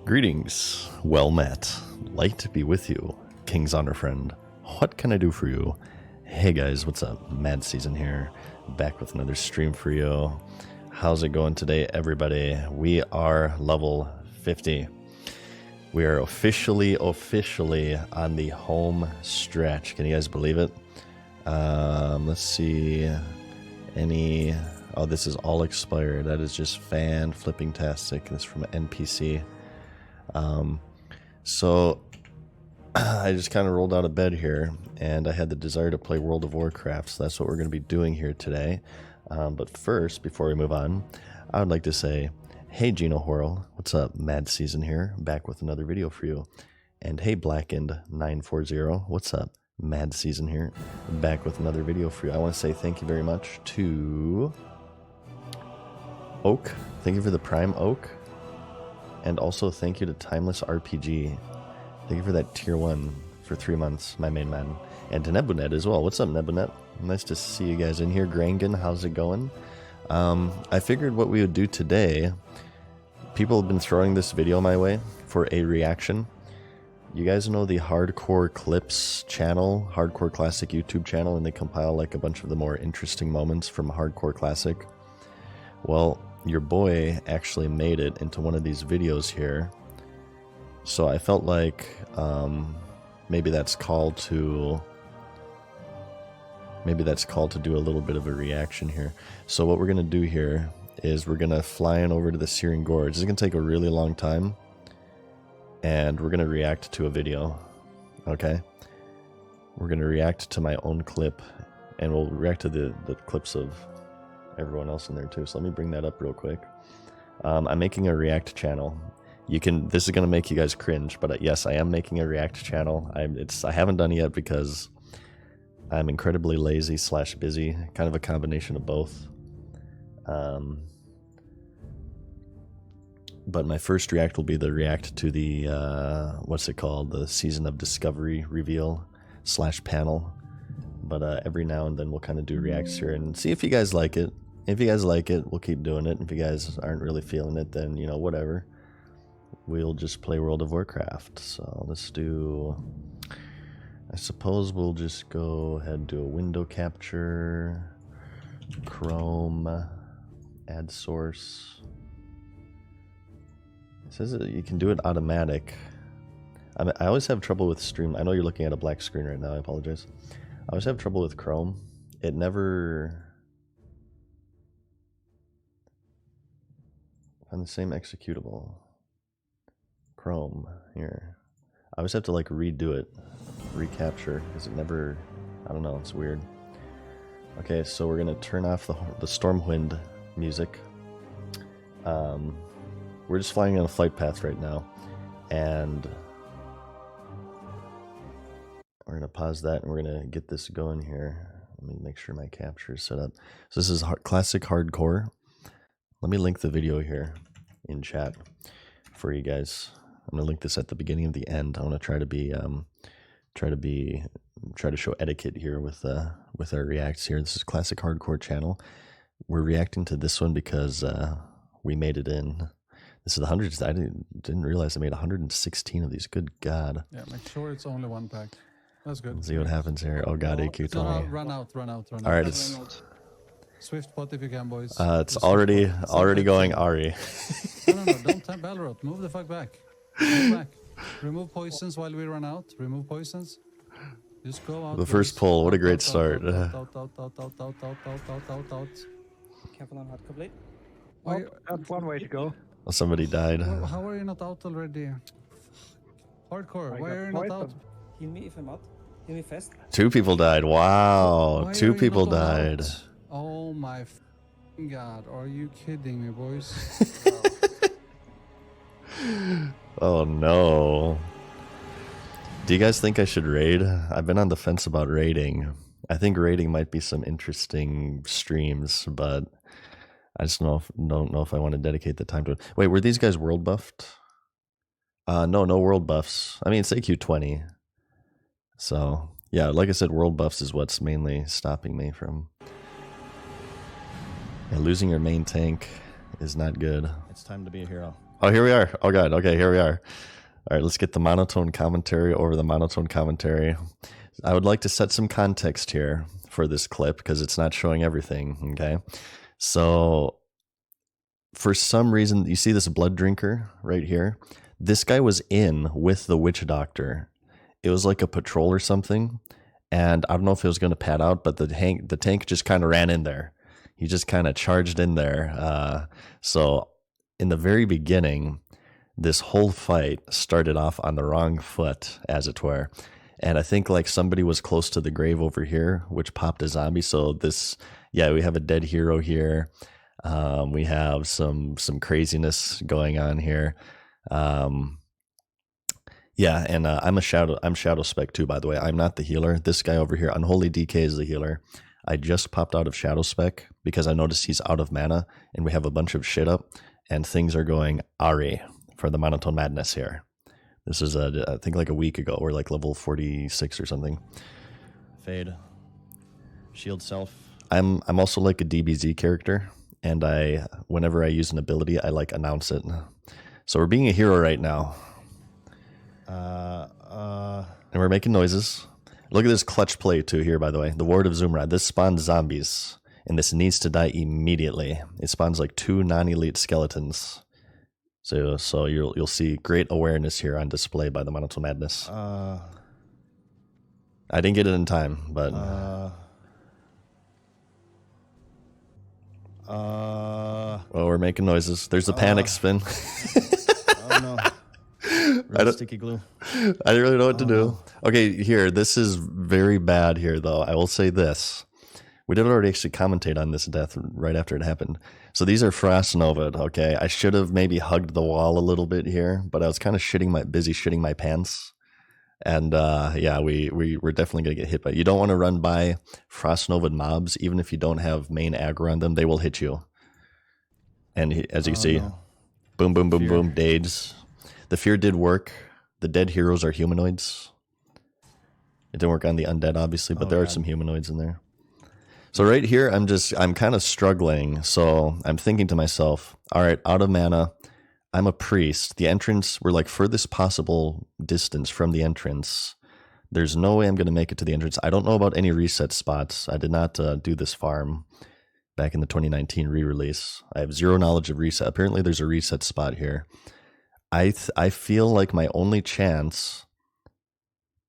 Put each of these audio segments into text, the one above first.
Greetings, well met. Light be with you, King's Honor friend. What can I do for you? Hey guys, what's up? Mad Season here, back with another stream for you. How's it going today, everybody? We are level 50. We are officially on the home stretch. Can you guys believe it? Let's see. Oh, this is all expired. That is just fan-flipping-tastic. This is from NPC. So I just kind of rolled out of bed here, and I had the desire to play World of Warcraft, so that's what we're going to be doing here today. But first, before we move on, I would like to say, hey Gino Horrell, what's up? Mad Season here, back with another video for you. And hey Blackened940, what's up? Mad Season here, back with another video for you. I want to say thank you very much to Oak. Thank you for the Prime Oak. And also thank you to Timeless RPG. Thank you for that tier 1 for 3 months, my main man. And to Nebunet as well. What's up, Nebunet? Nice to see you guys in here. Grangan, how's it going? I figured what we would do today, people have been throwing this video my way for a reaction. You guys know the Hardcore Clips channel, Hardcore Classic YouTube channel, and they compile like a bunch of the more interesting moments from Hardcore Classic. Well, your boy actually made it into one of these videos here, so I felt like maybe that's called to do a little bit of a reaction here. So what we're gonna do here is we're gonna fly in over to the Searing Gorge. This is gonna take a really long time, and we're gonna react to a video. Okay, we're gonna react to my own clip, and we'll react to the clips of everyone else in there too. So let me bring that up real quick. I'm making a react channel. This is gonna make you guys cringe, but yes, I am making a react channel. I haven't done it yet because I'm incredibly lazy / busy, kind of a combination of both. But my first react will be the react to the what's it called, the Season of Discovery reveal / panel. But every now and then we'll kind of do reacts here and see if you guys like it. If you guys like it, we'll keep doing it. If you guys aren't really feeling it, then, you know, whatever. We'll just play World of Warcraft. So let's do... I suppose we'll just go ahead and do a window capture. Chrome. Add source. It says that you can do it automatic. I always have trouble with stream. I know you're looking at a black screen right now. I apologize. I always have trouble with Chrome. It never... Find the same executable. Chrome, here. I always have to like redo it, recapture, because it never, I don't know, it's weird. Okay, so we're gonna turn off the Stormwind music. We're just flying on a flight path right now, and we're gonna pause that and we're gonna get this going here. Let me make sure my capture is set up. So this is classic hardcore. Let me link the video here in chat for you guys. I'm gonna link this at the beginning of the end. I want to try to show etiquette here with our reacts here. This is classic hardcore channel. We're reacting to this one because we made it in. This is the hundreds. I didn't realize I made 116 of these. Good God. Yeah, make sure it's only one pack. That's good. Let's see what happens here. Oh God, AQ told me. Run out. All right, it's. Swift pot if you can, boys. It's already going Ari. No, don't tap Balrog. Move the fuck back. Move back. Remove poisons while we run out. Remove poisons. Just go out. The first pull. What a great start. Out. Careful on hardcore blade. Oh, that's one way to go. Oh, somebody died. How are you not out already? Hardcore. Why are you not out? Heal me if I'm out. Heal me fast. 2 people died. Wow. 2 people died. Oh my God. Are you kidding me, boys? Oh no. Do you guys think I should raid? I've been on the fence about raiding. I think raiding might be some interesting streams, but I just don't know if I want to dedicate the time to it. Wait, were these guys world buffed? No world buffs. I mean, it's AQ20. So, yeah, like I said, world buffs is what's mainly stopping me from... Yeah, losing your main tank is not good. It's time to be a hero. Oh, here we are. Oh god. Okay, here we are. All right, let's get the monotone commentary over the monotone commentary. I would like to set some context here for this clip because it's not showing everything, okay? So, for some reason, you see this blood drinker right here? This guy was in with the witch doctor. It was like a patrol or something, and I don't know if it was going to pad out, but the tank just kind of ran in there. He just kind of charged in there. So, in the very beginning, this whole fight started off on the wrong foot, as it were. And I think like somebody was close to the grave over here, which popped a zombie. So this, yeah, we have a dead hero here. We have some craziness going on here. Yeah, and I'm Shadow Spec too, by the way. I'm not the healer. This guy over here, Unholy DK, is the healer. I just popped out of Shadow Spec because I noticed he's out of mana, and we have a bunch of shit up, and things are going Ari for the Monotone Madness here. This is I think like a week ago. We're like level 46 or something. Fade. Shield self. I'm also like a DBZ character, and whenever I use an ability, I like announce it. So we're being a hero right now. And we're making noises. Look at this clutch play too here, by the way. The Ward of Zoomrod. This spawns zombies, and this needs to die immediately. It spawns like 2 non-elite skeletons. So you'll see great awareness here on display by the Monotone Madness. I didn't get it in time, but well, we're making noises. There's a panic spin. Oh no. Real sticky glue. I didn't really know what to do. Okay, here, this is very bad here, though. I will say this. We did already actually commentate on this death right after it happened. So these are Frost Nova, okay? I should have maybe hugged the wall a little bit here, but I was kind of busy shitting my pants. And yeah, we were definitely going to get hit by it. You don't want to run by Frost Nova mobs, even if you don't have main aggro on them, they will hit you. And as you can see, boom, boom, boom, boom, Dades. The fear did work. The dead heroes are humanoids. It didn't work on the undead, obviously, but there are some humanoids in there. So right here, I'm kind of struggling. So I'm thinking to myself, all right, out of mana, I'm a priest. The entrance, we're like furthest possible distance from the entrance. There's no way I'm going to make it to the entrance. I don't know about any reset spots. I did not do this farm back in the 2019 re-release. I have zero knowledge of reset. Apparently there's a reset spot here. I feel like my only chance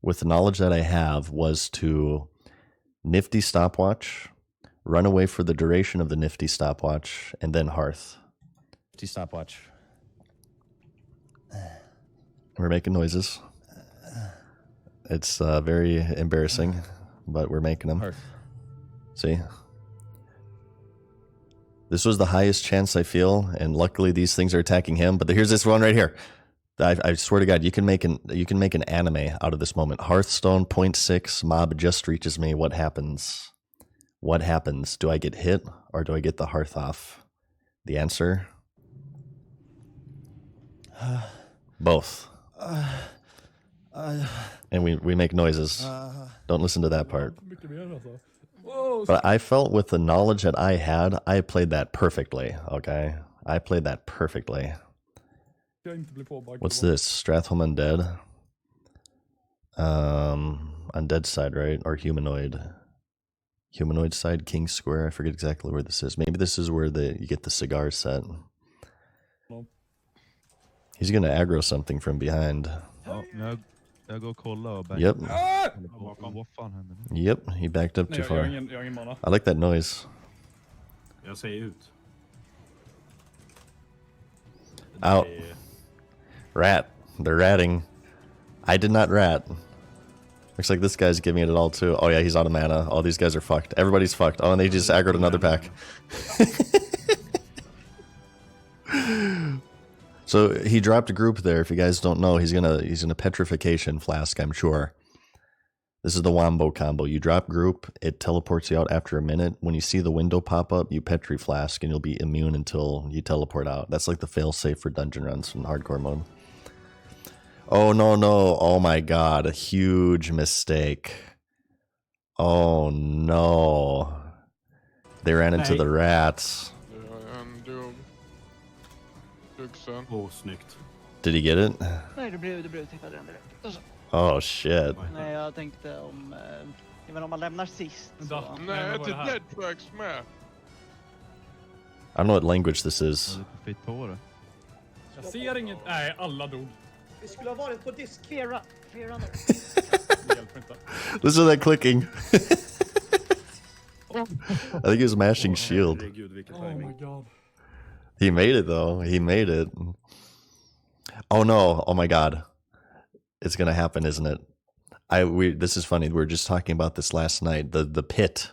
with the knowledge that I have was to nifty stopwatch, run away for the duration of the nifty stopwatch, and then hearth. Nifty stopwatch. We're making noises. It's very embarrassing, but we're making them. Hearth. See? This was the highest chance I feel, and luckily these things are attacking him. But here's this one right here. I swear to God, you can make an anime out of this moment. Hearthstone 0.6 mob just reaches me. What happens? What happens? Do I get hit or do I get the hearth off? The answer: both. And we make noises. Don't listen to that part. But I felt with the knowledge that I had, I played that perfectly, okay? I played that perfectly. What's this? Stratholm Undead? Undead side, right? Or humanoid? Humanoid side, King Square. I forget exactly where this is. Maybe this is where you get the cigar set. He's going to aggro something from behind. Ja, jag går och kollar. Yep. Vad fan händer nu? Yep, he backed up too far. Jag har ingen mana. I like that noise. Jag säger ut. Out. Rat. They're ratting. I did not rat. Looks like this guy's giving it all too. Oh yeah, he's out of mana. All these guys are fucked. Everybody's fucked. Oh, and they just aggroed another pack. So he dropped a group there. If you guys don't know, he's gonna petrification flask, I'm sure. This is the Wombo combo. You drop group, it teleports you out after a minute. When you see the window pop up, you petri flask and you'll be immune until you teleport out. That's like the fail-safe for dungeon runs in hardcore mode. Oh no, oh my god, a huge mistake. Oh no. They ran into the rats. Duxen. Åh, snyggt. Did he get it? Nej, det blev tippad den direkt. Alltså, Oh shit. nej, jag tänkte om... men om man lämnar sist så... Nej, inte Deadtracks med. I don't know what language this is. Fitt på det. Jag ser inget. Nej, alla dog. Vi skulle ha varit på disk. Cleara nu. Det hjälper inte. Listen to that clicking. I think he was mashing shield. Herregud, vilken timing. God. He made it though. He made it. Oh no. Oh my god. It's gonna happen, isn't it? This is funny. We were just talking about this last night. The pit.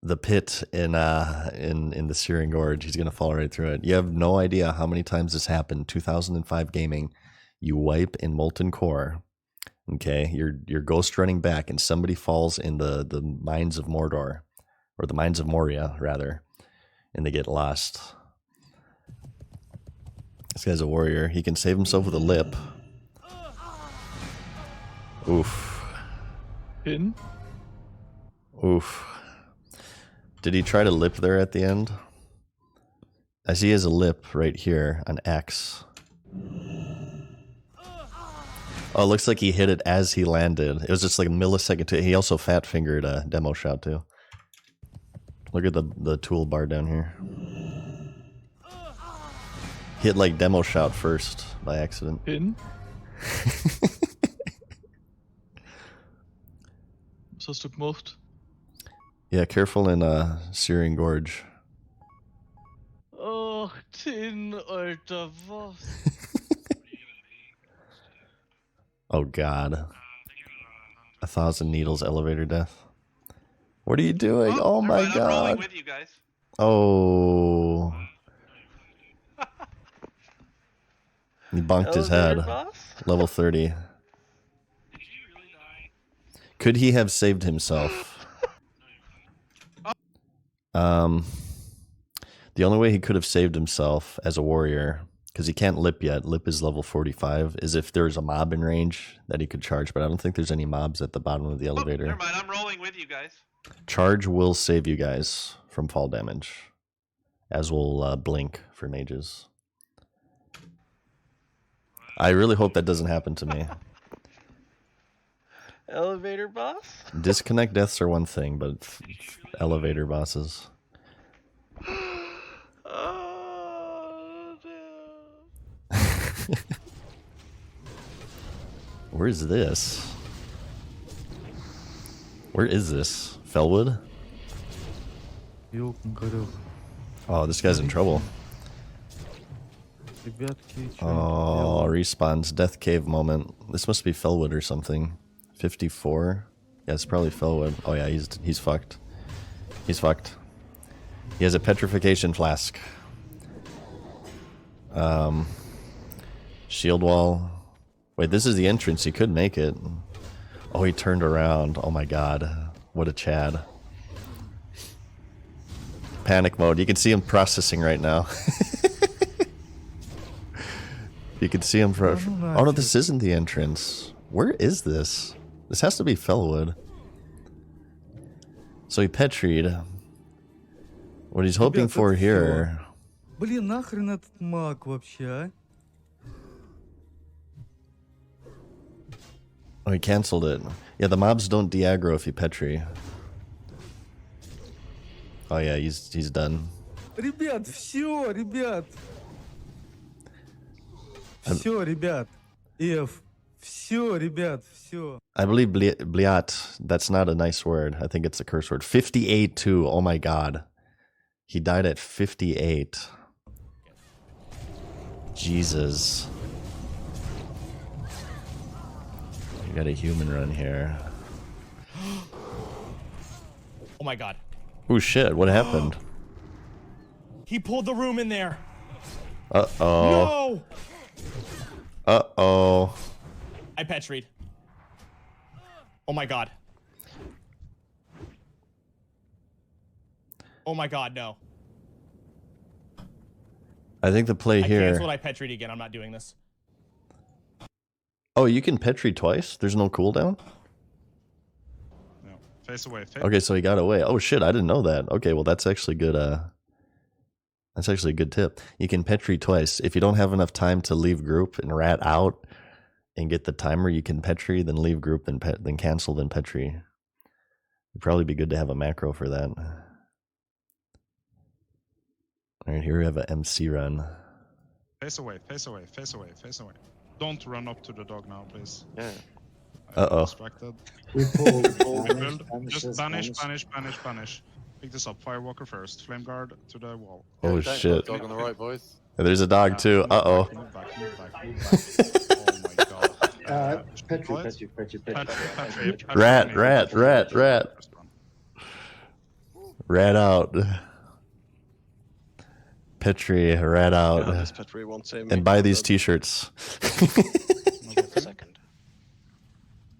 The pit in the Searing Gorge. He's gonna fall right through it. You have no idea how many times this happened. 2005 gaming. You wipe in Molten Core. Okay, you're ghost running back, and somebody falls in the mines of Mordor, or the mines of Moria rather, and they get lost. This guy's a warrior. He can save himself with a lip. Oof. Pin. Oof. Did he try to lip there at the end? I see he has a lip right here on X. Oh, it looks like he hit it as he landed. It was just like a millisecond. He also fat fingered a demo shot too. Look at the toolbar down here. Hit like demo shout first by accident. Pin. Så stort most. Yeah, careful in Searing Gorge. Åh, tin utav Oh god. 1,000 needles elevator death. What are you doing? Oh my god. I'm rolling with you guys. Oh. He bonked his head. Level 30. Could he have saved himself? The only way he could have saved himself as a warrior, because he can't lip yet, lip is level 45, is if there's a mob in range that he could charge, but I don't think there's any mobs at the bottom of the elevator. Never mind, I'm rolling with you guys. Charge will save you guys from fall damage, as will blink for mages. I really hope that doesn't happen to me. Elevator boss? Disconnect deaths are one thing, but elevator bosses. Where is this? Where is this? Felwood? Oh, this guy's in trouble. Oh, respawns. Death cave moment. This must be Felwood or something. 54. Yeah, it's probably Felwood. Oh yeah, he's fucked. He's fucked. He has a petrification flask. Shield wall. Wait, this is the entrance. He could make it. Oh, he turned around. Oh my god. What a Chad. Panic mode. You can see him processing right now. You can see him. Oh no, this isn't the entrance. Where is this? This has to be Felwood. So he petried. What he's hoping for here. Блин, нахрен этот маг вообще, а? Oh, he cancelled it. Yeah, the mobs don't de-aggro if you petri. Oh yeah, he's done. Ребят, все, ребят. Все, ребят. F. Все, ребят, все. I believe bliat. That's not a nice word. I think it's a curse word. 58 too. Oh my god. He died at 58. Jesus. You got a human run here. Oh my god. Oh shit, what happened? He pulled the room in there. Uh-oh. No! Uh-oh. I petried. Oh my god. Oh my god, no. I think the play I here... canceled, I petried again. I'm not doing this. Oh, you can petri twice? There's no cooldown? No. Face away. Face. Okay, so he got away. Oh shit, I didn't know that. Okay, well that's actually good. That's actually a good tip. You can Petri twice. If you don't have enough time to leave group and rat out and get the timer, you can Petri, then leave group, then cancel, then Petri. It'd probably be good to have a macro for that. All right, here we have an MC run. Face away, face away, face away, face away. Don't run up to the dog now, please. Yeah. Uh-oh. Distracted. Rebuild. Just banish, banish, banish, banish. Pick this up. Firewalker first. Flame guard to the wall. Oh shit. Dog on the right, boys. There's a dog too. Uh-oh. Move back, move back, move back. Oh my god. Petri. Rat. Rat out. Petri, rat out. This Petri won't save me. And buy these t-shirts. Second.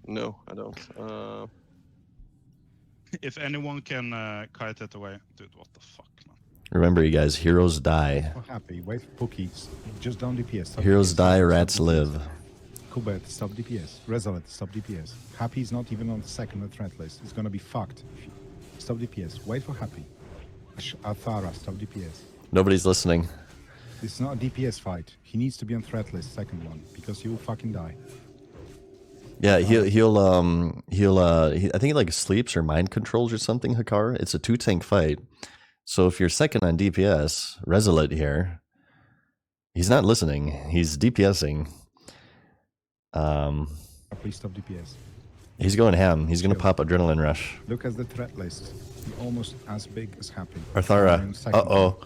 No, I don't. If anyone can kite it away. Dude, what the fuck, man. Remember, you guys, heroes die. Happy, wait for Pookies. Just down DPS. Stop Heroes DPS. die, Stop rats DPS. live. Kubet, stop DPS. Resolute, stop DPS. Happy is not even on the second on the threat list. It's gonna be fucked. Stop DPS. Wait for Happy. Athara, stop DPS. Nobody's listening. This is not a DPS fight. He needs to be on threat list, second one, because he will fucking die. Yeah, he'll I think he like sleeps or mind controls or something, Hikaru. It's a 2-tank fight. So if you're second on DPS, Resolute here, he's not listening. He's DPSing. Please stop DPS. He's going ham. He's gonna pop Adrenaline Rush. Look at the threat list. He's almost as big as Happy. Arthara. Uh-oh.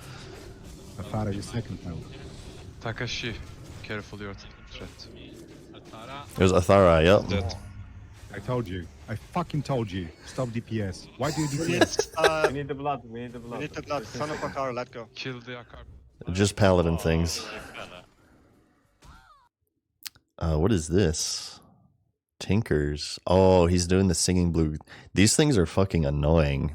Athara is second now. Takashi. Careful, you're threat. It was Athara, yep. Dead. I told you. I fucking told you. Stop DPS. Why do you DPS? We need the blood. We need the blood. We need the blood. Son of Akar, let go. Kill the Akar. Just paladin things. What is this? Tinkers. Oh, he's doing the singing blue. These things are fucking annoying.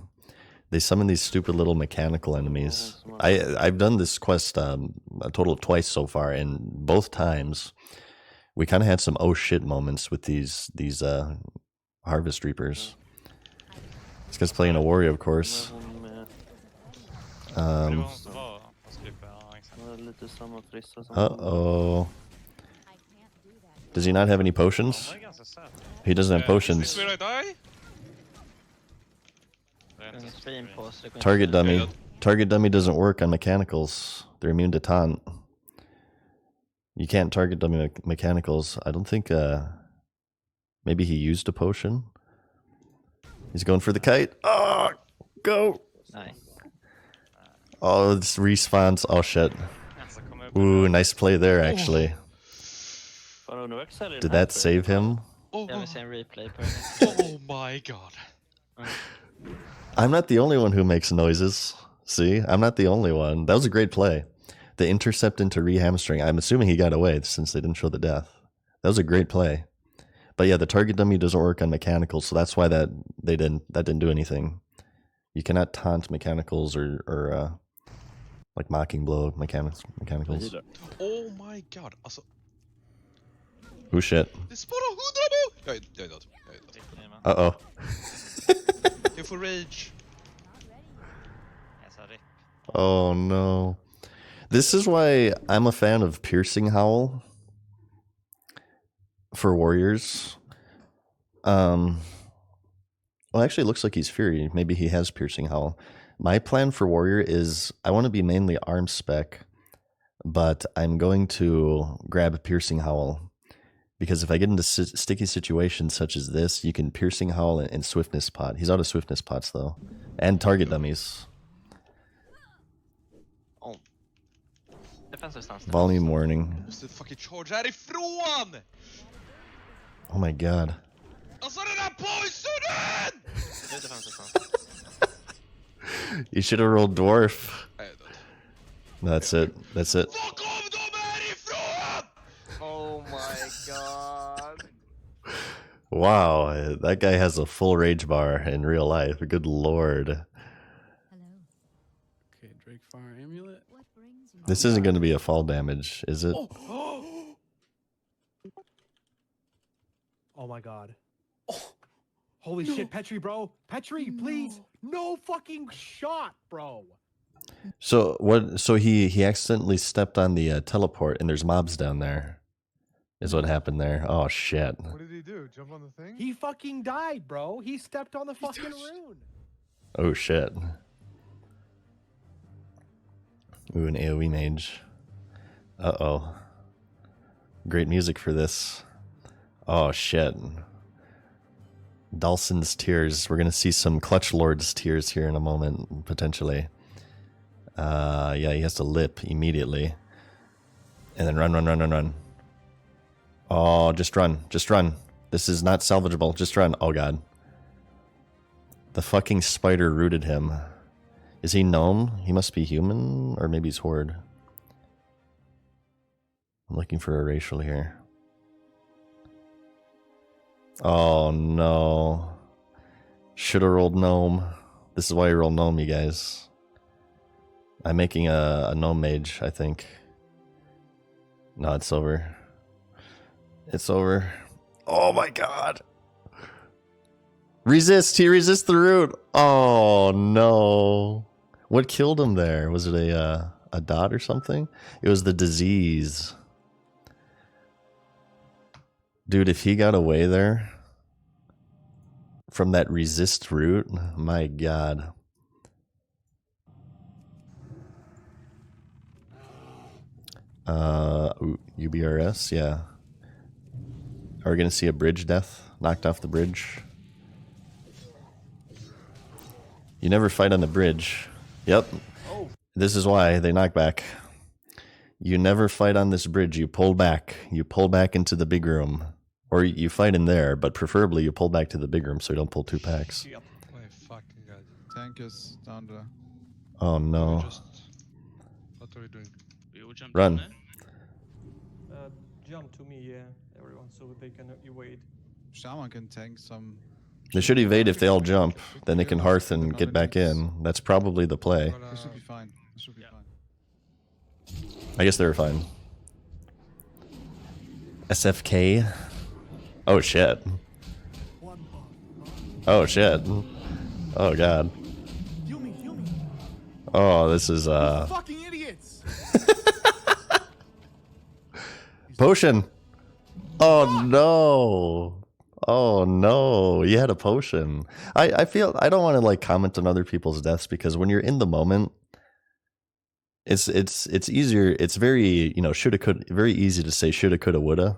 They summon these stupid little mechanical enemies. I've done this quest a total of twice so far, and both times we kind of had some oh shit moments with these Harvest Reapers. This guy's playing a warrior, of course. Uh-oh. Does he not have any potions? He doesn't have potions. Where I die? Target dummy. Target dummy doesn't work on mechanicals. They're immune to taunt. You can't target dummy mechanicals. I don't think, maybe he used a potion? He's going for the kite. Oh, go! Nice. Oh, this response. Oh, shit. Ooh, nice play there, actually. Did that save him? Oh my god. I'm not the only one who makes noises. See? I'm not the only one. That was a great play. The intercept into re-hamstring. I'm assuming he got away since they didn't show the death. That was a great play. But yeah, the target dummy doesn't work on mechanicals, so that's why that didn't do anything. You cannot taunt mechanicals or like mocking blow mechanicals. Oh my god. Alltså, Oh shit. det spårar 100 bo! Jag är död. Uh-oh. Jag får rage. Oh no. This is why I'm a fan of Piercing Howl for warriors. Well, actually, it looks like he's Fury. Maybe he has Piercing Howl. My plan for warrior is I want to be mainly arm spec, but I'm going to grab Piercing Howl because if I get into sticky situations such as this, you can Piercing Howl and Swiftness Pot. He's out of Swiftness Pots though, and target dummies. Volume warning. Måste fucking charge härifrån! Oh my god. Alltså den där poisonen! You should have rolled dwarf. Jag är död. That's it. That's it. Fuck av dem härifrån! Oh my god. Wow, that guy has a full rage bar in real life. Good lord. Okay, Drake Fire Amulet. This isn't going to be a fall damage, is it? Oh my god. Holy shit, Petri, bro. Petri, please. No fucking shot, bro. So what? So he accidentally stepped on the teleport, and there's mobs down there. Is what happened there? Oh shit! What did he do? Jump on the thing? He fucking died, bro. He stepped on the fucking rune. Oh shit! Ooh, an AOE mage. Uh-oh. Great music for this. Oh shit. Dulcin's tears. We're gonna see some Clutch Lord's tears here in a moment, potentially. Yeah, he has to lip immediately. And then run. Oh, just run. This is not salvageable. Just run. Oh god. The fucking spider rooted him. Is he gnome? He must be human, or maybe he's horde. I'm looking for a racial here. Oh no. Shoulda rolled gnome. This is why you roll gnome, you guys. I'm making a gnome mage, I think. No, it's over. It's over. Oh my god. Resist! He resists the root! Oh no. What killed him there? Was it a dot or something? It was the disease. Dude, if he got away there from that resist root, my god. UBRS, yeah. Are we gonna see a bridge death? Knocked off the bridge? You never fight on the bridge. Yep. This is why they knock back. You never fight on this bridge. You pull back. You pull back into the big room. Or you fight in there, but preferably you pull back to the big room so you don't pull 2 packs. Wait, fucking god. Tank is down there. Oh no. What are we doing? Run. Jump to me, yeah, everyone, so they can evade. Shaman can tank some. They should evade if they all jump. Then they can hearth and get back in. That's probably the play. This should be fine. This should be fine. I guess they were fine. SFK. Oh shit. Oh shit. Oh god. Oh, this is Fucking idiots. potion. Oh no. Oh no. You had a potion. I feel I don't want to like comment on other people's deaths because when you're in the moment, it's easier. It's very, you know, shoulda, coulda, very easy to say shoulda, coulda, woulda.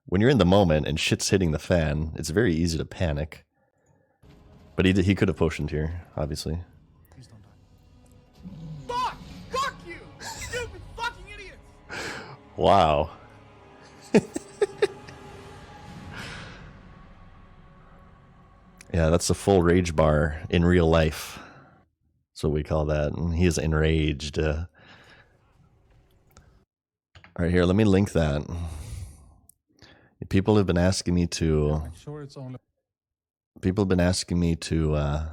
When you're in the moment and shit's hitting the fan, it's very easy to panic. But he could have potioned here, obviously. Please don't die. Fuck you! Stupid fucking idiots! Wow. Yeah, that's the full rage bar in real life. That's what we call that. And he is enraged. All right, here, let me link that. People have been asking me to. I'm sure it's only. People have been asking me to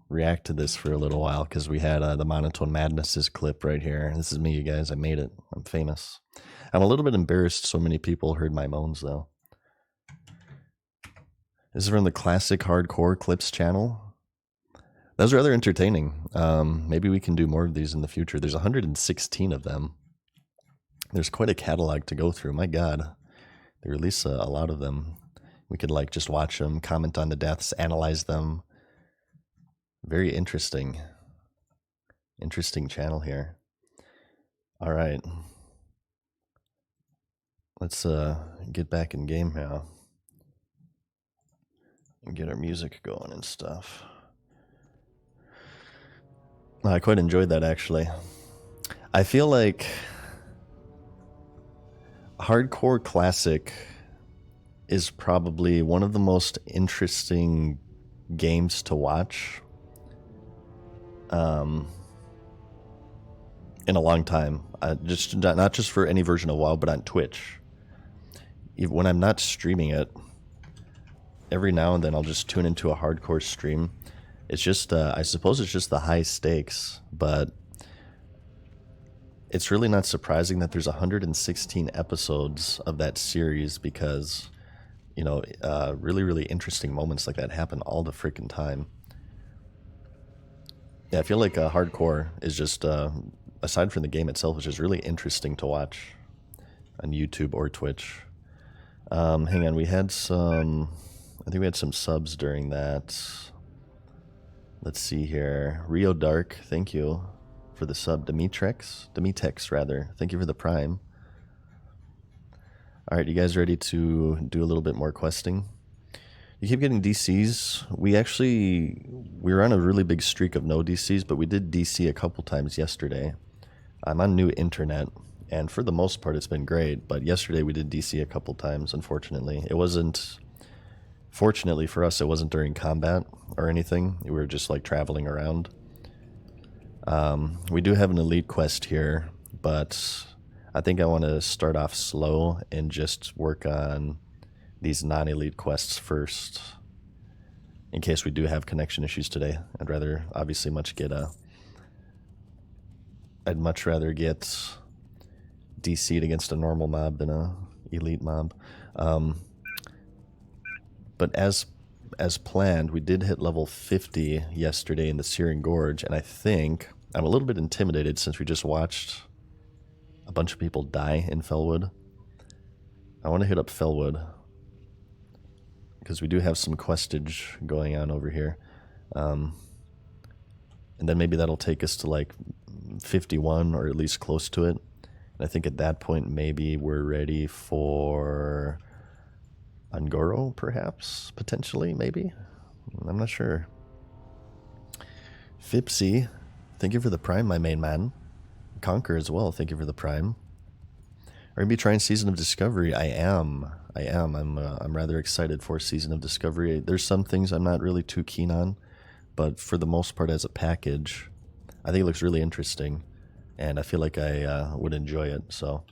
react to this for a little while because we had the Monotone Madnesses clip right here. This is me, you guys. I made it. I'm famous. I'm a little bit embarrassed so many people heard my moans, though. This is from the Classic Hardcore Clips channel. Those are rather entertaining. Maybe we can do more of these in the future. There's 116 of them. There's quite a catalog to go through. My God. They release a lot of them. We could like just watch them, comment on the deaths, analyze them. Very interesting. Interesting channel here. All right. Let's get back in game now. And get our music going and stuff. I quite enjoyed that actually. I feel like Hardcore Classic is probably one of the most interesting games to watch in a long time. Just not just for any version of WoW, but on Twitch. Even when I'm not streaming it, every now and then I'll just tune into a hardcore stream. It's just, I suppose it's just the high stakes, but it's really not surprising that there's 116 episodes of that series because, you know, really, really interesting moments like that happen all the freaking time. Yeah, I feel like hardcore is just, aside from the game itself, is just really interesting to watch on YouTube or Twitch. Hang on, we had some, I think we had some subs during that. Let's see here. Rio Dark, thank you for the sub. Demetex rather. Thank you for the prime. All right, you guys ready to do a little bit more questing? You keep getting DCs. We were on a really big streak of no DCs, but we did DC a couple times yesterday. I'm on new internet, and for the most part, it's been great. But yesterday we did DC a couple times, unfortunately. It wasn't, fortunately for us, it wasn't during combat or anything. We were just like traveling around. We do have an elite quest here, but I think I want to start off slow and just work on these non-elite quests first, in case we do have connection issues today. I'd much rather get DC'd against a normal mob than a elite mob. But as planned, we did hit level 50 yesterday in the Searing Gorge, and I think I'm a little bit intimidated since we just watched a bunch of people die in Fellwood. I want to hit up Fellwood because we do have some questage going on over here. And then maybe that'll take us to like 51 or at least close to it. And I think at that point maybe we're ready for Angoro, perhaps, potentially, maybe. I'm not sure. Fipsy, thank you for the prime, my main man. Conquer as well, thank you for the prime. Are you gonna be trying Season of Discovery? I am. I'm rather excited for Season of Discovery. There's some things I'm not really too keen on, but for the most part, as a package, I think it looks really interesting, and I feel like I would enjoy it. So,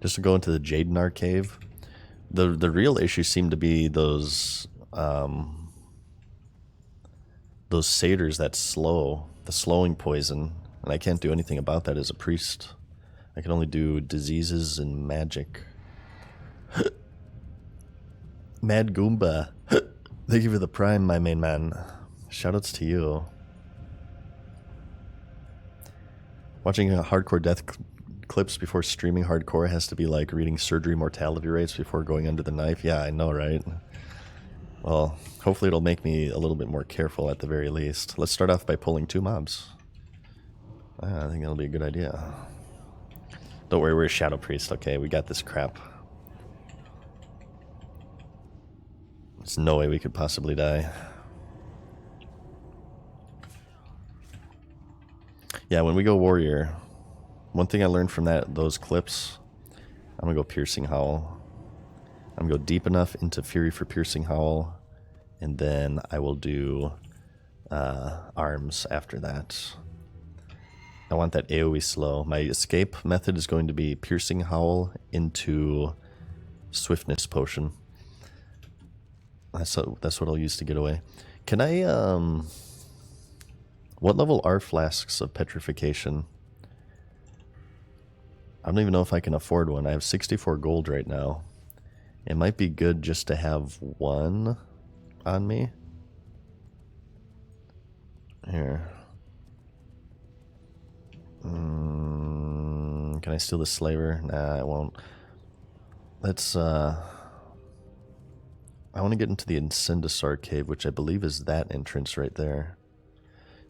just to go into the Jadenar Cave. The real issue seemed to be those satyrs that slow, the slowing poison, and I can't do anything about that as a priest. I can only do diseases and magic. Mad Goomba, thank you for the prime, my main man. Shoutouts to you. Watching hardcore death clips before streaming hardcore has to be like reading surgery mortality rates before going under the knife. Yeah, I know, right? Well, hopefully it'll make me a little bit more careful at the very least. Let's start off by pulling 2 mobs. I think that'll be a good idea. Don't worry, we're a Shadow Priest. Okay, we got this crap. There's no way we could possibly die. Yeah, when we go Warrior, one thing I learned from those clips, I'm going to go Piercing Howl. I'm going to go deep enough into Fury for Piercing Howl, and then I will do Arms after that. I want that AoE slow. My escape method is going to be Piercing Howl into Swiftness Potion. That's what I'll use to get away. Can I, what level are flasks of petrification? I don't even know if I can afford one. I have 64 gold right now. It might be good just to have one on me. Here. Can I steal the slaver? Nah, I won't. Let's, I want to get into the Incendisaur cave, which I believe is that entrance right there.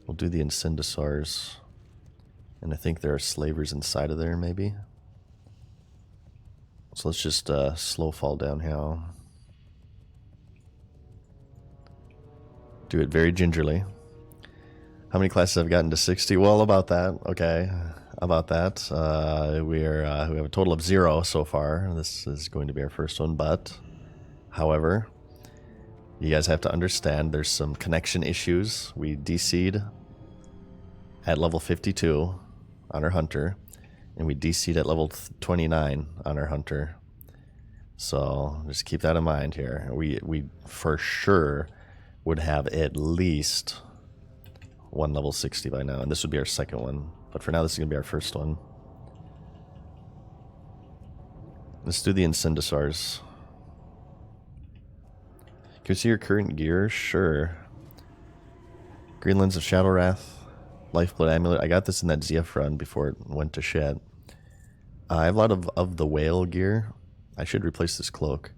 We'll do the Incendisaurs. And I think there are slavers inside of there, maybe. So let's just slow fall downhill. Do it very gingerly. How many classes have gotten to 60? Well, about that. Okay, about that. We have a total of 0 so far. This is going to be our first one, but however, you guys have to understand there's some connection issues. We DC'd at level 52 on our hunter, and we DC'd at level 29 on our hunter. So just keep that in mind here. We for sure would have at least one level 60 by now, and this would be our second one. But for now, this is going to be our first one. Let's do the Incendisaurs. Can you see your current gear? Sure. Green Lens of Shadow Wrath, Lifeblood Amulet. I got this in that ZF run before it went to shit. I have a lot of the whale gear. I should replace this cloak.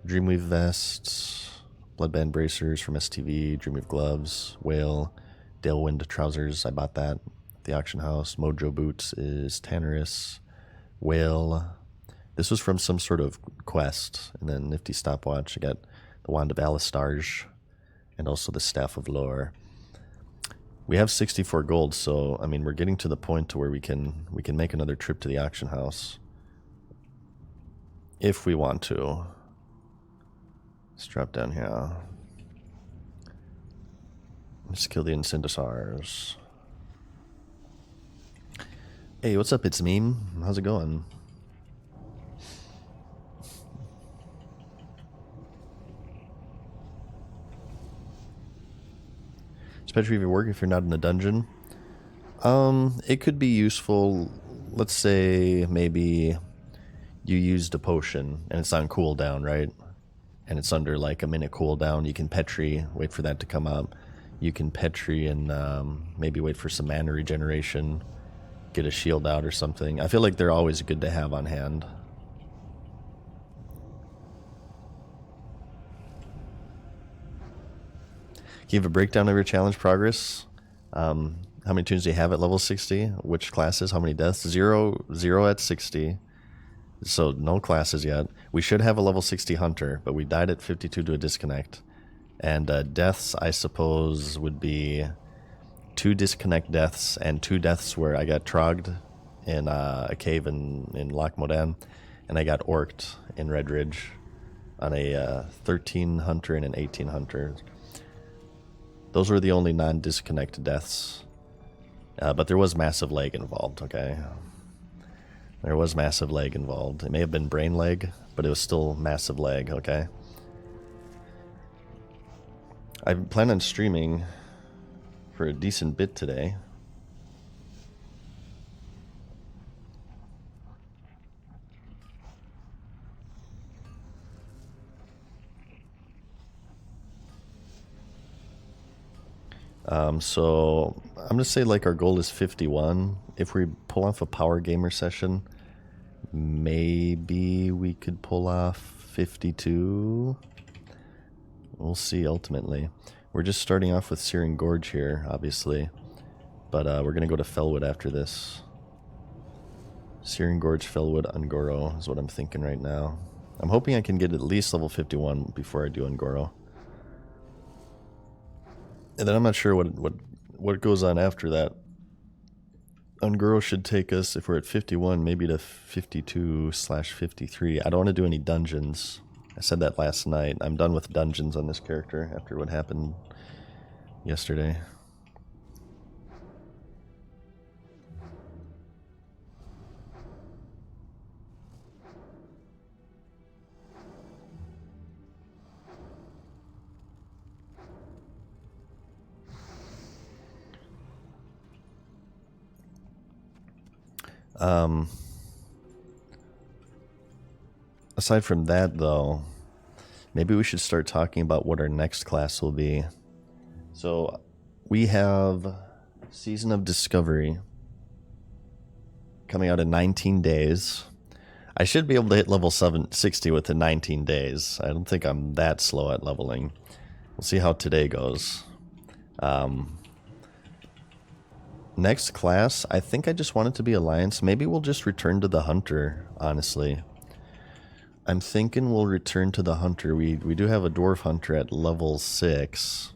Dreamweave vests, Bloodband bracers from STV, Dreamweave gloves, whale, Dalewind trousers. I bought that at the auction house. Mojo boots is Tannerus, whale. This was from some sort of quest. And then nifty stopwatch. I got the wand of Alistarge and also the staff of lore. We have 64 gold, so I mean we're getting to the point to where we can make another trip to the auction house if we want to. Let's drop down here. Let's kill the Incendisaurs. Hey, what's up? It's Meme. How's it going? Especially if you're working, if you're not in the dungeon. It could be useful. Let's say maybe you used a potion and it's on cooldown, right? And it's under like a minute cooldown. You can Petri, wait for that to come up. You can Petri and maybe wait for some mana regeneration, get a shield out or something. I feel like they're always good to have on hand. Can you have a breakdown of your challenge progress? How many tunes do you have at level 60? Which classes? How many deaths? Zero at 60. So no classes yet. We should have a level 60 hunter, but we died at 52 to a disconnect. And deaths, I suppose, would be 2 disconnect deaths and 2 deaths where I got trogged in a cave in Loch Modan, and I got orked in Red Ridge on a 13 hunter and an 18 hunter. Those were the only non-disconnect deaths. But there was massive lag involved, okay? There was massive lag involved. It may have been brain lag, but it was still massive lag, okay? I plan on streaming for a decent bit today. So I'm gonna say like our goal is 51. If we pull off a power gamer session, maybe we could pull off 52. We'll see ultimately. We're just starting off with Searing Gorge here, obviously. But we're gonna go to Felwood after this. Searing Gorge, Felwood, Ungoro is what I'm thinking right now. I'm hoping I can get at least level 51 before I do Ungoro. And then I'm not sure what goes on after that. Ungoro should take us, if we're at 51, maybe to 52/53. I don't want to do any dungeons. I said that last night. I'm done with dungeons on this character after what happened yesterday. Aside from that, though, maybe we should start talking about what our next class will be. So, we have Season of Discovery coming out in 19 days. I should be able to hit level 760 within 19 days. I don't think I'm that slow at leveling. We'll see how today goes. Next class, I think I just want it to be Alliance. Maybe we'll just return to the Hunter, honestly. I'm thinking we'll return to the Hunter. We do have a Dwarf Hunter at level 6.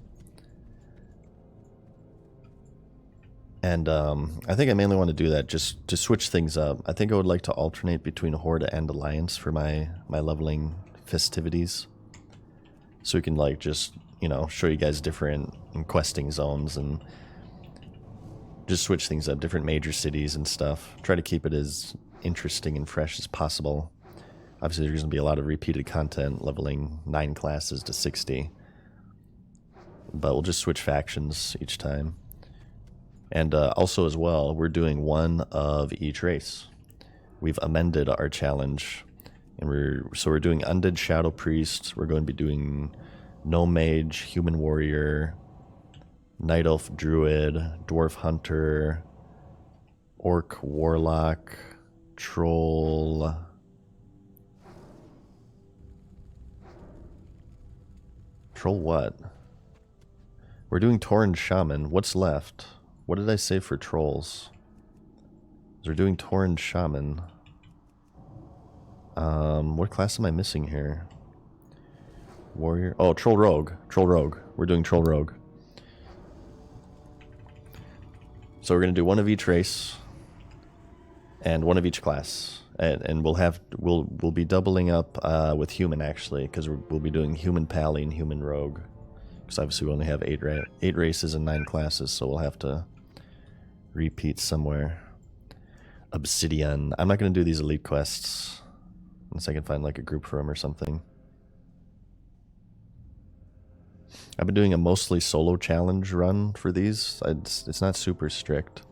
And I think I mainly want to do that just to switch things up. I think I would like to alternate between Horde and Alliance for my leveling festivities. So we can like just, you know, show you guys different questing zones and just switch things up, different major cities and stuff. Try to keep it as interesting and fresh as possible. Obviously, there's going to be a lot of repeated content, leveling 9 classes to 60. But we'll just switch factions each time. And also as well, we're doing one of each race. We've amended our challenge. And we're doing Undead Shadow Priest. We're going to be doing No Mage, Human Warrior, Night Elf Druid, Dwarf Hunter, Orc Warlock, Troll. Troll what? We're doing Tauren Shaman. What's left? What did I say for trolls? We're doing Tauren Shaman. What class am I missing here? Warrior. Oh, Troll Rogue. Troll Rogue. We're doing Troll Rogue. So we're gonna do one of each race and one of each class, and we'll be doubling up with human actually, because we'll be doing human pally and human rogue. Because obviously we only have 8 races and 9 classes, so we'll have to repeat somewhere. Obsidian. I'm not gonna do these elite quests unless I can find like a group for them or something. I've been doing a mostly solo challenge run for these. It's not super strict.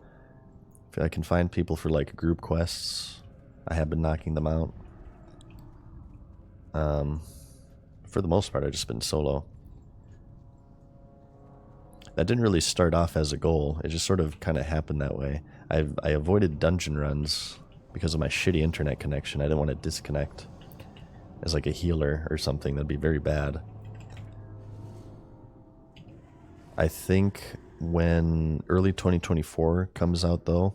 If I can find people for like group quests, I have been knocking them out. For the most part, I've just been solo. That didn't really start off as a goal. It just sort of kind of happened that way. I avoided dungeon runs because of my shitty internet connection. I didn't want to disconnect as like a healer or something. That'd be very bad. I think when early 2024 comes out, though,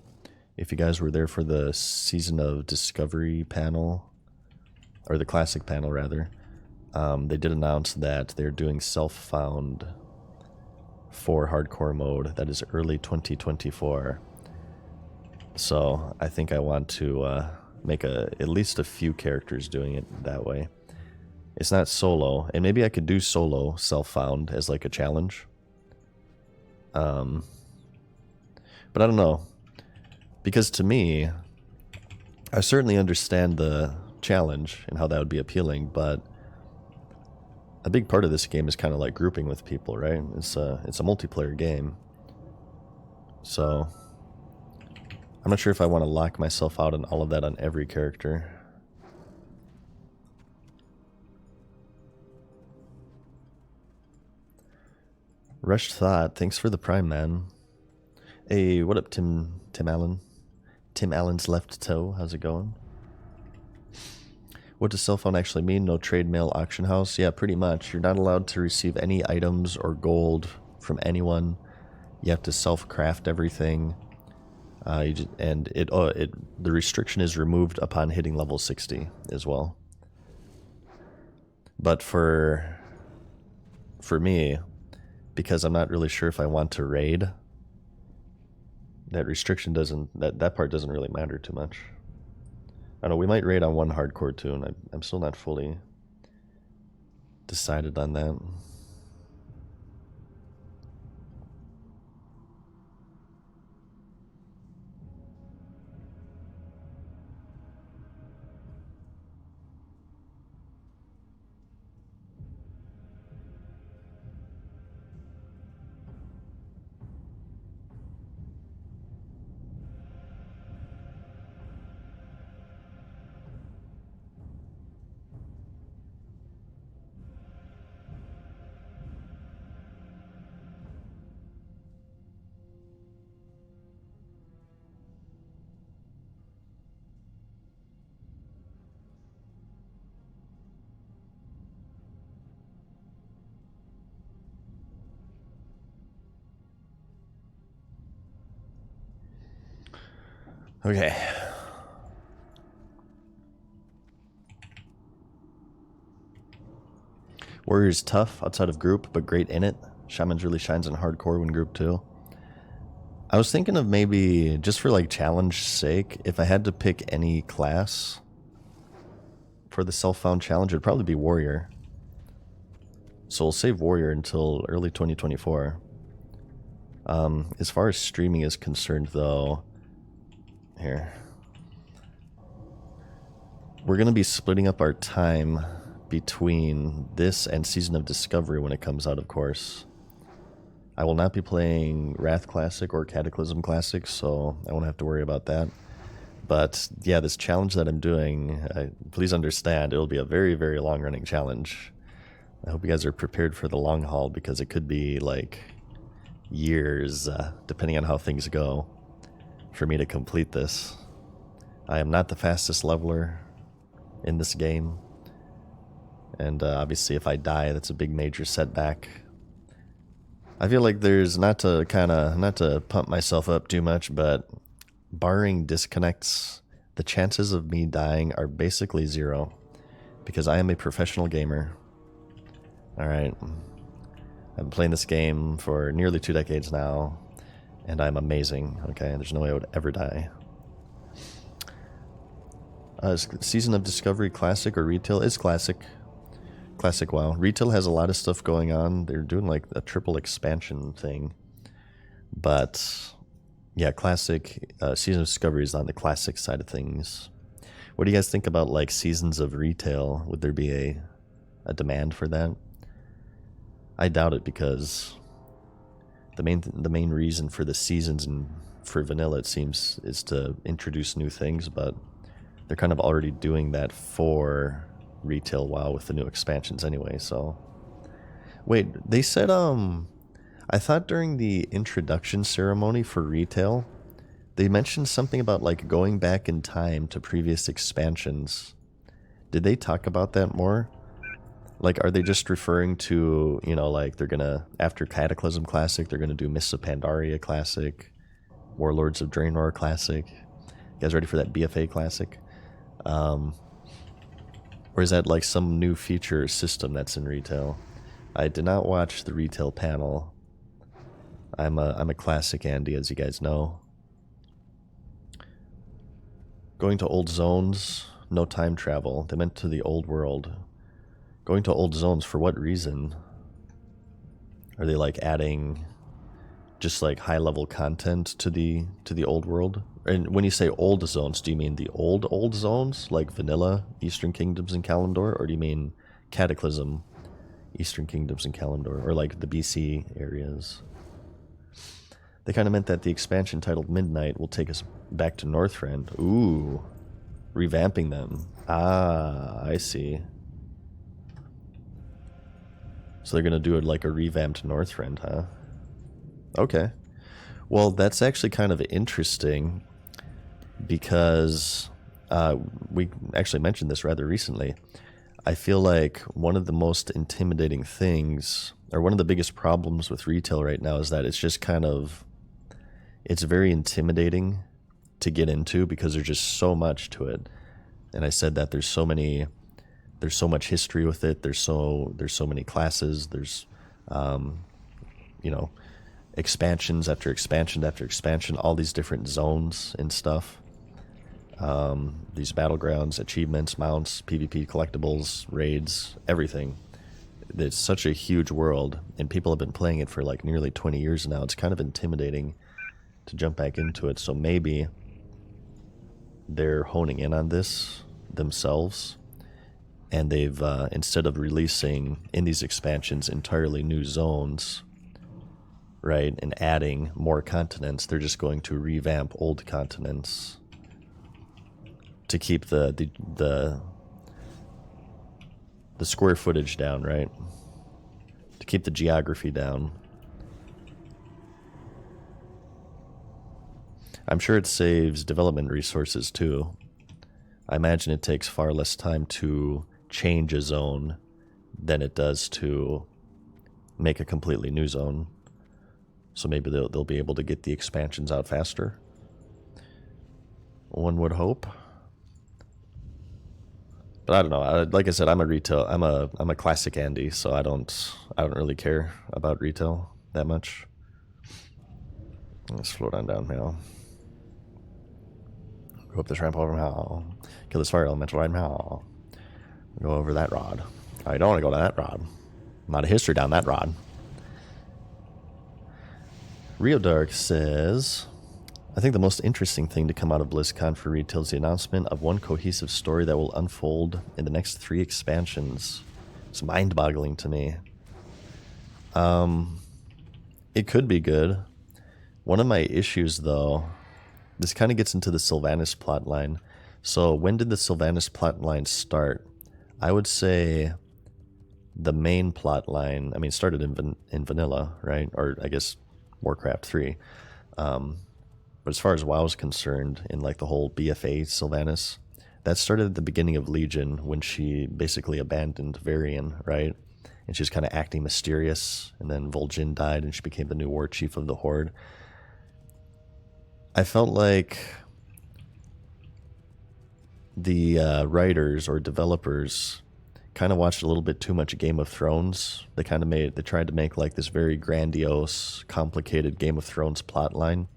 if you guys were there for the Season of Discovery panel, or the Classic panel, rather, they did announce that they're doing self-found for hardcore mode. That is early 2024. So I think I want to make at least a few characters doing it that way. It's not solo, and maybe I could do solo self-found as like a challenge. But I don't know, because to me, I certainly understand the challenge and how that would be appealing, but a big part of this game is kind of like grouping with people, right? It's a multiplayer game, so I'm not sure if I want to lock myself out on all of that on every character. Rushed Thought, thanks for the Prime, man. Hey, what up, Tim Allen? Tim Allen's left toe, how's it going? What does cell phone actually mean? No trade mail auction house? Yeah, pretty much. You're not allowed to receive any items or gold from anyone. You have to self-craft everything. The restriction is removed upon hitting level 60 as well. But for me, because I'm not really sure if I want to raid, that restriction that part doesn't really matter too much. I don't know, we might raid on one hardcore too, and I'm still not fully decided on that. Okay. Warrior's tough outside of group, but great in it. Shaman's really shines in hardcore when group too. I was thinking of maybe, just for like challenge sake, if I had to pick any class for the self-found challenge, it'd probably be Warrior. So we'll save Warrior until early 2024. As far as streaming is concerned, though, here. We're going to be splitting up our time between this and Season of Discovery when it comes out, of course. I will not be playing Wrath Classic or Cataclysm Classic, so I won't have to worry about that. But yeah, this challenge that I'm doing, please understand, it'll be a very, very long-running challenge. I hope you guys are prepared for the long haul, because it could be like years, depending on how things go, for me to complete this. I am not the fastest leveler in this game, and obviously if I die, that's a big major setback. I feel like there's not to pump myself up too much, but barring disconnects, the chances of me dying are basically 0, because I am a professional gamer. Alright, I've been playing this game for nearly 2 decades now, and I'm amazing, okay? There's no way I would ever die. Season of Discovery classic or retail? It's classic. Classic WoW. Retail has a lot of stuff going on. They're doing like a triple expansion thing. But yeah, classic. Season of Discovery is on the classic side of things. What do you guys think about like seasons of retail? Would there be a demand for that? I doubt it, because the main reason for the seasons and for vanilla, it seems, is to introduce new things, but they're kind of already doing that for retail WoW with the new expansions anyway. So wait, they said I thought during the introduction ceremony for retail they mentioned something about like going back in time to previous expansions. Did they talk about that more? Like, are they just referring to, you know, like they're gonna, after Cataclysm Classic, they're gonna do Mists of Pandaria Classic, Warlords of Draenor Classic? You guys ready for that BFA Classic? Or is that like some new feature system that's in retail? I did not watch the retail panel. I'm a classic Andy, as you guys know. Going to old zones, no time travel. They meant to the old world. Going to old zones, for what reason? Are they like adding just like high level content to the old world? And when you say old zones, do you mean the old zones like vanilla Eastern Kingdoms and Kalimdor, or do you mean Cataclysm Eastern Kingdoms and Kalimdor, or like the BC areas? They kind of meant that the expansion titled Midnight will take us back to Northrend. Ooh, revamping them. Ah, I see. So they're gonna do it like a revamped Northrend, huh? Okay. Well, that's actually kind of interesting, because we actually mentioned this rather recently. I feel like one of the most intimidating things, or one of the biggest problems with retail right now, is that it's just kind of, it's very intimidating to get into because there's just so much to it. And I said that there's so much history with it. There's so many classes. There's you know, expansions after expansion after expansion, all these different zones and stuff. These battlegrounds, achievements, mounts, PvP collectibles, raids, everything. It's such a huge world, and people have been playing it for like nearly 20 years now. It's kind of intimidating to jump back into it. So maybe they're honing in on this themselves, and they've instead of releasing in these expansions entirely new zones, right, and adding more continents, they're just going to revamp old continents to keep the square footage down, right? To keep the geography down. I'm sure it saves development resources too. I imagine it takes far less time to change a zone than it does to make a completely new zone. So maybe they'll be able to get the expansions out faster. One would hope. But I don't know. Like I said, I'm a classic Andy, so I don't really care about retail that much. Let's float on down now. Go up this ramp over now. Kill this fire elemental right now. Go over that rod. I don't want to go down that rod. I'm out of history down that rod. Rio Dark says, I think the most interesting thing to come out of BlizzCon for retail is the announcement of one cohesive story that will unfold in the next 3 expansions. It's mind-boggling to me. It could be good. One of my issues, though, this kind of gets into the Sylvanas plotline. So when did the Sylvanas plotline start? I would say the main plotline, I mean, started in vanilla, right? Or I guess Warcraft 3. But as far as WoW is concerned, in like the whole BFA Sylvanas, that started at the beginning of Legion when she basically abandoned Varian, right? And she was kind of acting mysterious, and then Vol'jin died and she became the new war chief of the Horde. I felt like the writers or developers kind of watched a little bit too much Game of Thrones. They tried to make like this very grandiose, complicated Game of Thrones plotline,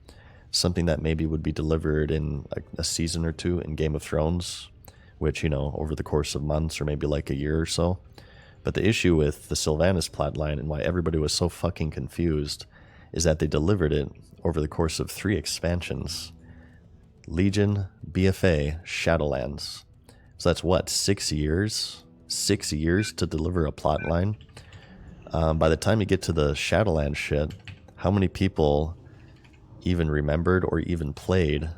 something that maybe would be delivered in a season or two in Game of Thrones, which, you know, over the course of months or maybe like a year or so. But the issue with the Sylvanas plotline and why everybody was so fucking confused is that they delivered it over the course of 3 expansions. Legion, BFA, Shadowlands. So that's what, 6 years? 6 years to deliver a plotline? By the time you get to the Shadowlands shit, how many people even remembered or even played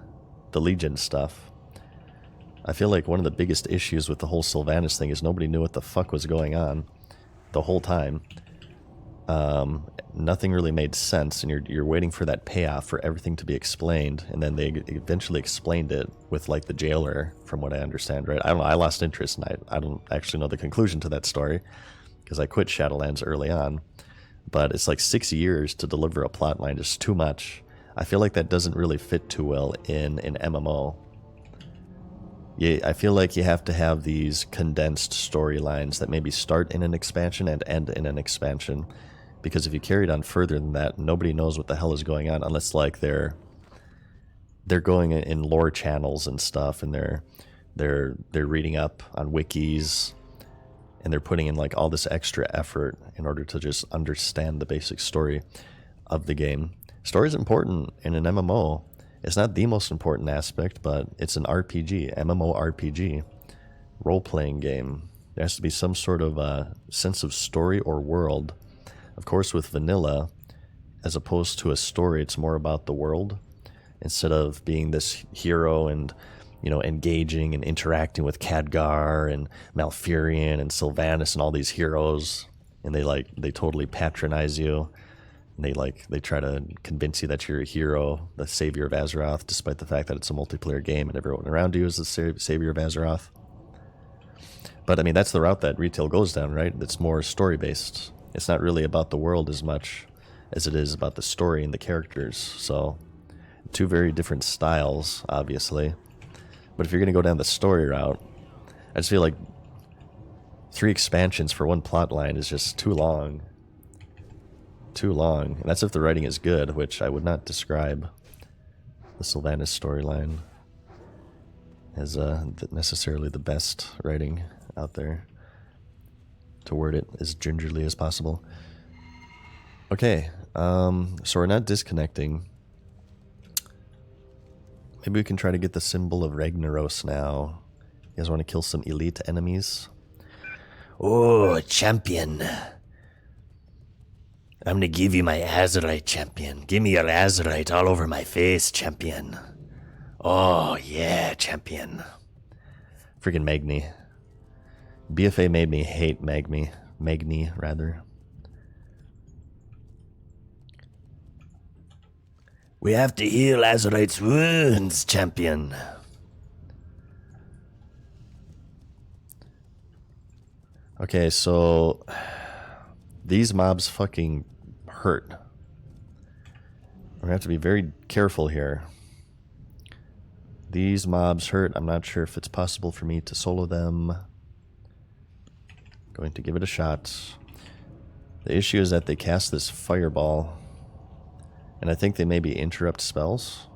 the Legion stuff? I feel like one of the biggest issues with the whole Sylvanas thing is nobody knew what the fuck was going on the whole time. Nothing really made sense, and you're waiting for that payoff for everything to be explained, and then they eventually explained it with like the jailer, from what I understand, right? I don't know, I lost interest, and I don't actually know the conclusion to that story because I quit Shadowlands early on. But it's like 6 years to deliver a plotline, just too much. I feel like that doesn't really fit too well in an MMO. I feel like you have to have these condensed storylines that maybe start in an expansion and end in an expansion. Because if you carry it on further than that, nobody knows what the hell is going on unless like they're going in lore channels and stuff, and they're reading up on wikis, and they're putting in like all this extra effort in order to just understand the basic story of the game. Story is important in an MMO. It's not the most important aspect, but it's an RPG, MMORPG, role-playing game. There has to be some sort of sense of story or world. Of course, with vanilla, as opposed to a story, it's more about the world. Instead of being this hero and, you know, engaging and interacting with Khadgar and Malfurion and Sylvanas and all these heroes, and they totally patronize you. And they try to convince you that you're a hero, the savior of Azeroth, despite the fact that it's a multiplayer game and everyone around you is the savior of Azeroth. But I mean, that's the route that retail goes down, right? It's more story-based. It's not really about the world as much as it is about the story and the characters. So, 2 very different styles, obviously. But if you're going to go down the story route, I just feel like 3 expansions for 1 plotline is just too long. Too long. And that's if the writing is good, which I would not describe the Sylvanas storyline as necessarily the best writing out there, to word it as gingerly as possible. Okay, so we're not disconnecting. Maybe we can try to get the symbol of Ragnaros now. You guys want to kill some elite enemies? Oh, champion. I'm gonna give you my Azerite, champion. Give me your Azerite all over my face, champion. Oh, yeah, champion. Freaking Magni. BFA made me hate Magni, rather. We have to heal Azerite's wounds, champion. Okay, so these mobs fucking hurt. We're gonna have to be very careful here. These mobs hurt. I'm not sure if it's possible for me to solo them. Going to give it a shot. The issue is that they cast this fireball, and I think they maybe interrupt spells.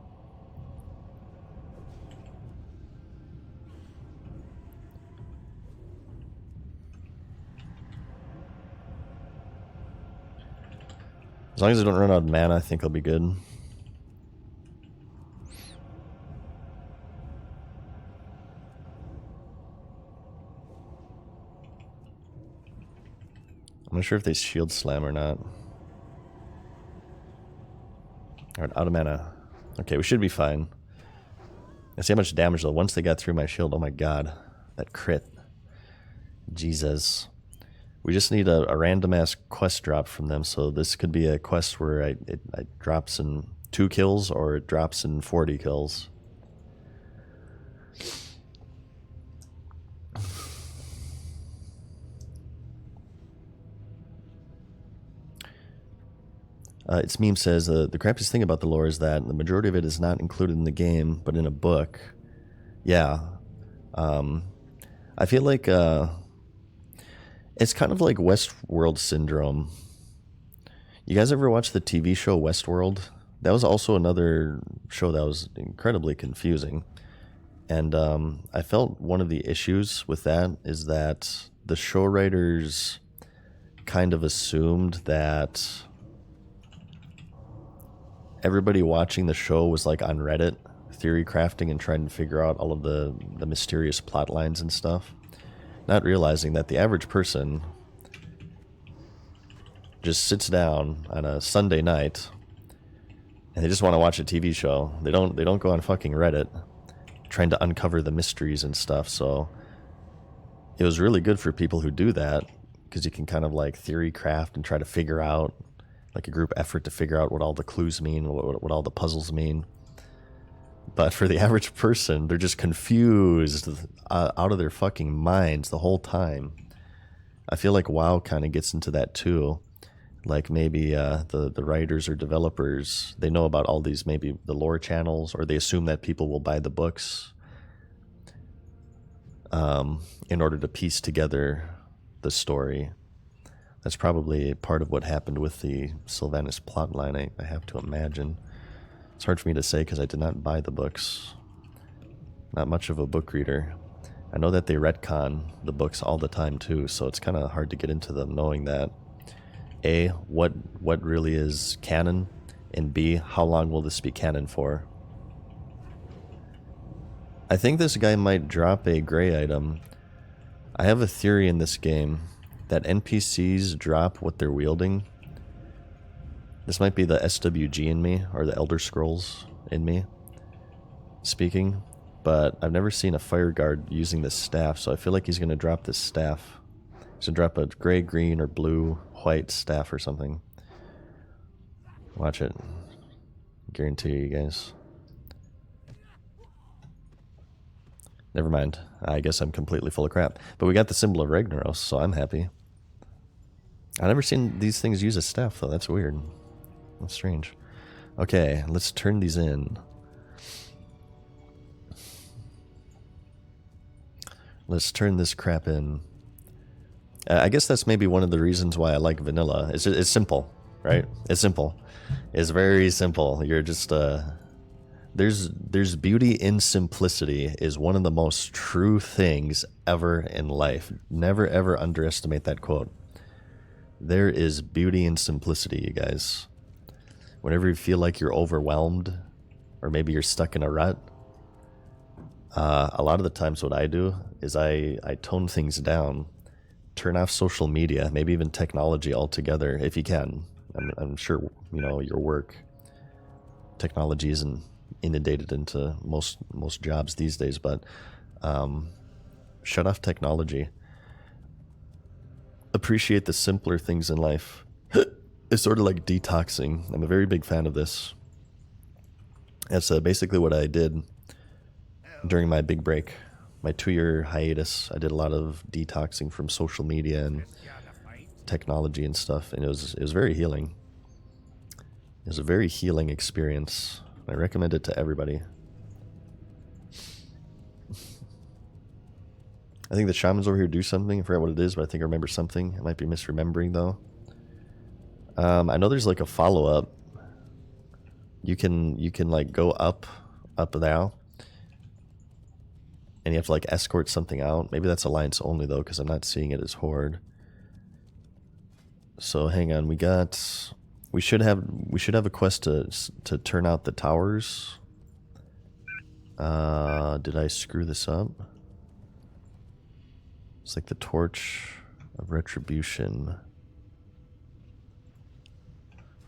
As long as I don't run out of mana, I think I'll be good. I'm not sure if they shield slam or not. Alright, out of mana. Okay, we should be fine. I see how much damage though. Once they got through my shield, oh my god. That crit. Jesus. We just need a random ass quest drop from them. So this could be a quest where it drops in 2 kills or it drops in 40 kills. Its meme says the crappiest thing about the lore is that the majority of it is not included in the game, but in a book. Yeah, I feel like it's kind of like Westworld syndrome. You guys ever watch the TV show Westworld? That was also another show that was incredibly confusing, and I felt one of the issues with that is that the show writers kind of assumed that everybody watching the show was like on Reddit, theory crafting and trying to figure out all of the mysterious plot lines and stuff, not realizing that the average person just sits down on a Sunday night and they just want to watch a TV show. They don't go on fucking Reddit trying to uncover the mysteries and stuff. So it was really good for people who do that, because you can kind of like theory craft and try to figure out, like a group effort to figure out what all the clues mean, what all the puzzles mean. But for the average person, they're just confused out of their fucking minds the whole time. I feel like WoW kind of gets into that too. Like maybe the writers or developers, they know about all these, maybe the lore channels, or they assume that people will buy the books in order to piece together the story. That's probably part of what happened with the Sylvanas plotline, I have to imagine. It's hard for me to say because I did not buy the books. Not much of a book reader. I know that they retcon the books all the time too, so it's kind of hard to get into them knowing that A, what really is canon, and B, how long will this be canon for? I think this guy might drop a gray item. I have a theory in this game that NPCs drop what they're wielding. This might be the SWG in me, or the Elder Scrolls in me speaking, but I've never seen a fire guard using this staff, so I feel like he's going to drop this staff. He's going to drop a gray, green, or blue, white staff or something. Watch it. Guarantee you guys. Never mind. I guess I'm completely full of crap. But we got the symbol of Ragnaros, so I'm happy. I've never seen these things use a staff, though. That's weird. That's strange. Okay, let's turn these in. Let's turn this crap in. I guess that's maybe one of the reasons why I like vanilla. It's simple, right? It's simple. It's very simple. You're just... There's beauty in simplicity is one of the most true things ever in life. Never, ever underestimate that quote. There is beauty in simplicity, you guys. Whenever you feel like you're overwhelmed, or maybe you're stuck in a rut, a lot of the times what I do is I tone things down, turn off social media, maybe even technology altogether, if you can. I'm sure, your work, technology isn't inundated into most jobs these days, but shut off technology. Appreciate the simpler things in life. It's sort of like detoxing. I'm a very big fan of this. That's basically what I did during my big break, my 2-year hiatus. I did a lot of detoxing from social media and technology and stuff, and it was very healing. It was a very healing experience. I recommend it to everybody. I think the shamans over here do something. I forgot what it is, but I think I remember something. I might be misremembering though. I know there's like a follow-up. You can like go up now, and you have to like escort something out. Maybe that's alliance only though, because I'm not seeing it as horde. So hang on, we should have a quest to turn out the towers. Did I screw this up? It's like the Torch of Retribution.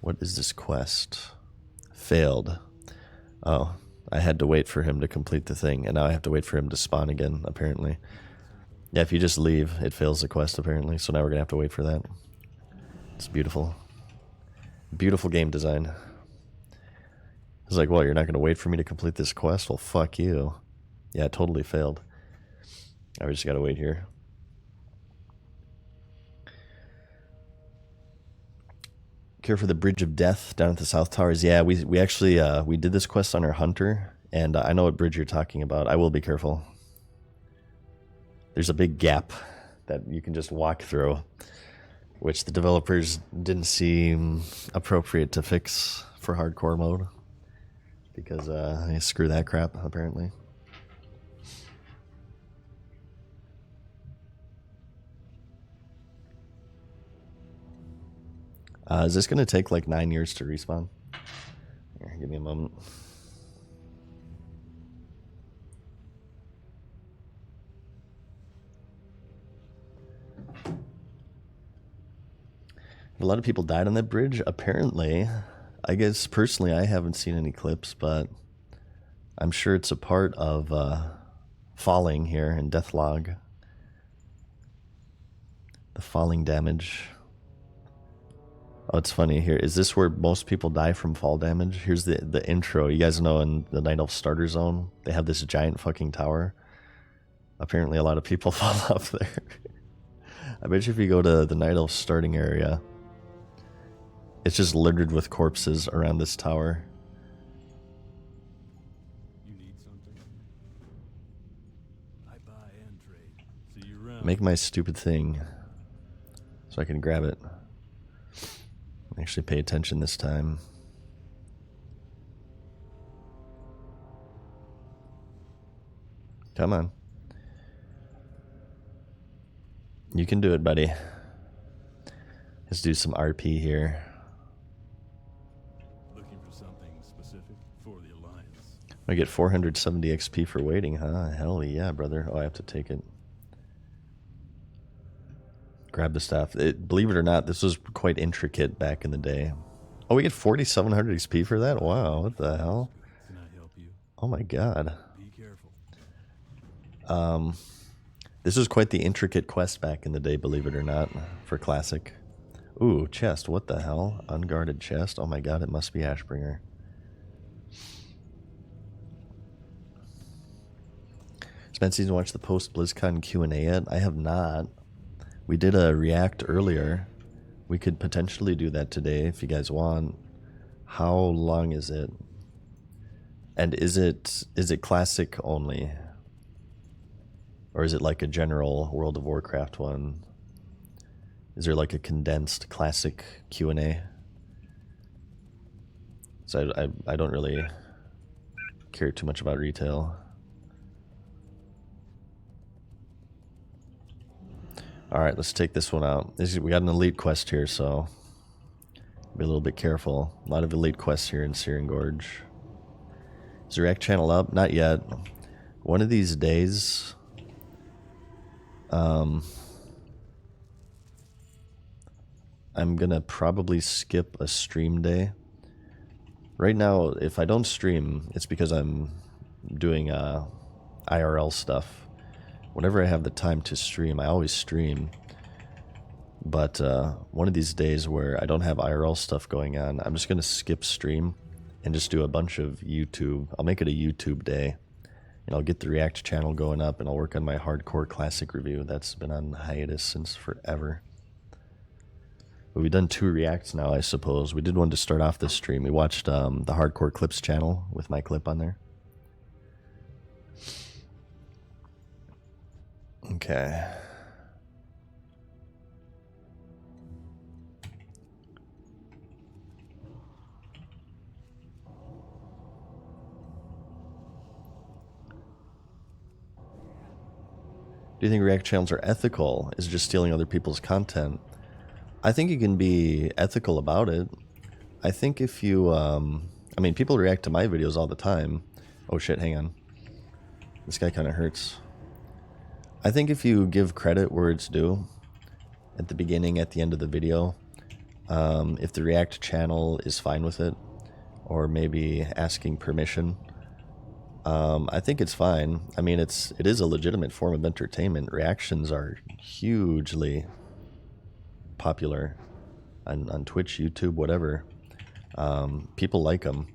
What is this quest? Failed. Oh, I had to wait for him to complete the thing, and now I have to wait for him to spawn again, apparently. Yeah, if you just leave, it fails the quest apparently. So now we're gonna have to wait for that. It's beautiful. Beautiful game design. It's like, well, you're not gonna wait for me to complete this quest? Well, fuck you. Yeah, it totally failed. I just gotta wait here. Care for the Bridge of Death down at the South Towers. Yeah, we actually we did this quest on our Hunter, and I know what bridge you're talking about. I will be careful. There's a big gap that you can just walk through, which the developers didn't seem appropriate to fix for hardcore mode, because screw that crap apparently. Is this going to take like 9 years to respawn? Here, give me a moment. A lot of people died on that bridge, apparently. I guess personally I haven't seen any clips, but I'm sure it's a part of falling here in Deathlog. The falling damage. Oh, it's funny here. Is this where most people die from fall damage? Here's the intro. You guys know in the Night Elf starter zone, they have this giant fucking tower. Apparently a lot of people fall off there. I bet you if you go to the Night Elf starting area, it's just littered with corpses around this tower. You need something? I buy and trade. See you around. Make my stupid thing so I can grab it. Actually pay attention this time. Come on. You can do it, buddy. Let's do some RP here. Looking for something specific for the Alliance. I get 470 XP for waiting, huh? Hell yeah, brother. Oh, I have to take it. Grab the stuff. Believe it or not, this was quite intricate back in the day. Oh, we get 4,700 XP for that? Wow, what the hell? Can I help you? Oh my god. Be careful. This was quite the intricate quest back in the day, believe it or not, for Classic. Ooh, chest, what the hell? Unguarded chest? Oh my god, it must be Ashbringer. Spent season watch the post BlizzCon Q&A yet? I have not. We did a react earlier. We could potentially do that today if you guys want. How long is it? And is it classic only? Or is it like a general World of Warcraft one? Is there like a condensed classic Q&A? So I don't really care too much about retail. Alright, let's take this one out. We got an elite quest here, so be a little bit careful. A lot of elite quests here in Searing Gorge. Is the React channel up? Not yet. One of these days, I'm gonna probably skip a stream day. Right now, if I don't stream, it's because I'm doing IRL stuff. Whenever I have the time to stream, I always stream. But one of these days where I don't have IRL stuff going on, I'm just going to skip stream and just do a bunch of YouTube. I'll make it a YouTube day. And I'll get the React channel going up, and I'll work on my hardcore classic review. That's been on hiatus since forever. But we've done 2 reacts now, I suppose. We did one to start off this stream. We watched the Hardcore Clips channel with my clip on there. Okay. Do you think React channels are ethical? Is it just stealing other people's content? I think you can be ethical about it. I think if you, I mean, people react to my videos all the time. Oh shit, hang on. This guy kind of hurts. I think if you give credit where it's due, at the beginning, at the end of the video, if the React channel is fine with it, or maybe asking permission, I think it's fine. I mean, it is a legitimate form of entertainment. Reactions are hugely popular on Twitch, YouTube, whatever. People like them.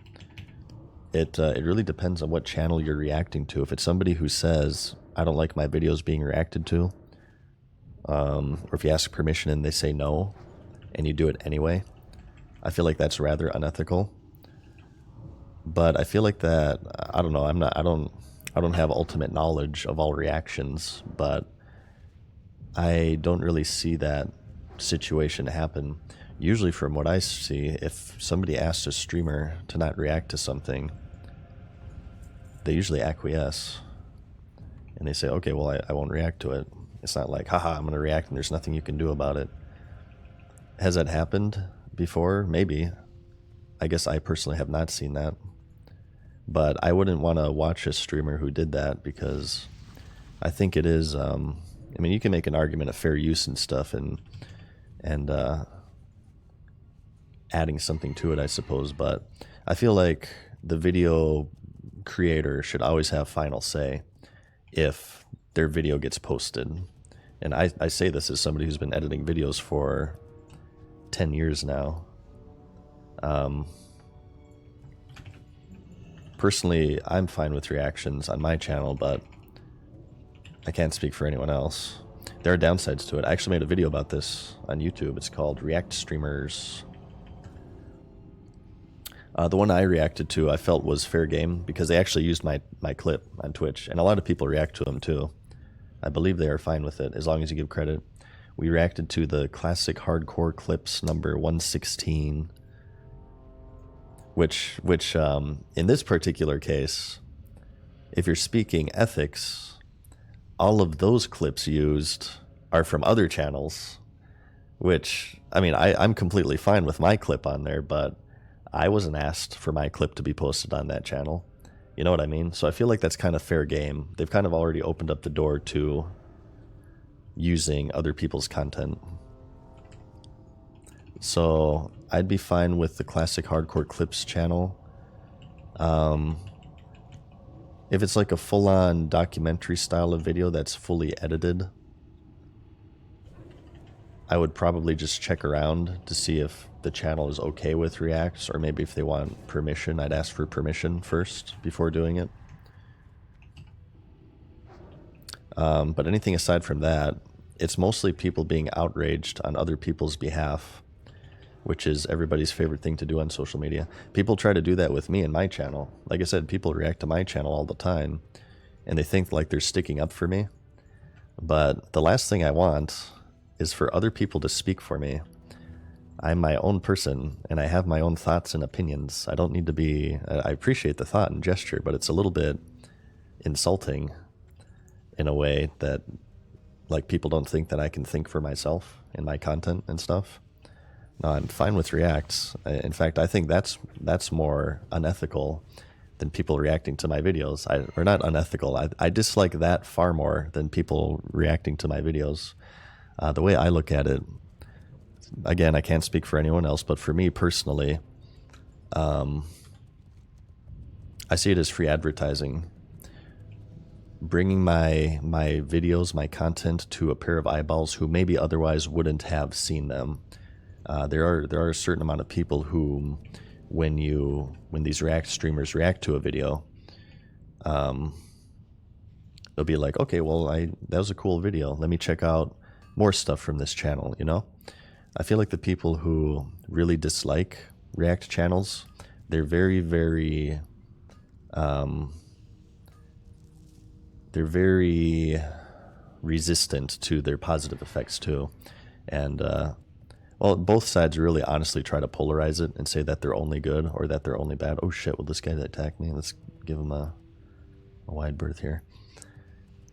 It really depends on what channel you're reacting to. If it's somebody who says, I don't like my videos being reacted to, or if you ask permission and they say no, and you do it anyway, I feel like that's rather unethical. But I feel like that, I don't know, I don't have ultimate knowledge of all reactions, but I don't really see that situation happen. Usually from what I see, if somebody asks a streamer to not react to something, they usually acquiesce. And they say, okay, well, I won't react to it. It's not like, haha, I'm going to react and there's nothing you can do about it. Has that happened before? Maybe. I guess I personally have not seen that. But I wouldn't want to watch a streamer who did that, because I think it is, I mean, you can make an argument of fair use and stuff and adding something to it, I suppose, but I feel like the video creator should always have final say if their video gets posted. And I say this as somebody who's been editing videos for 10 years now. Personally, I'm fine with reactions on my channel, but I can't speak for anyone else. There are downsides to it. I actually made a video about this on YouTube. It's called React Streamers. The one I reacted to I felt was fair game because they actually used my clip on Twitch, and a lot of people react to them too. I believe they are fine with it as long as you give credit. We reacted to the classic hardcore clips number 116, which in this particular case, if you're speaking ethics, all of those clips used are from other channels, which, I mean, I'm completely fine with my clip on there, but I wasn't asked for my clip to be posted on that channel. You know what I mean? So I feel like that's kind of fair game. They've kind of already opened up the door to using other people's content. So I'd be fine with the classic hardcore clips channel. If it's like a full-on documentary style of video that's fully edited, I would probably just check around to see if the channel is okay with reacts, or maybe if they want permission, I'd ask for permission first before doing it. But anything aside from that, it's mostly people being outraged on other people's behalf, which is everybody's favorite thing to do on social media. People try to do that with me and my channel. Like I said, people react to my channel all the time, and they think like they're sticking up for me. But the last thing I want is for other people to speak for me. I'm my own person, and I have my own thoughts and opinions. I don't need to be... I appreciate the thought and gesture, but it's a little bit insulting in a way that, like, people don't think that I can think for myself in my content and stuff. No, I'm fine with reacts. In fact, I think that's more unethical than people reacting to my videos. Or not unethical. I dislike that far more than people reacting to my videos. The way I look at it, again, I can't speak for anyone else, but for me personally, I see it as free advertising. Bringing my videos, my content to a pair of eyeballs who maybe otherwise wouldn't have seen them. There are a certain amount of people who, when these React streamers react to a video, they'll be like, okay, well, that was a cool video. Let me check out more stuff from this channel, you know? I feel like the people who really dislike React channels, they're very, very, resistant to their positive effects too. And, well, both sides really honestly try to polarize it and say that they're only good or that they're only bad. Oh shit, well, this guy that attacked me, let's give him a wide berth here.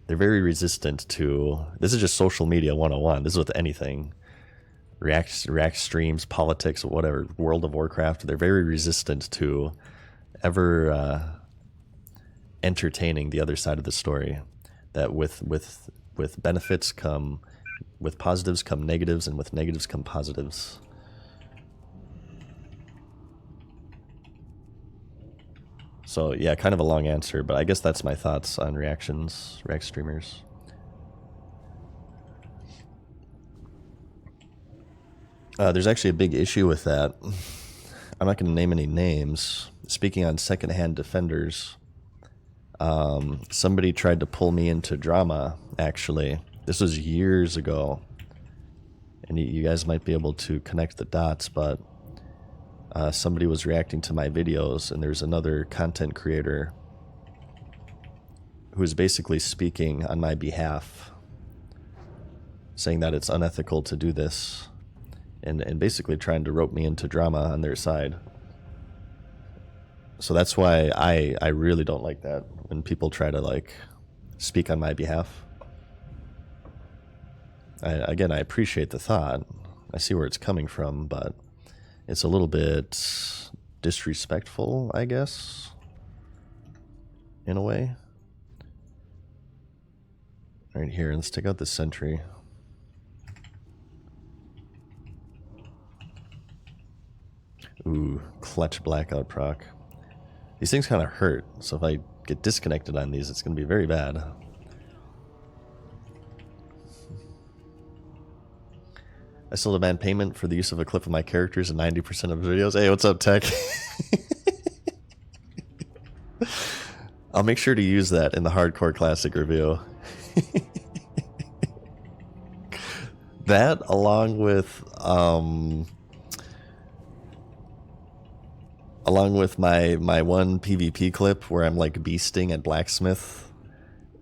They're very resistant to... This is just social media 101. This is with anything. React streams, politics, whatever, World of Warcraft. They're very resistant to ever entertaining the other side of the story. That with benefits come... With positives come negatives, and with negatives come positives. So yeah, kind of a long answer, but I guess that's my thoughts on reactions, React streamers. There's actually a big issue with that. I'm not going to name any names. Speaking on secondhand defenders, somebody tried to pull me into drama, actually. This was years ago. And you guys might be able to connect the dots, but somebody was reacting to my videos, and there's another content creator who is basically speaking on my behalf, saying that it's unethical to do this, and basically trying to rope me into drama on their side. So that's why I really don't like that when people try to like speak on my behalf. Again, I appreciate the thought. I see where it's coming from, but it's a little bit disrespectful, I guess, in a way. Right here, let's take out the sentry. Ooh, clutch blackout proc. These things kind of hurt, so if I get disconnected on these, it's going to be very bad. I still demand payment for the use of a clip of my characters in 90% of videos. Hey, what's up, Tech? I'll make sure to use that in the Hardcore Classic review. That, along with my one PvP clip where I'm like beasting at Blacksmith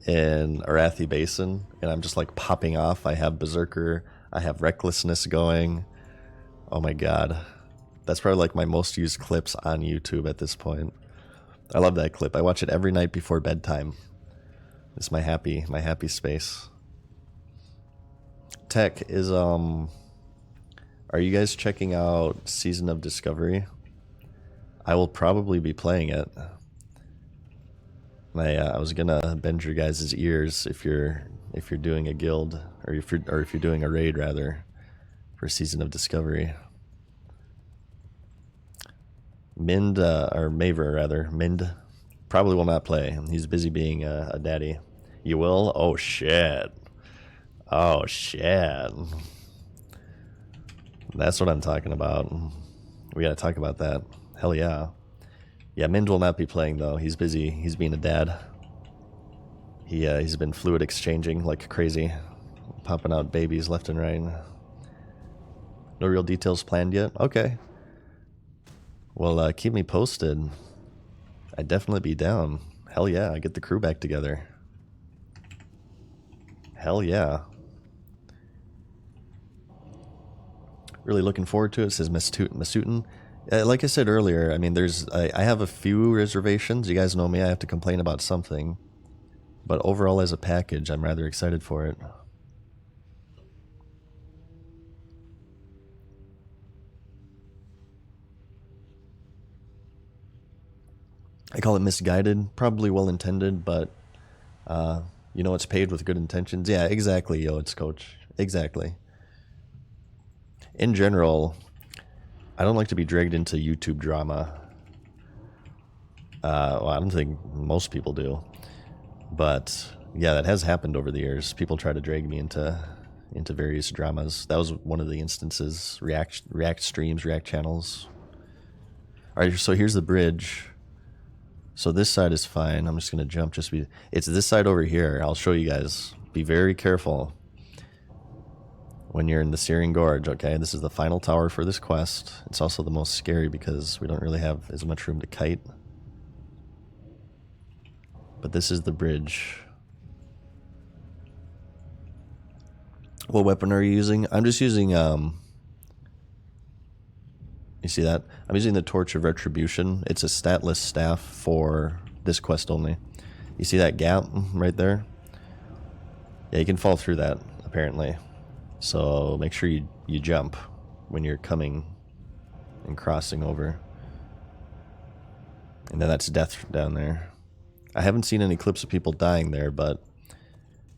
in Arathi Basin, and I'm just like popping off. I have Berserker, I have Recklessness going. Oh my god. That's probably like my most used clips on YouTube at this point. I love that clip. I watch it every night before bedtime. It's my happy space. Tech is are you guys checking out Season of Discovery? I will probably be playing it. I was gonna bend your guys' ears if you're doing a guild, or if you're doing a raid rather, for Season of Discovery. Mind or Maver rather, Mind probably will not play. He's busy being a daddy. You will? Oh shit. Oh shit. That's what I'm talking about. We gotta talk about that. Hell yeah. Yeah, Mind will not be playing though. He's busy. He's being a dad. He's been fluid exchanging like crazy, popping out babies left and right. No real details planned yet. Okay. Well, keep me posted. I'd definitely be down. Hell yeah, I get the crew back together. Hell yeah. Really looking forward to it, says Masutin. Like I said earlier, I mean, I have a few reservations. You guys know me, I have to complain about something. But overall, as a package, I'm rather excited for it. I call it misguided, probably well-intended, but, you know, it's paid with good intentions. Yeah, exactly, yo, it's Coach. Exactly. In general, I don't like to be dragged into YouTube drama. Well, I don't think most people do. But, yeah, that has happened over the years. People try to drag me into various dramas. That was one of the instances. React streams, React channels. Alright, so here's the bridge. So this side is fine. I'm just going to jump. It's this side over here. I'll show you guys. Be very careful when you're in the Searing Gorge, okay? This is the final tower for this quest. It's also the most scary because we don't really have as much room to kite. But this is the bridge. What weapon are you using? I'm just using, you see that? I'm using the Torch of Retribution. It's a statless staff for this quest only. You see that gap right there? Yeah, you can fall through that, apparently. So make sure you jump when you're coming and crossing over. And then that's death down there. I haven't seen any clips of people dying there, but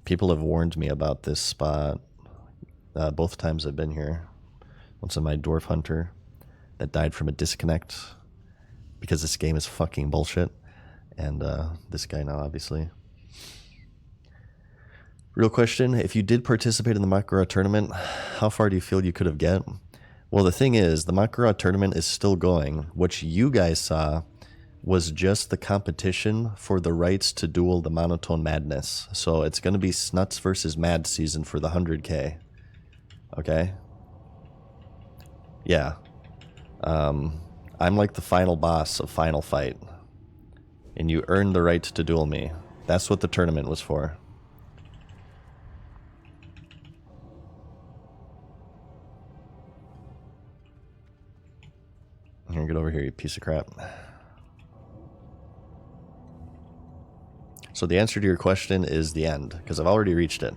people have warned me about this spot both times I've been here. Once on my Dwarf Hunter that died from a disconnect because this game is fucking bullshit. and this guy now, obviously. Real question, if you did participate in the Makara tournament, how far do you feel you could have get? Well, the thing is, the Makara tournament is still going. What you guys saw was just the competition for the rights to duel the Monotone Madness. So it's going to be Snuts versus Mad Season for the 100K. Okay? Yeah. I'm like the final boss of Final Fight. And you earned the right to duel me. That's what the tournament was for. Here, get over here, you piece of crap. So the answer to your question is the end, because I've already reached it.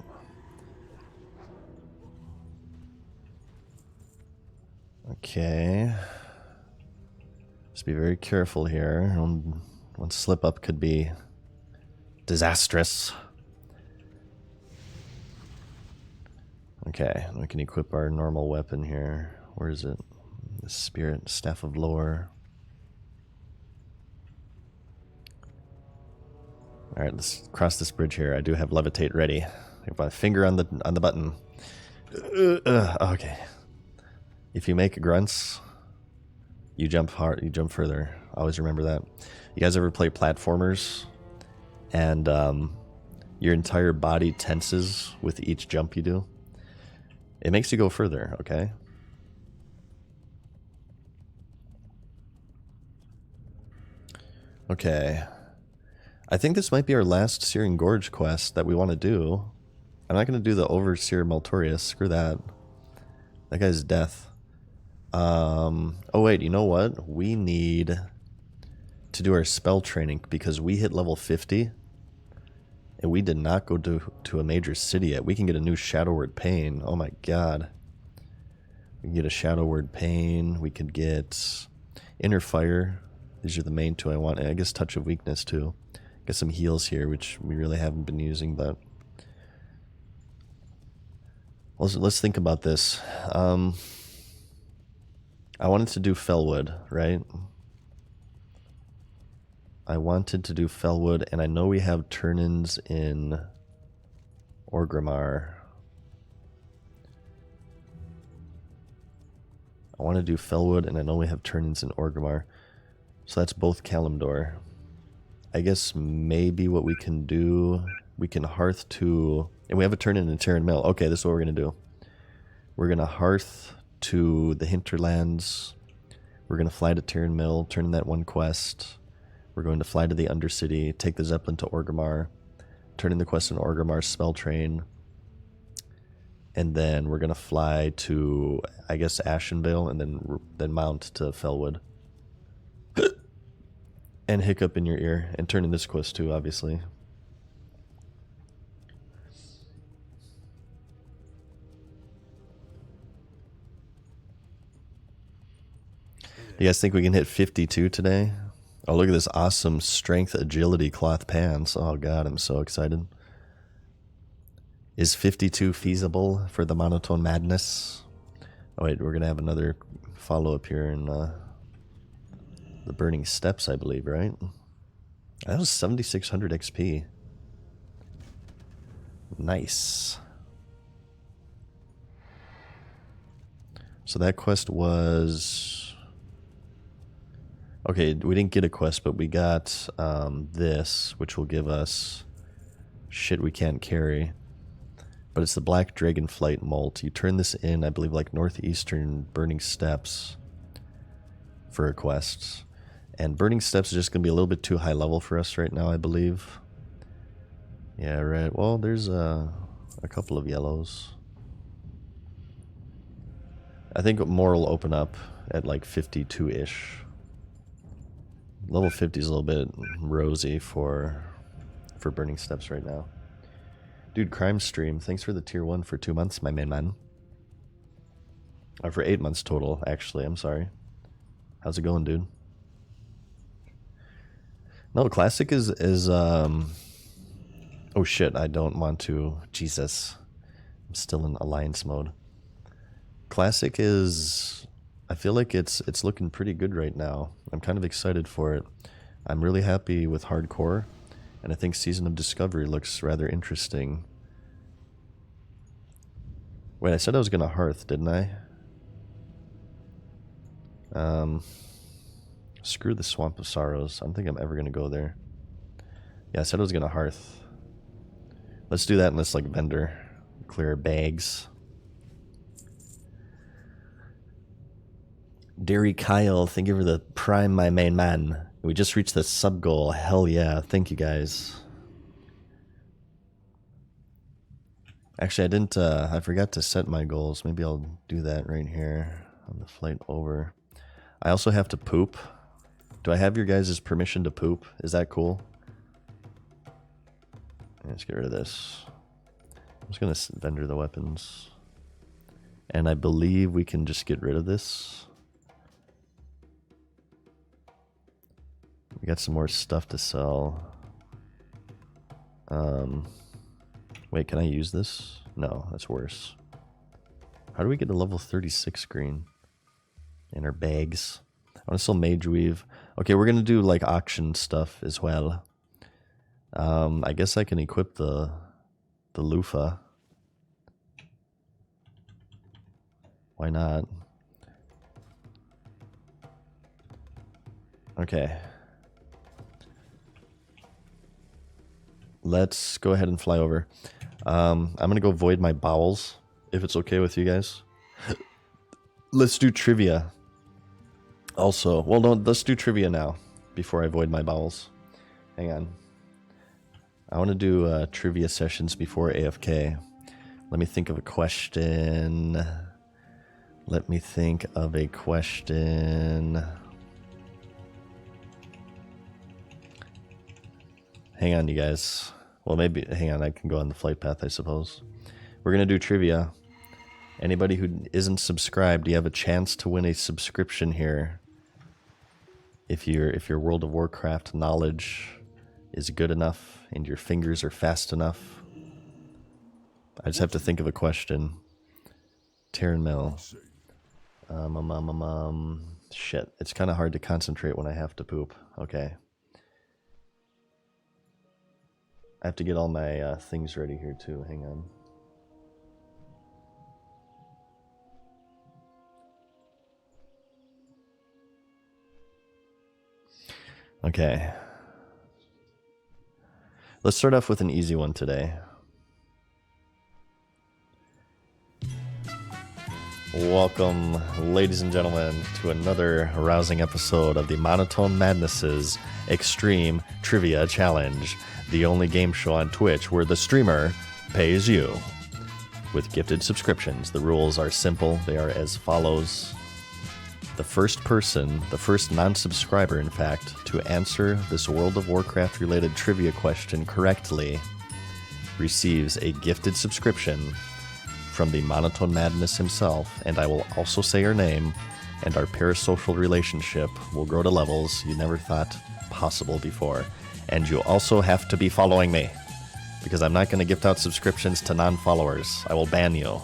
Okay. Just be very careful here. One slip up could be disastrous. Okay, we can equip our normal weapon here. Where is it? The Spirit Staff of Lore. Alright, let's cross this bridge here. I do have Levitate ready. I have my finger on the button. Okay. If you make grunts, you jump hard, you jump further. Always remember that. You guys ever play platformers and your entire body tenses with each jump you do? It makes you go further, okay? Okay. I think this might be our last Searing Gorge quest that we want to do. I'm not going to do the Overseer Maltorius. Screw that. That guy's death. Oh wait, you know what? We need to do our spell training because we hit level 50 and we did not go to a major city yet. We can get a new Shadow Word Pain. Oh my god. We can get a Shadow Word Pain. We could get Inner Fire. These are the main two I want. And I guess Touch of Weakness too. Get some heals here, which we really haven't been using, but let's think about this. I wanted to do Fellwood, right? I wanted to do Fellwood, and I know we have turn-ins in Orgrimmar. I want to do Fellwood, and I know we have turn-ins in Orgrimmar. So that's both Kalimdor. I guess maybe what we can do, we can Hearth to... And we have a turn-in Terran Mill. Okay, this is what we're going to do. We're going to Hearth to the Hinterlands. We're going to fly to Terran Mill, turn in that one quest. We're going to fly to the Undercity, take the Zeppelin to Orgrimmar, turn in the quest in Orgrimmar, spell train. And then we're going to fly to, I guess, Ashenvale, and then mount to Fellwood. And Hiccup in your ear, and turn in this quest too, obviously. You guys think we can hit 52 today? Oh, look at this awesome strength agility cloth pants. Oh god, I'm so excited. Is 52 feasible for the Monotone Madness? Oh wait, we're gonna have another follow-up here in the Burning Steps, I believe, right? That was 7,600 XP. Nice. So that quest was... Okay, we didn't get a quest, but we got this, which will give us shit we can't carry. But it's the Black Dragonflight Molt. You turn this in, I believe, like northeastern Burning Steps for a quest. And Burning Steps is just going to be a little bit too high level for us right now, I believe. Yeah, right. Well, there's a couple of yellows. I think more will open up at like 52-ish. Level 50 is a little bit rosy for Burning Steps right now. Dude, Crime Stream, thanks for the tier 1 for 2 months, my main man. Or for 8 months total, actually, I'm sorry. How's it going, dude? No, Classic is oh shit, I don't want to. Jesus. I'm still in Alliance mode. Classic is... I feel like it's looking pretty good right now. I'm kind of excited for it. I'm really happy with hardcore, and I think Season of Discovery looks rather interesting. Wait, I said I was gonna Hearth, didn't I? Screw the Swamp of Sorrows. I don't think I'm ever gonna go there. Yeah, I said I was gonna Hearth. Let's do that in this, like, vendor. Clear bags. Derry Kyle, thank you for the prime, my main man. We just reached the sub goal. Hell yeah. Thank you, guys. Actually, I didn't, I forgot to set my goals. Maybe I'll do that right here on the flight over. I also have to poop. Do I have your guys' permission to poop? Is that cool? Let's get rid of this. I'm just going to vendor the weapons. And I believe we can just get rid of this. We got some more stuff to sell. Wait, can I use this? No, that's worse. How do we get a level 36 screen in our bags? I want to sell Mage Weave. Okay, we're going to do like auction stuff as well. I guess I can equip the loofah. Why not? Okay. Let's go ahead and fly over. I'm going to go void my bowels, if it's okay with you guys. Let's do trivia. Also, well, no, let's do trivia now, before I void my bowels. Hang on. I want to do trivia sessions before AFK. Let me think of a question. Hang on, you guys. Well, maybe, hang on, I can go on the flight path, I suppose. We're going to do trivia. Anybody who isn't subscribed, you have a chance to win a subscription here. If your World of Warcraft knowledge is good enough and your fingers are fast enough. I just have to think of a question. Terran Mill. Shit, it's kind of hard to concentrate when I have to poop. Okay. I have to get all my things ready here too. Hang on. Okay. Let's start off with an easy one today. Welcome, ladies and gentlemen, to another rousing episode of the Monotone Madness's Extreme Trivia Challenge, the only game show on Twitch where the streamer pays you with gifted subscriptions. The rules are simple. They are as follows. The first person, the first non-subscriber, in fact, to answer this World of Warcraft related trivia question correctly receives a gifted subscription from the Monotone Madness himself, and I will also say her name, and our parasocial relationship will grow to levels you never thought possible before. And you also have to be following me, because I'm not going to gift out subscriptions to non-followers. I will ban you.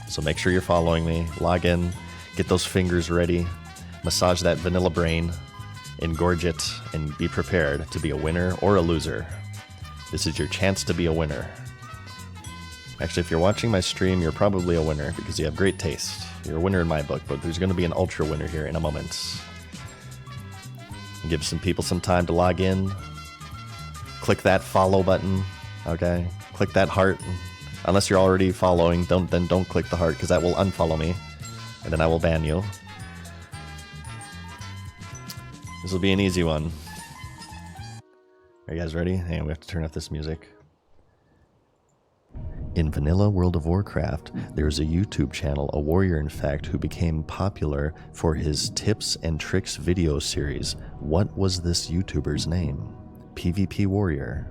So make sure you're following me, log in, get those fingers ready, massage that vanilla brain, engorge it, and be prepared to be a winner or a loser. This is your chance to be a winner. Actually, if you're watching my stream, you're probably a winner because you have great taste. You're a winner in my book, but there's going to be an ultra winner here in a moment. Give some people some time to log in. Click that follow button, okay? Click that heart. Unless you're already following, don't click the heart because that will unfollow me, and then I will ban you. This will be an easy one. Are you guys ready? Hang on, we have to turn off this music. In vanilla World of Warcraft, there's a YouTube channel, a warrior in fact, who became popular for his tips and tricks video series. What was this YouTuber's name? PvP Warrior.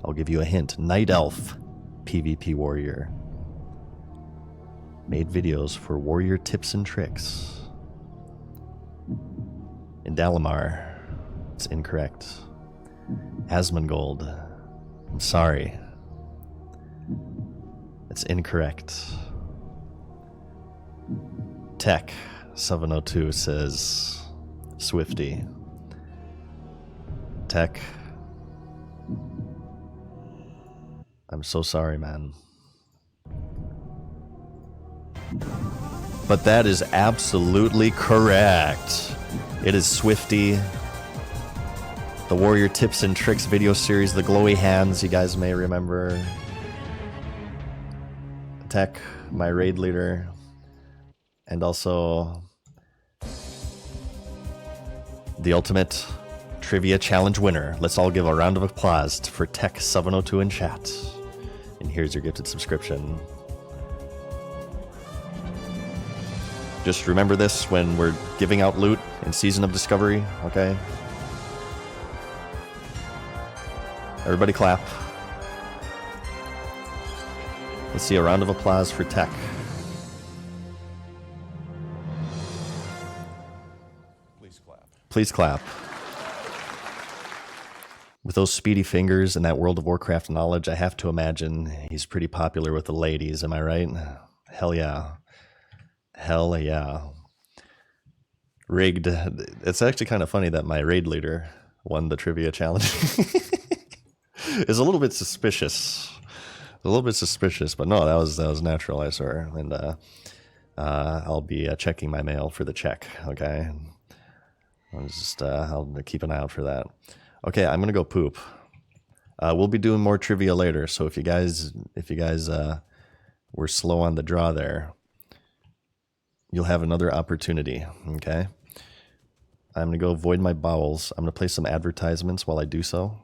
I'll give you a hint. Night Elf PvP Warrior. Made videos for warrior tips and tricks. In Dalamar. It's incorrect. Asmongold. I'm sorry. It's incorrect. Tech 702 says Swifty. Tech. I'm so sorry, man. But that is absolutely correct. It is Swifty. The Warrior Tips and Tricks video series, the glowy hands, you guys may remember. Tech, my raid leader. And also the ultimate trivia challenge winner. Let's all give a round of applause for Tech702 in chat. And here's your gifted subscription. Just remember this when we're giving out loot in Season of Discovery, okay? Everybody clap. Let's see a round of applause for Tech. Please clap. Please clap. With those speedy fingers and that World of Warcraft knowledge, I have to imagine he's pretty popular with the ladies, am I right? Hell yeah. Hell yeah. Rigged. It's actually kind of funny that my raid leader won the trivia challenge. It's a little bit suspicious. A little bit suspicious, but no, that was natural, I swear. And I'll be checking my mail for the check, okay? I'll keep an eye out for that. Okay, I'm gonna go poop. We'll be doing more trivia later, so if you guys were slow on the draw there, you'll have another opportunity, okay? I'm gonna go void my bowels. I'm gonna play some advertisements while I do so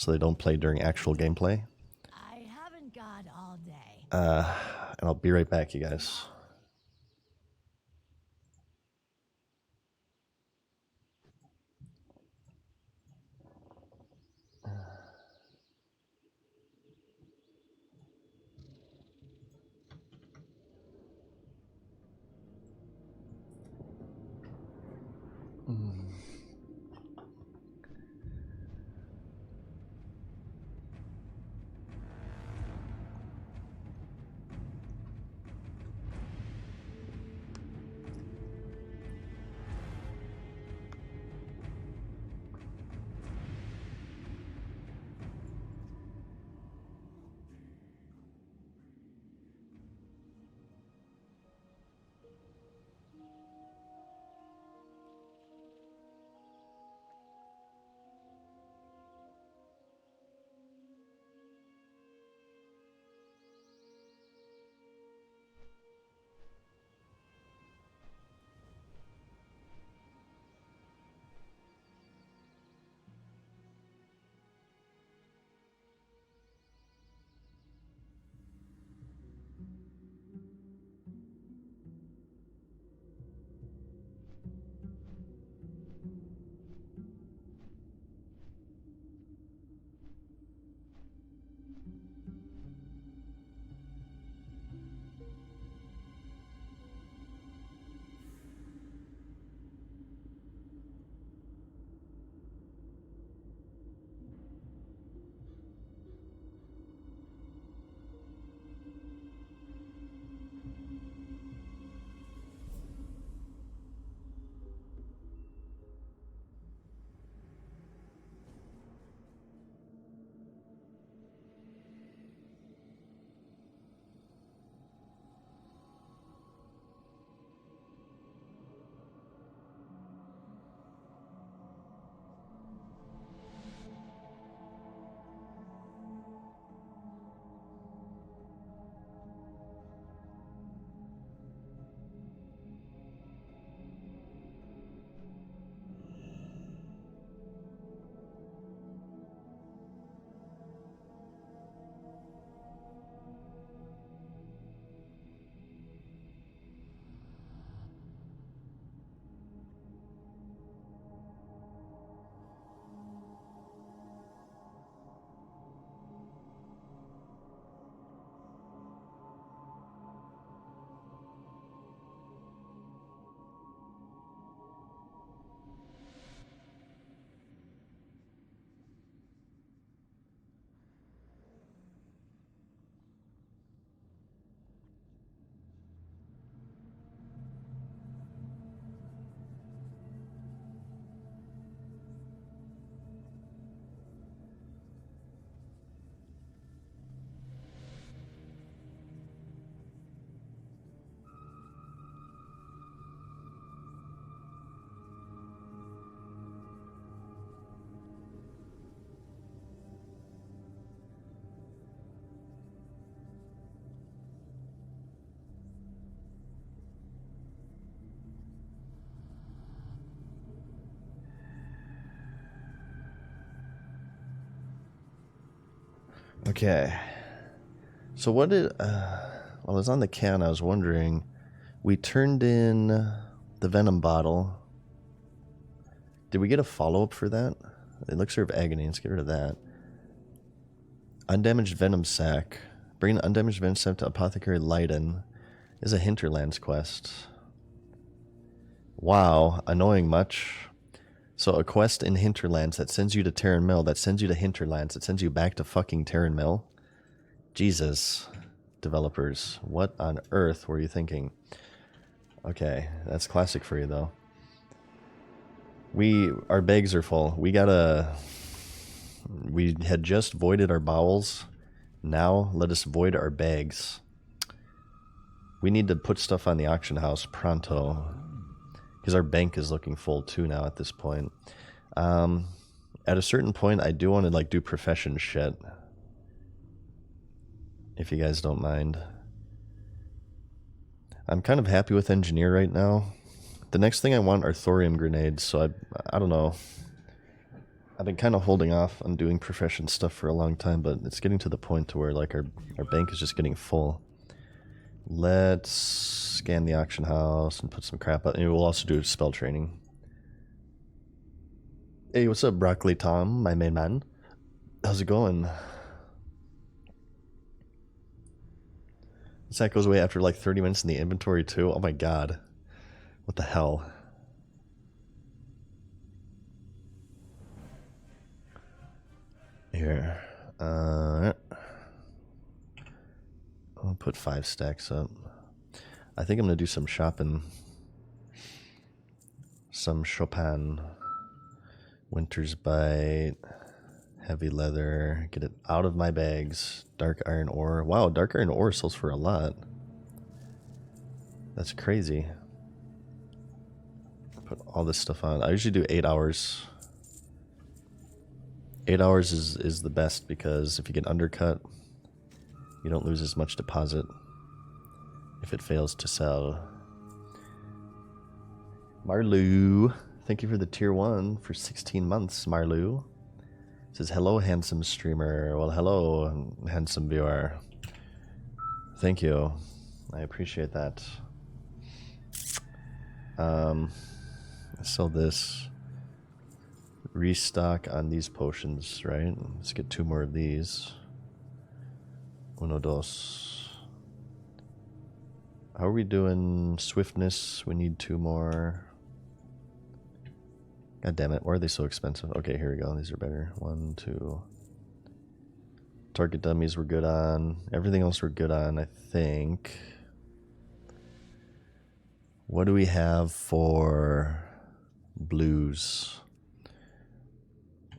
they don't play during actual gameplay. I haven't got all day. And I'll be right back, you guys. Okay. So what did... while I was on the can, I was wondering... We turned in the Venom bottle. Did we get a follow-up for that? Elixir of Agony. Let's get rid of that. Undamaged Venom Sac. Bring the Undamaged Venom Sac to Apothecary Leiden. Is a Hinterlands quest. Wow. Annoying much. So a quest in Hinterlands that sends you to Terran Mill, that sends you to Hinterlands, that sends you back to fucking Terran Mill. Jesus. Developers. What on earth were you thinking? Okay. That's classic for you, though. Our bags are full. We had just voided our bowels. Now let us void our bags. We need to put stuff on the auction house pronto. Because our bank is looking full too now at this point. At a certain point, I do want to do profession shit. If you guys don't mind. I'm kind of happy with engineer right now. The next thing I want are thorium grenades, so I don't know. I've been kind of holding off on doing profession stuff for a long time, but it's getting to the point to where our bank is just getting full. Let's scan the auction house and put some crap out. And we'll also do spell training. Hey, what's up, Broccoli Tom, my main man? How's it going? This sack goes away after 30 minutes in the inventory too. Oh my god. What the hell? Here. I'll put 5 stacks up. I think I'm going to do some shopping. Some Chopin. Winter's Bite. Heavy leather. Get it out of my bags. Dark iron ore. Wow, dark iron ore sells for a lot. That's crazy. Put all this stuff on. I usually do 8 hours. 8 hours is the best because if you get undercut, you don't lose as much deposit if it fails to sell. Marlu, thank you for the tier 1 for 16 months, Marlu. It says, hello, handsome streamer. Well, hello, handsome viewer. Thank you. I appreciate that. Sell this. Restock on these potions, right? Let's get 2 more of these. Uno, dos. How are we doing swiftness? We need 2 more. God damn it, why are they so expensive? Okay, here we go. These are better. 1, 2. Target dummies we're good on. Everything else we're good on, I think. What do we have for blues?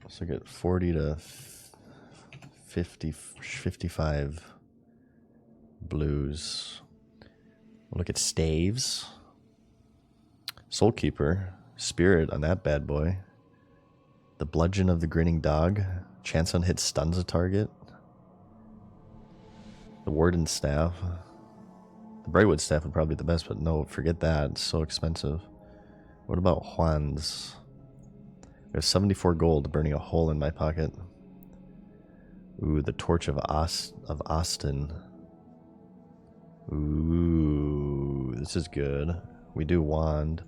So get 40 to 50, 55 blues. We'll look at staves. Soulkeeper. Spirit on that bad boy. The bludgeon of the grinning dog. Chance on hit stuns a target. The warden's staff. The Brightwood staff would probably be the best, but no, forget that. It's so expensive. What about Juan's? We have 74 gold burning a hole in my pocket. Ooh, the Torch of Austin. Ooh, this is good. We do wand.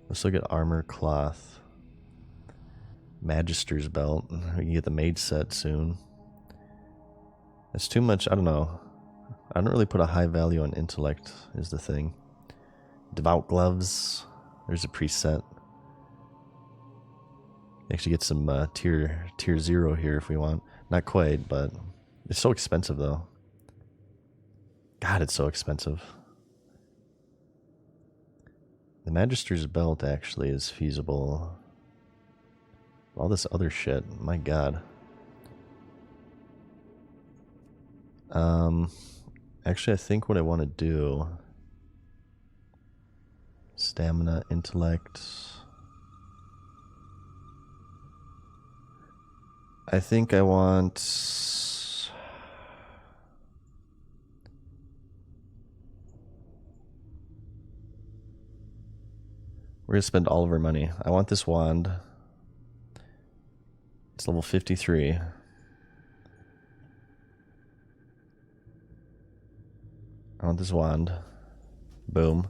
Let's look at armor cloth. Magister's belt. We can get the mage set soon. That's too much. I don't know. I don't really put a high value on intellect is the thing. Devout gloves. There's a preset. Actually get some tier 0 here if we want. Not quite, but it's so expensive though. God, it's so expensive. The Magister's belt actually is feasible. All this other shit, my god. Actually, I think what I want to do... Stamina, intellect... I think I want... We're going to spend all of our money. I want this wand. It's level 53. I want this wand. Boom.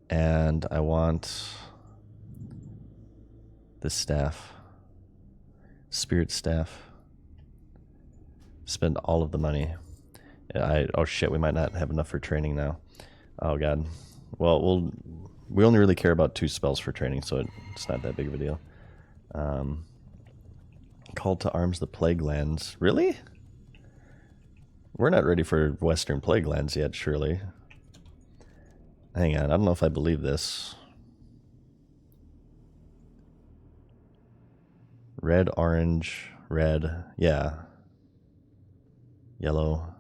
And I want this staff. Spirit staff. Spend all of the money. Oh shit, we might not have enough for training now. Oh god. Well, we only really care about 2 spells for training, so it's not that big of a deal. Call to arms the plague lands. Really? We're not ready for Western plague lands yet, surely. Hang on, I don't know if I believe this. Red, orange, red, yeah. Yellow.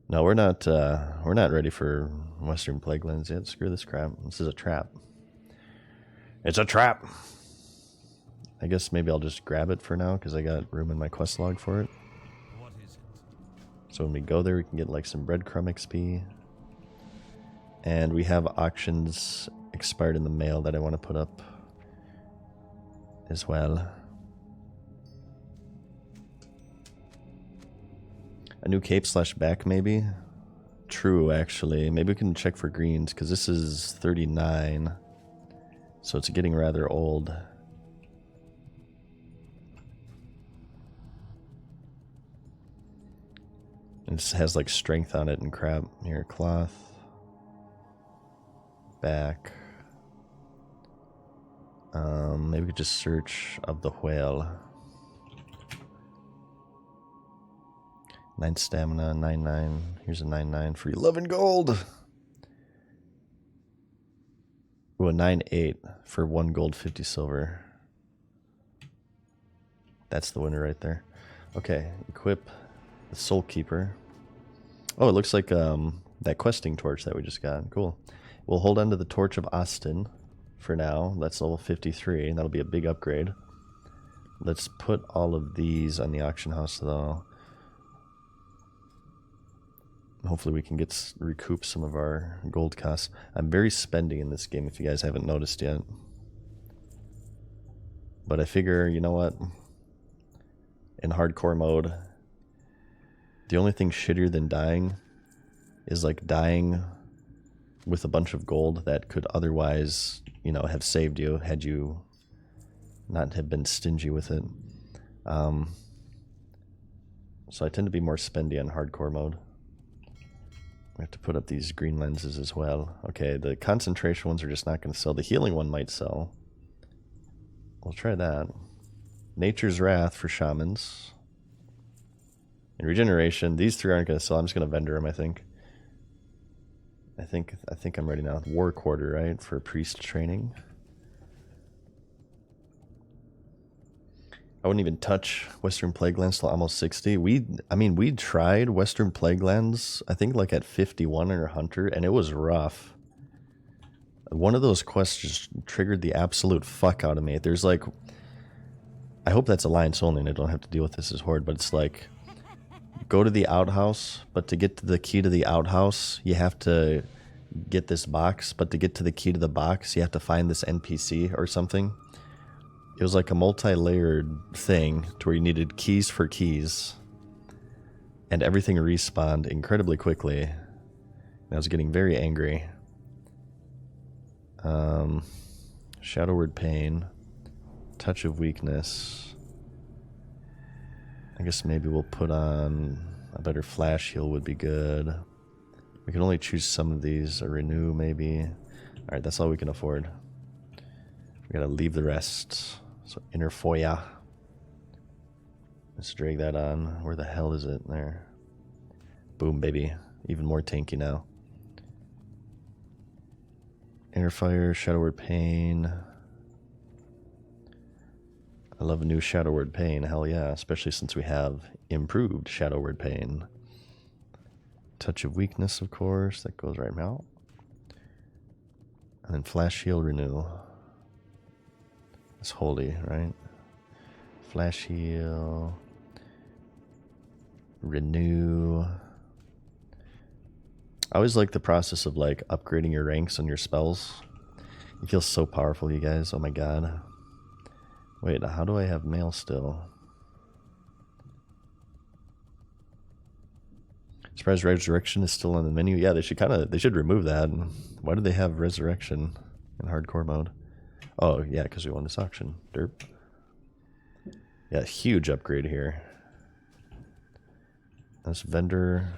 No, we're not ready for Western plague lands yet. Screw this crap. This is a trap. It's a trap. I guess maybe I'll just grab it for now because I got room in my quest log for it. What is it? So when we go there, we can get like some breadcrumb XP. And we have auctions expired in the mail that I want to put up as well. A new cape / back maybe? True, actually. Maybe we can check for greens because this is 39. So it's getting rather old. And it has like strength on it and crap. Here, cloth. Back. Maybe we could just search of the whale. 9 stamina, 9-9. Here's a 9-9 for 11 gold. Ooh, a 9-8 for 1 gold, 50 silver. That's the winner right there. Okay, equip the Soul Keeper. Oh, it looks like that questing torch that we just got. Cool. We'll hold on to the Torch of Austin for now. That's level 53. That'll be a big upgrade. Let's put all of these on the auction house, though. Hopefully we can recoup some of our gold costs. I'm very spendy in this game, if you guys haven't noticed yet. But I figure, you know what? In hardcore mode, the only thing shittier than dying is like dying with a bunch of gold that could otherwise, you know, have saved you had you not have been stingy with it. So I tend to be more spendy on hardcore mode. We have to put up these green lenses as well. Okay, the concentration ones are just not going to sell. The healing one might sell. We'll try that. Nature's Wrath for shamans. And regeneration. These 3 aren't going to sell. I'm just going to vendor them, I think. I think I'm ready now. War Quarter, right? For priest training. I wouldn't even touch Western Plague Lands till almost 60. We tried Western Plague Lands, I think like at 51 or Hunter, and it was rough. One of those quests just triggered the absolute fuck out of me. There's like, I hope that's Alliance only and I don't have to deal with this as Horde, but it's like, go to the outhouse, but to get to the key to the outhouse, you have to get this box, but to get to the key to the box, you have to find this NPC or something. It was like a multi-layered thing to where you needed keys for keys. And everything respawned incredibly quickly. And I was getting very angry. Shadow Word Pain. Touch of Weakness. I guess maybe we'll put on a better Flash Heal would be good. We can only choose some of these. A Renew maybe. Alright, that's all we can afford. We gotta leave the rest. So Inner Foya. Let's drag that on. Where the hell is it? There. Boom, baby. Even more tanky now. Inner Fire, Shadow Word Pain. I love a new Shadow Word Pain. Hell yeah. Especially since we have improved Shadow Word Pain. Touch of Weakness, of course. That goes right now. And then Flash Shield Renew. It's holy, right? Flash Heal. Renew. I always like the process of like upgrading your ranks on your spells. It feels so powerful, you guys. Oh my god. Wait, how do I have mail still? Surprise Resurrection is still on the menu. Yeah, they should remove that. Why do they have Resurrection in hardcore mode? Oh, yeah, because we won this auction. Derp. Yeah, huge upgrade here. This vendor.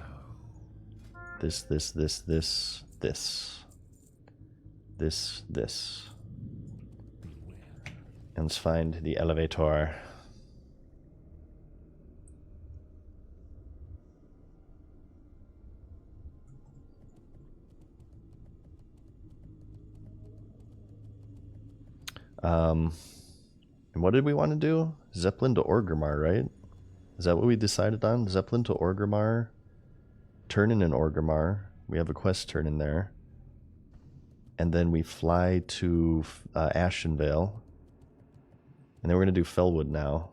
This. And let's find the elevator. And what did we want to do? Zeppelin to Orgrimmar, right? Is that what we decided on? Zeppelin to Orgrimmar. Turn in Orgrimmar. We have a quest turn in there. And then we fly to Ashenvale. And then we're going to do Fellwood now.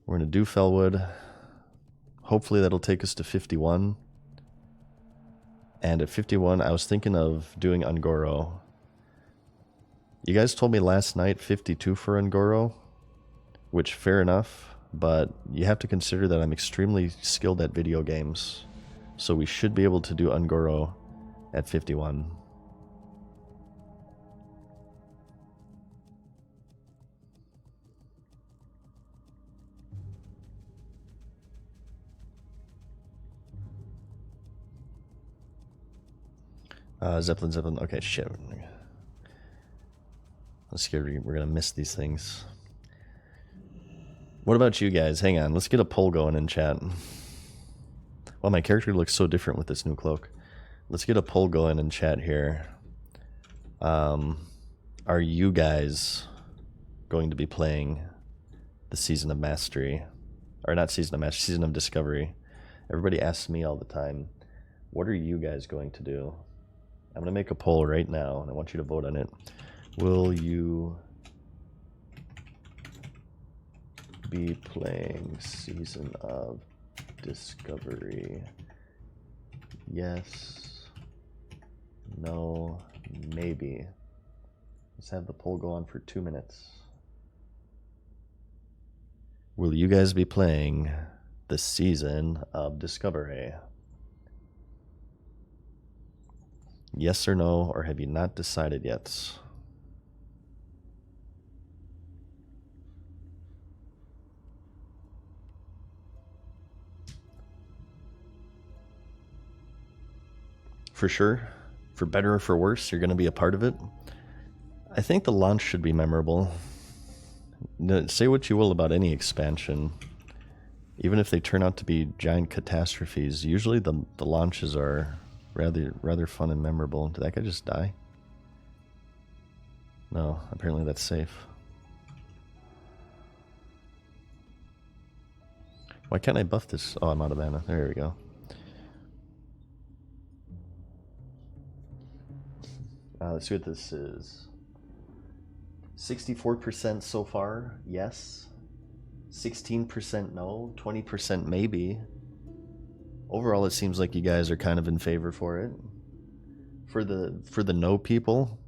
We're going to do Fellwood. Hopefully that'll take us to 51. And at 51, I was thinking of doing Ungoro. You guys told me last night 52 for Ungoro, which fair enough, but you have to consider that I'm extremely skilled at video games. So we should be able to do Ungoro at 51. Zeppelin. Okay, shit. I'm scared we're gonna miss these things. What about you guys? Hang on, let's get a poll going in chat. Well, my character looks so different with this new cloak. Let's get a poll going in chat here. Are you guys going to be playing the Season of Mastery? Or not Season of Mastery, Season of Discovery. Everybody asks me all the time, what are you guys going to do? I'm going to make a poll right now, and I want you to vote on it. Will you be playing Season of Discovery? Yes. No. Maybe. Let's have the poll go on for 2 minutes. Will you guys be playing the Season of Discovery? Yes or no, or have you not decided yet? For sure. For better or for worse, you're going to be a part of it. I think the launch should be memorable. Say what you will about any expansion. Even if they turn out to be giant catastrophes, usually the launches are rather fun and memorable. Did that guy just die? No, apparently that's safe. Why can't I buff this? Oh, I'm out of mana. There we go. Let's see what this is. 64% so far, yes. 16% no. 20% maybe. Overall, it seems like you guys are kind of in favor for it. For the no people,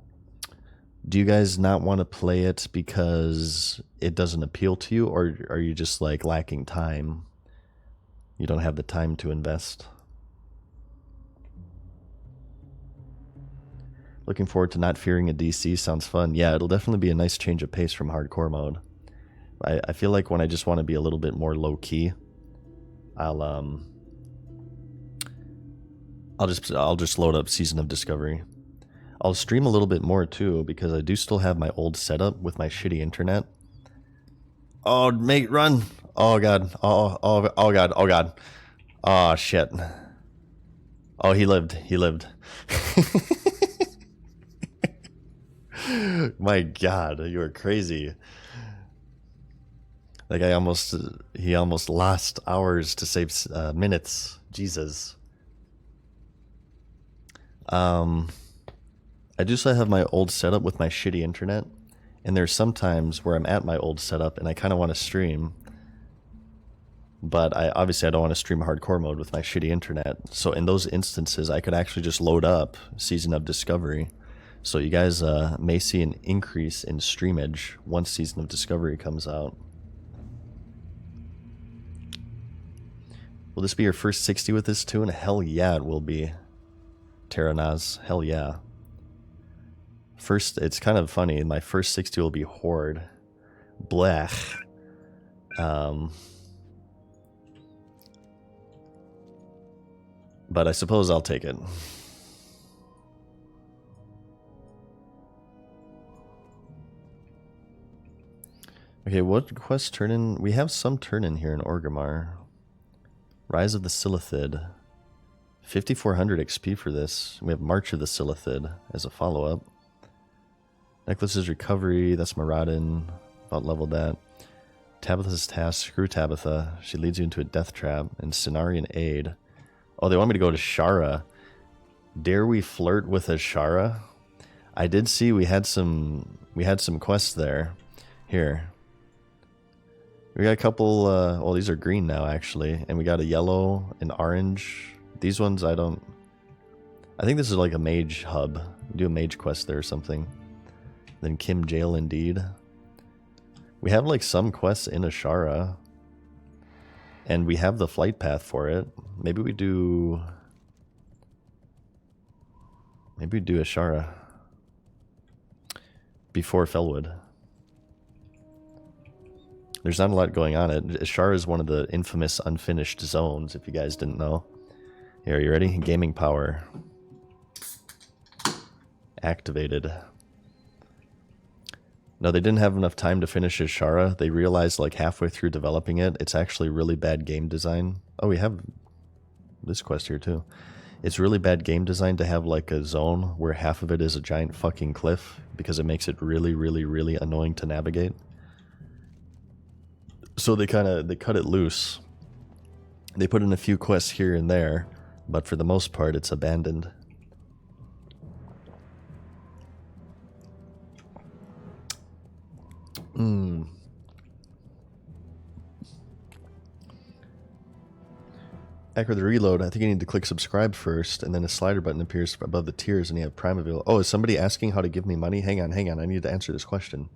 do you guys not want to play it because it doesn't appeal to you, or are you just like lacking time? You don't have the time to invest. Looking forward to not fearing a DC. Sounds fun. Yeah, it'll definitely be a nice change of pace from hardcore mode. I feel like when I just want to be a little bit more low key, I'll just load up Season of Discovery. I'll stream a little bit more too, because I do still have my old setup with my shitty internet. Oh, mate, run! Oh god! Oh god! Oh god! Oh shit! Oh, he lived. He lived. My god, you are crazy. Like he almost lost hours to save minutes. Jesus. I do still have my old setup with my shitty internet, and there's some times where I'm at my old setup and I kind of want to stream, but obviously I don't want to stream hardcore mode with my shitty internet. So in those instances, I could actually just load up Season of Discovery. So you guys may see an increase in streamage once Season of Discovery comes out. Will this be your first 60 with this tune? Hell yeah, it will be. Terranaz, hell yeah. First, it's kind of funny. My first 60 will be Horde. Blech. But I suppose I'll take it. Okay, what quest turn in? We have some turn in here in Orgrimmar. Rise of the Silithid. 5400 XP for this. We have March of the Silithid as a follow-up. Necklace's Recovery, that's Maradin. About leveled that. Tabitha's Task, screw Tabitha. She leads you into a death trap. And Cenarian Aid. Oh, they want me to go to Shara. Dare we flirt with Ashara? I did see we had some quests there. Here. We got a couple, well, these are green now, actually. And we got a yellow, an orange. These ones, I think this is like a mage hub. Do a mage quest there or something. Then Kim Jail, indeed. We have, like, some quests in Ashara. And we have the flight path for it. Maybe we do Ashara. Before Felwood. There's not a lot going on. Ashara is one of the infamous unfinished zones, if you guys didn't know. Here, are you ready? Gaming power. Activated. No, they didn't have enough time to finish Ashara. They realized, like, halfway through developing it, it's actually really bad game design. Oh, we have this quest here, too. It's really bad game design to have, like, a zone where half of it is a giant fucking cliff, because it makes it really, really, really annoying to navigate. So they cut it loose. They put in a few quests here and there, but for the most part, it's abandoned. After the reload, I think you need to click subscribe first, and then a slider button appears above the tiers, and you have Prime available. Oh, is somebody asking how to give me money? Hang on. I need to answer this question.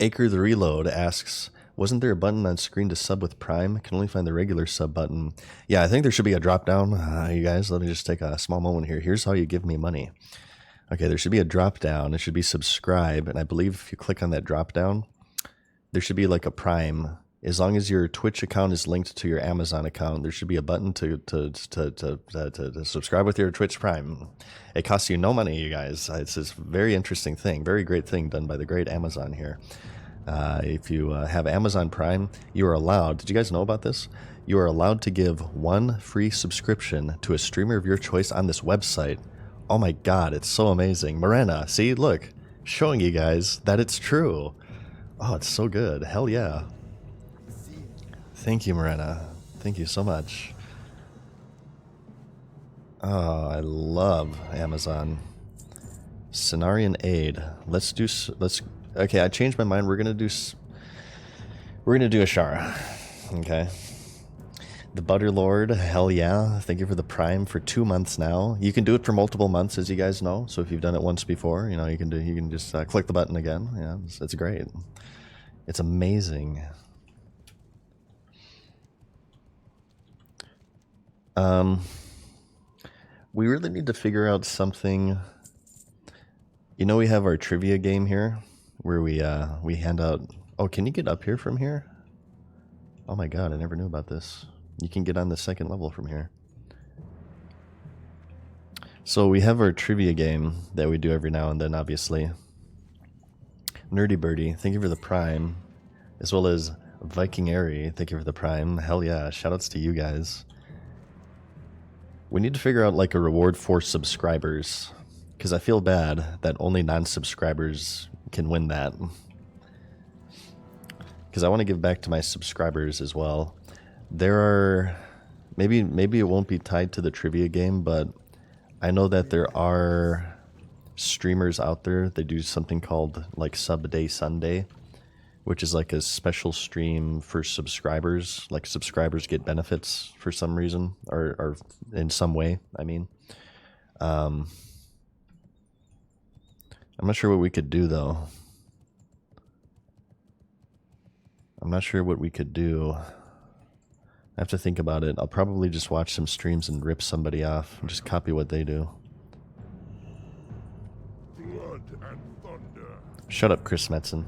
Acre the Reload asks, wasn't there a button on screen to sub with Prime? Can only find the regular sub button. Yeah, I think there should be a drop down. You guys, let me just take a small moment here. Here's how you give me money. Okay, there should be a drop down. It should be subscribe, and I believe if you click on that drop down, there should be like a Prime. As long as your Twitch account is linked to your Amazon account, there should be a button to subscribe with your Twitch Prime. It costs you no money, you guys. It's this very interesting thing, very great thing done by the great Amazon here. If you have Amazon Prime, you are allowed, did you guys know about this? You are allowed to give one free subscription to a streamer of your choice on this website. Oh my god, it's so amazing. Morena, see, look, showing you guys that it's true. Oh, it's so good. Hell yeah. Thank you, Morena. Thank you so much. Oh, I love Amazon. Cenarian Aid. Okay, I changed my mind. We're gonna do Ashara. Okay. The Butterlord, hell yeah. Thank you for the Prime for 2 months now. You can do it for multiple months, as you guys know. So if you've done it once before, you know, you can just click the button again. Yeah, it's great. It's amazing. We really need to figure out something. You know, we have our trivia game here where we hand out. Oh, can you get up here from here? Oh my god, I never knew about this. You can get on the second level from here. So we have our trivia game that we do every now and then, obviously. Nerdy Birdie, thank you for the Prime. As well as Viking Airy, thank you for the Prime. Hell yeah, shoutouts to you guys. We need to figure out like a reward for subscribers, because I feel bad that only non-subscribers can win that. Because I want to give back to my subscribers as well. There are, maybe it won't be tied to the trivia game, but I know that there are streamers out there that do something called like Sub Day Sunday, which is like a special stream for subscribers. Like subscribers get benefits for some reason, or in some way, I mean. I'm not sure what we could do, though. I'm not sure what we could do I have to think about it. I'll probably just watch some streams and rip somebody off and just copy what they do. Blood and thunder. Shut up, Chris Metzen.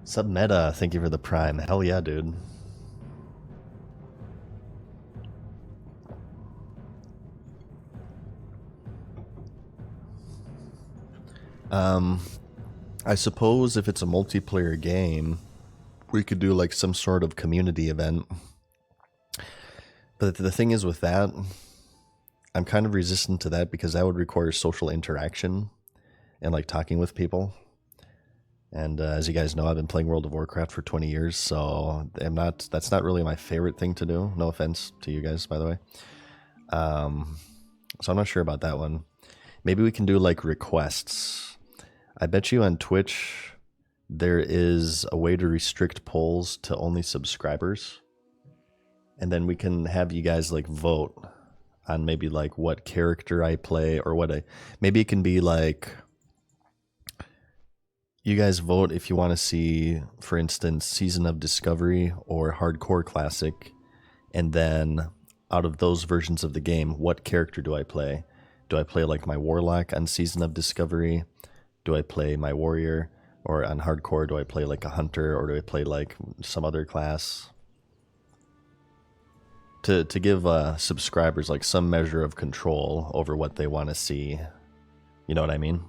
Submeta, thank you for the prime. Hell yeah, dude. I suppose if it's a multiplayer game, we could do like some sort of community event. But the thing is with that, I'm kind of resistant to that because that would require social interaction and like talking with people. And as you guys know, I've been playing World of Warcraft for 20 years, so that's not really my favorite thing to do. No offense to you guys, by the way. So I'm not sure about that one. Maybe we can do like requests. I bet you on Twitch there is a way to restrict polls to only subscribers. And then we can have you guys like vote on maybe like what character I play or maybe it can be like you guys vote if you want to see, for instance, Season of Discovery or Hardcore Classic. And then out of those versions of the game, what character do I play? Do I play like my Warlock on Season of Discovery? Do I play my Warrior? Or on Hardcore, do I play like a Hunter? Or do I play like some other class? To give subscribers like some measure of control over what they want to see. You know what I mean?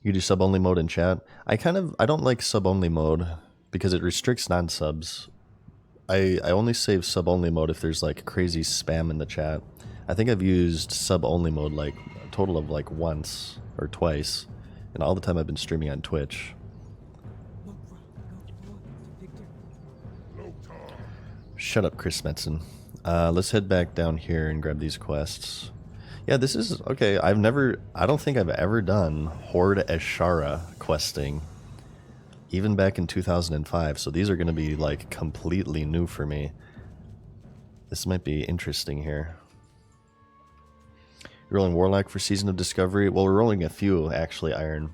You do sub-only mode in chat. I don't like sub-only mode because it restricts non-subs. I only save sub-only mode if there's like crazy spam in the chat. I think I've used sub-only mode like a total of like once or twice, and all the time I've been streaming on Twitch. Shut up, Chris Metzen. Let's head back down here and grab these quests. Yeah, this is okay. I don't think I've ever done Horde Ashara questing, even back in 2005. So these are going to be like completely new for me. This might be interesting here. You're rolling Warlock for Season of Discovery. Well, we're rolling a few actually. Iron,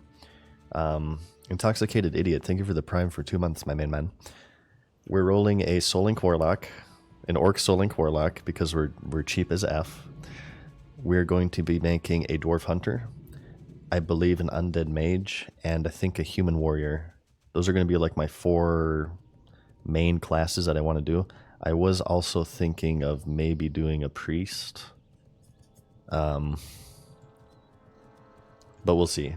Intoxicated Idiot. Thank you for the prime for 2 months, my main man. We're rolling a Soul Link Warlock, an Orc Soul Link Warlock because we're cheap as F. We're going to be making a Dwarf Hunter, I believe an Undead Mage, and I think a Human Warrior. Those are going to be like my 4 main classes that I want to do. I was also thinking of maybe doing a Priest. But we'll see.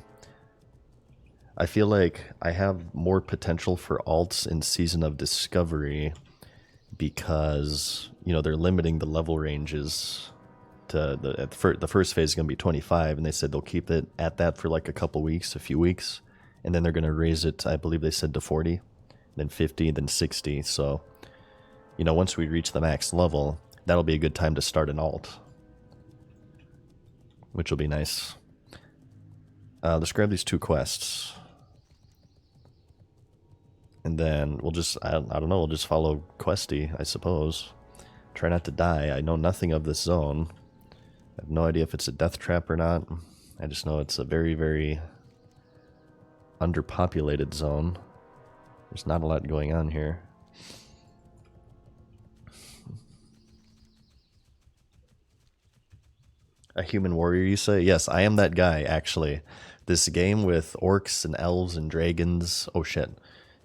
I feel like I have more potential for alts in Season of Discovery because, you know, they're limiting the level ranges to the first phase is going to be 25, and they said they'll keep it at that for like a few weeks, and then they're going to raise it, I believe they said, to 40, then 50, then 60. So, you know, once we reach the max level, that'll be a good time to start an alt, which will be nice. Let's grab these 2 quests. And then we'll just, I don't know, we'll just follow Questy, I suppose. Try not to die. I know nothing of this zone. I have no idea if it's a death trap or not. I just know it's a very, very underpopulated zone. There's not a lot going on here. A human warrior, you say? Yes, I am that guy, actually. This game with orcs and elves and dragons, oh shit,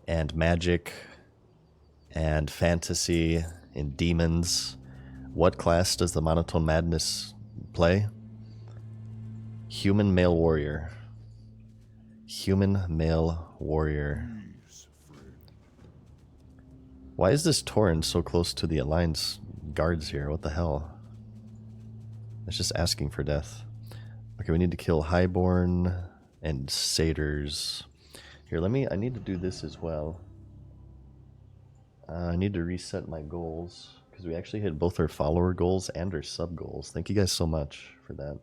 and magic and fantasy and demons. What class does the Monotone Madness play? Human male warrior. Human male warrior. Why is this Tauren so close to the Alliance guards here? What the hell? It's just asking for death. Okay, we need to kill Highborn and Satyrs. Here, I need to do this as well. I need to reset my goals, because we actually hit both our follower goals and our sub goals. Thank you guys so much for that.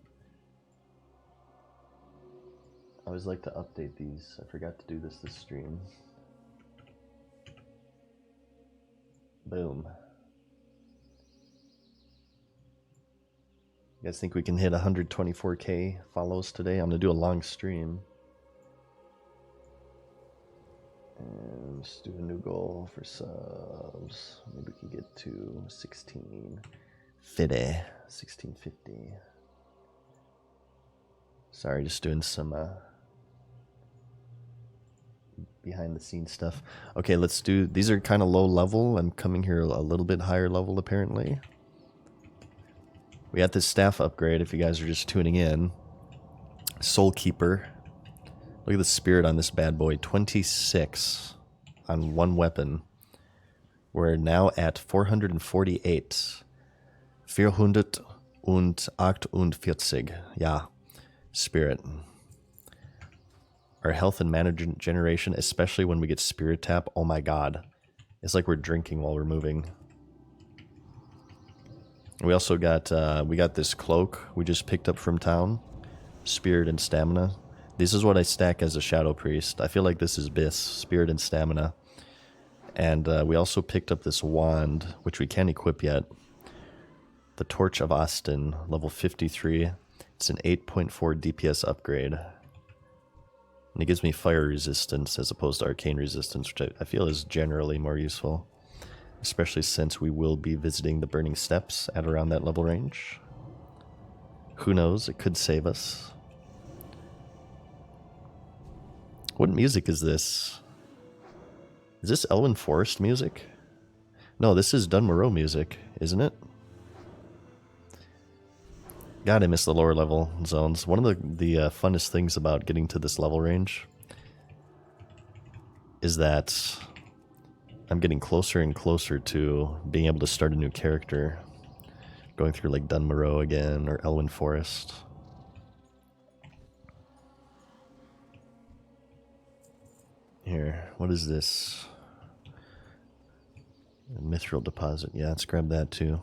I always like to update these. I forgot to do this stream. Boom. You guys think we can hit 124k follows today? I'm going to do a long stream. And Let's do a new goal for subs. Maybe we can get to 1650. 1650. Sorry, just doing some behind the scenes stuff. Okay, let's do, these are kind of low level. I'm coming here a little bit higher level apparently. We got this staff upgrade if you guys are just tuning in. Soul Keeper. Look at the spirit on this bad boy. 26 on one weapon. We're now at 448. 448. Yeah. Spirit. Our health and mana generation, especially when we get Spirit Tap, oh my god. It's like we're drinking while we're moving. We also got, we got this cloak we just picked up from town. Spirit and Stamina. This is what I stack as a Shadow Priest. I feel like this is Bis, Spirit and Stamina. And we also picked up this wand, which we can't equip yet. The Torch of Austin, level 53. It's an 8.4 DPS upgrade. And it gives me fire resistance as opposed to arcane resistance, which I feel is generally more useful. Especially since we will be visiting the Burning Steps at around that level range. Who knows, it could save us. What music is this? Is this Elwyn Forest music? No, this is Dunmoreau music, isn't it? God, I miss the lower level zones. One of the funnest things about getting to this level range is that I'm getting closer and closer to being able to start a new character. Going through like Dunmoreau again or Elwyn Forest. Here, what is this? A mithril deposit. Yeah, let's grab that too.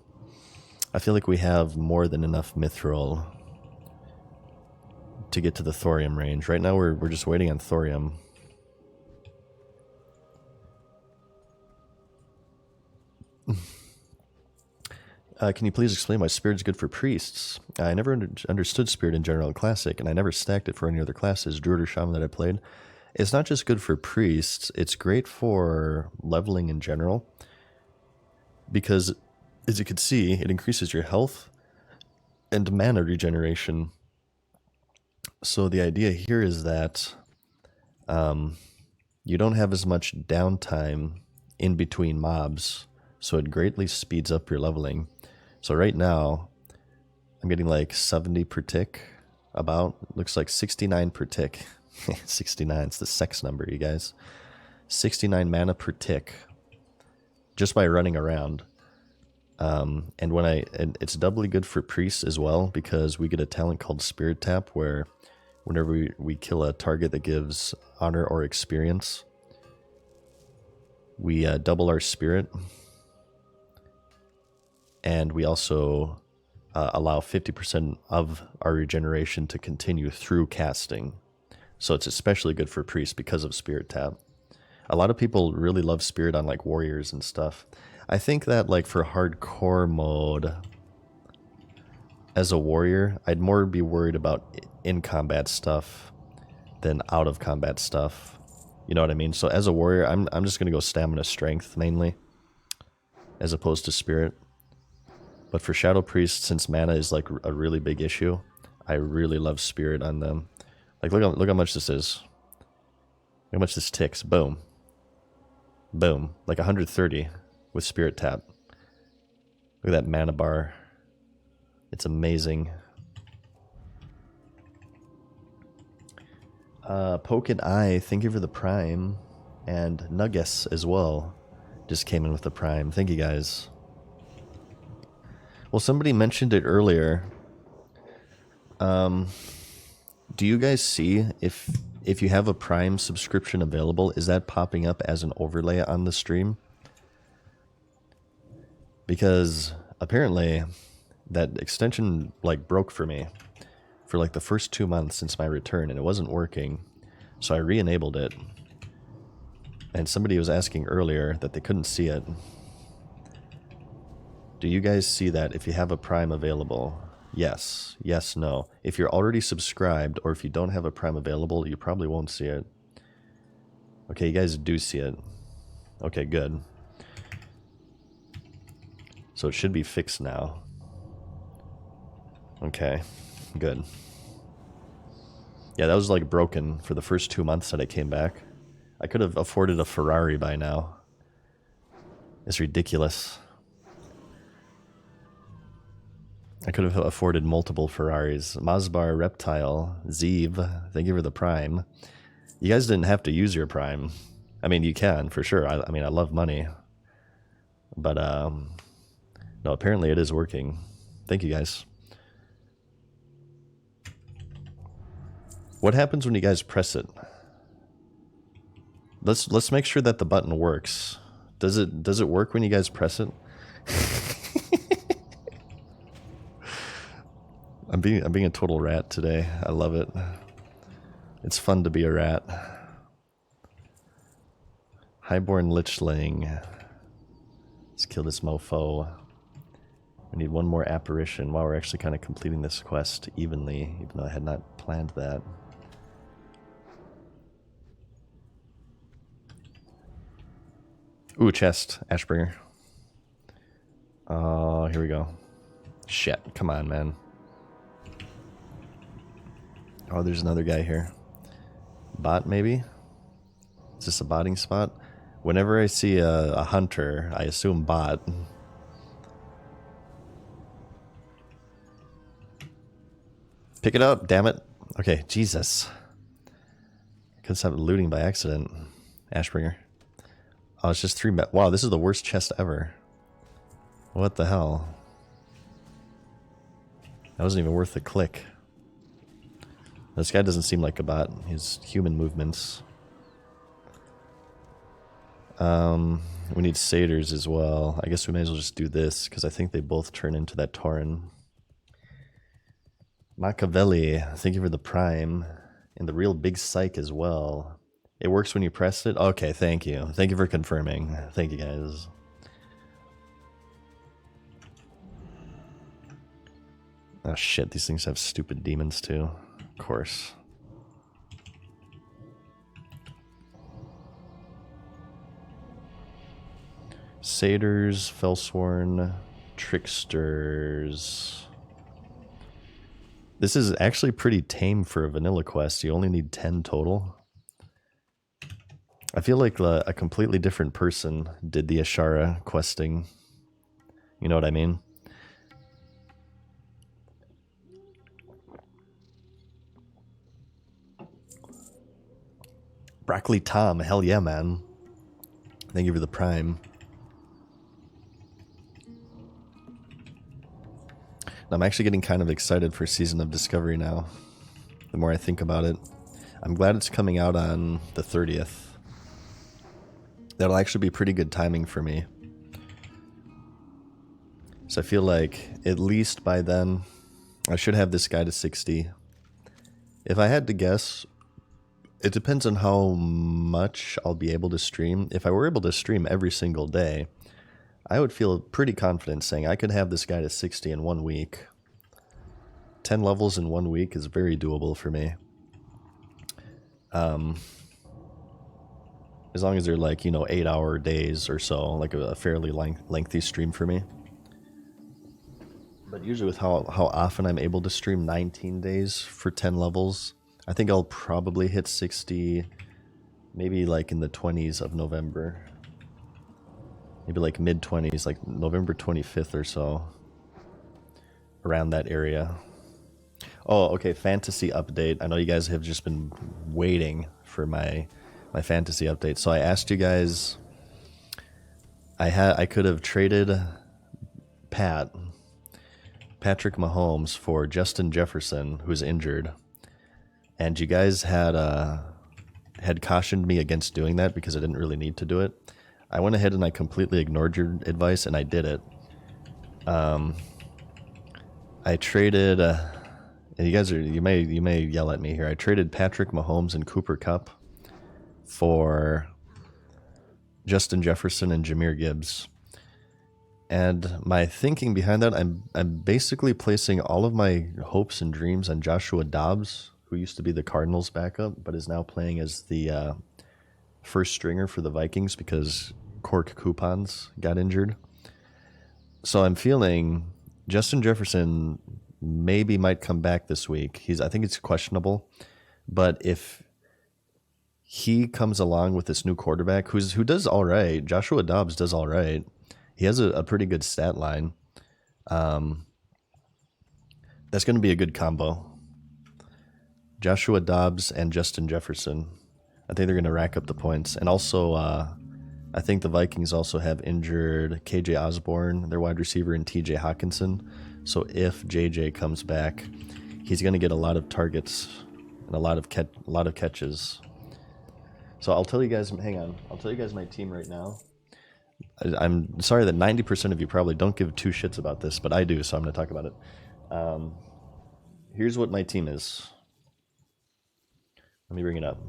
I feel like we have more than enough mithril to get to the thorium range. Right now we're just waiting on thorium. Can you please explain why Spirit's good for priests? I never understood Spirit in general in Classic, and I never stacked it for any other classes, Druid or Shaman, that I played. It's not just good for priests, it's great for leveling in general. Because, as you can see, it increases your health and mana regeneration. So the idea here is that you don't have as much downtime in between mobs, so it greatly speeds up your leveling. So right now, I'm getting like 70 per tick, about. Looks like 69 per tick. 69, it's the sex number, you guys. 69 mana per tick, just by running around. And it's doubly good for priests as well, because we get a talent called Spirit Tap, where whenever we kill a target that gives honor or experience, we double our spirit. And we also allow 50% of our regeneration to continue through casting. So it's especially good for priests because of Spirit Tap. A lot of people really love Spirit on like warriors and stuff. I think that like for hardcore mode, as a warrior, I'd more be worried about in-combat stuff than out-of-combat stuff. You know what I mean? So as a warrior, I'm just going to go stamina strength mainly, as opposed to Spirit. But for Shadow Priest, since mana is like a really big issue, I really love Spirit on them. Like look how much this is. Look how much this ticks. Boom. Boom. Like 130 with Spirit Tap. Look at that mana bar. It's amazing. Poke and Eye, thank you for the Prime. And Nuggets as well just came in with the Prime. Thank you guys. Well, somebody mentioned it earlier. Do you guys see if you have a Prime subscription available, is that popping up as an overlay on the stream? Because apparently that extension like broke for me for like the first 2 months since my return, and it wasn't working. So I re-enabled it. And somebody was asking earlier that they couldn't see it. Do you guys see that if you have a Prime available? Yes. Yes, no. If you're already subscribed, or if you don't have a Prime available, you probably won't see it. Okay, you guys do see it. Okay, good. So it should be fixed now. Okay, good. Yeah, that was like broken for the first 2 months that I came back. I could have afforded a Ferrari by now. It's ridiculous. I could have afforded multiple Ferraris. Mazbar, Reptile, Zeev, thank you for the Prime. You guys didn't have to use your Prime. I mean, you can, for sure. I mean, I love money. But, no, apparently it is working. Thank you, guys. What happens when you guys press it? Let's make sure that the button works. Does it work when you guys press it? I'm being a total rat today. I love it. It's fun to be a rat. Highborn Lichling. Let's kill this mofo. We need one more apparition. Wow, we're actually kind of completing this quest evenly, even though I had not planned that. Ooh, chest. Ashbringer. Oh, here we go. Shit. Come on, man. Oh, there's another guy here. Bot, maybe? Is this a botting spot? Whenever I see a hunter, I assume bot. Pick it up, damn it. Okay, Jesus. I couldn't stop looting by accident. Ashbringer. Oh, it's just 3 wow, this is the worst chest ever. What the hell? That wasn't even worth the click. This guy doesn't seem like a bot. He's human movements. We need satyrs as well. I guess we may as well just do this, because I think they both turn into that Tauren. Machiavelli, thank you for the Prime. And the real big psych as well. It works when you press it? Okay, thank you. Thank you for confirming. Thank you, guys. Oh shit, these things have stupid demons too. Of course. Satyrs, Felsworn, Tricksters. This is actually pretty tame for a vanilla quest. You only need 10 total. I feel like a completely different person did the Ashara questing. You know what I mean? Broccoli Tom, hell yeah, man. Thank you for the Prime. I'm actually getting kind of excited for Season of Discovery now. The more I think about it. I'm glad it's coming out on the 30th. That'll actually be pretty good timing for me. So I feel like at least by then, I should have this guy to 60. If I had to guess, it depends on how much I'll be able to stream. If I were able to stream every single day, I would feel pretty confident saying I could have this guy to 60 in 1 week. 10 levels in 1 week is very doable for me. As long as they're like, 8-hour days or so, like a fairly lengthy stream for me. But usually with how often I'm able to stream 19 days for 10 levels, I think I'll probably hit 60, maybe like in the 20s of November. Maybe like mid-20s, like November 25th or so. Around that area. Oh, okay, fantasy update. I know you guys have just been waiting for my fantasy update. So I asked you guys, I could have traded Patrick Mahomes for Justin Jefferson, who's injured. And you guys had cautioned me against doing that because I didn't really need to do it. I went ahead and I completely ignored your advice and I did it. I traded, and you may yell at me here. I traded Patrick Mahomes and Cooper Kupp for Justin Jefferson and Jahmyr Gibbs. And my thinking behind that, I'm basically placing all of my hopes and dreams on Joshua Dobbs, who used to be the Cardinals backup, but is now playing as the first stringer for the Vikings because cork coupons got injured. So I'm feeling Justin Jefferson maybe might come back this week. I think it's questionable, but if he comes along with this new quarterback who does all right, Joshua Dobbs does all right. He has a pretty good stat line. That's going to be a good combo. Joshua Dobbs and Justin Jefferson. I think they're going to rack up the points. And also, I think the Vikings also have injured KJ Osborne, their wide receiver, and TJ Hawkinson. So if JJ comes back, he's going to get a lot of targets and a lot of catches. So I'll tell you guys, hang on, I'll tell you guys my team right now. I'm sorry that 90% of you probably don't give two shits about this, but I do, so I'm going to talk about it. Here's what my team is. Let me bring it up.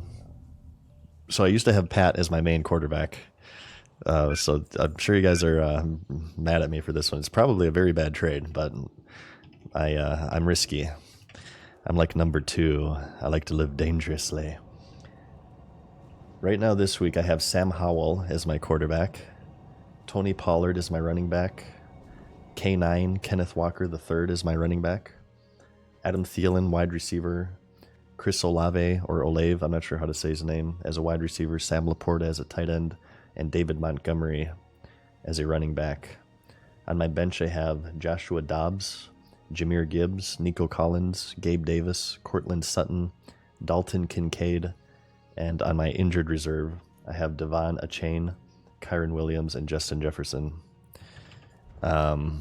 So I used to have Pat as my main quarterback. So I'm sure you guys are mad at me for this one. It's probably a very bad trade, but I'm risky. I'm like number 2. I like to live dangerously. Right now this week I have Sam Howell as my quarterback. Tony Pollard is my running back. K9, Kenneth Walker III is my running back. Adam Thielen, wide receiver. Chris Olave, or Olave, I'm not sure how to say his name, as a wide receiver. Sam Laporta as a tight end. And David Montgomery as a running back. On my bench I have Joshua Dobbs, Jahmyr Gibbs, Nico Collins, Gabe Davis, Cortland Sutton, Dalton Kincaid, and on my injured reserve I have Devon Achane, Kyron Williams, and Justin Jefferson. So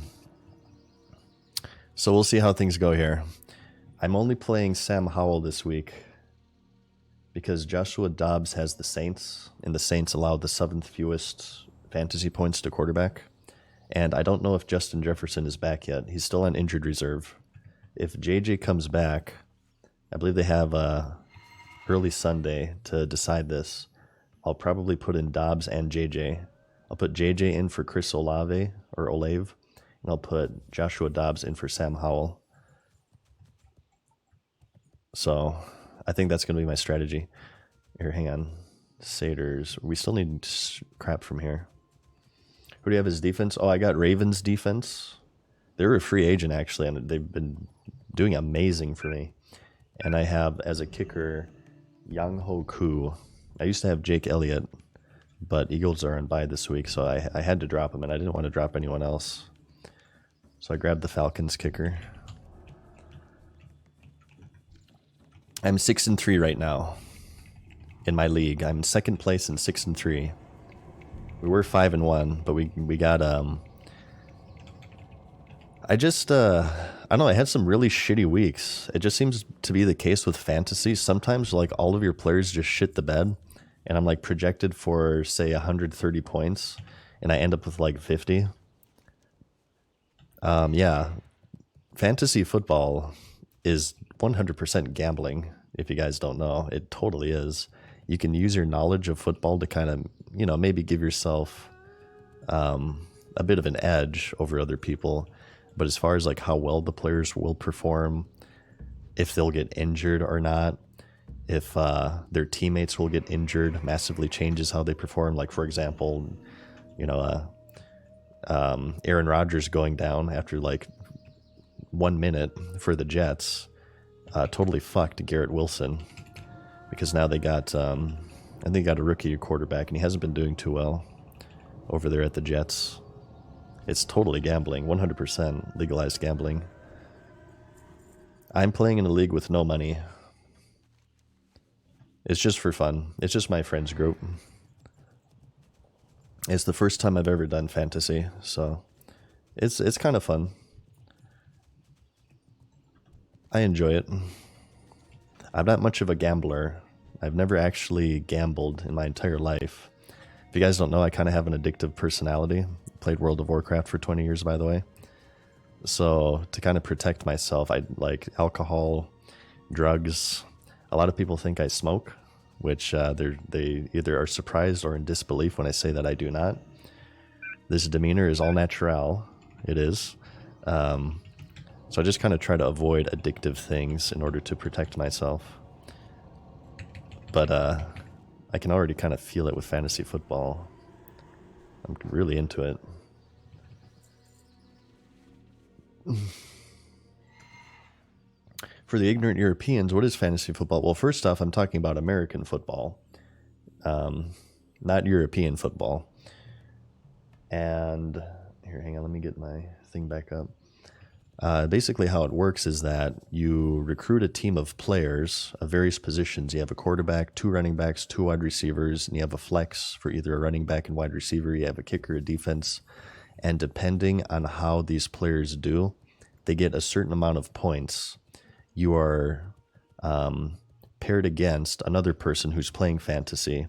we'll see how things go here. I'm only playing Sam Howell this week because Joshua Dobbs has the Saints, and the Saints allow the 7th fewest fantasy points to quarterback. And I don't know if Justin Jefferson is back yet. He's still on injured reserve. If JJ comes back, I believe they have early Sunday to decide this. I'll probably put in Dobbs and JJ. I'll put JJ in for Chris Olave, and I'll put Joshua Dobbs in for Sam Howell. So I think that's going to be my strategy. Here, hang on. Satyrs. We still need crap from here. Who do you have as defense? Oh, I got Ravens defense. They're a free agent, actually, and they've been doing amazing for me. And I have as a kicker Yang Ho Koo. I used to have Jake Elliott, but Eagles are on bye this week, so I had to drop him, and I didn't want to drop anyone else. So I grabbed the Falcons kicker. I'm 6-3 right now in my league. I'm in second place and 6-3. We were 5-1, but we got I don't know, I had some really shitty weeks. It just seems to be the case with fantasy. Sometimes like all of your players just shit the bed, and I'm like projected for say 130 points, and I end up with like 50. Yeah, fantasy football is 100% gambling. If you guys don't know, it totally is. You can use your knowledge of football to kind of, maybe give yourself a bit of an edge over other people. But as far as like how well the players will perform, if they'll get injured or not, if their teammates will get injured, massively changes how they perform. Like, for example, Aaron Rodgers going down after like 1 minute for the Jets totally fucked Garrett Wilson, because now they got I think they got a rookie quarterback, and he hasn't been doing too well over there at the Jets. It's totally gambling, 100% legalized gambling. I'm playing in a league with no money. It's just for fun. It's just my friends group. It's the first time I've ever done fantasy, so it's kind of fun. I enjoy it. I'm not much of a gambler. I've never actually gambled in my entire life. If you guys don't know, I kind of have an addictive personality. Played World of Warcraft for 20 years, by the way. So to kind of protect myself, I like alcohol, drugs. A lot of people think I smoke, which they either are surprised or in disbelief when I say that I do not. This demeanor is all natural. It is. So I just kind of try to avoid addictive things in order to protect myself. But I can already kind of feel it with fantasy football. I'm really into it. For the ignorant Europeans, what is fantasy football? Well, first off, I'm talking about American football, not European football. And here, hang on, let me get my thing back up. Basically, how it works is that you recruit a team of players of various positions. You have a quarterback, 2 running backs, 2 wide receivers, and you have a flex for either a running back and wide receiver. You have a kicker, a defense. And depending on how these players do, they get a certain amount of points. You are paired against another person who's playing fantasy,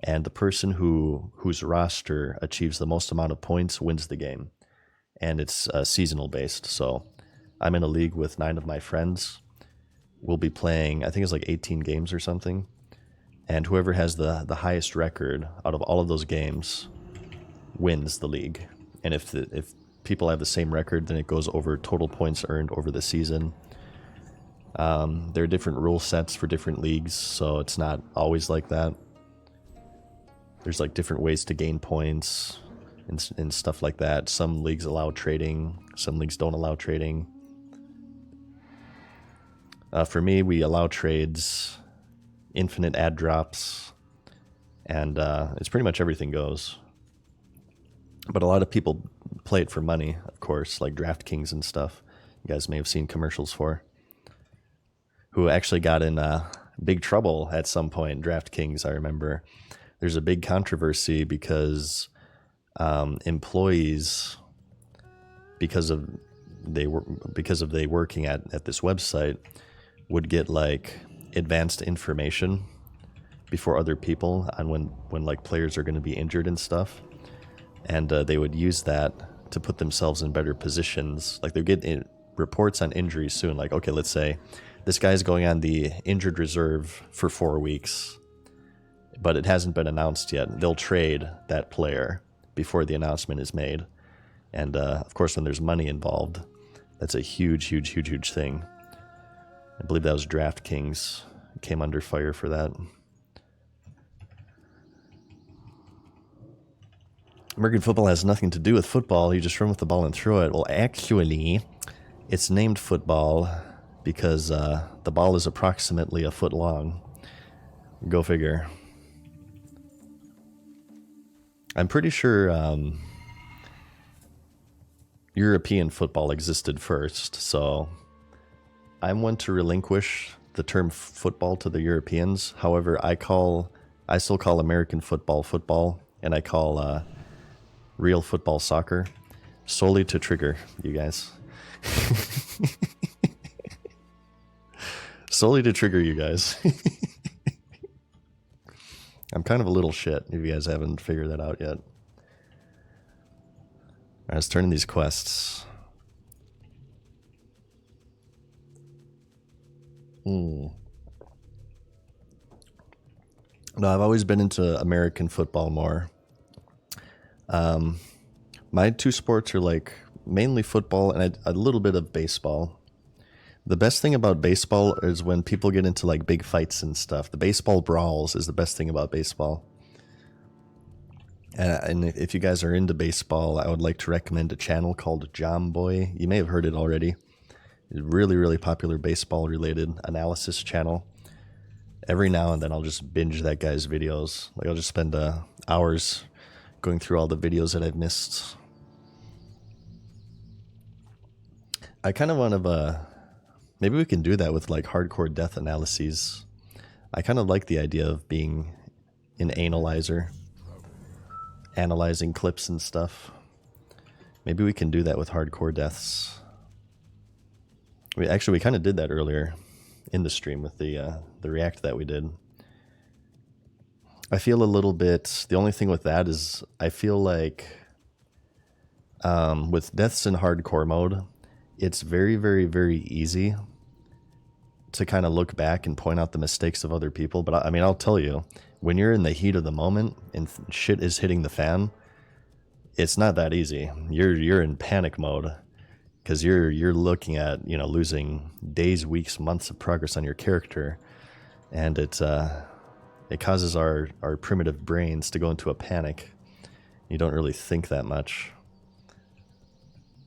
and the person whose roster achieves the most amount of points wins the game. And it's seasonal based. So I'm in a league with 9 of my friends. We'll be playing, I think it's like 18 games or something. And whoever has the highest record out of all of those games wins the league. And if people have the same record, then it goes over total points earned over the season. There are different rule sets for different leagues, so it's not always like that. There's like different ways to gain points and stuff like that. Some leagues allow trading, some leagues don't allow trading. For me, we allow trades, infinite ad drops, and it's pretty much everything goes. But a lot of people play it for money, of course, like DraftKings and stuff. You guys may have seen commercials for. Who actually got in big trouble at some point, DraftKings, I remember. There's a big controversy because employees, because of they working at this website, would get like advanced information before other people on when like players are going to be injured and stuff, and they would use that to put themselves in better positions. Like they get reports on injuries soon. Like, okay, let's say this guy's going on the injured reserve for 4 weeks, but it hasn't been announced yet. They'll trade that player before the announcement is made. And of course, when there's money involved, that's a huge thing. I believe that was DraftKings came under fire for that. American football has nothing to do with football. You just run with the ball and throw it. Well, actually, it's named football because the ball is approximately a foot long. Go figure. I'm pretty sure European football existed first, so I'm one to relinquish the term football to the Europeans. However, I still call American football football, and I call real football soccer, solely to trigger you guys. Solely to trigger you guys. I'm kind of a little shit if you guys haven't figured that out yet. Alright, let's turn in these quests. No, I've always been into American football more. My 2 sports are like mainly football and a little bit of baseball. The best thing about baseball is when people get into like big fights and stuff. The baseball brawls is the best thing about baseball. And if you guys are into baseball, I would like to recommend a channel called Jomboy. You may have heard it already. It's a really popular baseball related analysis channel. Every now and then I'll just binge that guy's videos. Like I'll just spend hours going through all the videos that I've missed. I kind of want to maybe we can do that with like hardcore death analyses. I kind of like the idea of being an analyzer, analyzing clips and stuff. Maybe we can do that with hardcore deaths. We kind of did that earlier in the stream with the react that we did. I feel a little bit, the only thing with that is I feel like with deaths in hardcore mode, it's very easy to kind of look back and point out the mistakes of other people. But I mean, I'll tell you, when you're in the heat of the moment and shit is hitting the fan, it's not that easy. You're in panic mode because you're looking at, losing days, weeks, months of progress on your character, and it causes our primitive brains to go into a panic, You don't really think that much.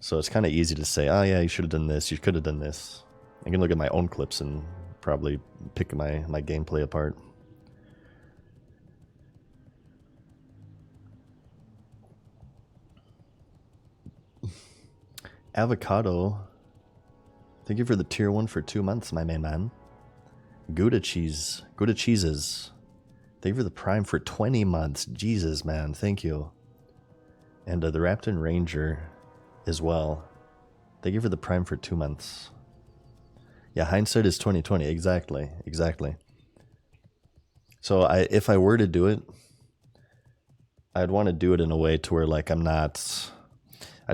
So it's kind of easy to say, oh yeah, you should have done this, you could have done this. I can look at my own clips and probably pick my gameplay apart. Avocado. Thank you for the tier 1 for 2 months, my main man. Gouda cheese. Gouda cheeses. Thank you for the prime for 20 months. Jesus, man. Thank you. And the Raptor Ranger as well. Thank you for the prime for 2 months. Yeah, hindsight is 2020. Exactly. Exactly. So if I were to do it, I'd want to do it in a way to where like I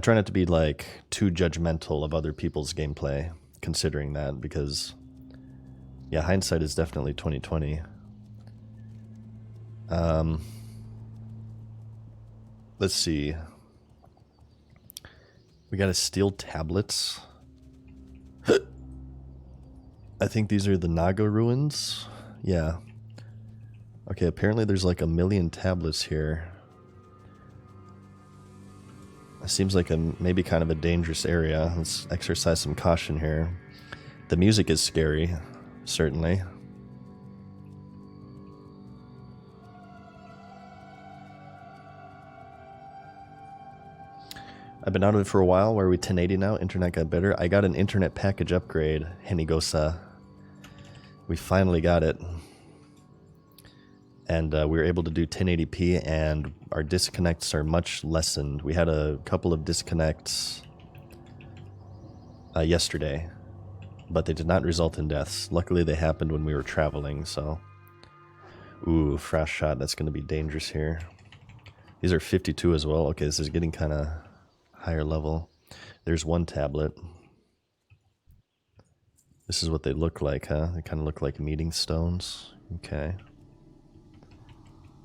try not to be like too judgmental of other people's gameplay, considering that, because yeah, hindsight is definitely 2020. Let's see. We gotta steal tablets. I think these are the Naga ruins. Yeah. Okay, apparently there's like 1 million tablets here. It seems like maybe kind of a dangerous area. Let's exercise some caution here. The music is scary, certainly. I've been out of it for a while. Where are we 1080 now? Internet got better. I got an internet package upgrade, Henigosa. We finally got it. And we were able to do 1080p, and our disconnects are much lessened. We had a couple of disconnects yesterday, but they did not result in deaths. Luckily, they happened when we were traveling, so... Ooh, frost shot, that's going to be dangerous here. These are 52 as well. Okay, this is getting kind of higher level. There's one tablet. This is what they look like, huh? They kind of look like meeting stones. Okay.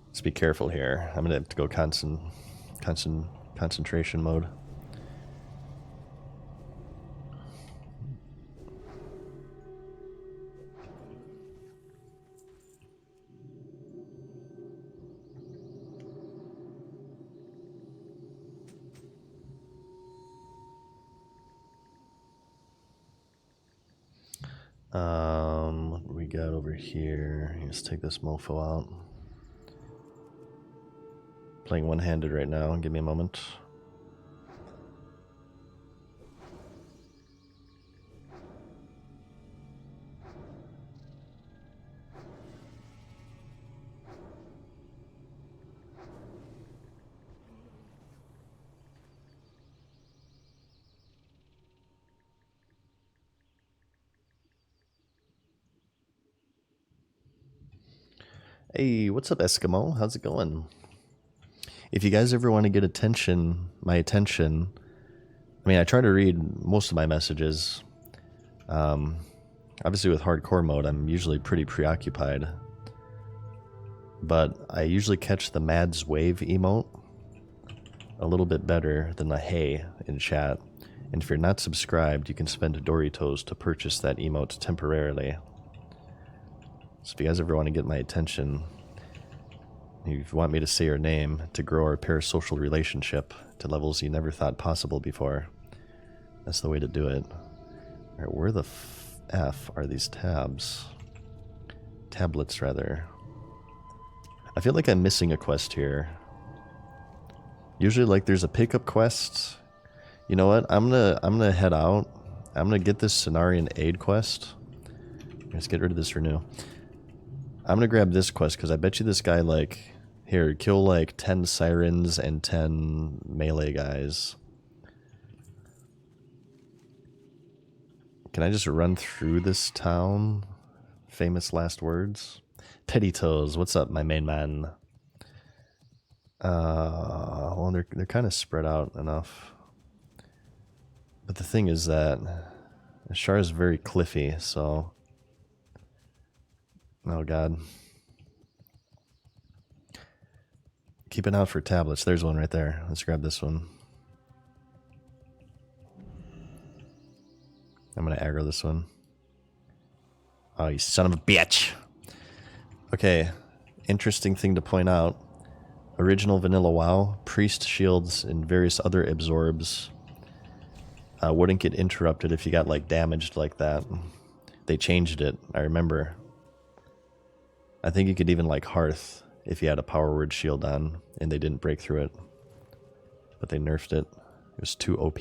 Let's be careful here. I'm gonna have to go concentration mode. What do we got over here? Let's take this mofo out. Playing one-handed right now. Give me a moment. Hey, what's up, Eskimo? How's it going? If you guys ever want to get my attention, I mean, I try to read most of my messages. Obviously with hardcore mode, I'm usually pretty preoccupied. But I usually catch the Mads Wave emote a little bit better than the hey in chat. And if you're not subscribed, you can spend Doritos to purchase that emote temporarily. So if you guys ever want to get my attention, if you want me to say your name to grow our parasocial relationship to levels you never thought possible before, that's the way to do it. Alright, where the F are these tabs? Tablets, rather. I feel like I'm missing a quest here. Usually, like, there's a pickup quest. You know what? I'm gonna head out. I'm gonna get this Cenarian aid quest. Let's get rid of this renew. I'm gonna grab this quest because I bet you this guy, like, here, kill like 10 sirens and 10 melee guys. Can I just run through this town? Famous last words. Teddy Toes, what's up, my main man? Well, they're kind of spread out enough. But the thing is that Shar is very cliffy, so... Oh god. Keep an eye out for tablets. There's one right there. Let's grab this one. I'm gonna aggro this one. Oh, you son of a bitch! Okay, interesting thing to point out. original vanilla WoW, priest shields and various other absorbs wouldn't get interrupted if you got like damaged like that. They changed it, I remember. I think you could even like Hearth if you had a power word shield on and they didn't break through it. But they nerfed it. It was too OP.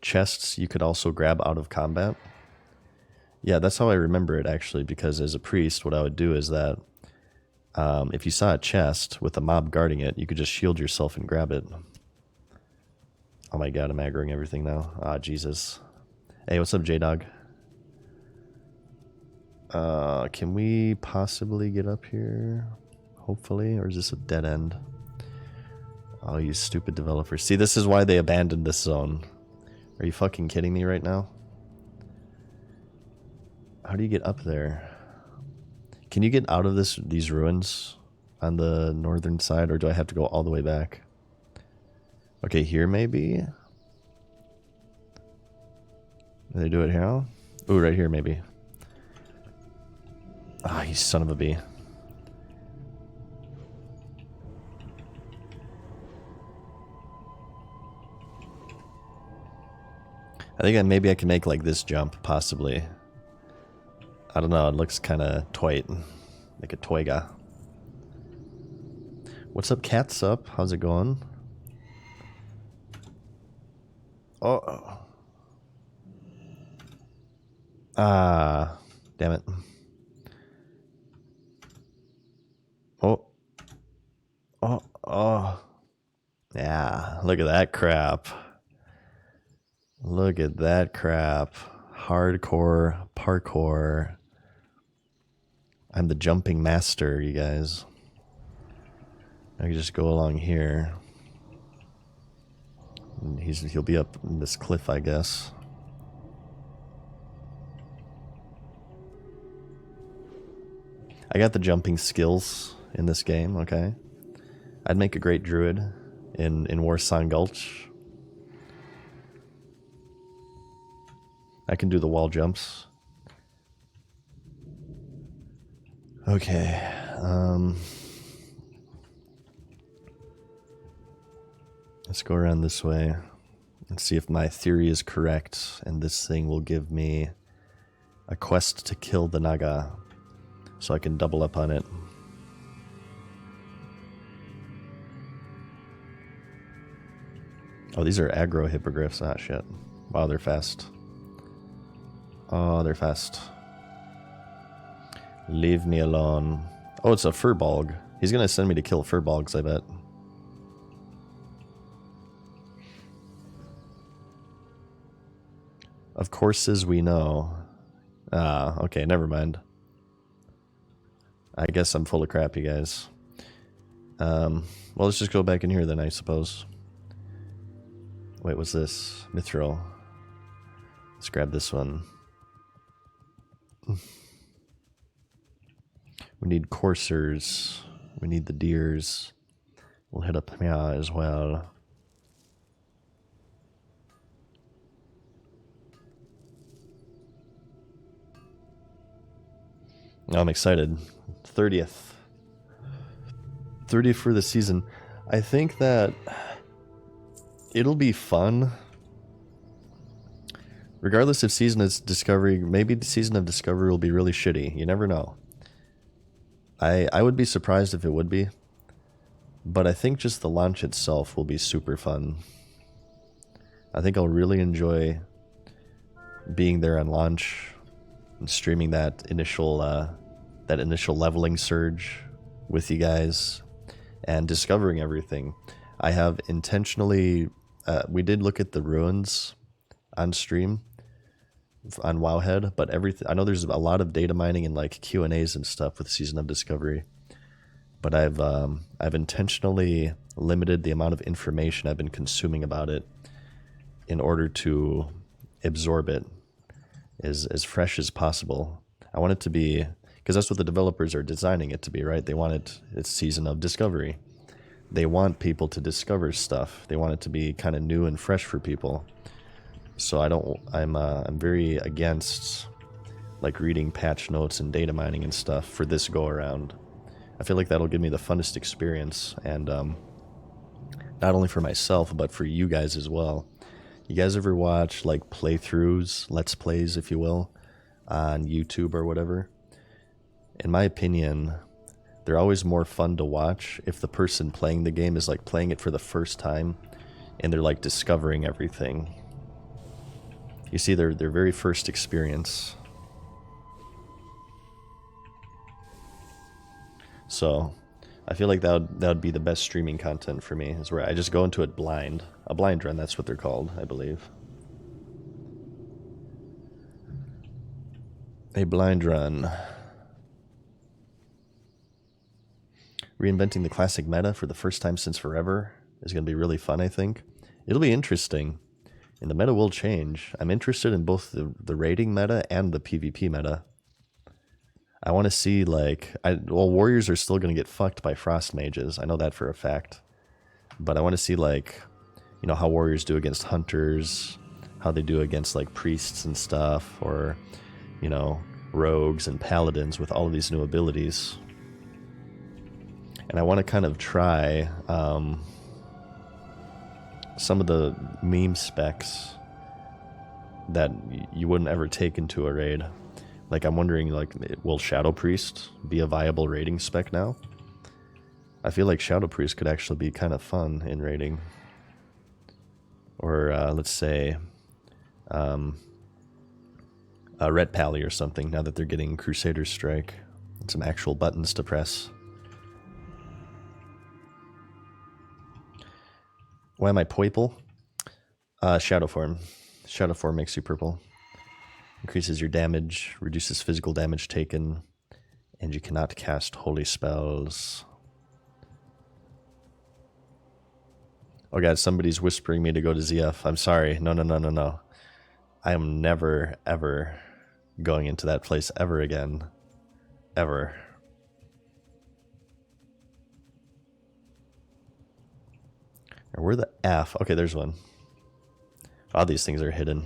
Chests you could also grab out of combat. Yeah, that's how I remember it actually, because as a priest, what I would do is that if you saw a chest with a mob guarding it, you could just shield yourself and grab it. Oh my god, I'm aggroing everything now. Ah, Jesus. Hey, what's up, J-Dog? Can we possibly get up here? Hopefully, or is this a dead end? Oh, you stupid developers. See, this is why they abandoned this zone. Are you fucking kidding me right now? How do you get up there? Can you get out of these ruins on the northern side, or do I have to go all the way back? Okay, here maybe? Do they do it here? Ooh, right here maybe. Ah, you son of a bee. I think maybe I can make like this jump, possibly. I don't know, it looks kind of twite. Like a toiga. What's up, Cat's up? How's it going? Oh. Ah, damn it. Oh. Oh. Yeah, look at that crap. Look at that crap. Hardcore parkour. I'm the jumping master, you guys. I can just go along here. And he'll be up in this cliff, I guess. I got the jumping skills in this game, okay? I'd make a great druid in Warsong Gulch. I can do the wall jumps. Okay, let's go around this way and see if my theory is correct, and this thing will give me a quest to kill the Naga, so I can double up on it. Oh, these are aggro hippogriffs. Ah, shit. Wow, they're fast. Oh, they're fast. Leave me alone. Oh, it's a furbolg. He's gonna send me to kill furbolgs, I bet. Of courses we know. Ah, okay, never mind. I guess I'm full of crap, you guys. Well, let's just go back in here then, I suppose. Wait, what's this? Mithril. Let's grab this one. We need coursers. We need the deers. We'll hit up here as well. I'm excited. 30th. 30th for the season. I think that it'll be fun. Regardless if Season of Discovery, maybe the Season of Discovery will be really shitty. You never know. I would be surprised if it would be. But I think just the launch itself will be super fun. I think I'll really enjoy being there on launch and streaming that initial leveling surge with you guys and discovering everything. I have intentionally we did look at the ruins on stream on Wowhead, but everything, I know there's a lot of data mining and like Q&As and stuff with Season of Discovery, but I've intentionally limited the amount of information I've been consuming about it in order to absorb it as fresh as possible. I want it to be, because that's what the developers are designing it to be, right? They want it's Season of Discovery. They want people to discover stuff. They want it to be kind of new and fresh for people. So I'm very against like reading patch notes and data mining and stuff for this go around, I feel like that'll give me the funnest experience, and not only for myself, but for you guys as well. You guys ever watch like playthroughs, let's plays, if you will, on YouTube or whatever? In my opinion, they're always more fun to watch if the person playing the game is like playing it for the first time and they're like discovering everything. You see their very first experience. So I feel like that would be the best streaming content for me, is where I just go into it blind. A blind run, that's what they're called, I believe. A blind run. Reinventing the classic meta for the first time since forever is going to be really fun, I think. It'll be interesting, and the meta will change. I'm interested in both the raiding meta and the PvP meta. I want to see, like, well, warriors are still going to get fucked by frost mages. I know that for a fact. But I want to see, like, you know, how warriors do against hunters, how they do against, like, priests and stuff, or, you know, rogues and paladins with all of these new abilities. And I want to kind of try some of the meme specs that you wouldn't ever take into a raid. Like, I'm wondering, like, will Shadow Priest be a viable raiding spec now? I feel like Shadow Priest could actually be kind of fun in raiding. Or, let's say, Ret Pally or something, now that they're getting Crusader Strike. And some actual buttons to press. Why am I purple? Shadow form. Shadow form makes you purple. Increases your damage, reduces physical damage taken, and you cannot cast holy spells. Oh god, somebody's whispering me to go to ZF. I'm sorry. No. I am never, ever going into that place ever again. Ever. Or where the F? Okay, there's one. All these things are hidden.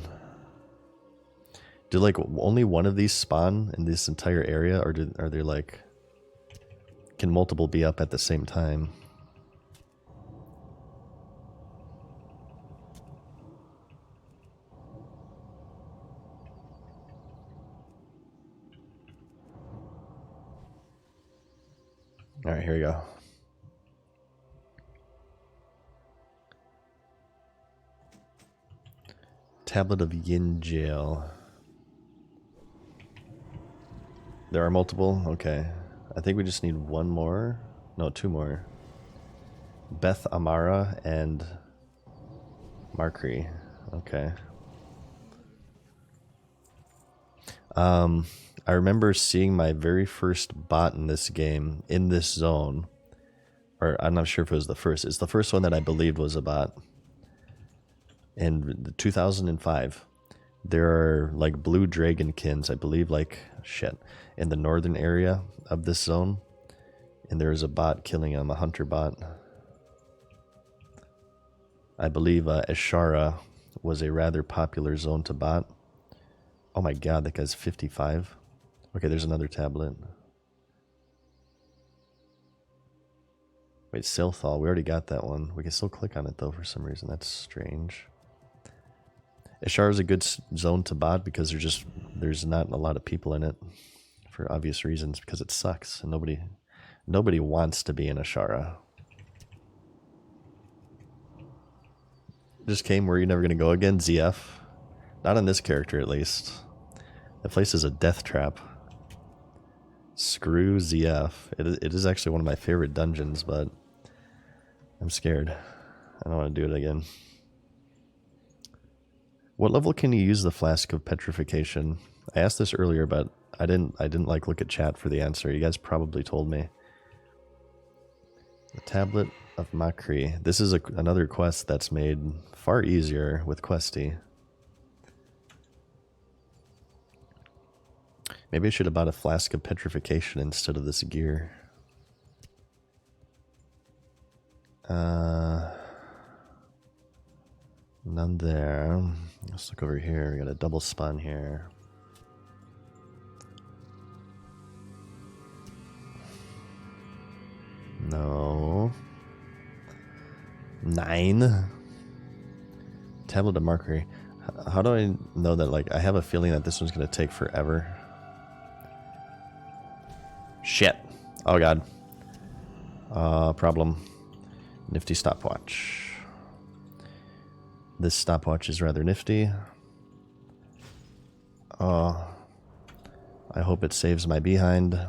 Do, like, only one of these spawn in this entire area, or are there, like, can multiple be up at the same time? Alright, here we go. Tablet of Yin Jail. There are multiple? Okay. I think we just need one more. No, two more. Beth Amara and Markri. Okay. I remember seeing my very first bot in this game, in this zone. Or I'm not sure if it was the first. It's the first one that I believed was a bot. In 2005. There are, like, blue dragonkins, I believe, like, shit, in the northern area of this zone. And there is a bot killing him, a hunter bot. I believe Ashara was a rather popular zone to bot. Oh my god, that guy's 55. Okay, there's another tablet. Wait, Silthal, we already got that one. We can still click on it, though, for some reason. That's strange. Ishar is a good zone to bot because there's not a lot of people in it, for obvious reasons, because it sucks and nobody wants to be in Ashara. Just came where you're never gonna go again, ZF. Not on this character, at least. That place is a death trap. Screw ZF. It is actually one of my favorite dungeons, but I'm scared. I don't want to do it again. What level can you use the Flask of Petrification? I asked this earlier, but I didn't like look at chat for the answer. You guys probably told me. The Tablet of Markri. This is another quest that's made far easier with Questy. Maybe I should have bought a Flask of Petrification instead of this gear. None there. Let's look over here. We got a double spawn here. 9. Tablet of Markery. How do I know that? Like, I have a feeling that this one's gonna take forever. Shit. Oh god. Problem. Nifty stopwatch. This stopwatch is rather nifty. I hope it saves my behind.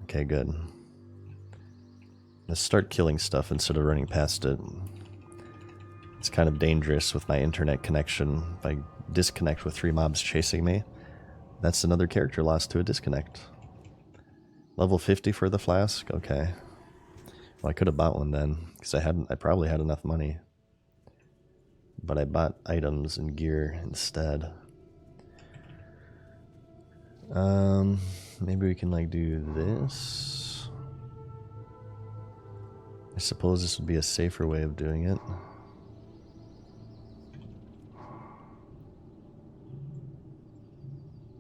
Okay, good. Let's start killing stuff instead of running past it. It's kind of dangerous with my internet connection. If I disconnect with 3 mobs chasing me, that's another character lost to a disconnect. Level 50 for the flask? Okay. Well, I could have bought one then, because I probably had enough money. But I bought items and gear instead. Maybe we can like do this. I suppose this would be a safer way of doing it.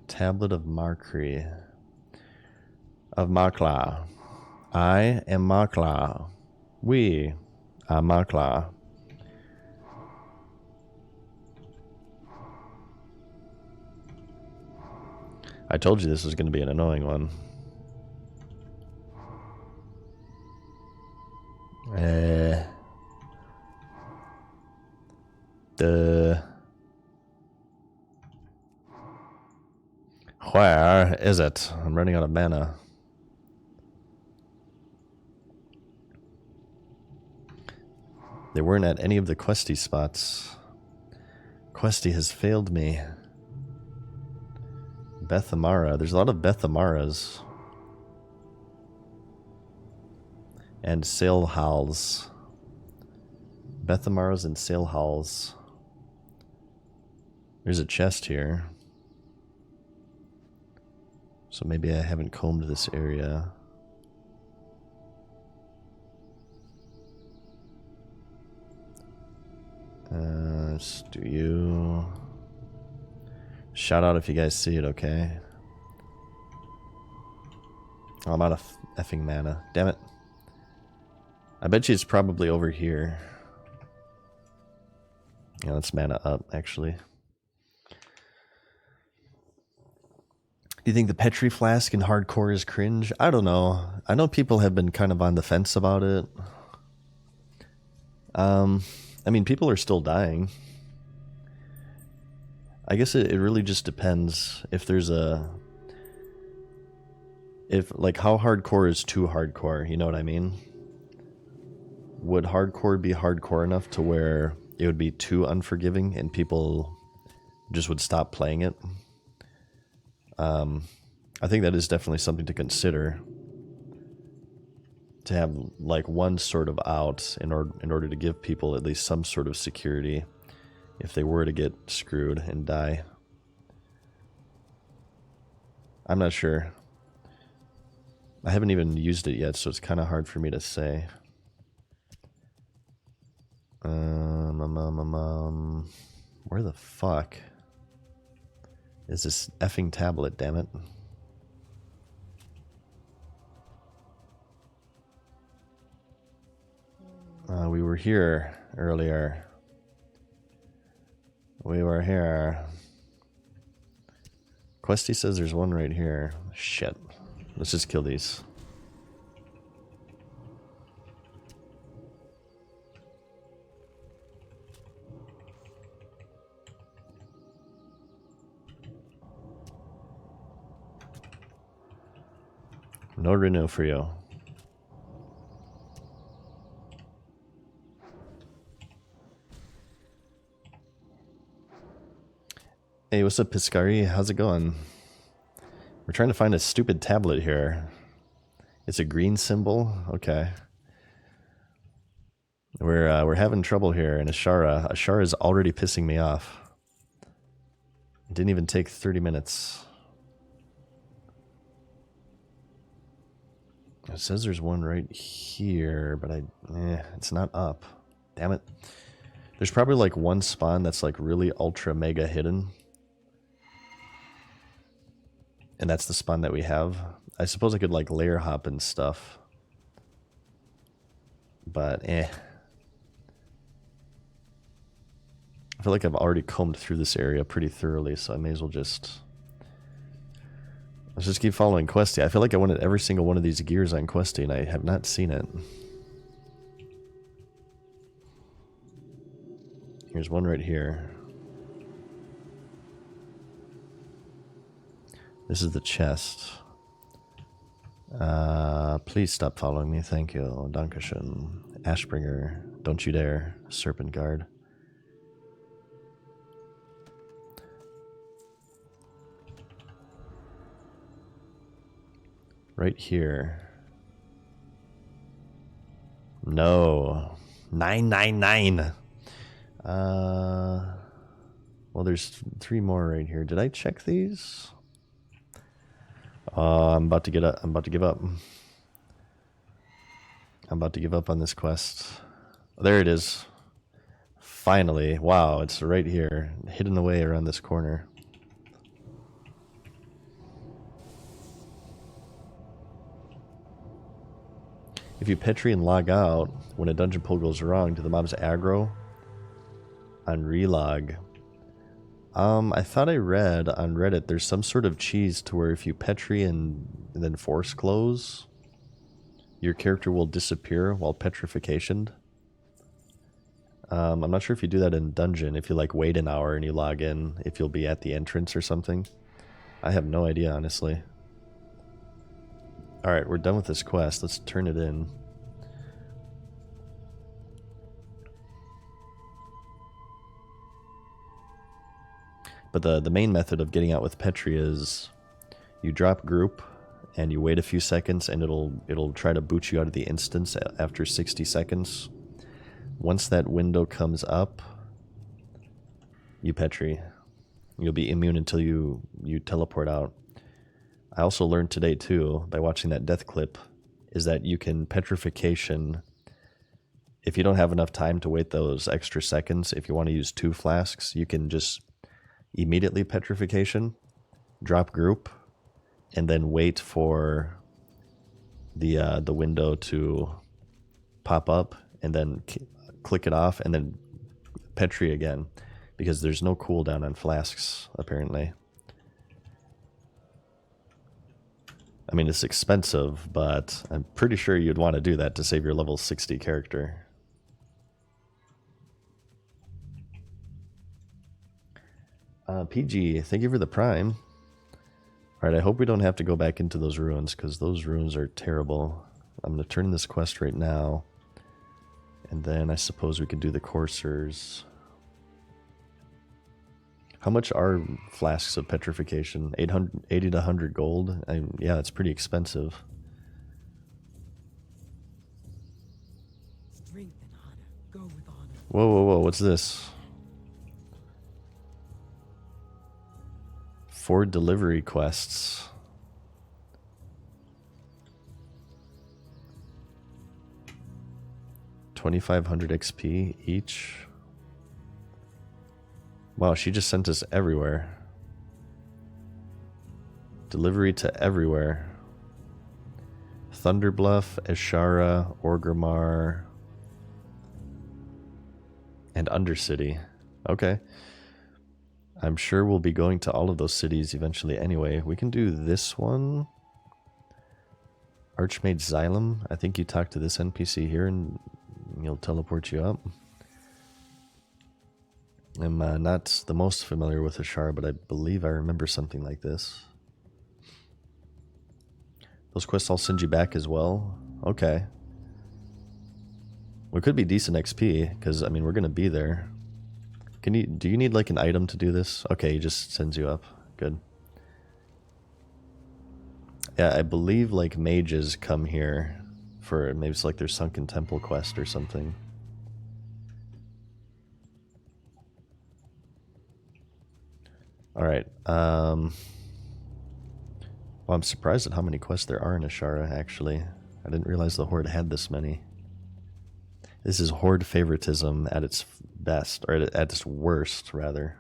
Tablet of Markery. Of Makla. I am Makla. We are Makla. I told you this was going to be an annoying one. Where is it? I'm running out of mana. They weren't at any of the questy spots. Questy has failed me. Beth Amara. There's a lot of Beth Amaras. And Sail Halls. Beth Amaras and Sail Halls. There's a chest here. So maybe I haven't combed this area. Let's do you. Shout out if you guys see it, okay? Oh, I'm out of effing mana. Damn it. I bet you it's probably over here. Yeah, let's mana up, actually. Do you think the Petri Flask in hardcore is cringe? I don't know. I know people have been kind of on the fence about it. I mean, people are still dying. I guess it really just depends if there's a... like, how hardcore is too hardcore, you know what I mean? Would hardcore be hardcore enough to where it would be too unforgiving and people just would stop playing it? I think that is definitely something to consider. To have like one sort of out in order to give people at least some sort of security if they were to get screwed and die. I'm not sure. I haven't even used it yet, so it's kind of hard for me to say. Where the fuck is this effing tablet, damn it? We were here earlier. We were here. Questy says there's one right here. Shit. Let's just kill these. No renew for you. Hey, what's up, Piscari? How's it going? We're trying to find a stupid tablet here. It's a green symbol? Okay. We're having trouble here, and Ashara. Ashara is already pissing me off. It didn't even take 30 minutes. It says there's one right here, but it's not up. Damn it. There's probably like one spawn that's like really ultra mega hidden. And that's the spawn that we have. I suppose I could like layer hop and stuff. But I feel like I've already combed through this area pretty thoroughly, so I may as well just... Let's just keep following Questy. I feel like I wanted every single one of these gears on Questy, and I have not seen it. Here's one right here. This is the chest. Please stop following me, thank you. Dankeschön. Ashbringer, don't you dare. Serpent Guard. Right here. No. 999. Well, there's 3 more right here. Did I check these? I'm about to get up. I'm about to give up. I'm about to give up on this quest. There it is. Finally. Wow, it's right here. Hidden away around this corner. If you Petri and log out, when a dungeon pull goes wrong, do the mobs aggro on relog? I thought I read on Reddit there's some sort of cheese to where if you Petri and then force close, your character will disappear while petrificationed. I'm not sure if you do that in dungeon, if you like wait an hour and you log in, if you'll be at the entrance or something. I have no idea, honestly. Alright, we're done with this quest. Let's turn it in. But the main method of getting out with Petri is you drop group and you wait a few seconds and it'll try to boot you out of the instance after 60 seconds. Once that window comes up, you Petri. You'll be immune until you teleport out. I also learned today too, by watching that death clip, is that you can petrification if you don't have enough time to wait those extra seconds. If you want to use 2 flasks, you can just immediately petrification, drop group, and then wait for the window to pop up, and then click it off, and then Petri again, because there's no cooldown on flasks, apparently. I mean, it's expensive, but I'm pretty sure you'd want to do that to save your level 60 character. PG, thank you for the Prime. Alright, I hope we don't have to go back into those ruins, because those ruins are terrible. I'm going to turn this quest right now. And then I suppose we could do the coursers. How much are flasks of petrification? 80 to 100 gold? Yeah, it's pretty expensive. Whoa, whoa, whoa, what's this? 4 delivery quests. $2,500 XP each. Wow, she just sent us everywhere. Delivery to everywhere. Thunderbluff, Ashara, Orgrimmar, and Undercity. Okay. I'm sure we'll be going to all of those cities eventually anyway. We can do this one. Archmage Xylem. I think you talk to this NPC here and he'll teleport you up. I'm not the most familiar with Ashara, but I believe I remember something like this. Those quests I'll send you back as well. Okay. We could be decent XP, because, I mean, we're going to be there. Do you need, like, an item to do this? Okay, he just sends you up. Good. Yeah, I believe, like, mages come here for, maybe it's like their Sunken Temple quest or something. Alright, well, I'm surprised at how many quests there are in Ashara, actually. I didn't realize the Horde had this many. This is Horde favoritism at its best, or at its worst, rather.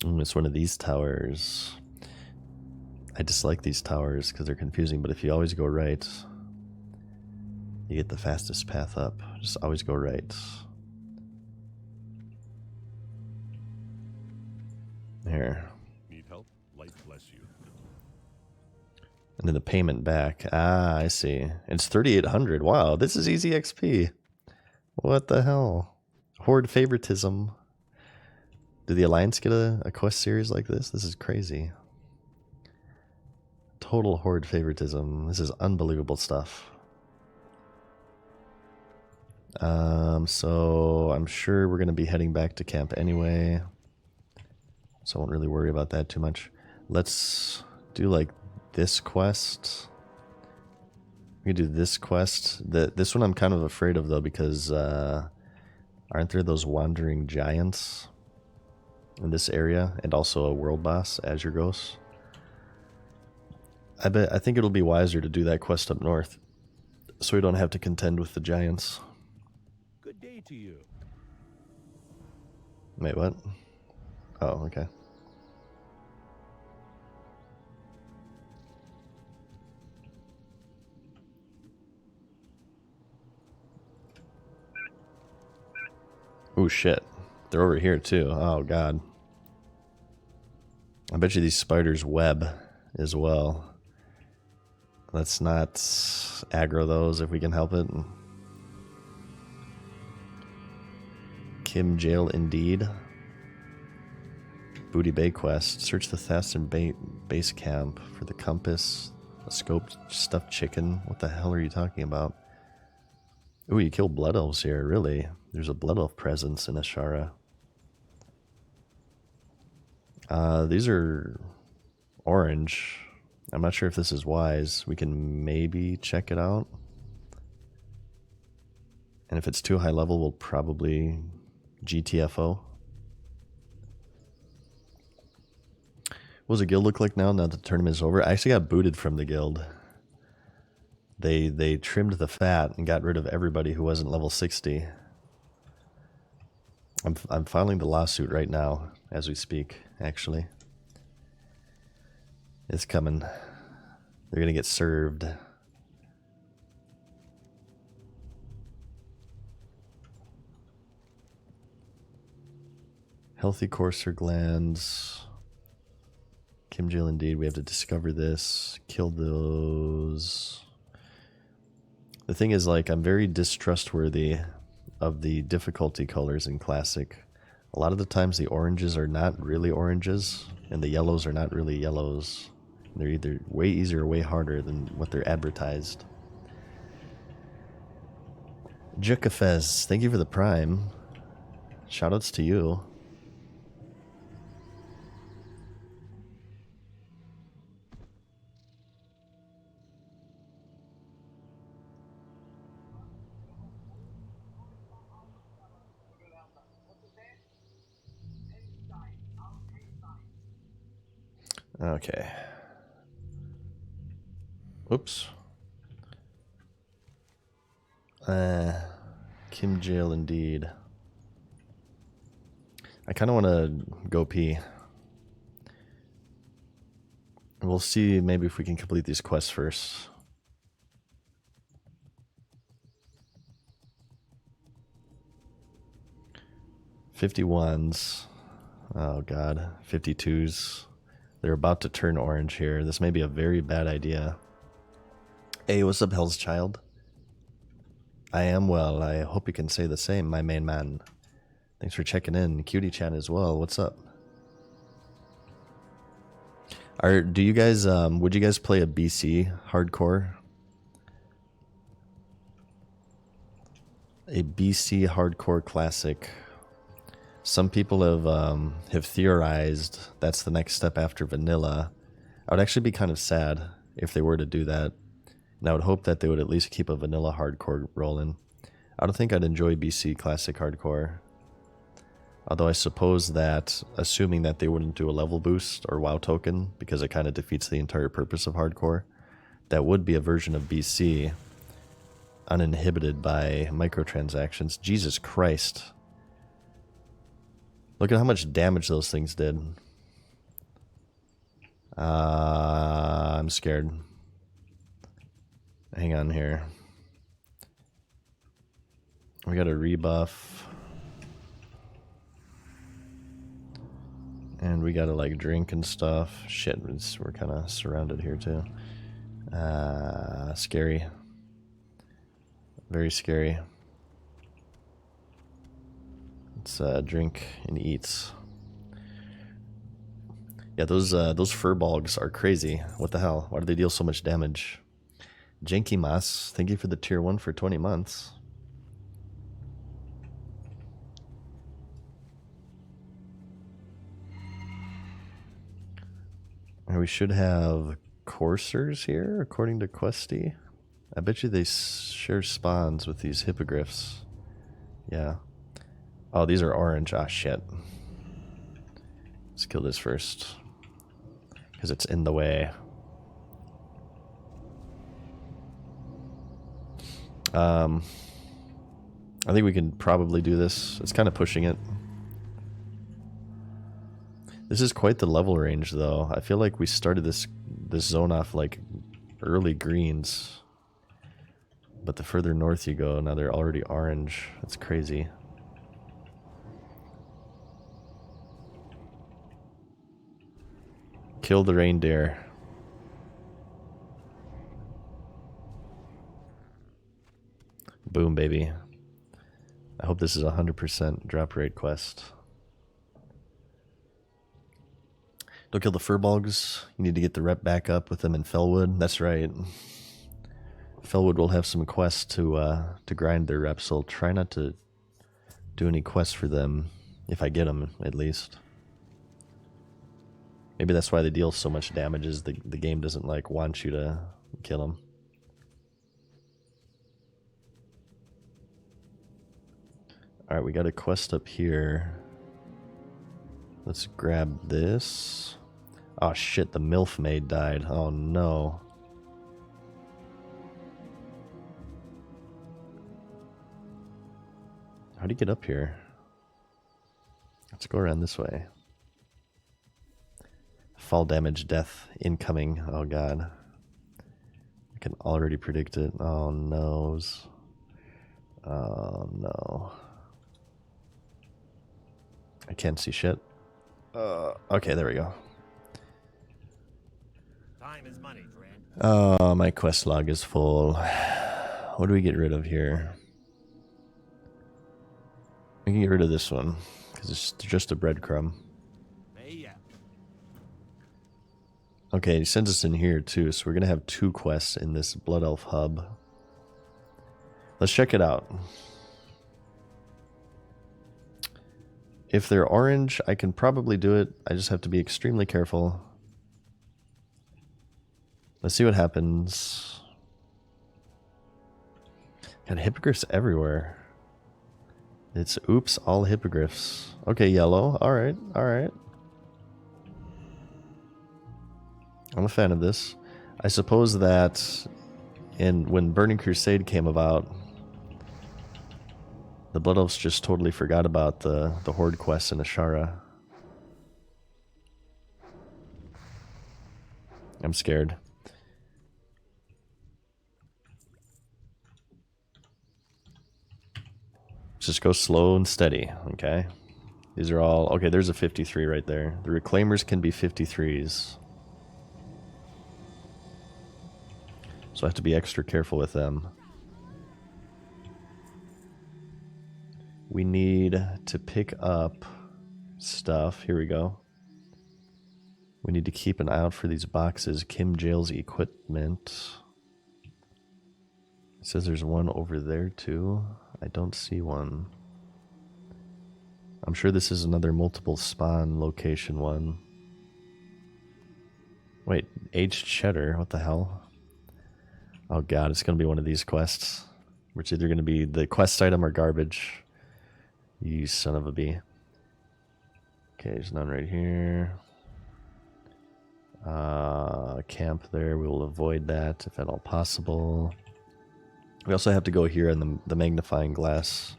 It's one of these towers. I dislike these towers because they're confusing, but if you always go right, you get the fastest path up. Just always go right. Here. Need help? Life bless you. And then the payment back. Ah, I see. It's 3,800. Wow, this is easy XP. What the hell? Horde favoritism. Did the Alliance get a quest series like this? This is crazy. Total Horde favoritism. This is unbelievable stuff. So I'm sure we're going to be heading back to camp anyway. So I won't really worry about that too much. Let's do like this quest. We can do this quest. This one I'm kind of afraid of though, because aren't there those wandering giants in this area, and also a world boss, Azure Ghost? I think it'll be wiser to do that quest up north, so we don't have to contend with the giants. Good day to you. Wait, what? Oh, okay. Oh shit. They're over here too. Oh god. I bet you these spiders web as well. Let's not aggro those if we can help it. Kim Jail indeed. Booty Bay quest. Search the Thaston base camp for the compass, a scoped stuffed chicken. What the hell are you talking about? Ooh, you killed blood elves here, really? There's a blood elf presence in Ashara. These are orange. I'm not sure if this is wise. We can maybe check it out. And if it's too high level, we'll probably GTFO. What does the guild look like now that the tournament is over? I actually got booted from the guild. They trimmed the fat and got rid of everybody who wasn't level 60. I'm filing the lawsuit right now as we speak, actually. It's coming. They're gonna get served. Healthy courser glands. Kim Jill indeed. We have to discover this. Kill those. The thing is, like, I'm very distrustworthy of the difficulty colors in Classic. A lot of the times the oranges are not really oranges, and the yellows are not really yellows. They're either way easier or way harder than what they're advertised. Jukafez, thank you for the prime. Shoutouts to you. Okay. Oops. Kim Jail indeed. I kind of want to go pee. We'll see maybe if we can complete these quests first. '51s. Oh god. '52s. They're about to turn orange here. This may be a very bad idea. Hey, what's up, Hell's Child? I am well. I hope you can say the same, my main man. Thanks for checking in. Cutie Chan as well. What's up? Do you guys, would you guys play a BC hardcore? A BC hardcore classic. Some people have theorized that's the next step after vanilla. I would actually be kind of sad if they were to do that. And I would hope that they would at least keep a vanilla hardcore rolling. I don't think I'd enjoy BC classic hardcore. Although I suppose that, assuming that they wouldn't do a level boost or WoW token, because it kind of defeats the entire purpose of hardcore, that would be a version of BC, uninhibited by microtransactions. Jesus Christ. Look at how much damage those things did. I'm scared. Hang on here. We got a rebuff. And we gotta like drink and stuff. Shit, we're kind of surrounded here too. Scary. Very scary. Let's drink and eat. Yeah, those furbolgs are crazy. What the hell? Why do they deal so much damage? Janky Mas, thank you for the tier 1 for 20 months. And we should have coursers here, according to Questy. I bet you they share spawns with these hippogriffs. Yeah. Oh, these are orange. Ah, shit. Let's kill this first. Because it's in the way. I think we can probably do this. It's kind of pushing it. This is quite the level range, though. I feel like we started this zone off like early greens. But the further north you go, now they're already orange. That's crazy. Kill the reindeer. Boom, baby. I hope this is a 100% drop rate quest. Don't kill the furbolgs. You need to get the rep back up with them in Fellwood. That's right. Fellwood will have some quests to grind their reps, so I'll try not to do any quests for them, if I get them, at least. Maybe that's why they deal so much damage, is the game doesn't like want you to kill them. Alright, we got a quest up here. Let's grab this. Oh shit, the MILF maid died. Oh no. How do you get up here? Let's go around this way. Fall damage, death incoming. Oh god. I can already predict it. Oh noes. Oh no. I can't see shit. Okay, there we go. Time is money, friend. Oh, my quest log is full. What do we get rid of here? We can get rid of this one, because it's just a breadcrumb. Okay, he sends us in here too, so we're going to have 2 quests in this Blood Elf hub. Let's check it out. If they're orange, I can probably do it. I just have to be extremely careful. Let's see what happens. Got hippogriffs everywhere. It's oops, all hippogriffs. Okay, yellow. Alright, alright. I'm a fan of this. I suppose that when Burning Crusade came about, the Blood Elves just totally forgot about the Horde quests in Ashara. I'm scared. Just go slow and steady, okay? These are all... Okay, there's a 53 right there. The Reclaimers can be 53s. So I have to be extra careful with them. We need to pick up stuff. Here we go. We need to keep an eye out for these boxes. Kim Jail's equipment. It says there's one over there too. I don't see one. I'm sure this is another multiple spawn location one. Wait, aged cheddar, what the hell? Oh god, it's gonna be one of these quests. It's either gonna be the quest item or garbage. You son of a bee. Okay, there's none right here. Camp there, we will avoid that if at all possible. We also have to go here in the magnifying glass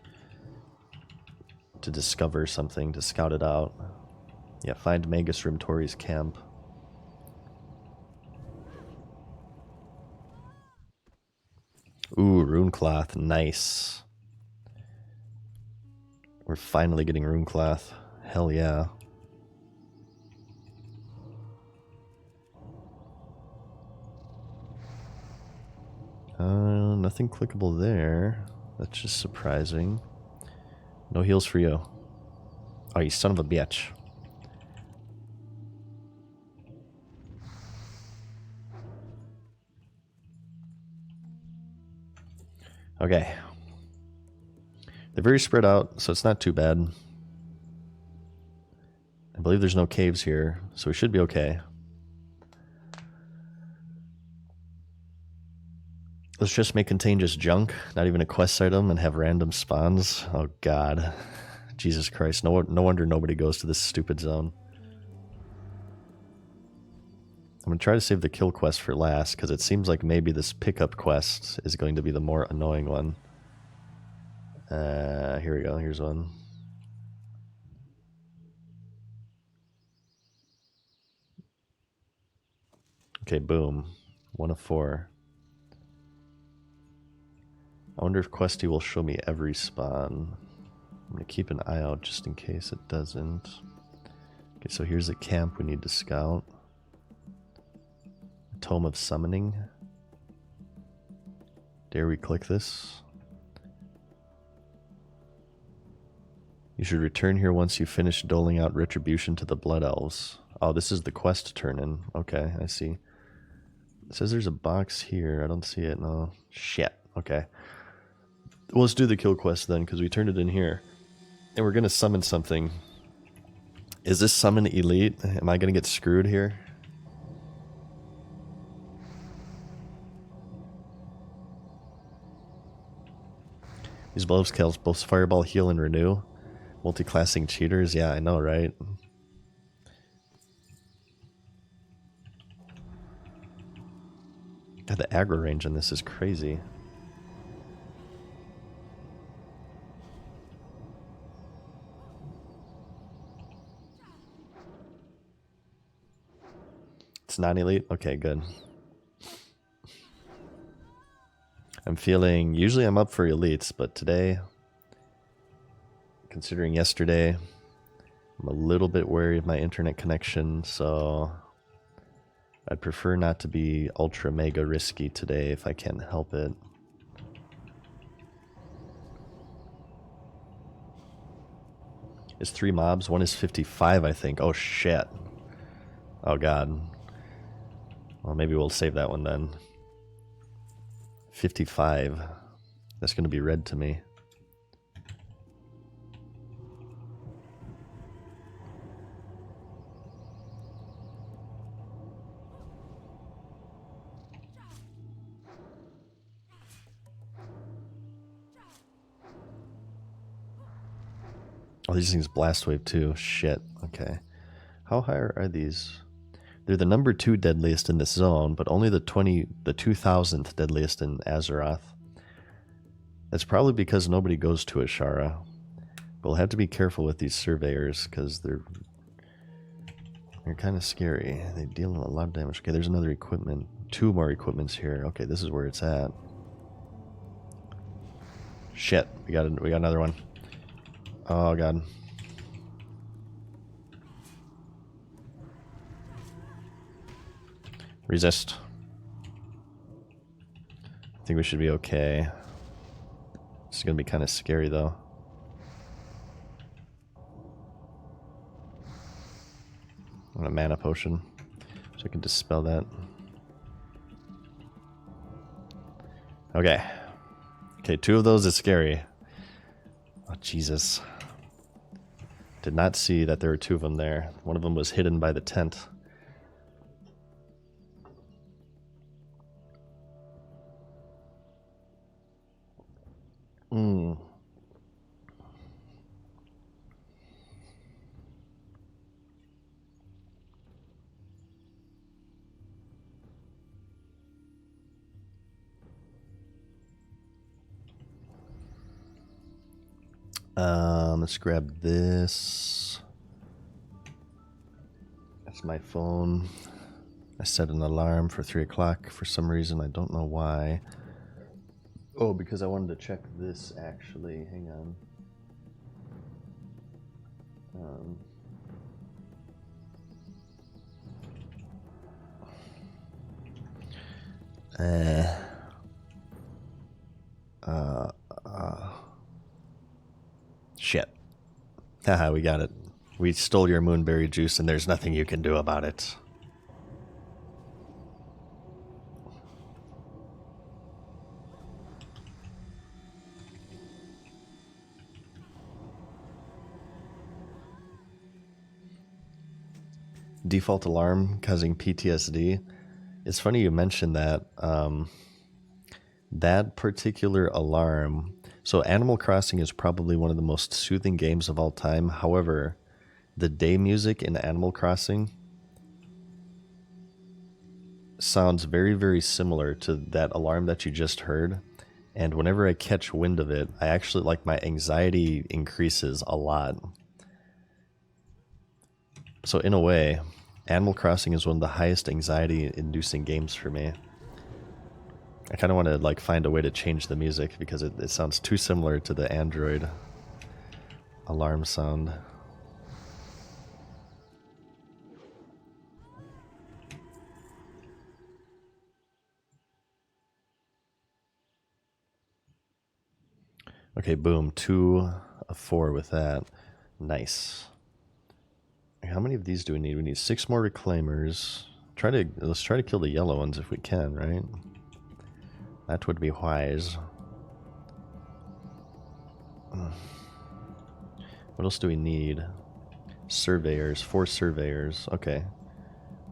to discover something, to scout it out. Yeah, find Magus Rimtori's camp. Ooh, rune cloth. Nice. We're finally getting rune cloth. Hell yeah. Nothing clickable there. That's just surprising. No heals for you. Oh, you son of a bitch. Okay. They're very spread out, so it's not too bad. I believe there's no caves here, so we should be okay. Let's just make contain just junk, not even a quest item, and have random spawns. Oh god. Jesus Christ, no wonder nobody goes to this stupid zone. I'm going to try to save the kill quest for last, because it seems like maybe this pickup quest is going to be the more annoying one. Here we go, here's one. Okay, boom. 1 of 4. I wonder if Questy will show me every spawn. I'm going to keep an eye out just in case it doesn't. Okay, so here's a camp we need to scout. Tome of Summoning. Dare we click this? You should return here once you finish doling out retribution to the Blood Elves. Oh, this is the quest to turn in. Okay, I see. It says there's a box here. I don't see it. No. Shit. Okay. Well, let's do the kill quest then, because we turned it in here. And we're going to summon something. Is this summon elite? Am I going to get screwed here? These blows kills both Fireball, Heal, and Renew. Multi-classing cheaters? Yeah, I know, right? God, the aggro range on this is crazy. It's non-elite? Okay, good. I'm feeling... Usually I'm up for elites, but today, considering yesterday, I'm a little bit wary of my internet connection, so I'd prefer not to be ultra mega risky today if I can help it. It's 3 mobs. One is 55, I think. Oh, shit. Oh, God. Well, maybe we'll save that one then. 55. That's going to be red to me. Oh, these things blast wave too. Shit. Okay. How high are these? They're the number 2 deadliest in this zone, but only the 2000th deadliest in Azeroth. That's probably because nobody goes to Ashara. We'll have to be careful with these surveyors because they're kind of scary. They deal a lot of damage. Okay, there's another equipment. 2 more equipments here. Okay, this is where it's at. Shit, we got another one. Oh god. Resist. I think we should be okay. This is gonna be kind of scary though. I want a mana potion so I can dispel that. Okay. Okay, 2 of those is scary. Oh, Jesus. Did not see that there were 2 of them there. One of them was hidden by the tent. Let's grab this. That's my phone. I set an alarm for 3 o'clock for some reason. I don't know why. Oh, because I wanted to check this actually. Hang on. Shit. Haha, we got it. We stole your moonberry juice and there's nothing you can do about it. Default alarm causing PTSD. It's funny you mentioned that. That particular alarm. So Animal Crossing is probably one of the most soothing games of all time. However, the day music in Animal Crossing sounds very, very similar to that alarm that you just heard. And whenever I catch wind of it, I actually, like, my anxiety increases a lot. So in a way, Animal Crossing is one of the highest anxiety-inducing games for me. I kind of want to, like, find a way to change the music because it sounds too similar to the Android alarm sound. Okay, boom. 2 of 4 with that. Nice. How many of these do we need? We need 6 more reclaimers. Let's try to kill the yellow ones if we can, right? That would be wise. What else do we need? Surveyors. 4 surveyors. Okay.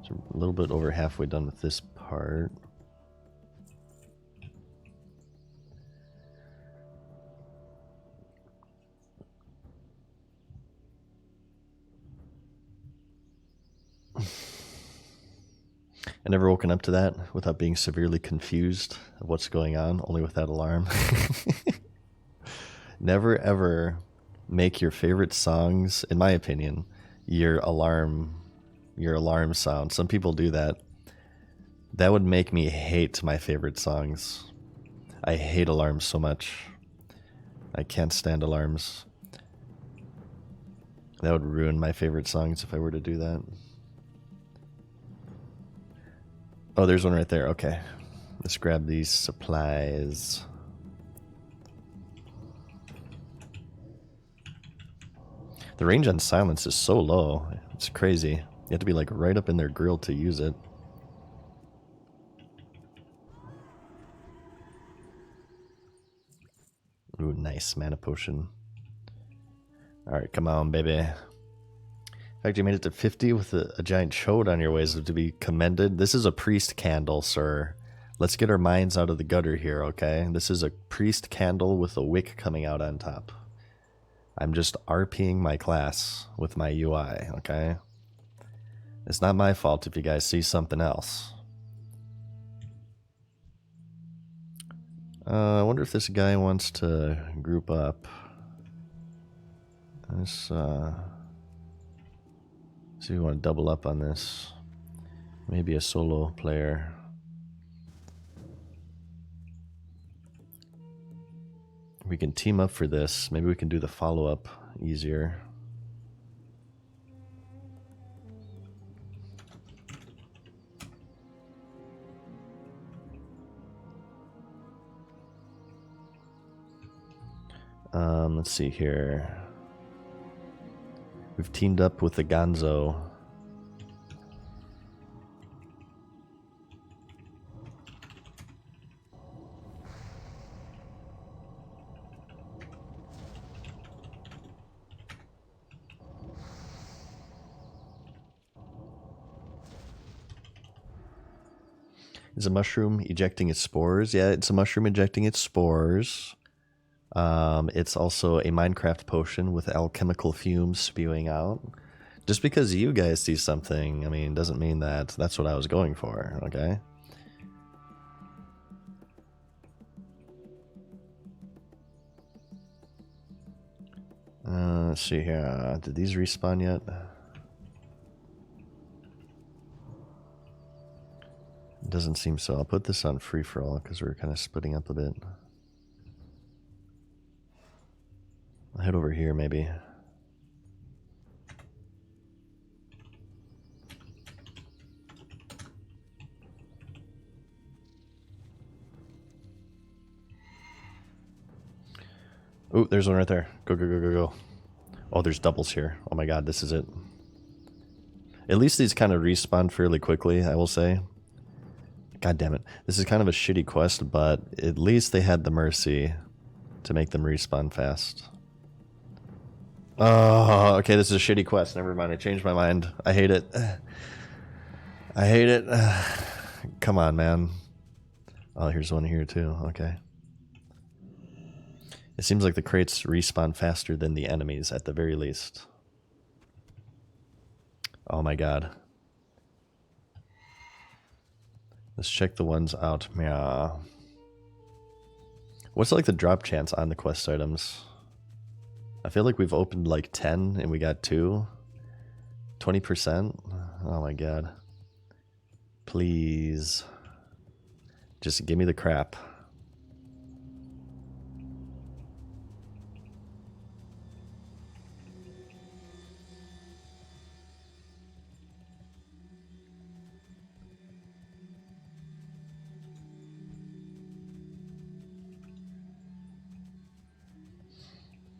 So a little bit over halfway done with this part. I never woken up to that without being severely confused of what's going on, only with that alarm. Never ever make your favorite songs, in my opinion, your alarm sound. Some people do that. That would make me hate my favorite songs. I hate alarms so much. I can't stand alarms. That would ruin my favorite songs if I were to do that. Oh, there's one right there. Okay. Let's grab these supplies. The range on silence is so low. It's crazy. You have to be, like, right up in their grill to use it. Ooh, nice. Mana potion. Alright, come on, baby. In fact, you made it to 50 with a giant chode on your ways to be commended. This is a priest candle, sir. Let's get our minds out of the gutter here, okay? This is a priest candle with a wick coming out on top. I'm just RPing my class with my UI, okay? It's not my fault if you guys see something else. I wonder if this guy wants to group up. Let's see if we want to double up on this. Maybe a solo player. We can team up for this. Maybe we can do the follow-up easier. Let's see here. We've teamed up with the Gonzo. Is a mushroom ejecting its spores? Yeah, it's a mushroom ejecting its spores. It's also a Minecraft potion with alchemical fumes spewing out. Just because you guys see something, I mean, doesn't mean that that's what I was going for, okay? Let's see here. Did these respawn yet? Doesn't seem so. I'll put this on free for all because we're kind of splitting up a bit. head over here, maybe. Ooh, there's one right there. Go, go, go, go, go. Oh, there's doubles here. Oh my god, this is it. At least these kind of respawn fairly quickly, I will say. God damn it. This is kind of a shitty quest, but at least they had the mercy to make them respawn fast. Oh, okay, this is a shitty quest. Never mind, I changed my mind. I hate it. I hate it. Come on, man. Oh, here's one here too. Okay. It seems like the crates respawn faster than the enemies at the very least. Oh my god. Let's check the ones out. Yeah. What's like the drop chance on the quest items? I feel like we've opened like 10 and we got 2. 20%? Oh my god. Please. Just give me the crap.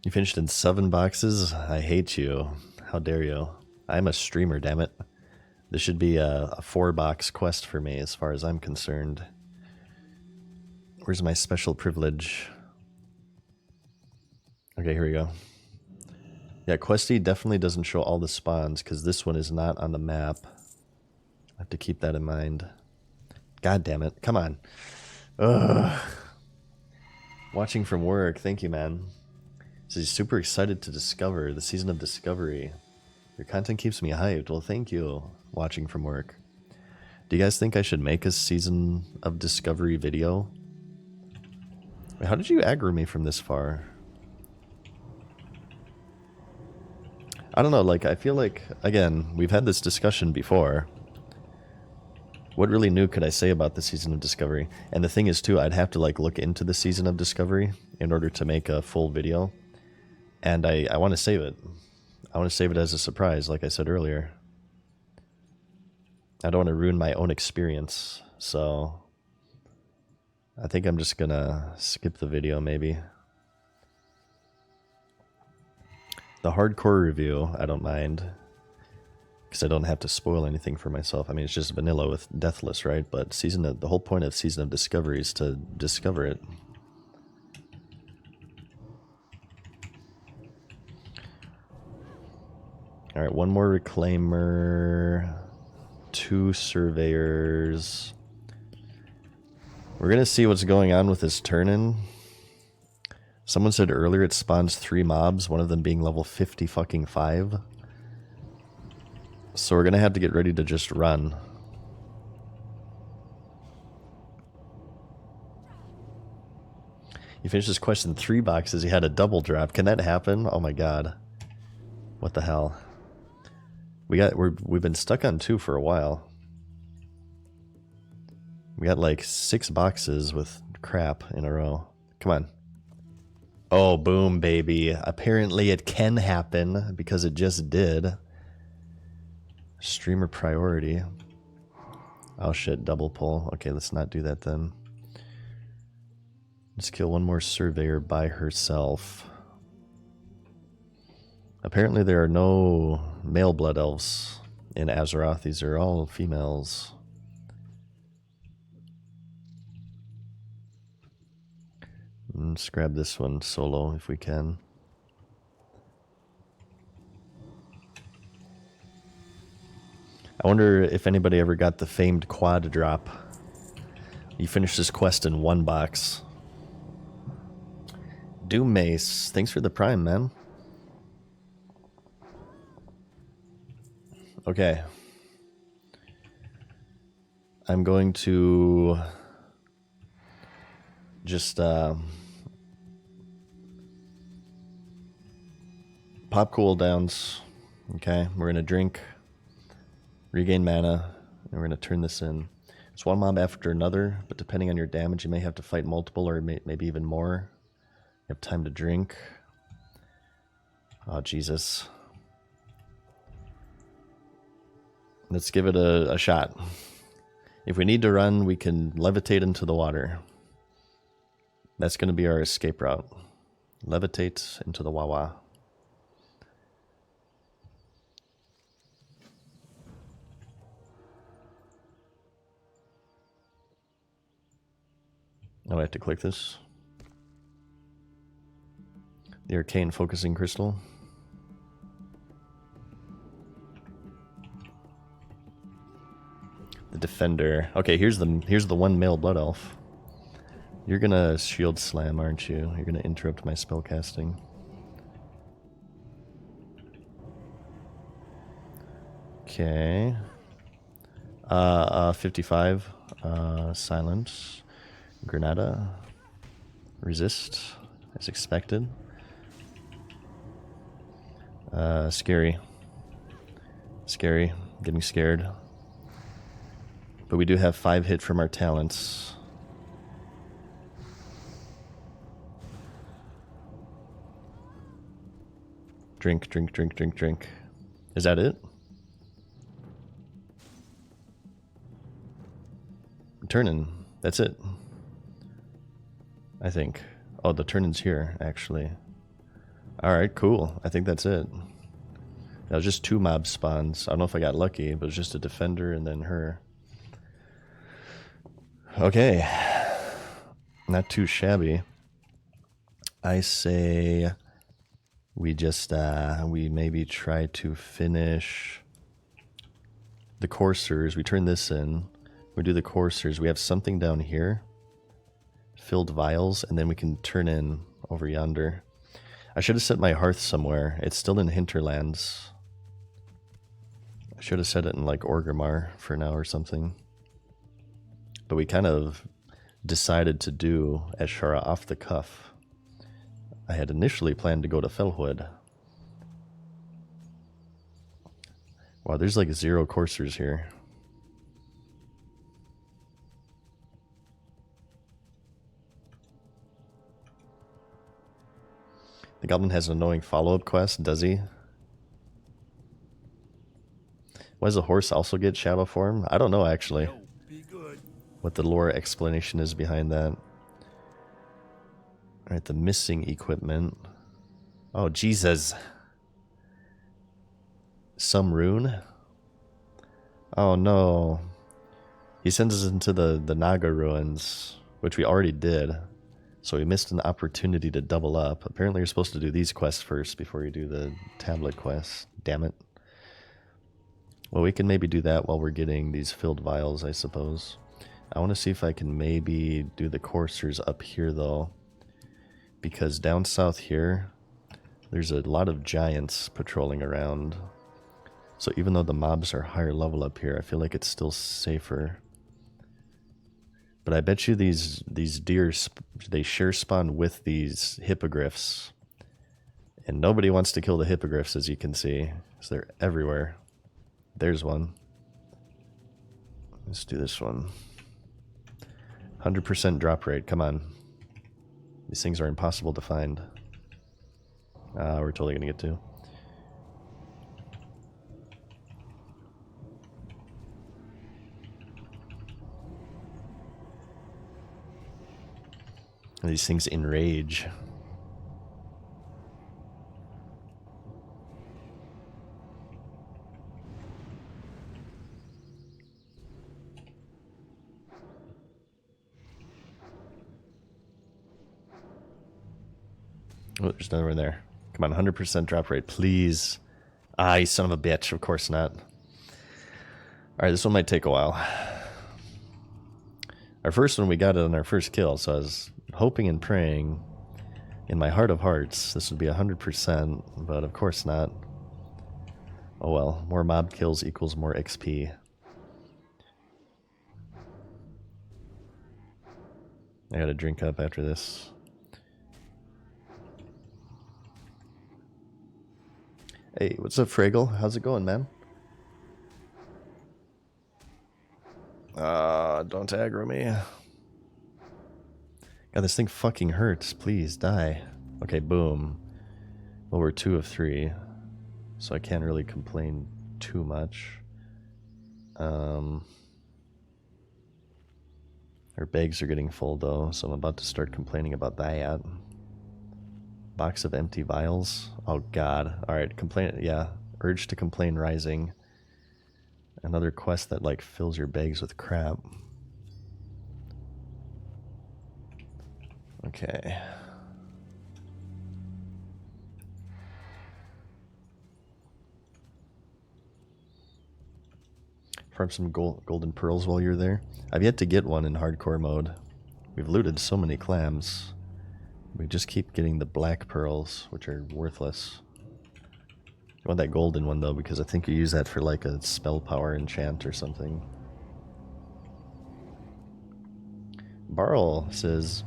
You finished in 7 boxes? I hate you. How dare you? I'm a streamer, damn it. This should be a 4-box quest for me as far as I'm concerned. Where's my special privilege? Okay, here we go. Yeah, Questy definitely doesn't show all the spawns because this one is not on the map. I have to keep that in mind. God damn it. Come on. Ugh. Watching from work. Thank you, man. So he's super excited to discover the season of Discovery. Your content keeps me hyped. Well, thank you. Watching from work. Do you guys think I should make a season of Discovery video? Wait, how did you aggro me from this far? I don't know, like, I feel like, again, we've had this discussion before. What really new could I say about the season of Discovery? And the thing is, too, I'd have to, like, look into the season of Discovery in order to make a full video. And I want to save it. I want to save it as a surprise, like I said earlier. I don't want to ruin my own experience, so I think I'm just gonna skip the video, maybe. The hardcore review, I don't mind, because I don't have to spoil anything for myself. I mean, it's just vanilla with Deathless, right? But the whole point of Season of Discovery is to discover it. Alright, one more Reclaimer, 2 Surveyors. We're gonna see what's going on with this turn-in. Someone said earlier it spawns 3 mobs, one of them being level 55. So we're gonna have to get ready to just run. You finished this quest in 3 boxes, you had a double drop. Can that happen? Oh my god. What the hell? We've been stuck on 2 for a while. We got like 6 boxes with crap in a row. Come on. Oh, boom, baby. Apparently it can happen because it just did. Streamer priority. Oh shit, double pull. Okay, let's not do that then. Let's kill one more Surveyor by herself. Apparently there are no male blood elves in Azeroth. These are all females. Let's grab this one solo if we can. I wonder if anybody ever got the famed quad drop. You finished this quest in 1 box. Doom Mace, thanks for the prime, man. Okay. I'm going to just pop cooldowns. Okay, we're going to drink, regain mana, and we're going to turn this in. It's one mob after another, but depending on your damage, you may have to fight multiple or maybe even more. You have time to drink. Oh, Jesus. Let's give it a shot. If we need to run, we can levitate into the water. That's going to be our escape route. Levitate into the Wawa. Oh, I have to click this. The arcane focusing crystal. The defender. Okay, here's the one male blood elf. You're gonna shield slam, aren't you? You're gonna interrupt my spell casting. Okay. 55. Silence. Granada. Resist, as expected. Scary. Scary. Getting scared. But we do have 5 hit from our talents. Drink, drink, drink, drink, drink. Is that it? Turnin'. That's it. I think. Oh, the turn-in's here, actually. Alright, cool. I think that's it. That was just 2 mob spawns. I don't know if I got lucky, but it was just a defender and then her. Okay. Not too shabby. I say we just, we maybe try to finish the coursers. We turn this in. We do the coursers. We have something down here. Filled vials, and then we can turn in over yonder. I should have set my hearth somewhere. It's still in Hinterlands. I should have set it in like Orgrimmar for now or something. But we kind of decided to do Ashara off the cuff. I had initially planned to go to Fellwood. Wow, there's like 0 coursers here. The goblin has an annoying follow-up quest, does he? Why does the horse also get shadow form? I don't know, actually. What the lore explanation is behind that. Alright, the missing equipment. Oh, Jesus. Some rune? Oh, no. He sends us into the Naga ruins, which we already did. So we missed an opportunity to double up. Apparently you're supposed to do these quests first before you do the tablet quests. Damn it. Well, we can maybe do that while we're getting these filled vials, I suppose. I want to see if I can maybe do the coursers up here, though. Because down south here, there's a lot of giants patrolling around. So even though the mobs are higher level up here, I feel like it's still safer. But I bet you these deer, they share spawn with these hippogriffs. And nobody wants to kill the hippogriffs, as you can see. So they're everywhere. There's one. Let's do this one. 100% drop rate, come on. These things are impossible to find. We're totally gonna get to. These things enrage. Oh, there's another one there. Come on, 100% drop rate, please. Ah, you son of a bitch. Of course not. Alright, this one might take a while. Our first one, we got it on our first kill, so I was hoping and praying in my heart of hearts this would be 100%, but of course not. Oh well, more mob kills equals more XP. I gotta drink up after this. Hey, what's up, Fraggle? How's it going, man? Don't aggro me. God, this thing fucking hurts. Please, die. Okay, boom. Well, we're 2 of 3, so I can't really complain too much. Our bags are getting full though, so I'm about to start complaining about that. Box of empty vials. Oh god. Alright, complain. Yeah. Urge to complain rising. Another quest that like fills your bags with crap. Okay. Farm some golden pearls while you're there. I've yet to get one in hardcore mode. We've looted so many clams. We just keep getting the black pearls, which are worthless. You want that golden one though, because I think you use that for like a spell power enchant or something. Barl says,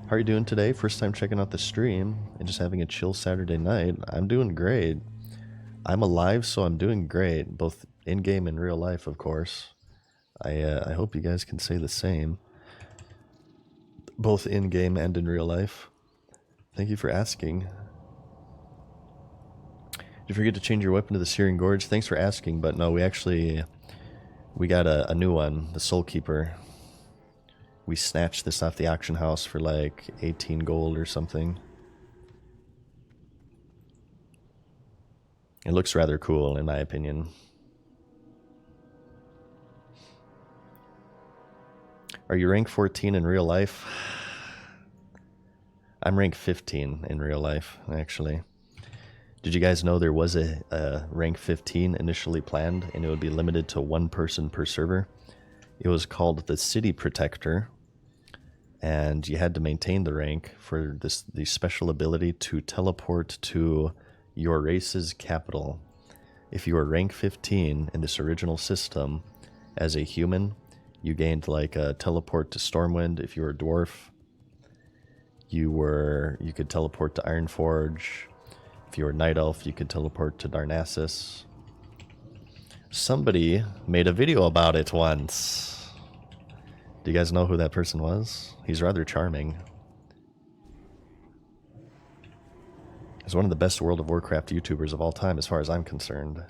how are you doing today? First time checking out the stream and just having a chill Saturday night. I'm doing great. I'm alive, so I'm doing great, both in-game and real life, of course. I hope you guys can say the same, both in-game and in real life. Thank you for asking. Did you forget to change your weapon to the Searing Gorge? Thanks for asking, but no, we got a new one, the Soul Keeper. We snatched this off the auction house for like 18 gold or something. It looks rather cool, in my opinion. Are you rank 14 in real life? I'm rank 15 in real life, actually. Did you guys know there was a rank 15 initially planned, and it would be limited to 1 person per server? It was called the City Protector, and you had to maintain the rank for the special ability to teleport to your race's capital. If you were rank 15 in this original system as a human, you gained like a teleport to Stormwind. If you were a dwarf, you could teleport to Ironforge. If you were Night Elf, you could teleport to Darnassus. Somebody made a video about it once. Do you guys know who that person was? He's rather charming. He's one of the best World of Warcraft YouTubers of all time, as far as I'm concerned.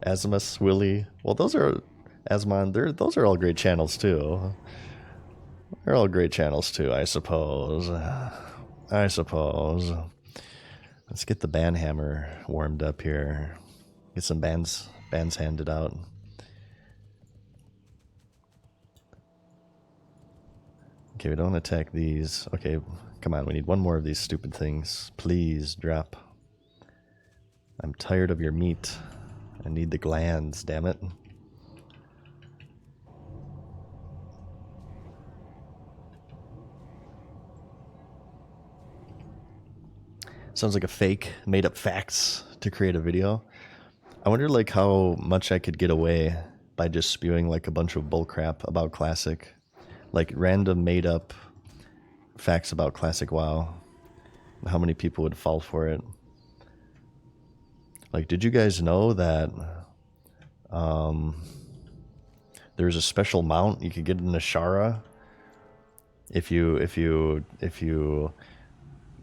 Asmus, Willie. Well, those are Asmon. Those are all great channels too. They're all great channels too, I suppose. I suppose. Let's get the banhammer warmed up here. Get some bands handed out. Okay, we don't attack these. Okay, come on, we need one more of these stupid things. Please drop. I'm tired of your meat. I need the glands, damn it. Sounds like a fake, made up facts to create a video. I wonder like how much I could get away by just spewing like a bunch of bullcrap about Classic. Like random made up facts about Classic WoW. How many people would fall for it? Like, did you guys know that there's a special mount you could get in Ashara if you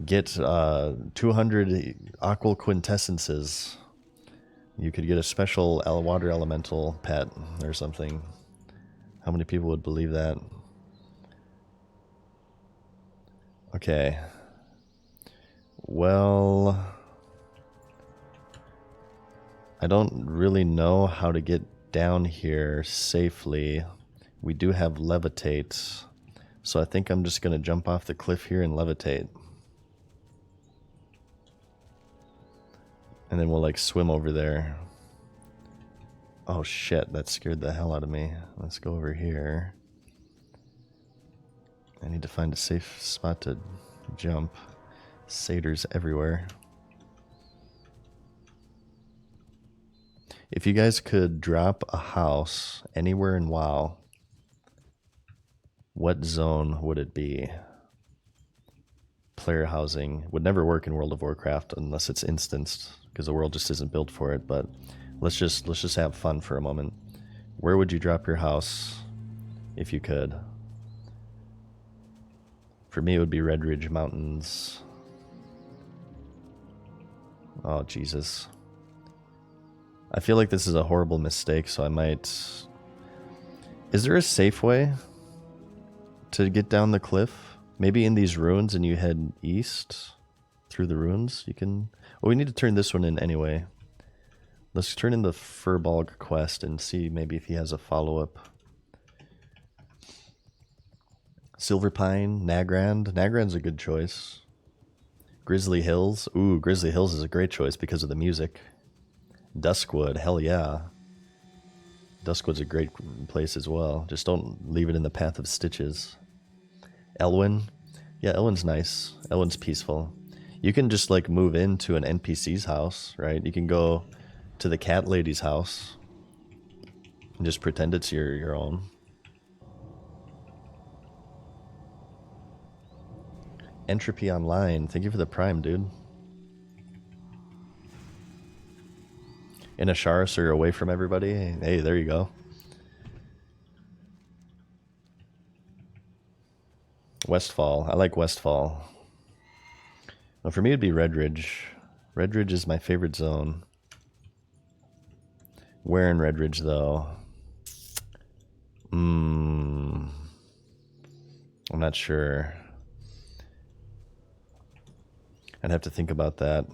get 200 aqua quintessences, you could get a special water elemental pet or something. How many people would believe that? Okay. Well, I don't really know how to get down here safely. We do have levitate, so I think I'm just going to jump off the cliff here and levitate. And then we'll like swim over there. Oh shit, that scared the hell out of me. Let's go over here. I need to find a safe spot to jump. Satyrs everywhere. If you guys could drop a house anywhere in WoW, What zone would it be? Player housing would never work in World of Warcraft unless it's instanced, because the world just isn't built for it. But let's just have fun for a moment. Where would you drop your house if you could? For me, it would be Red Ridge Mountains. Oh, Jesus. I feel like this is a horrible mistake, so I might... Is there a safe way to get down the cliff? Maybe in these ruins and you head east through the ruins? You can... Well, we need to turn this one in anyway. Let's turn in the Furbolg quest and see maybe if he has a follow-up. Silverpine, Nagrand. Nagrand's a good choice. Grizzly Hills. Ooh, Grizzly Hills is a great choice because of the music. Duskwood, hell yeah. Duskwood's a great place as well. Just don't leave it in the path of stitches. Elwyn. Yeah, Elwyn's nice. Elwyn's peaceful. You can just like move into an NPC's house, right? You can go to the cat lady's house and just pretend it's your own. Entropy Online, thank you for the prime, dude. In a Shara, so you're away from everybody. Hey, there you go. Westfall, I like Westfall. Well, for me it'd be Red Ridge. Red Ridge is my favorite zone. Where in Red Ridge though? I'm not sure. I'd have to think about that.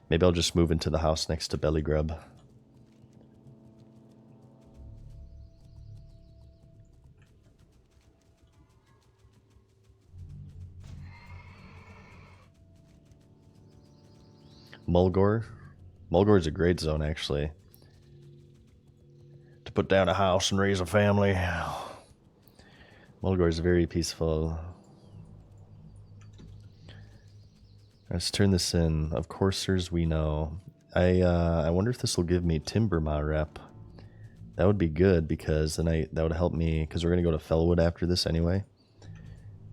Maybe I'll just move into the house next to Belly Grub. Mulgore. Mulgore is a great zone, actually. To put down a house and raise a family. Mulgore is very peaceful. Let's turn this in. Of coursers we know. I wonder if this will give me Timberma rep. That would be good because then that would help me, because we're gonna go to Fellwood after this anyway.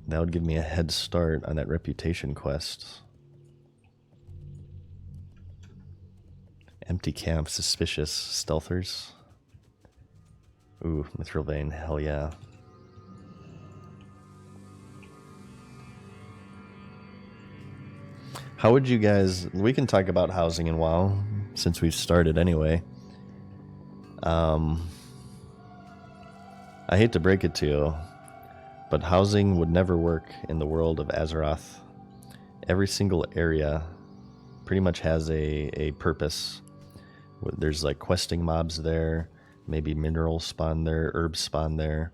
That would give me a head start on that reputation quest. Empty camp, suspicious stealthers. Ooh, Mithril Vein, hell yeah. How would you guys... We can talk about housing in WoW, since we've started anyway. I hate to break it to you, but housing would never work in the world of Azeroth. Every single area pretty much has a purpose. There's like questing mobs there, maybe minerals spawn there, herbs spawn there.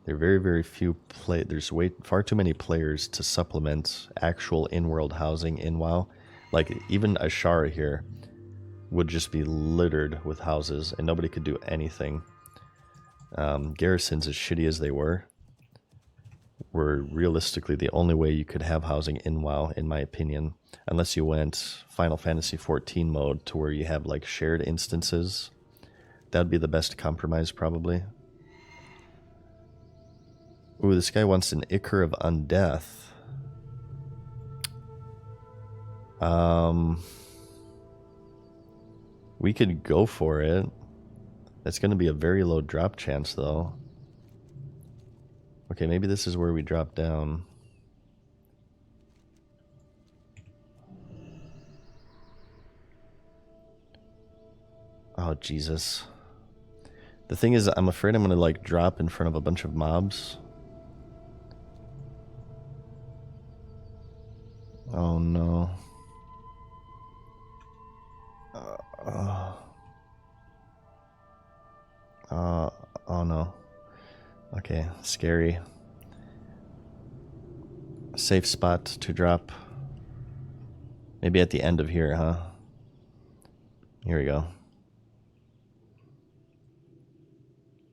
There are very, very few there's far too many players to supplement actual in-world housing in WoW. Like even Ashara here would just be littered with houses and nobody could do anything. Garrisons, as shitty as they were realistically the only way you could have housing in WoW, in my opinion, unless you went Final Fantasy XIV mode to where you have like shared instances. That would be the best compromise, probably. Ooh, this guy wants an Ichor of Undeath. We could go for it. That's going to be a very low drop chance, though. Okay, maybe this is where we drop down. Oh, Jesus. The thing is, I'm afraid I'm going to, like, drop in front of a bunch of mobs. Oh, no. Oh, no. Okay, scary. Safe spot to drop. Maybe at the end of here, huh? Here we go.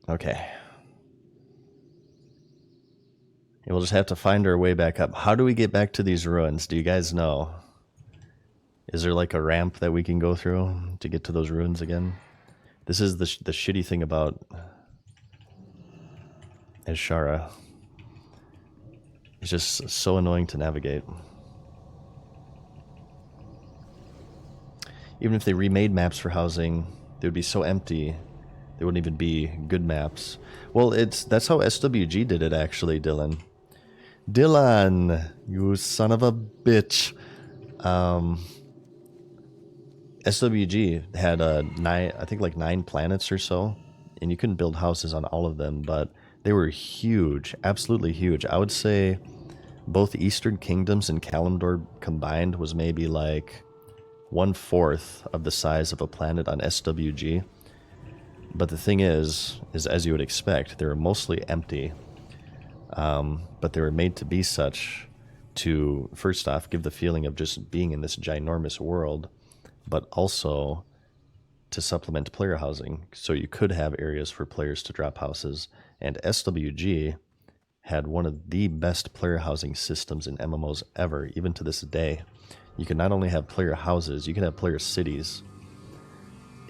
Okay. And we'll just have to find our way back up. How do we get back to these ruins? Do you guys know? Is there like a ramp that we can go through to get to those ruins again? This is the shitty thing about Ashara. It's just so annoying to navigate. Even if they remade maps for housing, they would be so empty. They wouldn't even be good maps. Well, that's how SWG did it actually, Dylan. Dylan, you son of a bitch. SWG had I think like 9 planets or so, and you couldn't build houses on all of them, but they were huge, absolutely huge. I would say both Eastern Kingdoms and Kalimdor combined was maybe like 1/4 of the size of a planet on SWG. But the thing is as you would expect, they were mostly empty. But they were made to be such to, first off, give the feeling of just being in this ginormous world, but also to supplement player housing. So you could have areas for players to drop houses. And SWG had one of the best player housing systems in MMOs ever, even to this day. You can not only have player houses, you can have player cities.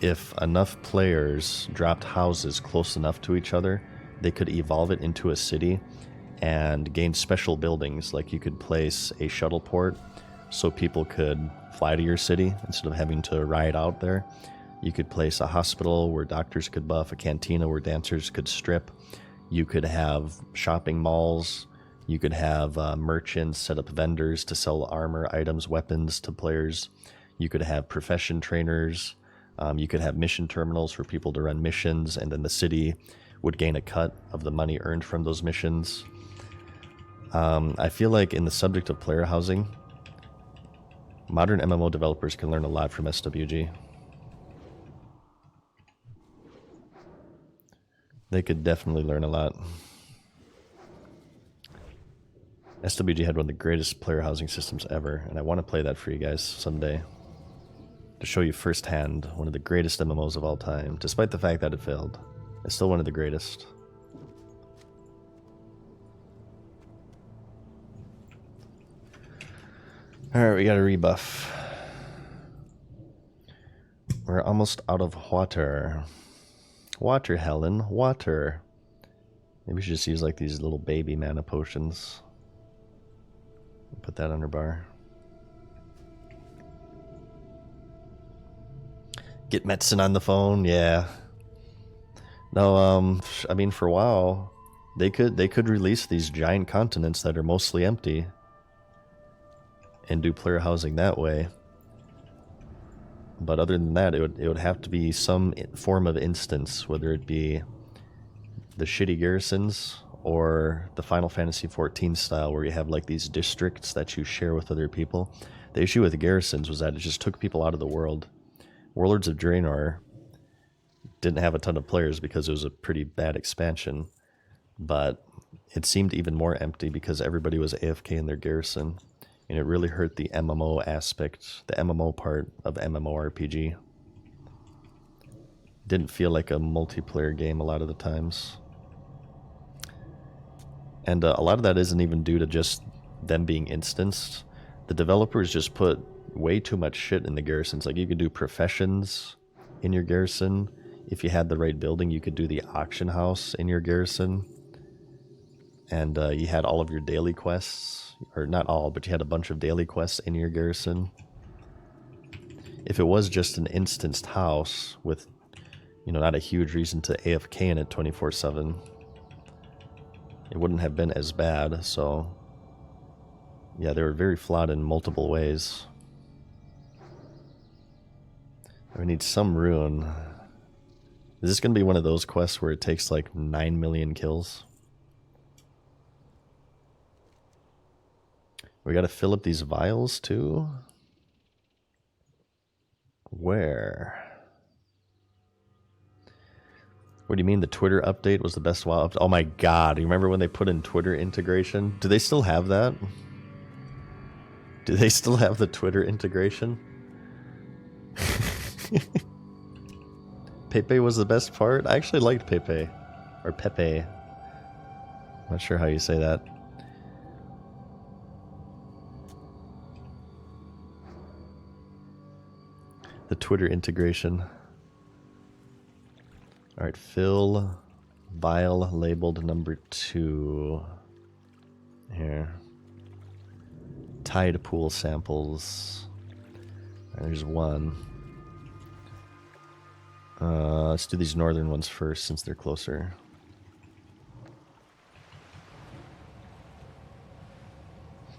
If enough players dropped houses close enough to each other, they could evolve it into a city and gain special buildings. Like you could place a shuttle port so people could fly to your city instead of having to ride out there. You could place a hospital where doctors could buff, a cantina where dancers could strip. You could have shopping malls. You could have merchants set up vendors to sell armor, items, weapons to players. You could have profession trainers. You could have mission terminals for people to run missions, and then the city would gain a cut of the money earned from those missions. I feel like in the subject of player housing, modern MMO developers can learn a lot from SWG. They could definitely learn a lot. SWG had one of the greatest player housing systems ever, and I want to play that for you guys someday. To show you firsthand one of the greatest MMOs of all time, despite the fact that it failed. It's still one of the greatest. Alright, we got a rebuff. We're almost out of water. Water, Helen, water. Maybe we should just use like these little baby mana potions. Put that on her bar. Get Metzen on the phone, yeah. No, I mean, for WoW, they could release these giant continents that are mostly empty and do player housing that way. But other than that, it would have to be some form of instance, whether it be the shitty garrisons or the Final Fantasy XIV style, where you have like these districts that you share with other people. The issue with the garrisons was that it just took people out of the world. Warlords of Draenor didn't have a ton of players because it was a pretty bad expansion, but it seemed even more empty because everybody was AFK in their garrison, and it really hurt the MMO aspect, the MMO part of MMORPG. Didn't feel like a multiplayer game a lot of the times. And a lot of that isn't even due to just them being instanced. The developers just put way too much shit in the garrisons. Like, you could do professions in your garrison. If you had the right building, you could do the auction house in your garrison. And you had all of your daily quests. Or not all, but you had a bunch of daily quests in your garrison. If it was just an instanced house with, you know, not a huge reason to AFK in it 24/7, it wouldn't have been as bad. So yeah, they were very flawed in multiple ways. We need some rune. Is this going to be one of those quests where it takes like 9 million kills? We got to fill up these vials too? Where? What do you mean the Twitter update was the best WoW update? Oh my god, you remember when they put in Twitter integration? Do they still have that? Do they still have the Twitter integration? Pepe was the best part? I actually liked Pepe. Or Pepe. I'm not sure how you say that. The Twitter integration. Alright, fill vial labeled number 2. Here. Tide pool samples. There's one. Let's do these northern ones first since they're closer.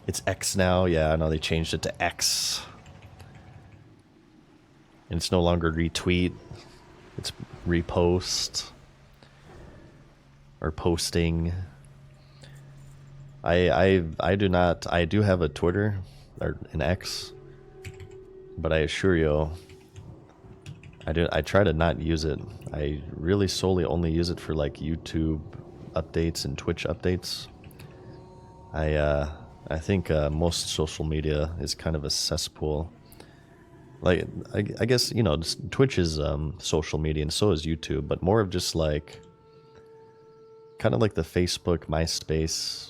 It's X now. Yeah, I know they changed it to X. And it's no longer retweet. It's repost. Or posting. I do not. I do have a Twitter or an X, but I assure you, I try to not use it. I really solely only use it for like YouTube updates and Twitch updates. I think most social media is kind of a cesspool. Like I guess, you know, Twitch is social media and so is YouTube, but more of just like kind of like the Facebook, MySpace,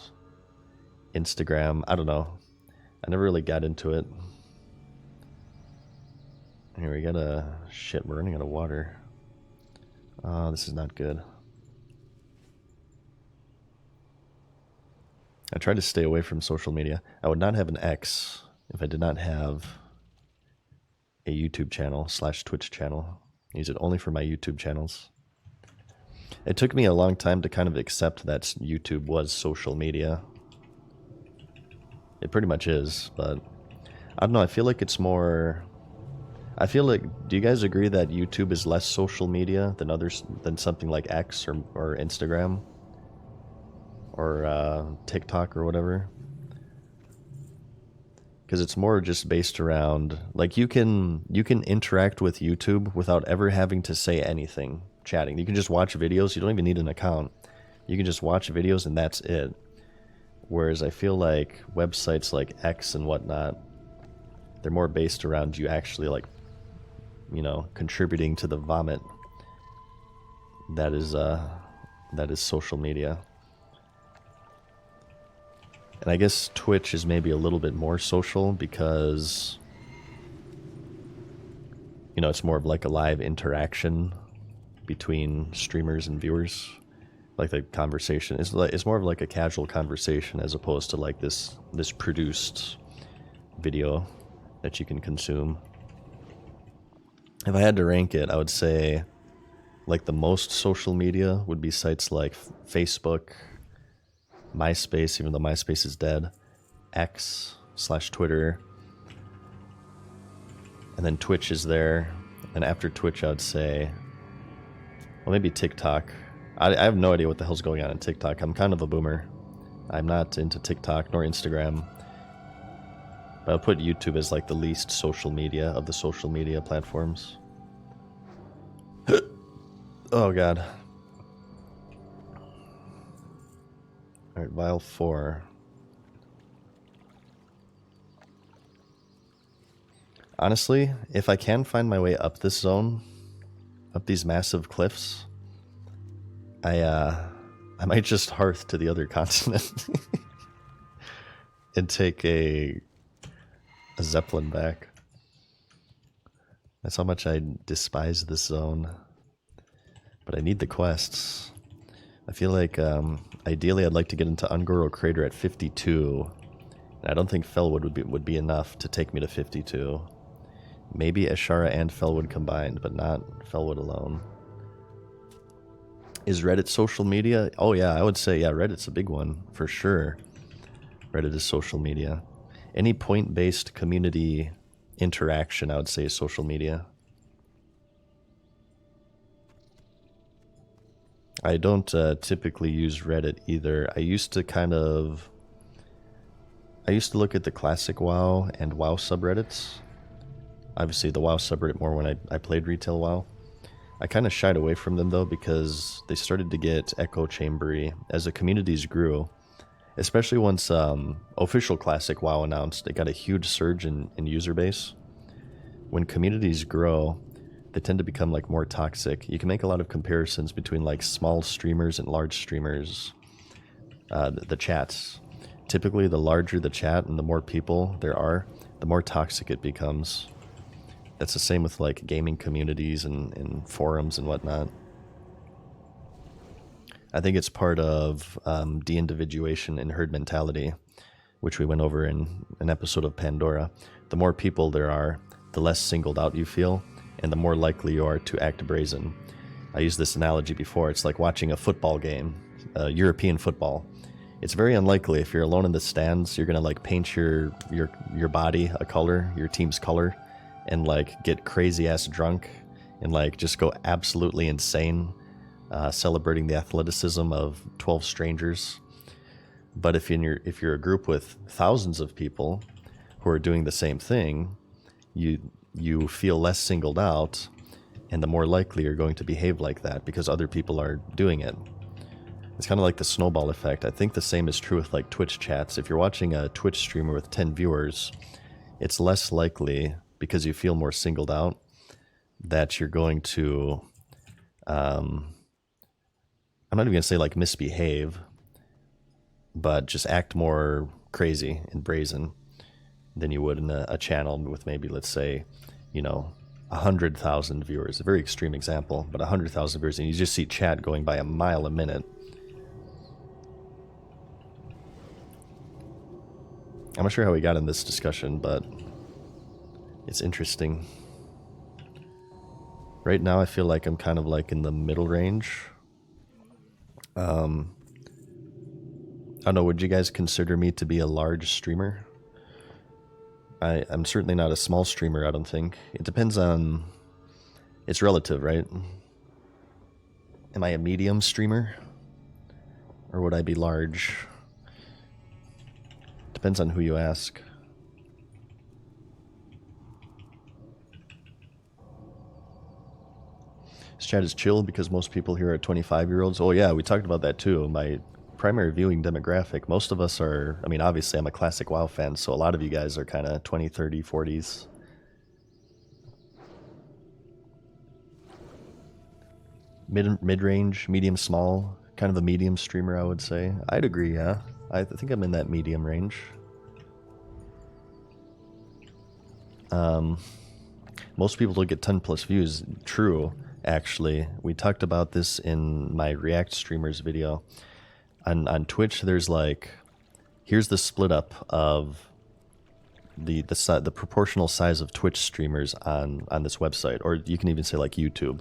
Instagram. I don't know. I never really got into it. Here we got a shit. We're running out of water. This is not good. I try to stay away from social media. I would not have an X if I did not have a YouTube channel / Twitch channel. I use it only for my YouTube channels. It took me a long time to kind of accept that YouTube was social media. It pretty much is, but I don't know. I feel like it's more. I feel like. Do you guys agree that YouTube is less social media than something like X or Instagram or TikTok or whatever? Because it's more just based around like you can interact with YouTube without ever having to say anything. Chatting. You can just watch videos. You don't even need an account. You can just watch videos and that's it. Whereas I feel like websites like X and whatnot, they're more based around you actually like, you know, contributing to the vomit that is social media. And I guess Twitch is maybe a little bit more social because, you know, it's more of like a live interaction between streamers and viewers. Like the conversation it's more of like a casual conversation as opposed to like this produced video that you can consume. If I had to rank it, I would say like the most social media would be sites like Facebook, MySpace, even though MySpace is dead, X / Twitter, and then Twitch is there. And after Twitch, I would say, well, maybe TikTok. I have no idea what the hell's going on in TikTok. I'm kind of a boomer. I'm not into TikTok nor Instagram. But I'll put YouTube as like the least social media of the social media platforms. Oh god. Alright, vial 4. Honestly, if I can find my way up this zone, up these massive cliffs, I might just hearth to the other continent and take a Zeppelin back. That's how much I despise this zone. But I need the quests. I feel like ideally I'd like to get into Ungoro Crater at 52. And I don't think Fellwood would be enough to take me to 52. Maybe Ashara and Fellwood combined, but not Fellwood alone. Is Reddit social media? Oh yeah, I would say, yeah, Reddit's a big one, for sure. Reddit is social media. Any point-based community interaction, I would say, is social media. I don't typically use Reddit either. I used to look at the classic WoW and WoW subreddits. Obviously the WoW subreddit more when I played retail WoW. I kind of shied away from them though because they started to get echo chambery as the communities grew. Especially once official classic WoW announced, it got a huge surge in user base. When communities grow, they tend to become like more toxic. You can make a lot of comparisons between like small streamers and large streamers. The chats. Typically the larger the chat and the more people there are, the more toxic it becomes. That's the same with like gaming communities and forums and whatnot. I think it's part of de-individuation and herd mentality. which we went over in an episode of Pandora, the more people there are, the less singled out you feel, and the more likely you are to act brazen. I used this analogy before. It's like watching a football game, European football. It's very unlikely if you're alone in the stands, you're gonna like paint your body a color, your team's color, and like get crazy ass drunk and like just go absolutely insane, celebrating the athleticism of 12 strangers. But if you're a group with thousands of people who are doing the same thing, you feel less singled out, and the more likely you're going to behave like that because other people are doing it. It's kind of like the snowball effect. I think the same is true with like Twitch chats. If you're watching a Twitch streamer with 10 viewers, it's less likely, because you feel more singled out, that you're going to, I'm not even going to say like misbehave, but just act more crazy and brazen than you would in a channel with maybe, let's say, 100,000 viewers. A very extreme example, but 100,000 viewers, and you just see chat going by a mile a minute. I'm not sure how we got in this discussion, but it's interesting. Right now, I feel like I'm kind of like in the middle range. I don't know, would you guys consider me to be a large streamer? I'm certainly not a small streamer, I don't think. It depends on... It's relative, right? Am I a medium streamer? Or would I be large? Depends on who you ask. This chat is chill because most people here are 25-year-olds. Oh yeah, we talked about that too. My primary viewing demographic, most of us are, I mean, obviously I'm a classic WoW fan, so a lot of you guys are kind of 20, 30, 40s. Mid-range, medium small, kind of a medium streamer, I would say. I'd agree, yeah. I think I'm in that medium range. Most people don't get 10 plus views. True, actually. We talked about this in my React streamers video. On Twitch, there's like, here's the split up of the proportional size of Twitch streamers on this website, or you can even say like YouTube.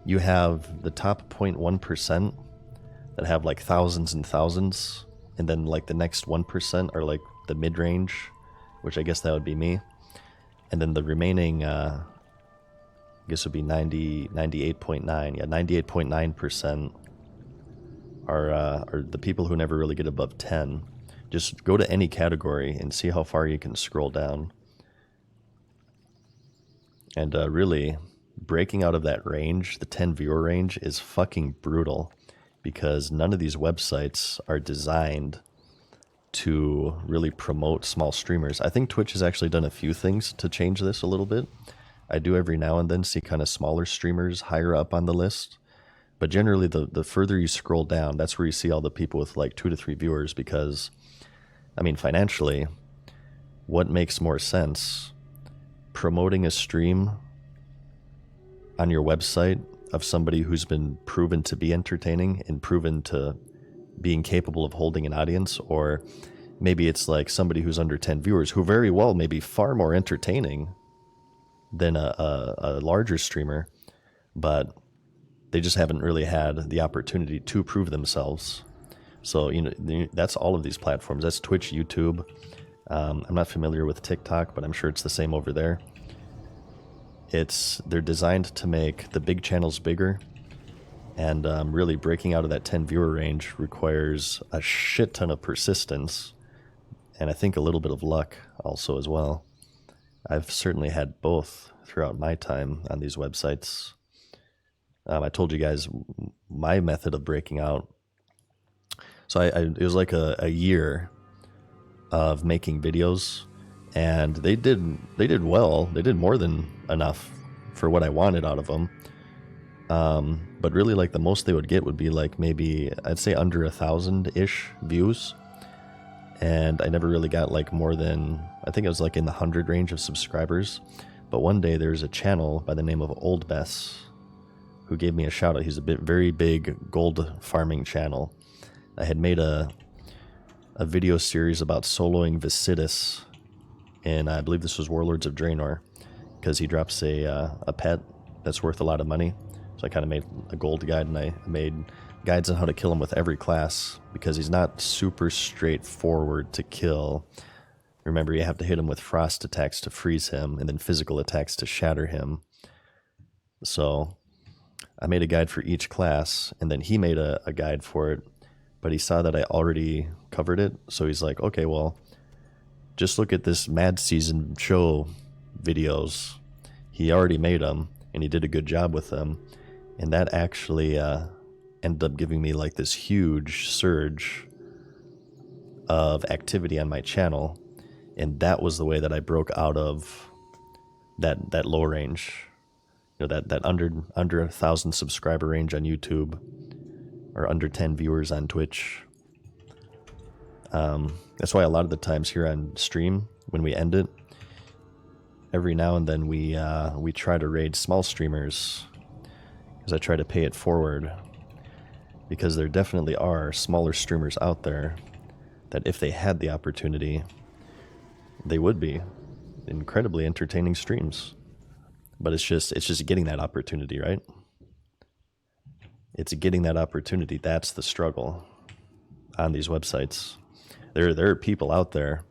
You have the top 0.1% that have like thousands and thousands, and then like the next 1% are like the mid-range, which I guess that would be me. And then the remaining, I guess would be 98.9. Yeah, 98.9% are the people who never really get above 10. Just go to any category and see how far you can scroll down. And really, breaking out of that range, the 10 viewer range, is fucking brutal, because none of these websites are designed to really promote small streamers. I think Twitch has actually done a few things to change this a little bit. I do every now and then see kind of smaller streamers higher up on the list. But generally, the further you scroll down, that's where you see all the people with like 2 to 3 viewers, because, I mean, financially, what makes more sense? Promoting a stream on your website of somebody who's been proven to be entertaining and proven to being capable of holding an audience, or maybe it's like somebody who's under 10 viewers who very well may be far more entertaining than a larger streamer, but they just haven't really had the opportunity to prove themselves. So, that's all of these platforms. That's Twitch, YouTube. I'm not familiar with TikTok, but I'm sure it's the same over there. They're designed to make the big channels bigger, and really breaking out of that 10 viewer range requires a shit ton of persistence, and I think a little bit of luck also as well. I've certainly had both throughout my time on these websites. I told you guys my method of breaking out. So it was like a year of making videos, and they did well. They did more than enough for what I wanted out of them. But really, like, the most they would get would be like maybe, I'd say, under 1,000-ish views. And I never really got like more than, I think it was like in the 100 range of subscribers. But one day there's a channel by the name of Old Bess who gave me a shout out. He's a very big gold farming channel. I had made a a video series about soloing Vicitus, and I believe this was Warlords of Draenor, because he drops a pet that's worth a lot of money. So I kind of made a gold guide, and I made guides on how to kill him with every class, because he's not super straightforward to kill. Remember, you have to hit him with frost attacks to freeze him, and then physical attacks to shatter him. So I made a guide for each class, and then he made a guide for it, but he saw that I already covered it, so he's like, okay, well, just look at this MadSeasonShow videos. He already made them, and he did a good job with them, and that actually ended up giving me like this huge surge of activity on my channel, and that was the way that I broke out of that low range, you know, that under 1,000 subscriber range on YouTube, or under 10 viewers on Twitch. That's why a lot of the times here on stream, when we end it, every now and then we try to raid small streamers, because I try to pay it forward, because there definitely are smaller streamers out there that if they had the opportunity, they would be incredibly entertaining streams. But it's just getting that opportunity, right? It's getting that opportunity. That's the struggle on these websites. There are people out there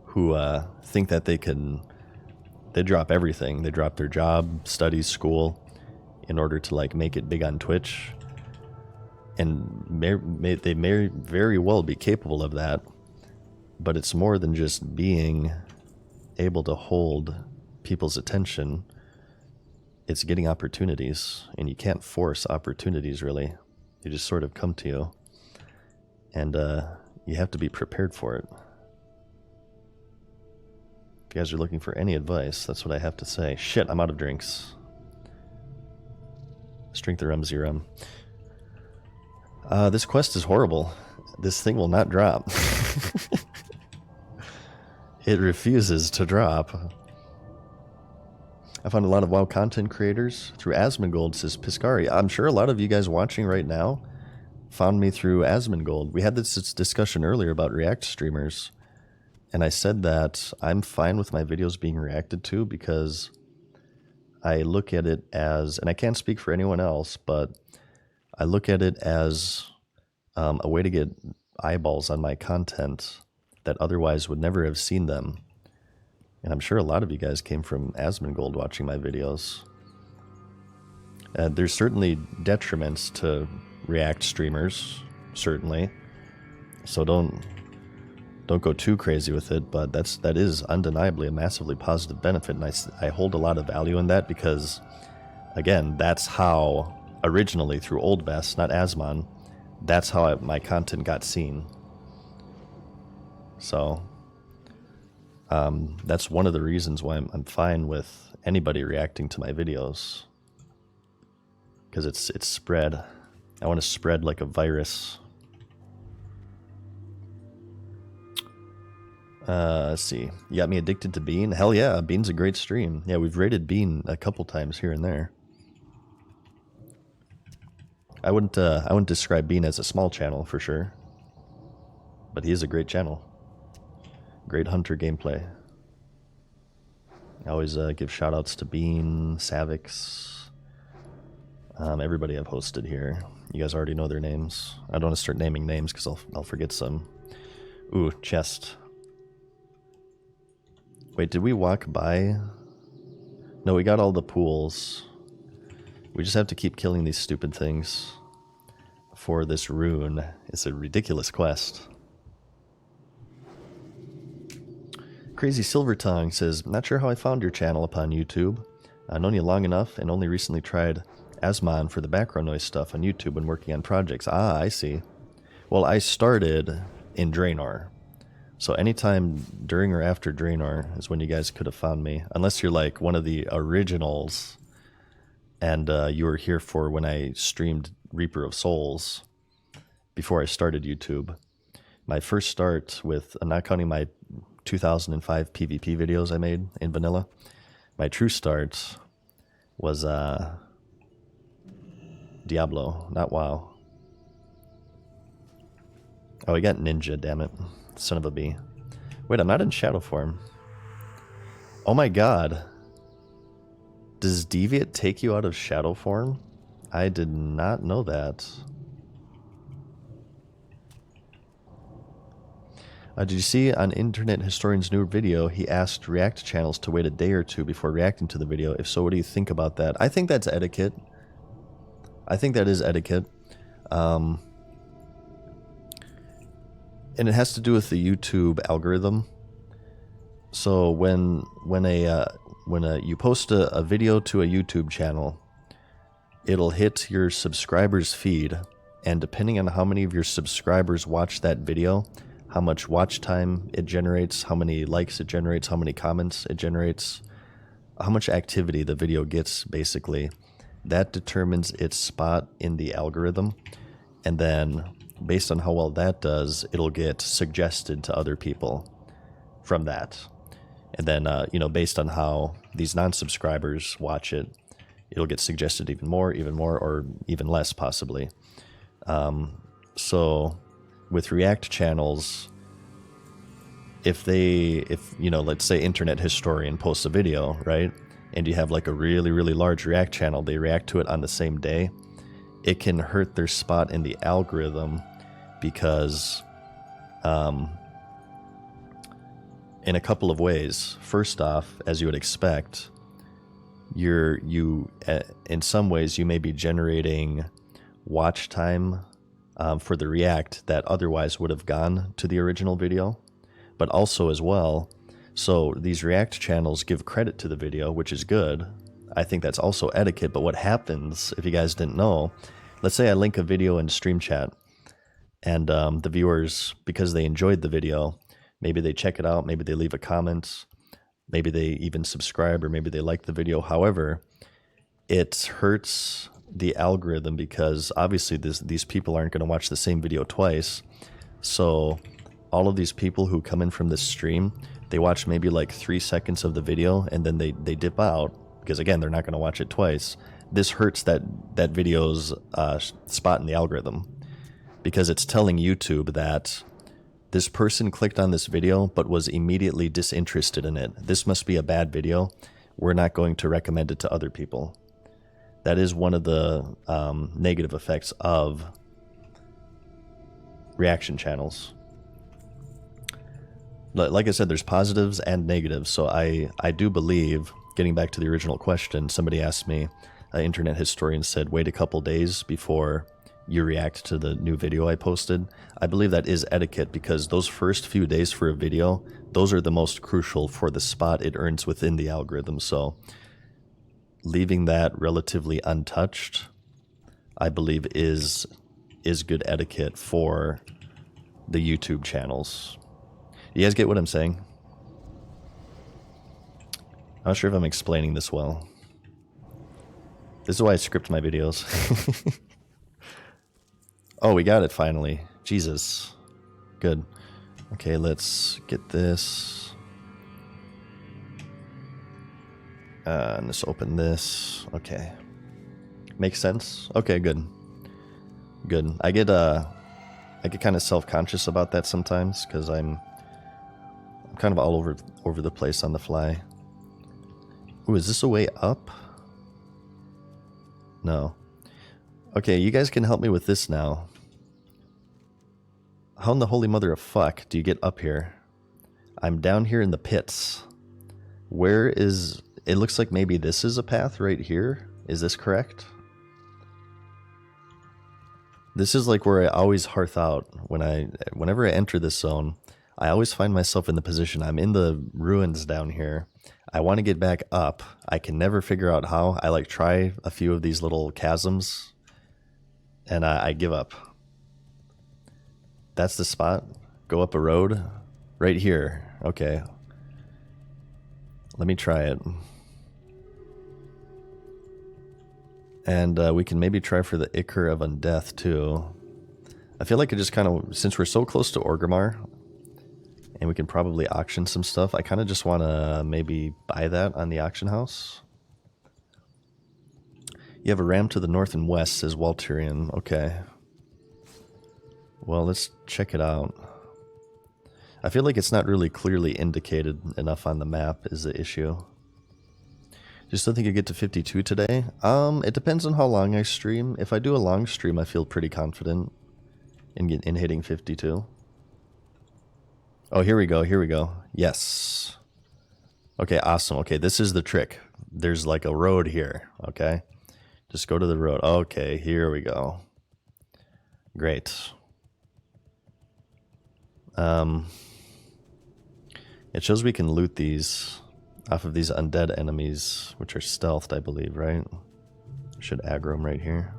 who think that they drop everything. They drop their job, studies, school, in order to like make it big on Twitch. And they may very well be capable of that, but it's more than just being able to hold people's attention. It's getting opportunities, and you can't force opportunities, really. They just sort of come to you, and you have to be prepared for it. If you guys are looking for any advice, that's what I have to say. Shit, I'm out of drinks. Strength of Rum. This quest is horrible. This thing will not drop. It refuses to drop. I found a lot of WoW content creators through Asmongold, says Piscari. I'm sure a lot of you guys watching right now found me through Asmongold. We had this discussion earlier about React streamers, and I said that I'm fine with my videos being reacted to, because I look at it as, and I can't speak for anyone else, but I look at it as a way to get eyeballs on my content that otherwise would never have seen them. And I'm sure a lot of you guys came from Asmongold watching my videos. There's certainly detriments to React streamers, certainly. So don't go too crazy with it, but that is undeniably a massively positive benefit, and I hold a lot of value in that, because, again, that's how, originally through Old Vest, not Asmon, that's how my content got seen. So that's one of the reasons why I'm fine with anybody reacting to my videos, because it's spread. I want to spread like a virus. Let's see. You got me addicted to Bean? Hell yeah, Bean's a great stream. Yeah, we've rated Bean a couple times here and there. I wouldn't describe Bean as a small channel for sure, but he is a great channel. Great hunter gameplay. I always give shout outs to Bean, Savix, everybody I've hosted here. You guys already know their names. I don't want to start naming names because I'll forget some. Ooh, chest. Wait, did we walk by? No, we got all the pools. We just have to keep killing these stupid things for this rune. It's a ridiculous quest. Crazy Silver Tongue says, not sure how I found your channel upon YouTube. I've known you long enough and only recently tried Asmon for the background noise stuff on YouTube when working on projects. Ah, I see. Well, I started in Draenor. So anytime during or after Draenor is when you guys could have found me. Unless you're like one of the originals and you were here for when I streamed Reaper of Souls before I started YouTube. My first start with, not counting my 2005 PvP videos I made in vanilla, my true start was Diablo, not WoW. Oh, we got ninja, damn it. Son of a bee. Wait, I'm not in shadow form. Oh my god. Does Deviate take you out of shadow form? I did not know that. Did you see on Internet Historian's new video, he asked React channels to wait a day or two before reacting to the video? If so, what do you think about that? I think that's etiquette. I think that is etiquette. And it has to do with the YouTube algorithm. So when you post a video to a YouTube channel, it'll hit your subscribers' feed, and depending on how many of your subscribers watch that video, how much watch time it generates, how many likes it generates, how many comments it generates, how much activity the video gets, basically, that determines its spot in the algorithm. And then based on how well that does, it'll get suggested to other people from that. And then, you know, based on how these non-subscribers watch it, it'll get suggested even more, or even less, possibly. So with React channels, if you know, let's say Internet Historian posts a video, right? And you have like a really, really large React channel, they react to it on the same day, it can hurt their spot in the algorithm because, in a couple of ways. First off, as you would expect, in some ways you may be generating watch time for the React that otherwise would have gone to the original video, but also as well, so these React channels give credit to the video, which is good. I think that's also etiquette. But what happens, if you guys didn't know, let's say I link a video in stream chat, and the viewers, because they enjoyed the video, maybe they check it out, maybe they leave a comment, maybe they even subscribe, or maybe they like the video. However, it hurts the algorithm because obviously these people aren't going to watch the same video twice. So all of these people who come in from this stream, they watch maybe like 3 seconds of the video and then they dip out because, again, they're not going to watch it twice. This hurts that video's spot in the algorithm because it's telling YouTube that this person clicked on this video but was immediately disinterested in it. This must be a bad video. We're not going to recommend it to other people. That is one of the negative effects of reaction channels. Like I said, there's positives and negatives. So I do believe, getting back to the original question, somebody asked me, Internet Historian said, wait a couple days before you react to the new video I posted. I believe that is etiquette because those first few days for a video, those are the most crucial for the spot it earns within the algorithm. So leaving that relatively untouched, I believe is good etiquette for the YouTube channels. You guys get what I'm saying? I'm not sure if I'm explaining this well. This is why I script my videos. Oh, we got it finally. Jesus. Good. Okay, let's get this. And let's open this. Okay. Makes sense? Okay, good. Good. I get kind of self-conscious about that sometimes because I'm kind of all over the place on the fly. Ooh, is this a way up? No. Okay, you guys can help me with this now. How in the holy mother of fuck do you get up here? I'm down here in the pits. Where is... It looks like maybe this is a path right here. Is this correct? This is like where I always hearth out. Whenever I enter this zone, I always find myself in the position. I'm in the ruins down here. I want to get back up. I can never figure out how. I try a few of these little chasms, and I give up. That's the spot. Go up a road. Right here. Okay. Let me try it. And we can maybe try for the Ichor of Undeath too. I feel like it just kind of, since we're so close to Orgrimmar, and we can probably auction some stuff, I kind of just want to maybe buy that on the auction house. You have a ram to the north and west, says Walturian. Okay. Well, let's check it out. I feel like it's not really clearly indicated enough on the map is the issue. Just don't think you get to 52 today? It depends on how long I stream. If I do a long stream, I feel pretty confident in hitting 52. Oh, here we go, here we go. Yes. Okay, awesome. Okay, this is the trick. There's like a road here, okay? Just go to the road. Okay, here we go. Great. It shows we can loot these off of these undead enemies, which are stealthed, I believe, right? Should aggro them right here.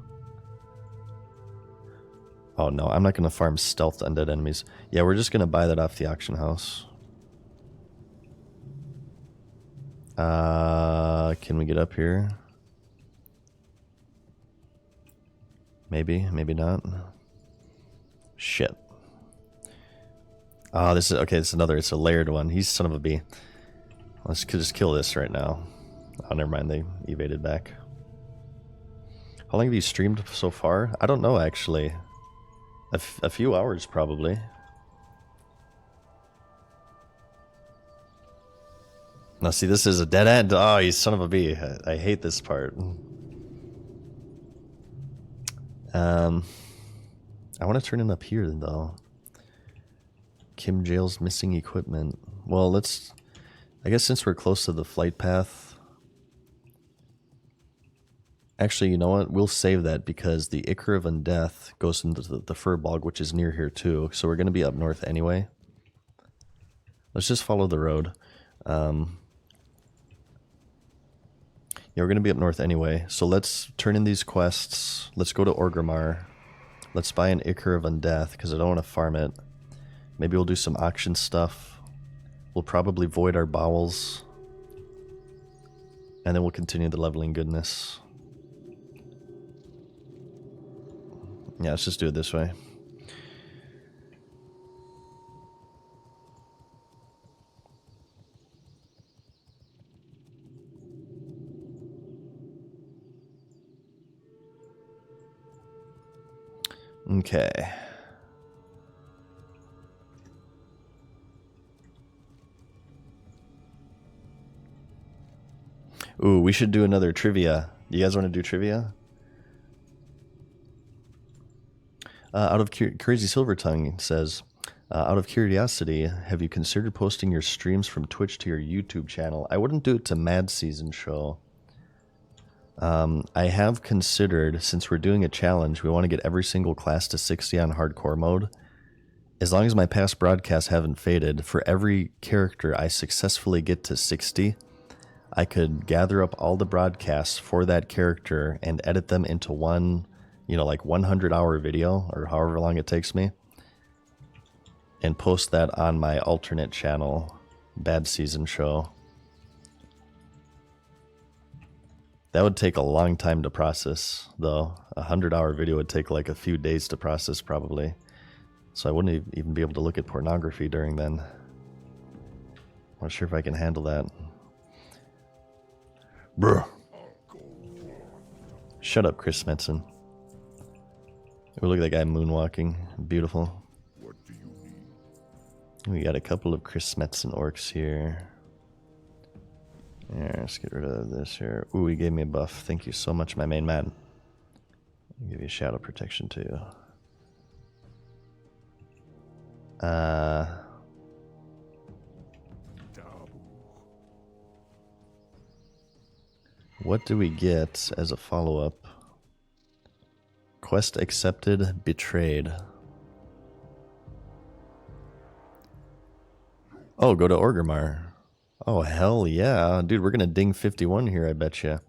Oh no, I'm not going to farm stealthed undead enemies. Yeah, we're just going to buy that off the auction house. Can we get up here? Maybe, maybe not. Shit. Oh, this is, okay, it's another, it's a layered one. He's son of a bee. Let's just kill this right now. Oh, never mind, they evaded back. How long have you streamed so far? I don't know, actually. A few hours, probably. Now, see, this is a dead end. Oh, you son of a bee. I hate this part. I want to turn it up here, though. Kim Jail's missing equipment. Well, let's... I guess since we're close to the flight path... Actually, you know what? We'll save that because the Ichor of Undeath goes into the Furbog, which is near here, too. So we're going to be up north anyway. Let's just follow the road. Yeah, we're going to be up north anyway. So let's turn in these quests. Let's go to Orgrimmar. Let's buy an Ichor of Undeath because I don't want to farm it. Maybe we'll do some auction stuff. We'll probably void our bowels. And then we'll continue the leveling goodness. Yeah, let's just do it this way. Okay. Ooh, we should do another trivia. You guys want to do trivia? Out of Crazy Silvertongue says, out of curiosity, have you considered posting your streams from Twitch to your YouTube channel? I wouldn't do it to MadSeasonShow. I have considered, since we're doing a challenge, we want to get every single class to 60 on hardcore mode. As long as my past broadcasts haven't faded, for every character I successfully get to 60, I could gather up all the broadcasts for that character and edit them into one, you know, like 100-hour video, or however long it takes me, and post that on my alternate channel, MadSeasonShow. That would take a long time to process, though. A 100-hour video would take like a few days to process, probably. So I wouldn't even be able to look at pornography during then. I'm not sure if I can handle that. Bruh. Shut up, Chris Smetson. Oh, look at that guy moonwalking. Beautiful. What do you need? We got a couple of Chris Smetson orcs here. Yeah, let's get rid of this here. Ooh, he gave me a buff. Thank you so much, my main man. I'll give you shadow protection too. What do we get as a follow-up? Quest accepted, betrayed. Oh, go to Orgrimmar. Oh, hell yeah. Dude, we're gonna ding 51 here, I betcha.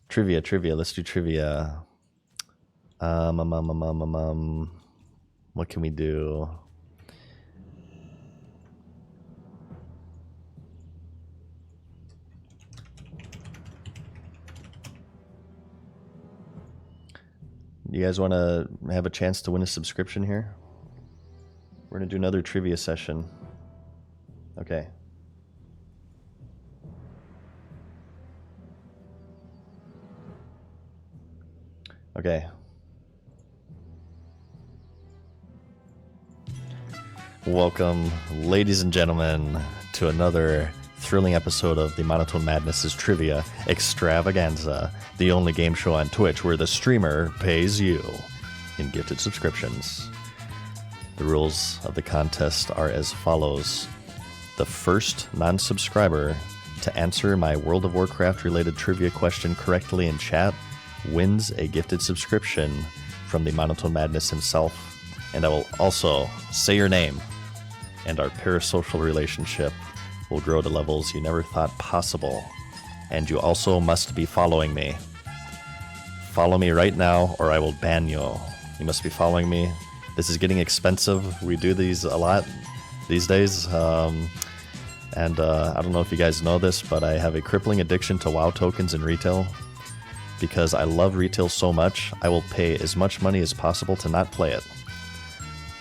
Trivia. Let's do trivia. What can we do? You guys want to have a chance to win a subscription here? We're going to do another trivia session. Okay. Okay. Welcome, ladies and gentlemen, to another thrilling episode of the Monotone Madness's Trivia Extravaganza, the only game show on Twitch where the streamer pays you in gifted subscriptions. The rules of the contest are as follows. The first non-subscriber to answer my World of Warcraft related trivia question correctly in chat wins a gifted subscription from the Monotone Madness himself. And I will also say your name, and our parasocial relationship will grow to levels you never thought possible. And you also must be following me. Follow me right now, or I will ban you. You must be following me. This is getting expensive. We do these a lot these days. I don't know if you guys know this, but I have a crippling addiction to WoW tokens in retail. Because I love retail so much, I will pay as much money as possible to not play it.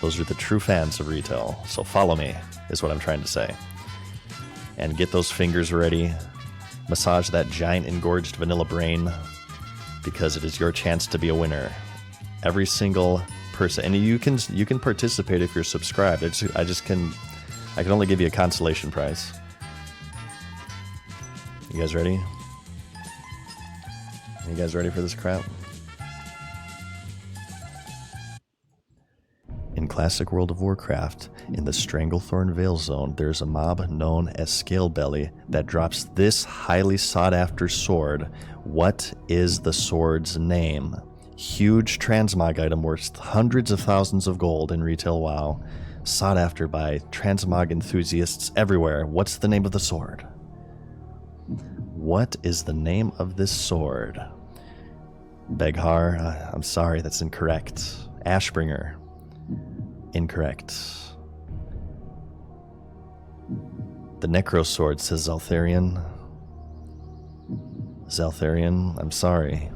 Those are the true fans of retail. So follow me, is what I'm trying to say. And get those fingers ready. Massage that giant engorged vanilla brain, because it is your chance to be a winner. Every single person, and you can participate if you're subscribed. I can only give you a consolation prize. You guys ready? You guys ready for this crap? In classic World of Warcraft, in the Stranglethorn Vale Zone, there's a mob known as Scalebelly that drops this highly sought-after sword. What is the sword's name? Huge transmog item worth hundreds of thousands of gold in retail WoW, sought after by transmog enthusiasts everywhere. What's the name of the sword? What is the name of this sword? Beghar, I'm sorry, that's incorrect. Ashbringer. Incorrect. The Necro Sword, says Zaltharian. Zaltharian, I'm sorry.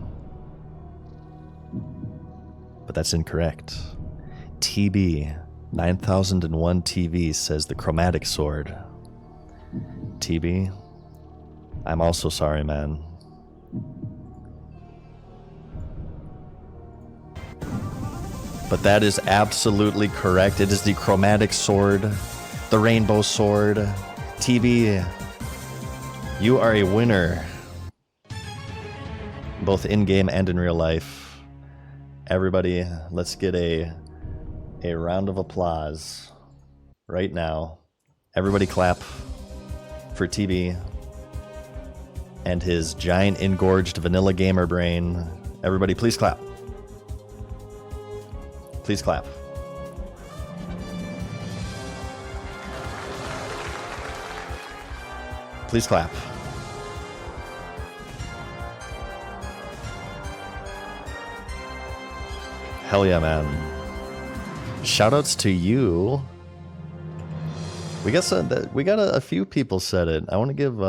But that's incorrect. TB, 9001 TV, says the Chromatic Sword. TB, I'm also sorry, man. But that is absolutely correct. It is the Chromatic Sword, the Rainbow Sword. TB, you are a winner, both in-game and in real life. Everybody, let's get a round of applause right now. Everybody clap for TB and his giant engorged vanilla gamer brain. Everybody, please clap. Please clap. Please clap. Hell yeah, man. Shoutouts to you. We got a few people said it. I want to give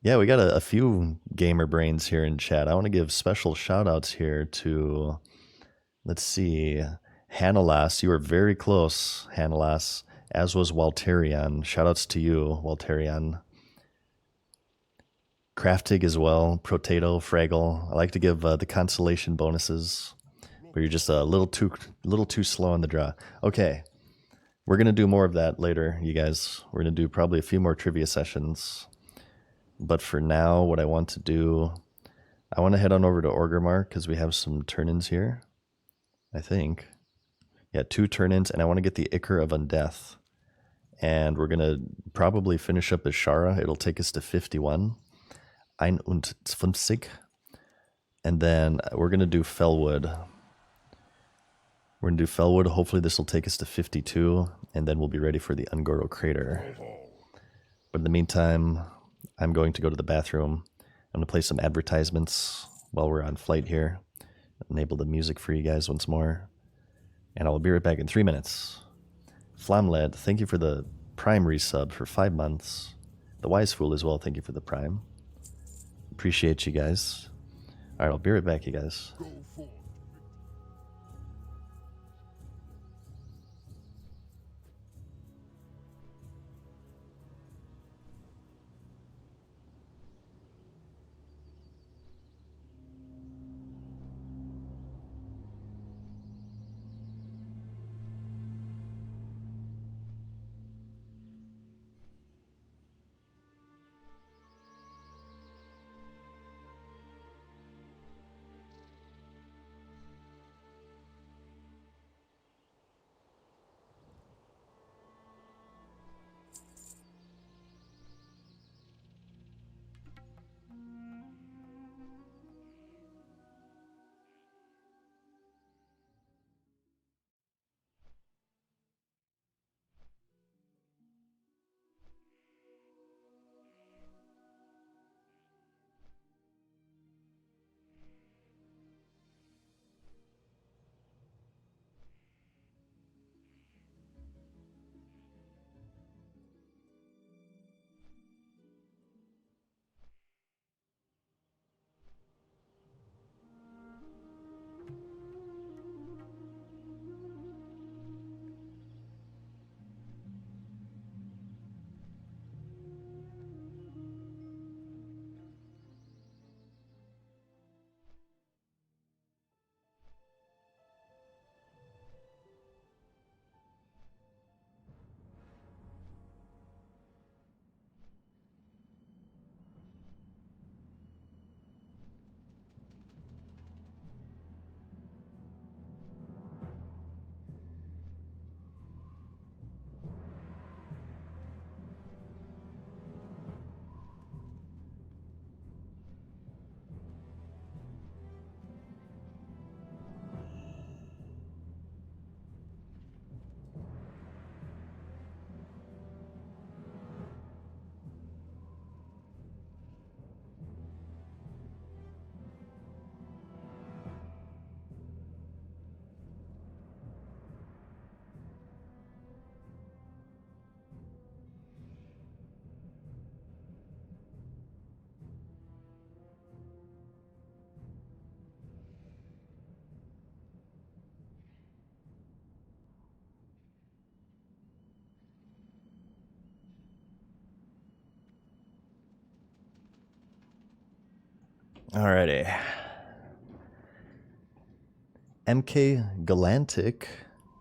yeah, we got a few gamer brains here in chat. I want to give special shoutouts here to, let's see, Hanalas. You were very close, Hanalas, as was Walterian. Shoutouts to you, Walterian. Craftig as well, Protato, Fraggle. I like to give the consolation bonuses, but you're just a little too slow on the draw. Okay, we're gonna do more of that later, you guys. We're gonna do probably a few more trivia sessions. But for now, what I want to do, I want to head on over to Orgrimmar because we have some turn-ins here. I think. Yeah, 2 turn-ins, and I want to get the Ichor of Undeath. And we're going to probably finish up Ishara. It'll take us to 51. 51. And then we're going to do Fellwood. We're going to do Fellwood. Hopefully this will take us to 52, and then we'll be ready for the Ungoro Crater. But in the meantime, I'm going to go to the bathroom. I'm going to play some advertisements while we're on flight here. Enable the music for you guys once more. And I will be right back in 3 minutes. Flamled, thank you for the Prime resub for 5 months. The Wise Fool as well, thank you for the Prime. Appreciate you guys. Alright, I'll be right back, you guys. Alrighty. MK Galantic,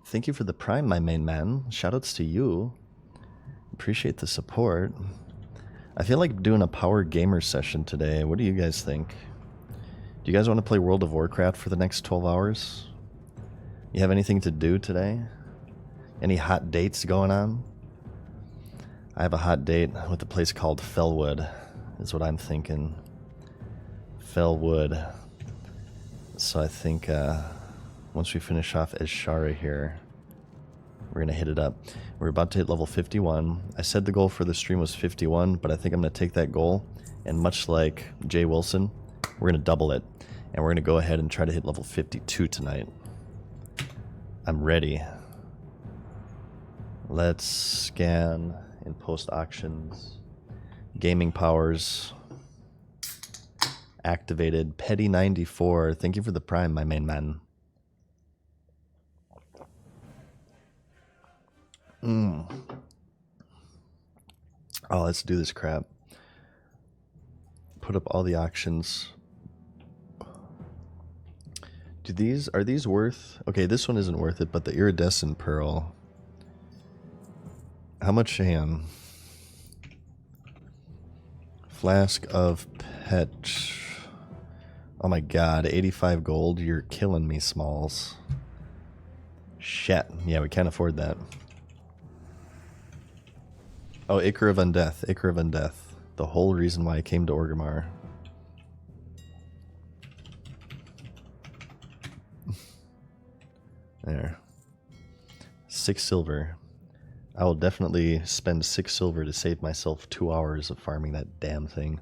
thank you for the Prime, my main man. Shoutouts to you. Appreciate the support. I feel like doing a power gamer session today. What do you guys think? Do you guys want to play World of Warcraft for the next 12 hours? You have anything to do today? Any hot dates going on? I have a hot date with a place called Fellwood, is what I'm thinking. Fellwood. So I think once we finish off Eshara here, we're going to hit it up. We're about to hit level 51. I said the goal for the stream was 51, but I think I'm going to take that goal, and much like Jay Wilson, we're going to double it. And we're going to go ahead and try to hit level 52 tonight. I'm ready. Let's scan and post auctions. Gaming powers. Activated. Petty 94. Thank you for the Prime, my main man. Oh, let's do this crap. Put up all the auctions. Are these worth? Okay, this one isn't worth it, but the iridescent pearl. How much, Shan? Flask of pet. Oh my god, 85 gold. You're killing me, Smalls. Shit. Yeah, we can't afford that. Oh, Ichor of Undeath. Ichor of Undeath. The whole reason why I came to Orgrimmar. There. 6 silver. I will definitely spend 6 silver to save myself 2 hours of farming that damn thing.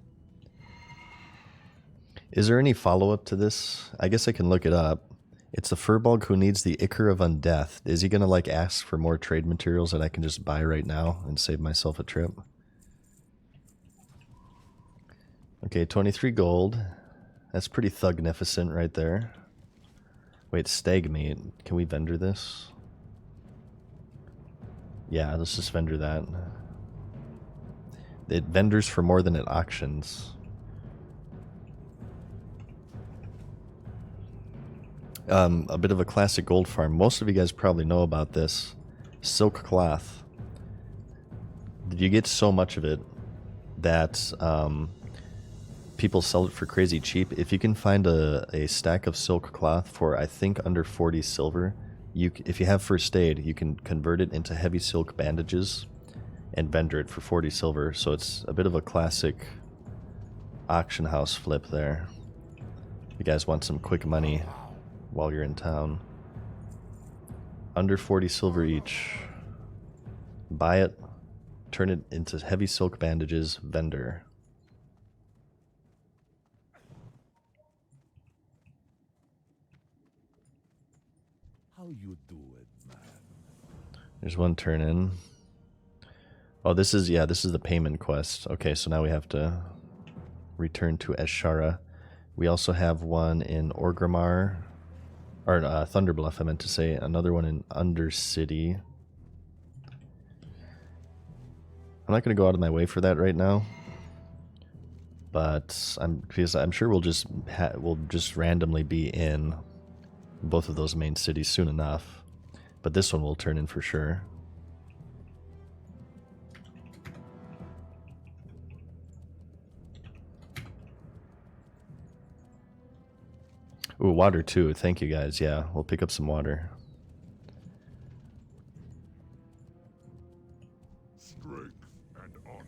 Is there any follow-up to this? I guess I can look it up. It's the Furbolg who needs the Ichor of Undeath. Is he gonna like ask for more trade materials that I can just buy right now and save myself a trip? Okay, 23 gold. That's pretty thugnificent right there. Wait, stag meat. Can we vendor this? Yeah, let's just vendor that. It vendors for more than it auctions. A bit of a classic gold farm. Most of you guys probably know about this. Silk cloth. You get so much of it that people sell it for crazy cheap. If you can find a stack of silk cloth for, I think, under 40 silver, if you have first aid, you can convert it into heavy silk bandages and vendor it for 40 silver. So it's a bit of a classic auction house flip there. You guys want some quick money while you're in town. Under 40 silver each. Buy it, turn it into heavy silk bandages, vendor. How you do it, man? There's one turn in. Oh, this is the payment quest. Okay, so now we have to return to Eshara. We also have one in Orgrimmar. Or Thunderbluff, I meant to say. Another one in Undercity. I'm not going to go out of my way for that right now. But because I'm sure we'll just randomly be in both of those main cities soon enough. But this one will turn in for sure. Ooh, water too. Thank you guys. Yeah, we'll pick up some water.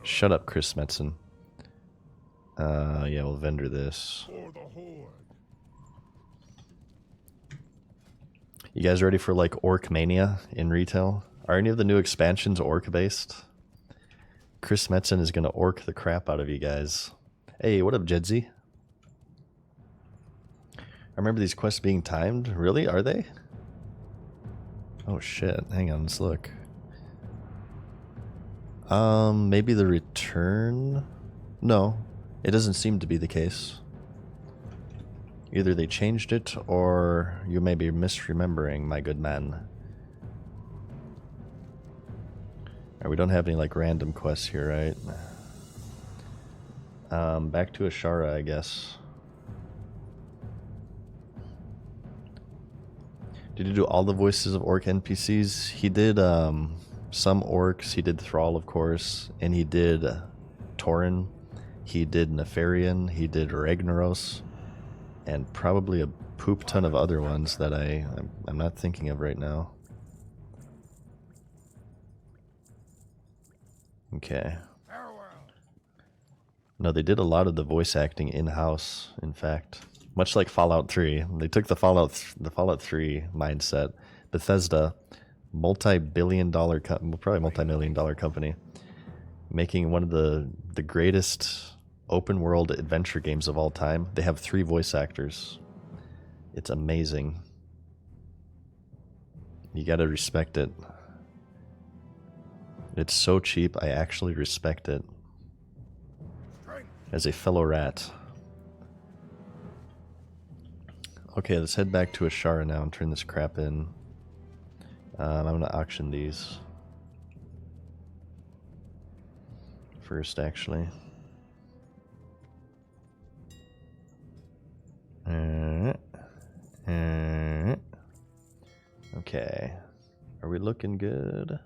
Shut up, Chris Metzen. Yeah, we'll vendor this. You guys ready for like Orc Mania in retail? Are any of the new expansions Orc based? Chris Metzen is gonna Orc the crap out of you guys. Hey, what up, Jedzy? I remember these quests being timed. Really? Are they? Oh shit. Hang on, let's look. Maybe the return? No, it doesn't seem to be the case. Either they changed it or you may be misremembering, my good man. Alright, we don't have any like random quests here, right? Back to Ashara, I guess. Did he do all the voices of orc NPCs? He did some orcs. He did Thrall, of course, and he did Tauren. He did Nefarian. He did Ragnaros, and probably a poop ton of other ones that I'm not thinking of right now. Okay. No, they did a lot of the voice acting in-house, in fact. Much like Fallout 3. They took the Fallout 3 mindset. Bethesda, multi-billion-dollar, probably multi-million-dollar company, making one of the greatest open-world adventure games of all time. They have 3 voice actors. It's amazing. You gotta respect it. It's so cheap, I actually respect it. As a fellow rat. Okay, let's head back to Ashara now and turn this crap in. I'm gonna auction these. First, actually. Okay. Are we looking good?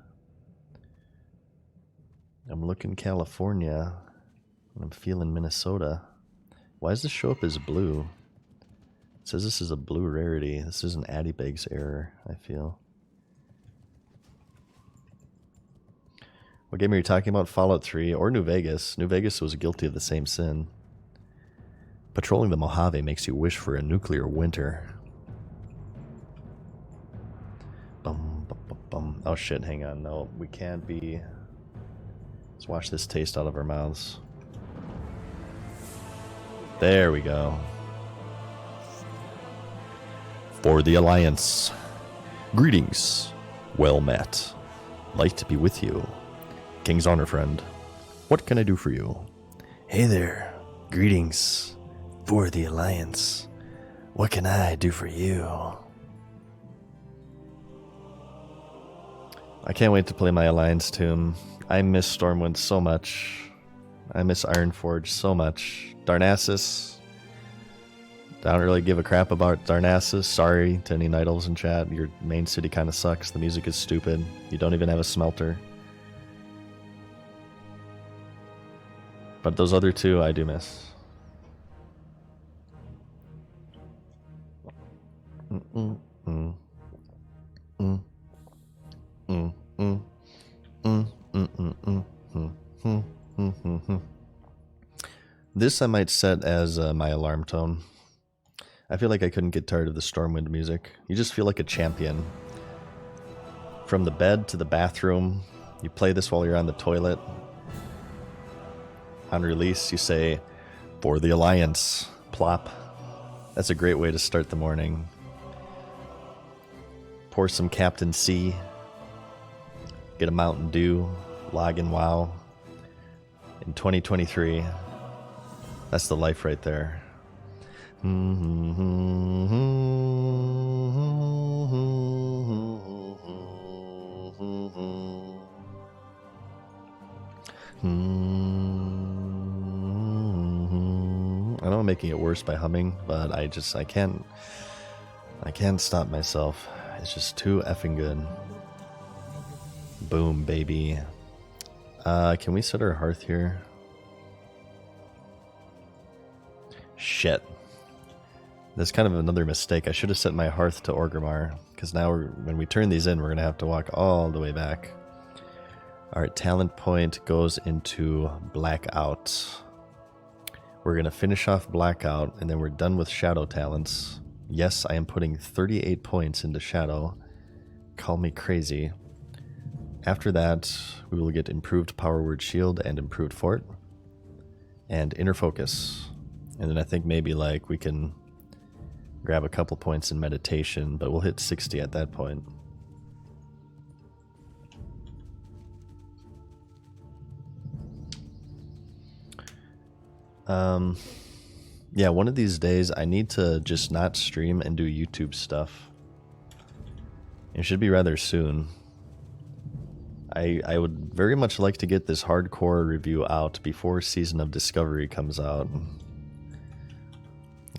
I'm looking California. I'm feeling Minnesota. Why does this show up as blue? It says this is a blue rarity. This is an Addybags error, I feel. What game are you talking about? Fallout 3 or New Vegas? New Vegas was guilty of the same sin. Patrolling the Mojave makes you wish for a nuclear winter. Bum, bum, bum, bum. Oh shit, hang on. No, we can't be... Let's wash this taste out of our mouths. There we go. For the Alliance. Greetings. Well met. Light to be with you. King's Honor friend. What can I do for you? Hey there. Greetings. For the Alliance. What can I do for you? I can't wait to play my Alliance tomb. I miss Stormwind so much. I miss Ironforge so much. Darnassus. I don't really give a crap about Darnassus. Sorry to any Night Elves in chat. Your main city kind of sucks. The music is stupid. You don't even have a smelter. But those other two I do miss. This I might set as my alarm tone. I feel like I couldn't get tired of the Stormwind music. You just feel like a champion. From the bed to the bathroom, you play this while you're on the toilet. On release, you say, "For the Alliance," plop. That's a great way to start the morning. Pour some Captain C. Get a Mountain Dew. Log in WoW. In 2023, that's the life right there. I know I'm making it worse by humming, but I can't stop myself. It's just too effing good. Boom, baby. Can we set our hearth here? Shit. That's kind of another mistake. I should have set my hearth to Orgrimmar, because now when we turn these in, we're going to have to walk all the way back. Alright, talent point goes into Blackout. We're going to finish off Blackout, and then we're done with Shadow talents. Yes, I am putting 38 points into Shadow. Call me crazy. After that, we will get improved Power Word Shield and improved Fort. And Inner Focus. And then I think maybe like we can grab a couple points in Meditation, but we'll hit 60 at that point. Yeah, one of these days I need to just not stream and do YouTube stuff. It should be rather soon. I would very much like to get this hardcore review out before Season of Discovery comes out.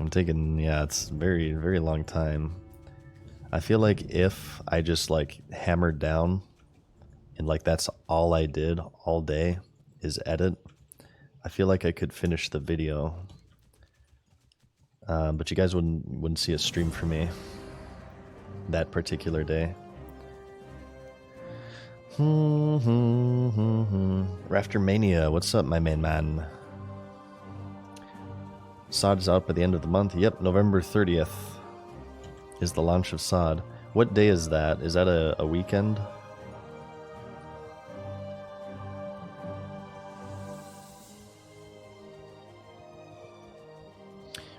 I'm taking, yeah, it's a very, very long time. I feel like if I just like hammered down and like that's all I did all day is edit, I feel like I could finish the video. But you guys wouldn't see a stream for me that particular day. Rafter Mania, what's up, my main man? SOD's out by the end of the month. Yep, November 30th is the launch of SOD. What day is that? Is that a weekend?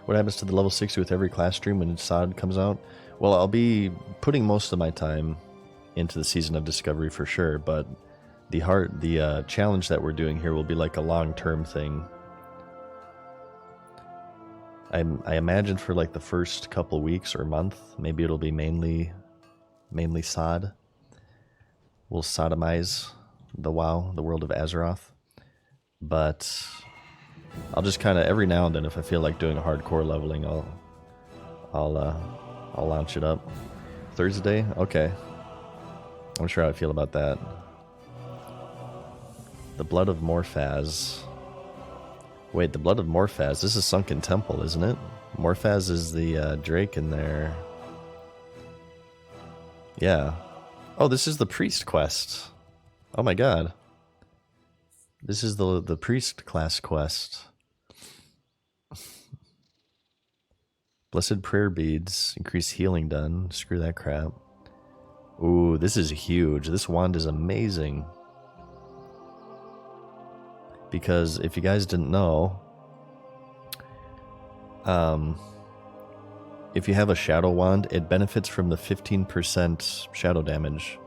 What happens to the level 60 with every class stream when SOD comes out? Well, I'll be putting most of my time into the Season of Discovery for sure, but the challenge that we're doing here will be like a long-term thing. I imagine for like the first couple weeks or month, maybe it'll be mainly SOD. We'll sodomize the WoW, the world of Azeroth, but I'll just kind of every now and then, if I feel like doing a hardcore leveling, I'll launch it up. Thursday, okay. I'm sure how I feel about that. The Blood of Morphaz. Wait, the Blood of Morphaz. This is Sunken Temple, isn't it? Morphaz is the Drake in there. Yeah. Oh, this is the Priest quest. Oh my god. This is the Priest class quest. Blessed Prayer Beads. Increase healing done. Screw that crap. Ooh, this is huge. This wand is amazing. Because if you guys didn't know, if you have a shadow wand, it benefits from the 15% shadow damage.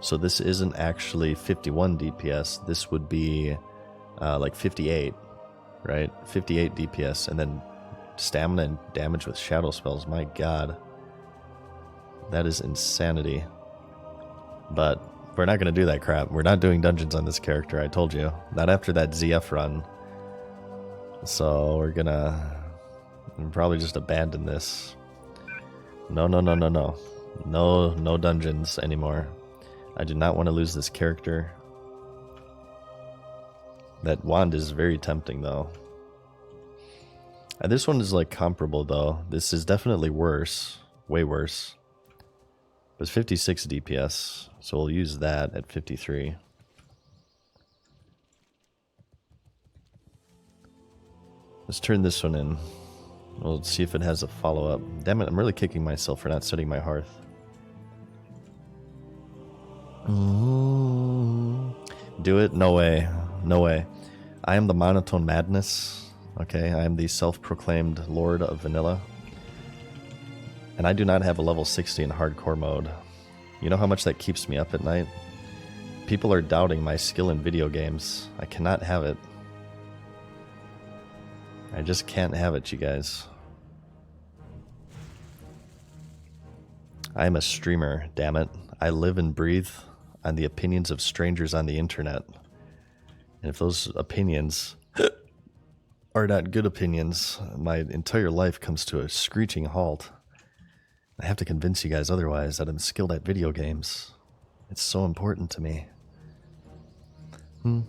So this isn't actually 51 DPS. This would be like 58, right? 58 DPS, and then stamina and damage with shadow spells. My god. That is insanity. But we're not going to do that crap. We're not doing dungeons on this character, I told you. Not after that ZF run. So we're gonna probably just abandon this. No. No dungeons anymore. I do not want to lose this character. That wand is very tempting, though. And this one is like comparable, though. This is definitely worse. Way worse. It's 56 DPS, so we'll use that at 53. Let's turn this one in. We'll see if it has a follow-up. Damn it, I'm really kicking myself for not setting my hearth. Do it? No way. No way. I am the monotone madness. Okay, I am the self-proclaimed Lord of Vanilla. And I do not have a level 60 in hardcore mode. You know how much that keeps me up at night? People are doubting my skill in video games. I cannot have it. I just can't have it, you guys. I am a streamer, damn it. I live and breathe on the opinions of strangers on the internet. And if those opinions are not good opinions, my entire life comes to a screeching halt. I have to convince you guys otherwise that I'm skilled at video games. It's so important to me. You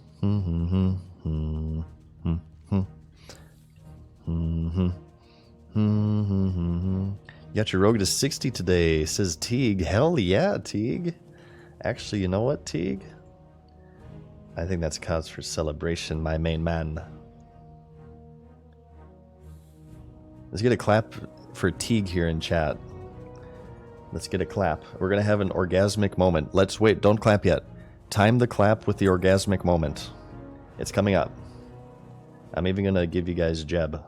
got your rogue to 60 today, says Teague. Hell yeah, Teague. Actually, you know what, Teague? I think that's cause for celebration, my main man. Let's get a clap for Teague here in chat. Let's get a clap. We're going to have an orgasmic moment. Let's wait. Don't clap yet. Time the clap with the orgasmic moment. It's coming up. I'm even going to give you guys Jeb.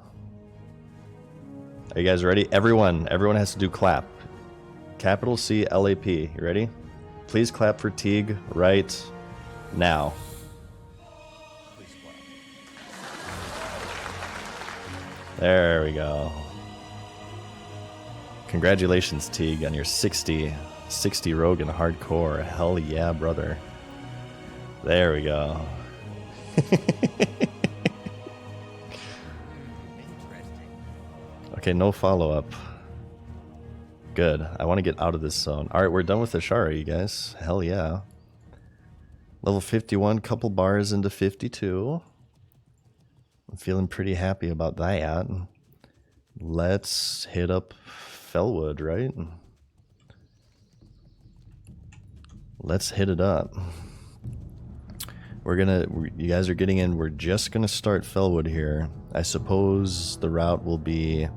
Are you guys ready? Everyone has to do clap. Capital C LAP. You ready? Please clap for Teague right now. Please clap. There we go. Congratulations, Teague, on your 60 rogue and hardcore. Hell yeah, brother. There we go. Okay, no follow-up. good. I want to get out of this zone. All right, we're done with Ashara, you guys. Hell yeah. Level 51, couple bars into 52. I'm feeling pretty happy about that. Let's hit up Fellwood, right? Let's hit it up. You guys are getting in. We're just gonna start Fellwood here. I suppose the route will be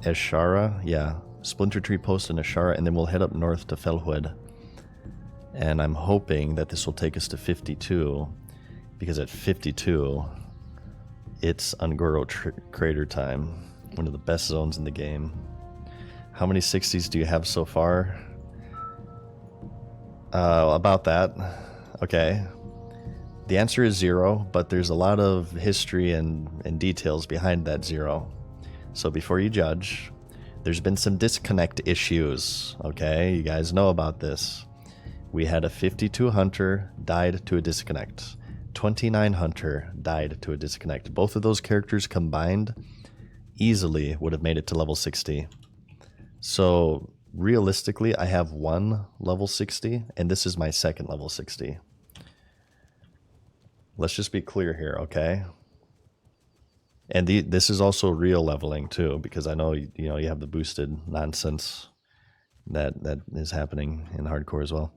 Ashara. Yeah, Splinter Tree Post and Ashara, and then we'll head up north to Fellwood. And I'm hoping that this will take us to 52, because at 52, it's Ungoro Crater time. One of the best zones in the game. How many 60s do you have so far? About that. Okay. The answer is 0, but there's a lot of history and details behind that 0. So before you judge, there's been some disconnect issues. Okay, you guys know about this. We had a 52 hunter died to a disconnect. 29 hunter died to a disconnect. Both of those characters combined easily would have made it to level 60. So realistically, I have one level 60, and this is my second level 60. Let's just be clear here, okay? And this is also real leveling too, because I know you have the boosted nonsense that is happening in hardcore as well.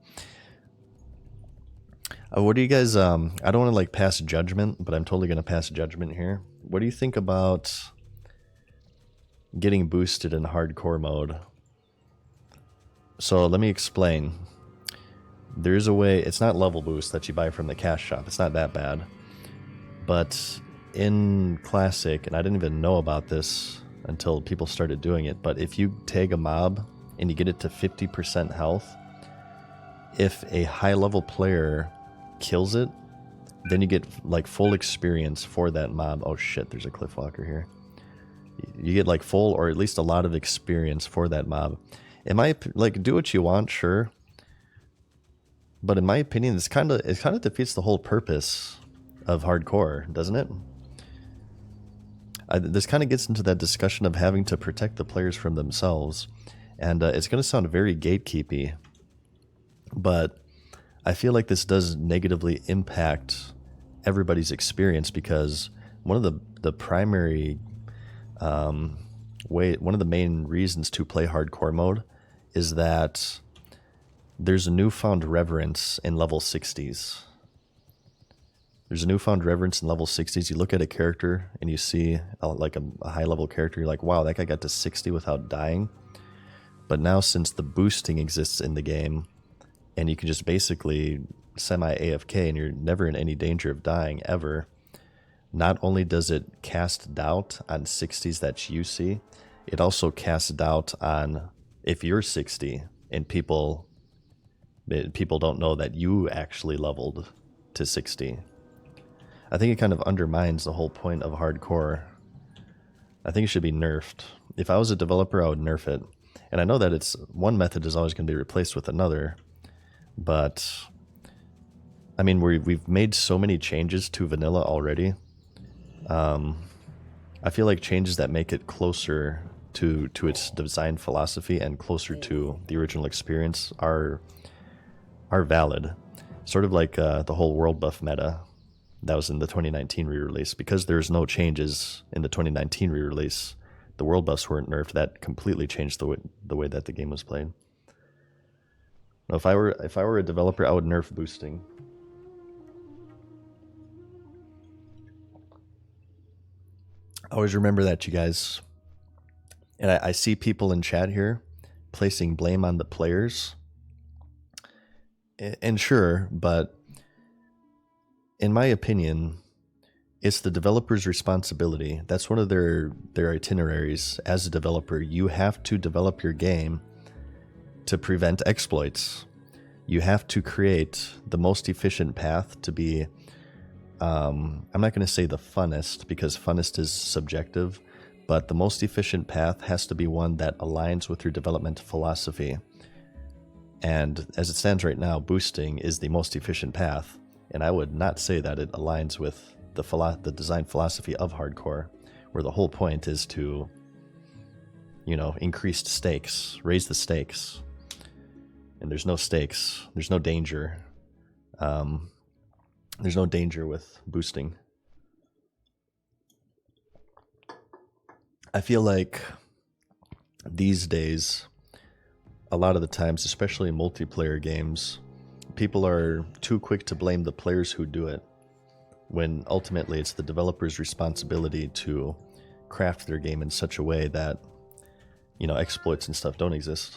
What do you guys? I don't want to like pass judgment, but I'm totally gonna pass judgment here. What do you think about getting boosted in hardcore mode? So let me explain. There's a way. It's not level boost that you buy from the cash shop. It's not that bad. But in Classic, and I didn't even know about this until people started doing it, but if you tag a mob and you get it to 50% health, if a high level player kills it, then you get like full experience for that mob. Oh shit, there's a Cliffwalker here. You get like full, or at least a lot of experience for that mob. Am I like, do what you want, sure, but in my opinion, it kind of defeats the whole purpose of hardcore, doesn't it? This kind of gets into that discussion of having to protect the players from themselves, and it's going to sound very gatekeepy, but I feel like this does negatively impact everybody's experience, because one of the primary one of the main reasons to play hardcore mode is that there's a newfound reverence in level 60s. There's a newfound reverence in level 60s. You look at a character and you see like a high level character, you're like, wow, that guy got to 60 without dying. But now, since the boosting exists in the game, and you can just basically semi-AFK and you're never in any danger of dying ever, not only does it cast doubt on 60s that you see, it also casts doubt on if you're 60 and people don't know that you actually leveled to 60. I think it kind of undermines the whole point of hardcore. I think it should be nerfed. If I was a developer, I would nerf it. And I know that it's one method is always going to be replaced with another, but I mean, we've made so many changes to vanilla already. I feel like changes that make it closer to its design philosophy and closer to the original experience are valid. Sort of like the whole world buff meta that was in the 2019 re-release. Because there's no changes in the 2019 re-release, the world buffs weren't nerfed. That completely changed the way that the game was played. Now, if I were a developer, I would nerf boosting. Always remember that, you guys. And I see people in chat here placing blame on the players. And sure, but in my opinion, it's the developer's responsibility. That's one of their itineraries. As a developer, you have to develop your game to prevent exploits. You have to create the most efficient path to be, I'm not going to say the funnest, because funnest is subjective, but the most efficient path has to be one that aligns with your development philosophy. And as it stands right now, boosting is the most efficient path, and I would not say that it aligns with the design philosophy of hardcore, where the whole point is to increased stakes, raise the stakes. And there's no stakes, there's no danger. There's no danger with boosting. I feel like these days, a lot of the times, especially in multiplayer games, people are too quick to blame the players who do it, when ultimately it's the developer's responsibility to craft their game in such a way that, exploits and stuff don't exist.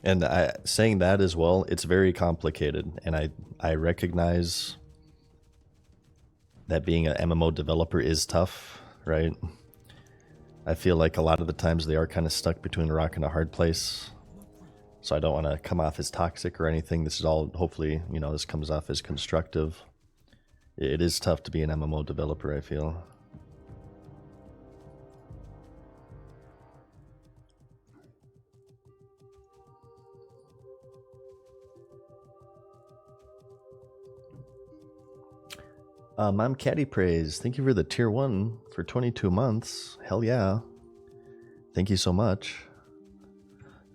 And saying that as well, it's very complicated, and I recognize that being an MMO developer is tough, right? I feel like a lot of the times they are kind of stuck between a rock and a hard place. So I don't want to come off as toxic or anything. This is all, hopefully, this comes off as constructive. It is tough to be an MMO developer, I feel. Mom Caddy Praise, thank you for the tier 1 for 22 months. Hell yeah. Thank you so much.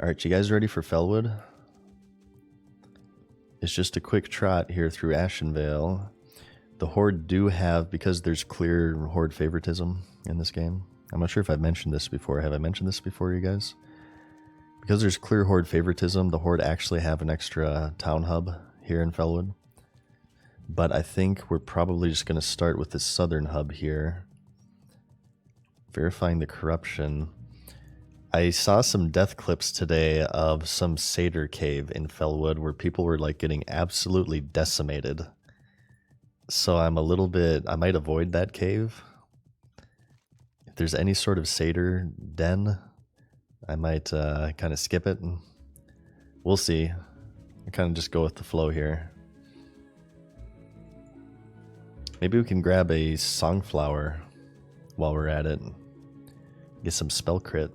Alright, you guys ready for Felwood? It's just a quick trot here through Ashenvale. The Horde do have, because there's clear Horde favoritism in this game. I'm not sure if I've mentioned this before. Have I mentioned this before, you guys? Because there's clear Horde favoritism, the Horde actually have an extra town hub here in Felwood. But I think we're probably just going to start with the southern hub here. Verifying the corruption. I saw some death clips today of some Satyr cave in Felwood where people were like getting absolutely decimated. So I'm a little bit, I might avoid that cave. If there's any sort of Satyr den, I might kind of skip it. And we'll see. I kind of just go with the flow here. Maybe we can grab a Songflower while we're at it. Get some spell crit.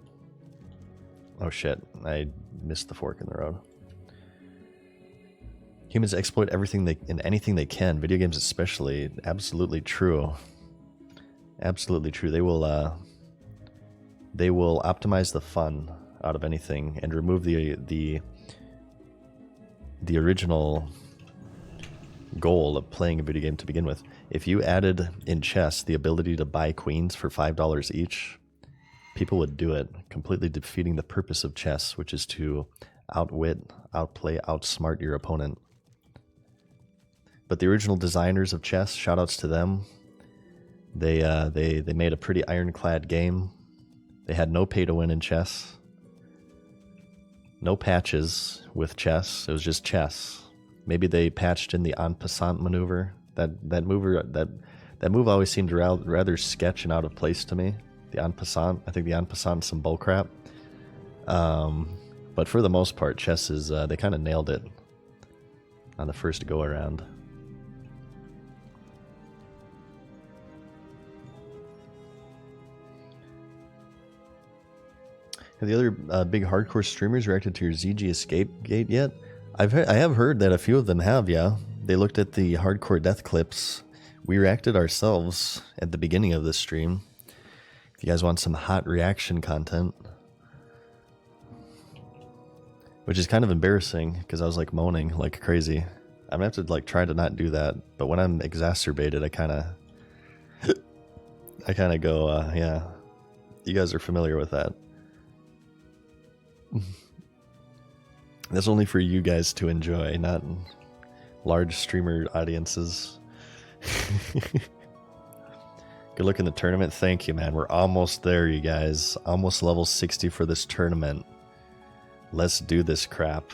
Oh shit, I missed the fork in the road. Humans exploit everything and anything they can, video games especially. Absolutely true. Absolutely true. They will optimize the fun out of anything and remove the original goal of playing a video game to begin with. If you added in chess the ability to buy queens for $5 each, people would do it, completely defeating the purpose of chess, which is to outwit, outplay, outsmart your opponent. But the original designers of chess, shoutouts to them. They made a pretty ironclad game. They had no pay to win in chess. No patches with chess. It was just chess. Maybe they patched in the en passant maneuver. That move always seemed rather sketch and out of place to me. The en passant. I think the en passant is some bullcrap. But for the most part, chess is they kind of nailed it on the first go around. Have the other big hardcore streamers reacted to your ZG escape gate yet? I have heard that a few of them have, yeah. They looked at the hardcore death clips. We reacted ourselves at the beginning of this stream. If you guys want some hot reaction content. Which is kind of embarrassing, because I was like moaning like crazy. I'm gonna have to like try to not do that, but when I'm exacerbated, I kind of go, yeah. You guys are familiar with that. That's only for you guys to enjoy, not large streamer audiences. Good luck in the tournament. Thank you, man. We're almost there, you guys. Almost level 60 for this tournament. Let's do this crap.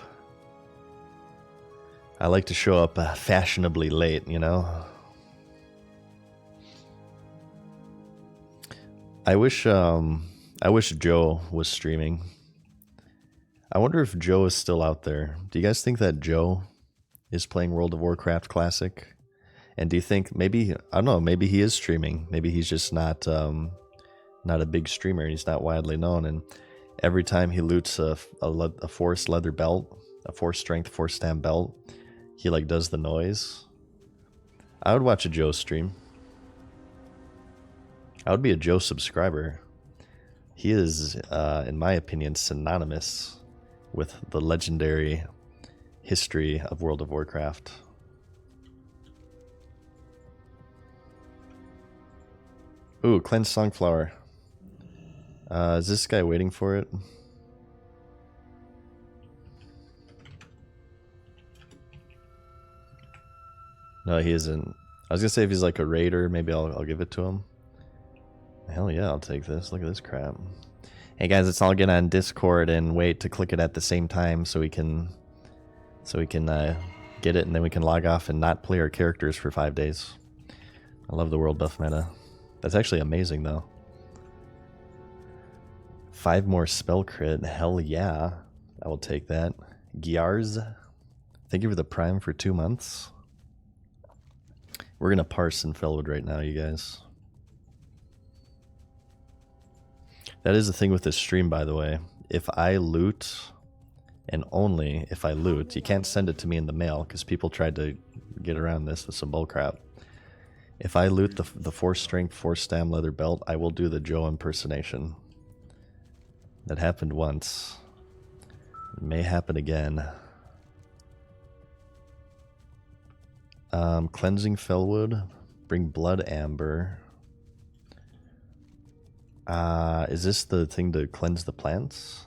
I like to show up fashionably late, you know? I wish Joe was streaming. I wonder if Joe is still out there. Do you guys think that Joe is playing World of Warcraft Classic? And do you think maybe, I don't know, maybe he is streaming. Maybe he's just not a big streamer. He's not widely known. And every time he loots a force leather belt, a force strength, force stam belt, he like does the noise. I would watch a Joe stream. I would be a Joe subscriber. He is, in my opinion, synonymous with the legendary history of World of Warcraft. Ooh, cleanse Songflower. Is this guy waiting for it? No, he isn't. I was gonna say if he's like a raider, maybe I'll give it to him. Hell yeah, I'll take this. Look at this crap. Hey guys, let's all get on Discord and wait to click it at the same time so we can get it, and then we can log off and not play our characters for 5 days. I love the world buff meta. That's actually amazing though. 5 more spell crit. Hell yeah. I will take that. Gyar's. Thank you for the prime for 2 months. We're gonna parse in Fellwood right now, you guys. That is the thing with this stream, by the way. If I loot, and only if I loot, you can't send it to me in the mail because people tried to get around this with some bullcrap. If I loot the 4 strength, 4 stam leather belt, I will do the Joe impersonation. That happened once. It may happen again. Cleansing Fellwood. Bring Blood Amber. Is this the thing to cleanse the plants?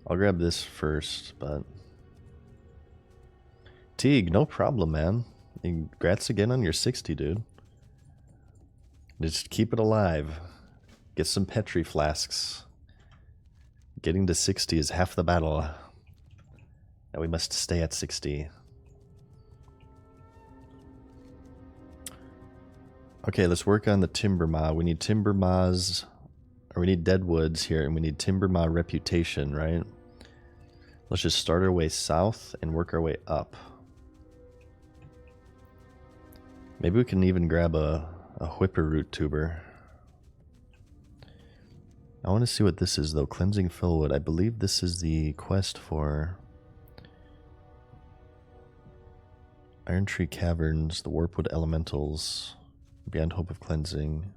I'll grab this first, but... Teague, no problem, man. Congrats again on your 60, dude. Just keep it alive. Get some Petri flasks. Getting to 60 is half the battle. Now we must stay at 60. Okay, let's work on the Timber Maw. We need Timber Maws, or we need Deadwoods here, and we need Timber Maw Reputation, right? Let's just start our way south and work our way up. Maybe we can even grab a Whipper Root Tuber. I want to see what this is, though. Cleansing Fellwood. I believe this is the quest for Iron Tree Caverns, the Warpwood Elementals. Beyond Hope of Cleansing.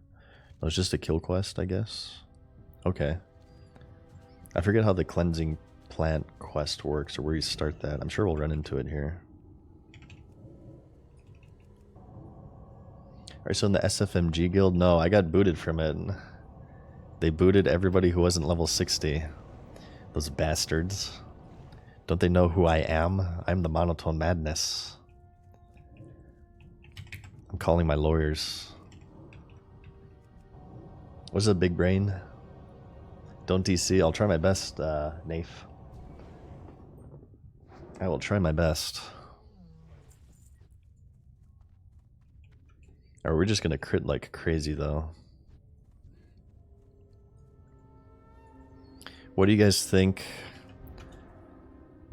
No, it's just a kill quest, I guess. Okay. I forget how the Cleansing Plant quest works or where you start that. I'm sure we'll run into it here. Alright, so in the SFMG guild, no, I got booted from it. They booted everybody who wasn't level 60. Those bastards. Don't they know who I am? I'm the Monotone Madness. I'm calling my lawyers. What's up, big brain? Don't DC. I'll try my best, Nafe. I will try my best. Or we're just gonna crit like crazy, though. What do you guys think?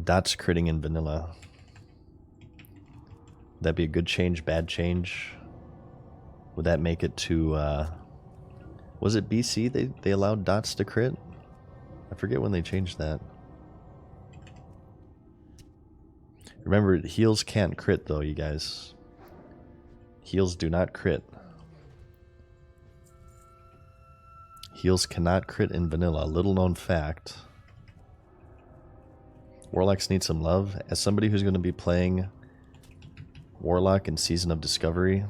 Dots critting in vanilla. Would that be a good change, bad change? Would that make it to, was it BC they allowed dots to crit? I forget when they changed that. Remember, heals can't crit though, you guys. Heals do not crit. Heals cannot crit in vanilla. Little known fact. Warlocks need some love. As somebody who's going to be playing Warlock in Season of Discovery,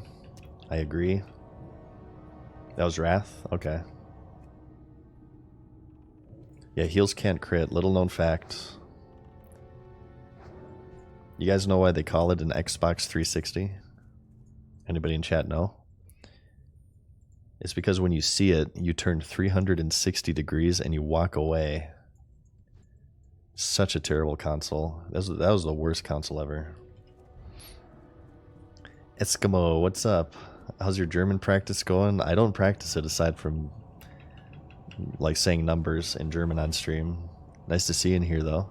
I agree. That was Wrath? Okay. Yeah, heals can't crit. Little known fact. You guys know why they call it an Xbox 360? Anybody in chat know? It's because when you see it, you turn 360 degrees and you walk away. Such a terrible console. That was the worst console ever. Eskimo, what's up? How's your German practice going? I don't practice it aside from like saying numbers in German on stream. Nice to see you in here though.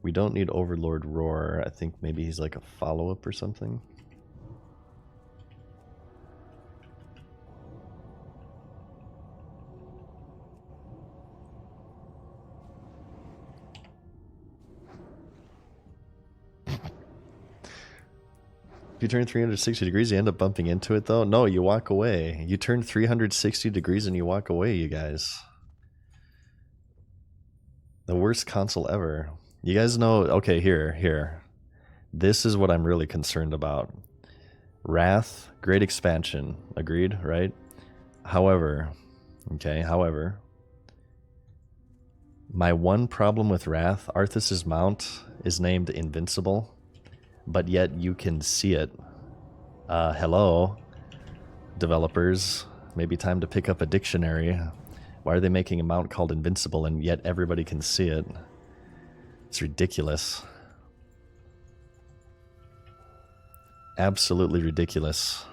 We don't need Overlord Roar. I think maybe he's like a follow-up or something. If you turn 360 degrees, you end up bumping into it, though? No, you walk away. You turn 360 degrees and you walk away, you guys. The worst console ever. You guys know... Okay, here. This is what I'm really concerned about. Wrath, great expansion. Agreed, right? However... Okay, however... My one problem with Wrath, Arthas's mount is named Invincible, but yet you can see it. Hello, developers. Maybe time to pick up a dictionary. Why are they making a mount called Invincible and yet everybody can see it? It's ridiculous. Absolutely ridiculous.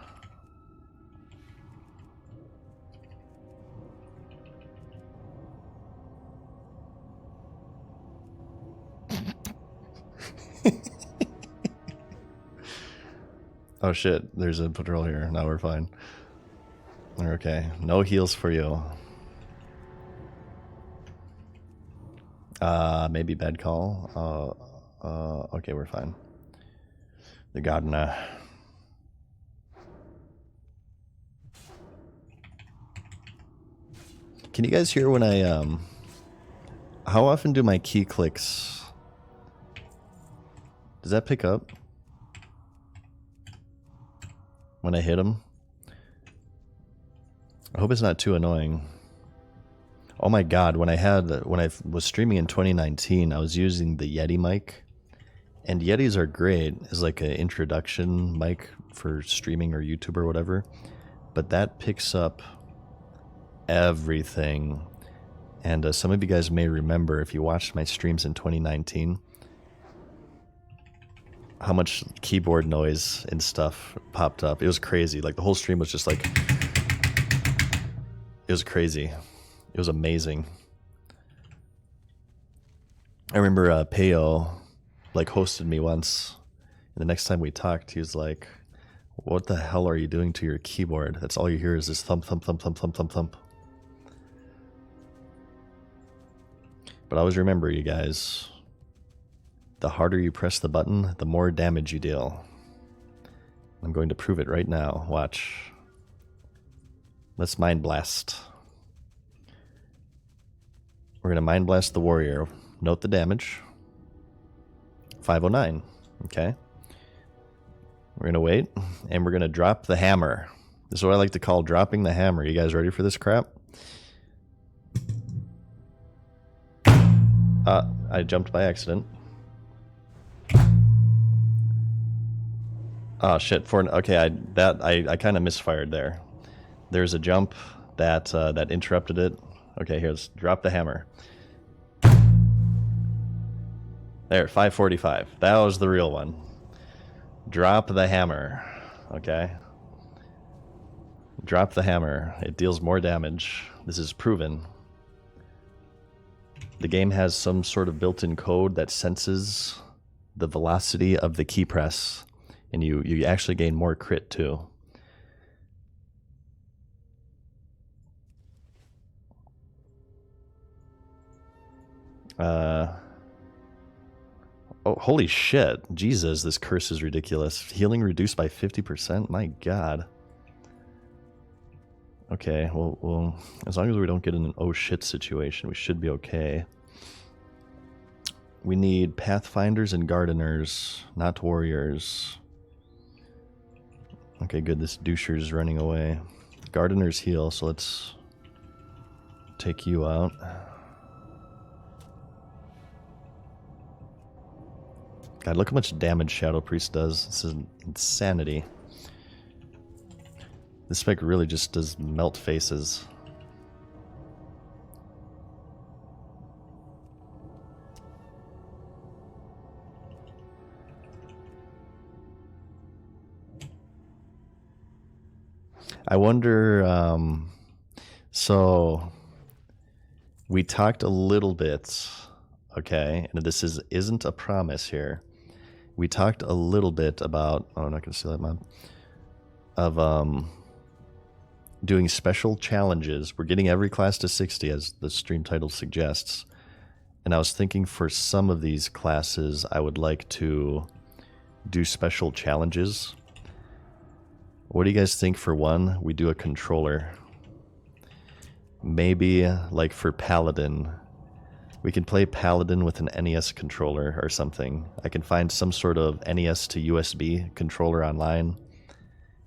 Oh shit, there's a patrol here. Now we're fine. We're okay. No heals for you. Maybe bad call. Okay, we're fine. The gardener. Can you guys hear when I, how often do my key clicks... Does that pick up? When I hit them? I hope it's not too annoying. Oh my god, when I was streaming in 2019, I was using the Yeti mic. And Yetis are great as like an introduction mic for streaming or YouTube or whatever. But that picks up everything. And some of you guys may remember, if you watched my streams in 2019, how much keyboard noise and stuff popped up. It was crazy. Like the whole stream was just like... It was crazy. It was amazing. I remember Peo like hosted me once, and the next time we talked, he was like, "What the hell are you doing to your keyboard? That's all you hear is this thump, thump, thump, thump, thump, thump, thump." But always remember, you guys, the harder you press the button, the more damage you deal. I'm going to prove it right now. Watch. Let's Mind Blast. We're going to Mind Blast the warrior. Note the damage. 509. Okay. We're going to wait, and we're going to drop the hammer. This is what I like to call dropping the hammer. You guys ready for this crap? I jumped by accident. Oh shit! Okay, I kind of misfired there. There's a jump that that interrupted it. Okay, here's drop the hammer. There, 545. That was the real one. Drop the hammer. Okay. Drop the hammer. It deals more damage. This is proven. The game has some sort of built-in code that senses the velocity of the key press, and you actually gain more crit too. Oh, holy shit. Jesus, this curse is ridiculous. Healing reduced by 50%? My god. Okay, well, as long as we don't get in an oh shit situation, we should be okay. We need pathfinders and gardeners, not warriors. Okay, good. This doucher's running away. Gardeners heal, so let's take you out. God, look how much damage Shadow Priest does. This is insanity. This spec really just does melt faces. I wonder, so we talked a little bit, okay, and this isn't a promise here. We talked a little bit about, oh, I'm not going to say that, Mom, of doing special challenges. We're getting every class to 60, as the stream title suggests. And I was thinking for some of these classes, I would like to do special challenges. What do you guys think for one? We do a controller. Maybe like for Paladin, we can play Paladin with an NES controller or something. I can find some sort of NES to USB controller online,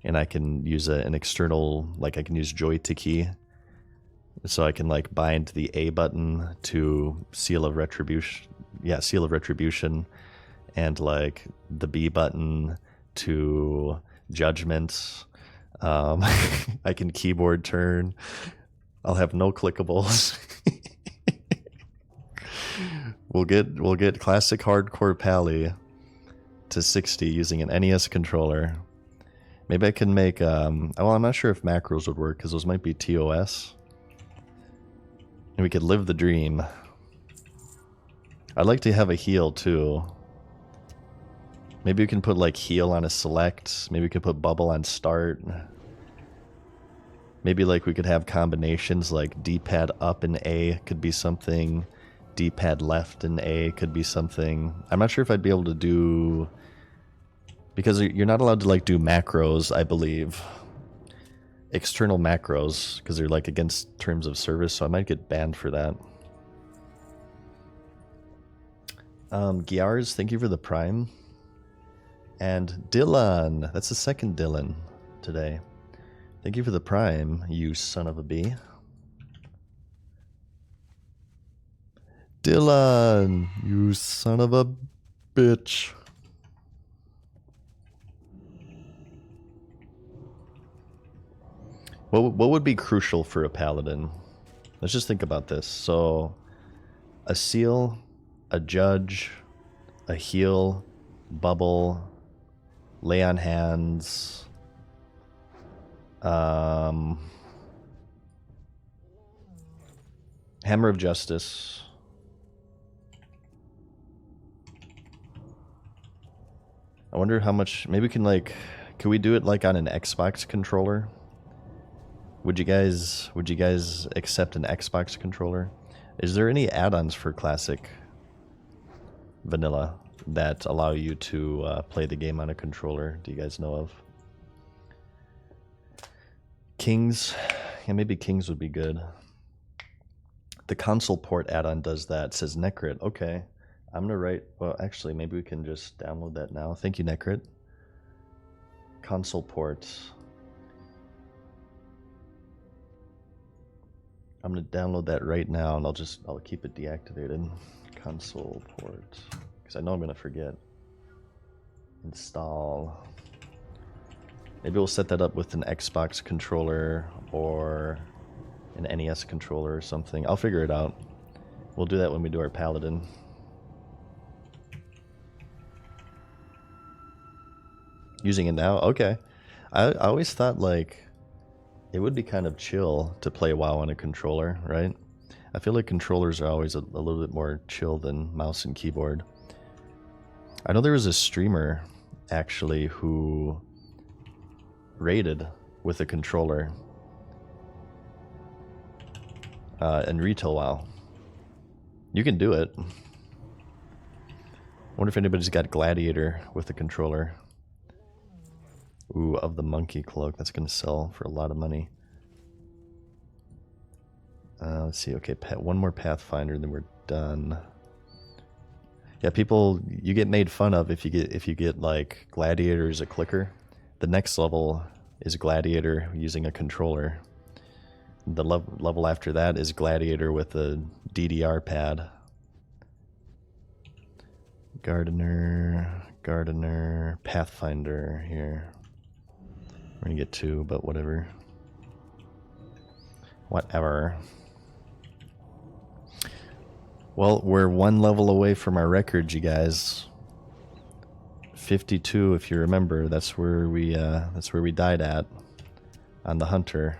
and I can use an external, like I can use Joy to Key. So I can like bind the A button to Seal of Retribution. Yeah, Seal of Retribution. And like the B button to Judgment. I can keyboard turn. I'll have no clickables. We'll get classic hardcore Pally to 60 using an NES controller. Maybe I can make well, I'm not sure if macros would work because those might be TOS. And we could live the dream. I'd like to have a heal too. Maybe we can put like heal on a select. Maybe we could put bubble on start. Maybe like we could have combinations like D-pad up in A could be something. D-pad left in A could be something. I'm not sure if I'd be able to do... Because you're not allowed to like do macros, I believe. External macros, because they're like against terms of service, so I might get banned for that. Giars, thank you for the Prime. And Dylan, that's the second Dylan today. Thank you for the Prime, you son of a bee. Dylan, you son of a bitch. What would be crucial for a paladin? Let's just think about this. So, a seal, a judge, a heal, bubble, lay on hands, hammer of justice. I wonder how much. Maybe we can like. Can we do it like on an Xbox controller? Would you guys accept an Xbox controller? Is there any add-ons for classic vanilla that allow you to play the game on a controller? Do you guys know of? Kings? Yeah, maybe Kings would be good. The console port add-on does that. It says Necrit. Okay. I'm gonna write, well actually maybe we can just download that now. Thank you, Necrit. Console port. I'm gonna download that right now and I'll keep it deactivated. Console port. Because I know I'm gonna forget. Install. Maybe we'll set that up with an Xbox controller or an NES controller or something. I'll figure it out. We'll do that when we do our Paladin. Using it now? Okay. I always thought like it would be kind of chill to play WoW on a controller, right? I feel like controllers are always a little bit more chill than mouse and keyboard. I know there was a streamer actually who raided with a controller in retail WoW. You can do it. I wonder if anybody's got Gladiator with a controller. Ooh, of the monkey cloak. That's going to sell for a lot of money. Let's see. Okay, one more Pathfinder, then we're done. Yeah, people, you get made fun of if you get like Gladiator as a clicker. The next level is Gladiator using a controller. The level after that is Gladiator with a DDR pad. Gardener, Pathfinder here. We're gonna get 2, but whatever. Whatever. Well, we're 1 level away from our record, you guys. 52, if you remember. That's where we died at on the Hunter.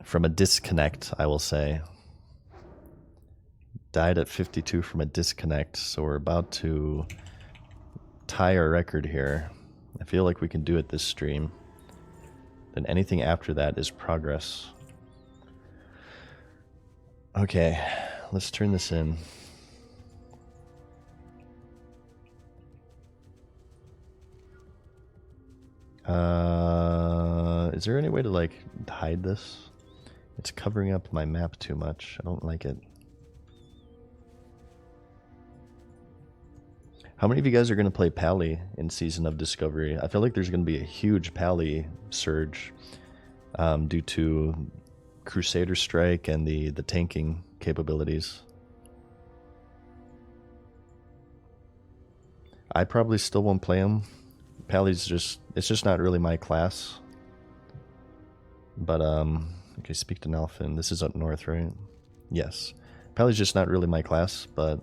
From a disconnect, I will say. Died at 52 from a disconnect, so we're about to tie our record here. I feel like we can do it this stream. Then anything after that is progress. Okay, let's turn this in. Is there any way to like hide this? It's covering up my map too much. I don't like it. How many of you guys are going to play Pally in Season of Discovery? I feel like there's going to be a huge Pally surge due to Crusader Strike and the tanking capabilities. I probably still won't play them. Pally's it's just not really my class. But okay, speak to Nelfin. This is up north, right? Yes. Pally's just not really my class, but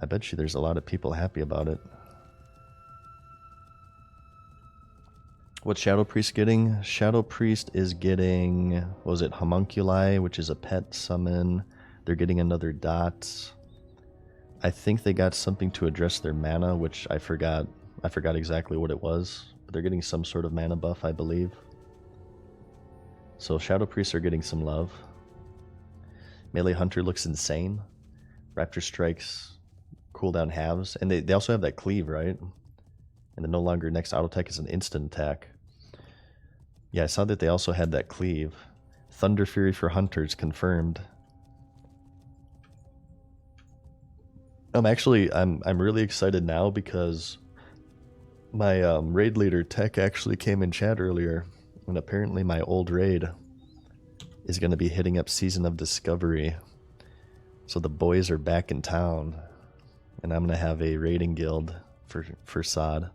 I bet you there's a lot of people happy about it. What's Shadow Priest getting? Shadow Priest is getting, what was it, Homunculi, which is a pet summon. They're getting another dot. I think they got something to address their mana, which I forgot exactly what it was. But they're getting some sort of mana buff, I believe. So Shadow Priests are getting some love. Melee Hunter looks insane. Raptor Strikes cooldown halves. And they also have that cleave, right? And the no longer next auto attack is an instant attack. Yeah, I saw that they also had that cleave. Thunder Fury for Hunters confirmed. I'm really excited now because my raid leader Tech actually came in chat earlier, and apparently my old raid is going to be hitting up Season of Discovery. So the boys are back in town, and I'm going to have a raiding guild for SOD.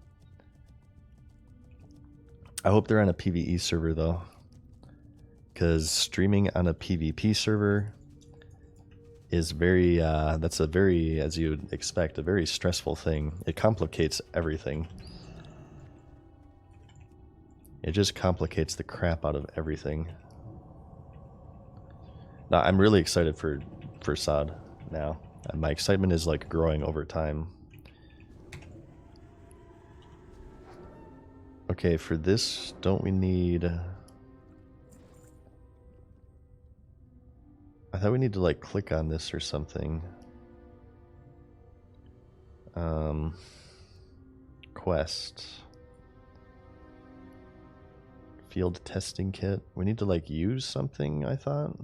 I hope they're on a PvE server though, because streaming on a PvP server is very, that's a very, as you'd expect, a very stressful thing. It complicates everything. It just complicates the crap out of everything. Now, I'm really excited for SOD now. My excitement is like growing over time. Okay, for this, don't we need... I thought we need to like click on this or something. Quest. Field testing kit. We need to like use something, I thought.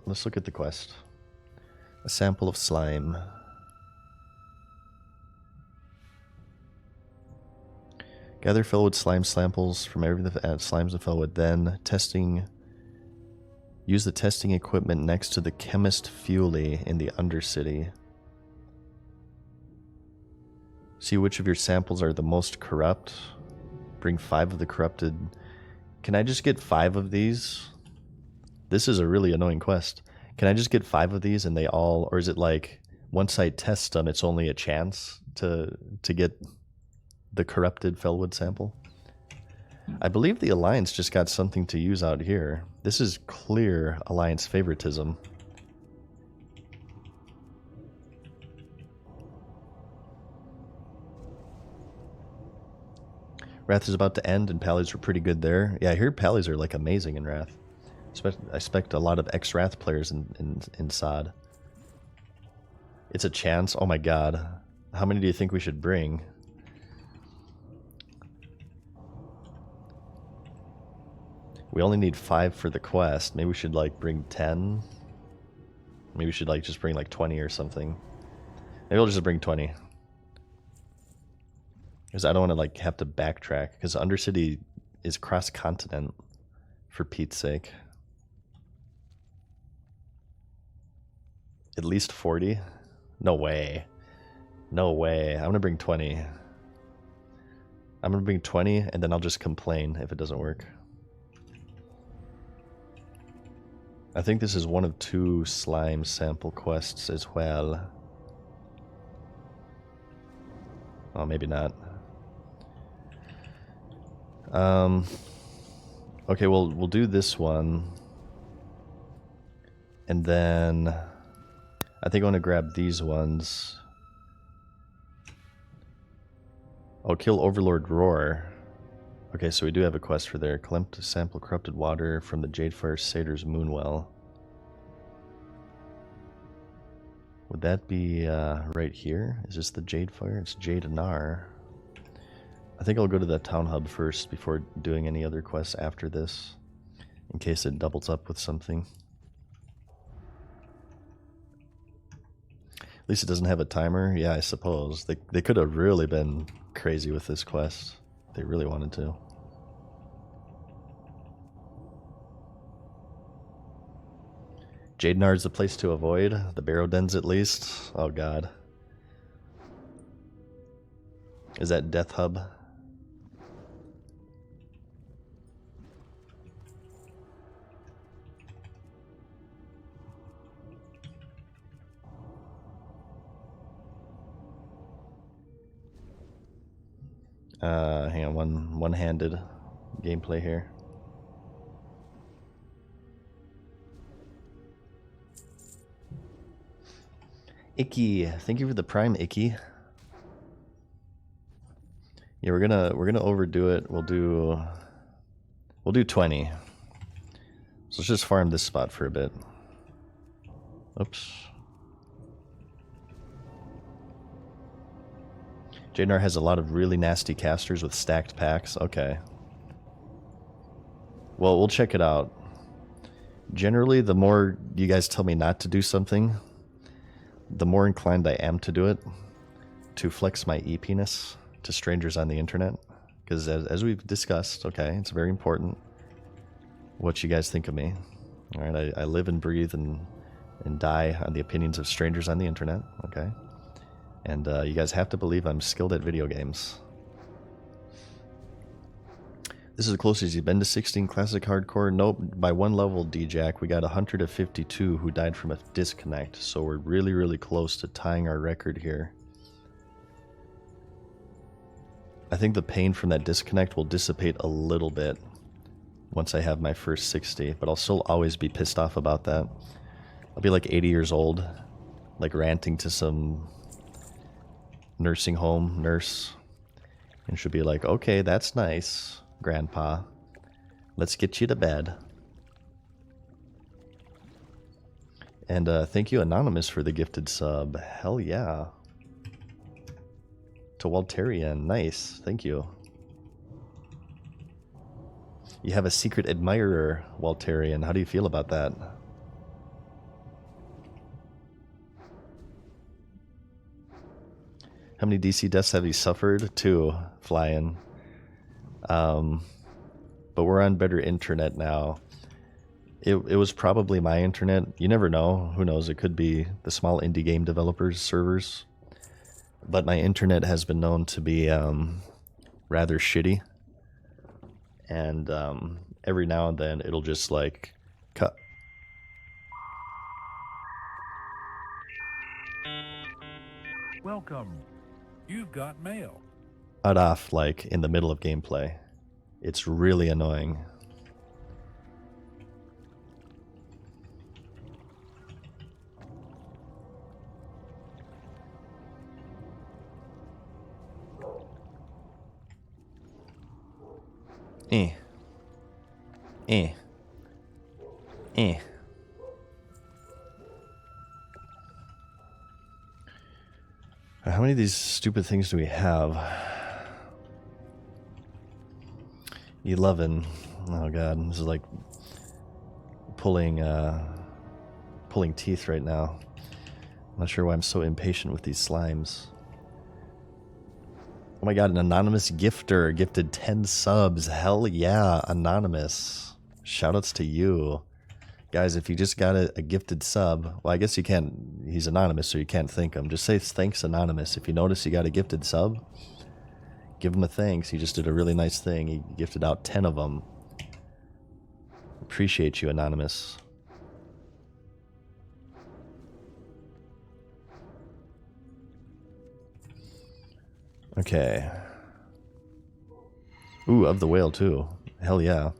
Let's look at the quest. A sample of slime. Gather Fellwood slime samples from every slimes of Fellwood. Then use the testing equipment next to the Chemist Fuely in the Undercity. See which of your samples are the most corrupt. Bring 5 of the corrupted. Can I just get 5 of these? This is a really annoying quest. Can I just get 5 of these and they all, or is it like once I test them, it's only a chance to get the corrupted Fellwood sample? I believe the Alliance just got something to use out here. This is clear Alliance favoritism. Wrath is about to end and Pallies were pretty good there. Yeah, I hear Pallies are like amazing in Wrath. I expect a lot of ex-Wrath players in SOD. It's a chance? Oh my god. How many do you think we should bring? We only need 5 for the quest. Maybe we should like bring 10. Maybe we should like just bring like 20 or something. Maybe we'll just bring 20. Because I don't want to like have to backtrack. Because Undercity is cross-continent, for Pete's sake. At least 40? No way. No way. I'm going to bring 20. I'm going to bring 20 and then I'll just complain if it doesn't work. I think this is one of 2 slime sample quests as well. Oh, maybe not. Okay, we'll do this one. And then I think I want to grab these ones. Oh, kill Overlord Roar. Okay, so we do have a quest for there. Collect to sample corrupted water from the Jadefire Satyr's Moonwell. Would that be right here? Is this the Jade Fire? It's Jade Anar. I think I'll go to the town hub first before doing any other quests after this, in case it doubles up with something. At least it doesn't have a timer. Yeah, I suppose. They could have really been crazy with this quest. They really wanted to. Jadenar's the place to avoid. The barrow dens at least. Oh god. Is that Death Hub? Hang on, one-handed gameplay here. Icky, thank you for the Prime, Icky. Yeah, we're gonna overdo it. We'll do 20. So let's just farm this spot for a bit. Oops. Jadenar has a lot of really nasty casters with stacked packs. Okay. Well, we'll check it out. Generally, the more you guys tell me not to do something, the more inclined I am to do it, to flex my EP-ness to strangers on the internet. Because as we've discussed, okay, it's very important what you guys think of me. Alright, I live and breathe and die on the opinions of strangers on the internet, okay? And you guys have to believe I'm skilled at video games. This is the closest you've been to 16 Classic Hardcore? Nope, by one level, D-Jack, we got a Hunter to 52 who died from a disconnect, so we're really, really close to tying our record here. I think the pain from that disconnect will dissipate a little bit once I have my first 60, but I'll still always be pissed off about that. I'll be like 80 years old, like ranting to some nursing home nurse, and she'll be like, okay, that's nice, Grandpa. Let's get you to bed. And thank you, Anonymous, for the gifted sub. Hell yeah. To Walterian. Nice. Thank you. You have a secret admirer, Walterian. How do you feel about that? How many DC deaths have you suffered? 2, flying. But we're on better internet now. It was probably my internet. You never know. Who knows? It could be the small indie game developers' servers. But my internet has been known to be rather shitty. And every now and then it'll just like cut. Welcome. You've got mail. Cut off like in the middle of gameplay. It's really annoying. Eh. How many of these stupid things do we have? 11. Oh god, this is like pulling teeth right now. I'm not sure why I'm so impatient with these slimes. Oh my god, an anonymous gifter gifted 10 subs. Hell yeah, Anonymous. Shoutouts to you. Guys, if you just got a gifted sub, well, I guess you can't, he's anonymous, so you can't thank him. Just say thanks, Anonymous. If you notice you got a gifted sub, give him a thanks. He just did a really nice thing. He gifted out 10 of them. Appreciate you, Anonymous. Okay. Ooh, of the whale too. Hell yeah.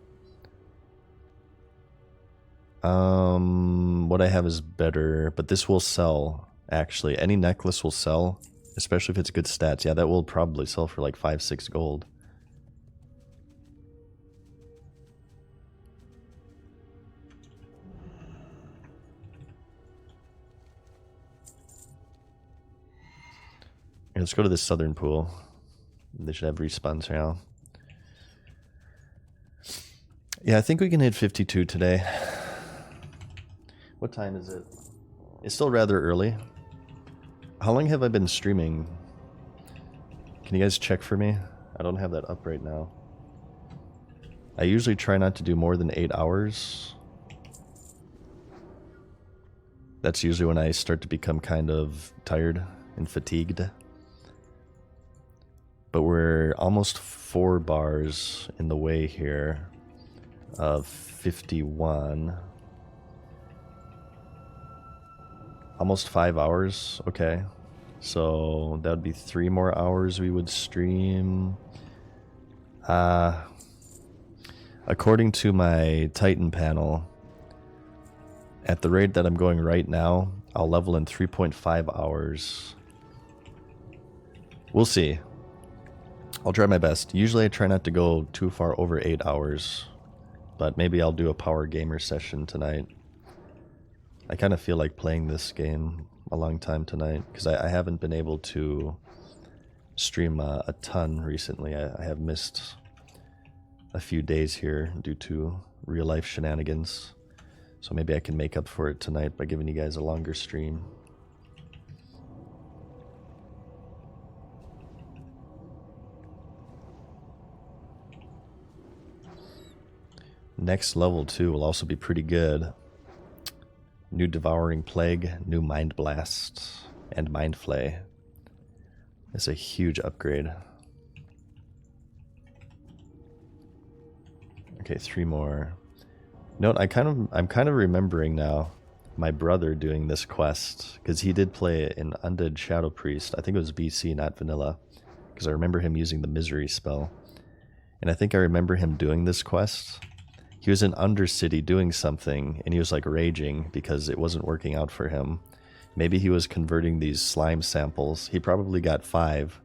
What I have is better, but this will sell, actually. Any necklace will sell, especially if it's good stats. Yeah, that will probably sell for like 5-6 gold. Let's go to this southern pool. They should have respawns now. Yeah, I think we can hit 52 today. What time is it? It's still rather early. How long have I been streaming? Can you guys check for me? I don't have that up right now. I usually try not to do more than 8 hours. That's usually when I start to become kind of tired and fatigued. But we're almost 4 bars in the way here of 51. Almost 5 hours. Okay. So that would be 3 more hours we would stream. According to my Titan panel, at the rate that I'm going right now, I'll level in 3.5 hours. We'll see. I'll try my best. Usually I try not to go too far over 8 hours, but maybe I'll do a power gamer session tonight. I kind of feel like playing this game a long time tonight because I haven't been able to stream a ton recently. I have missed a few days here due to real life shenanigans. So maybe I can make up for it tonight by giving you guys a longer stream. Next level 2 will also be pretty good. New Devouring Plague, new Mind Blast, and Mind Flay. It's a huge upgrade. Okay, 3 more. Note, I'm kind of remembering now my brother doing this quest because he did play an Undead Shadow Priest. I think it was BC, not vanilla, because I remember him using the Misery spell. And I think I remember him doing this quest. He was in Undercity doing something, and he was like raging because it wasn't working out for him. Maybe he was converting these slime samples. He probably got 5,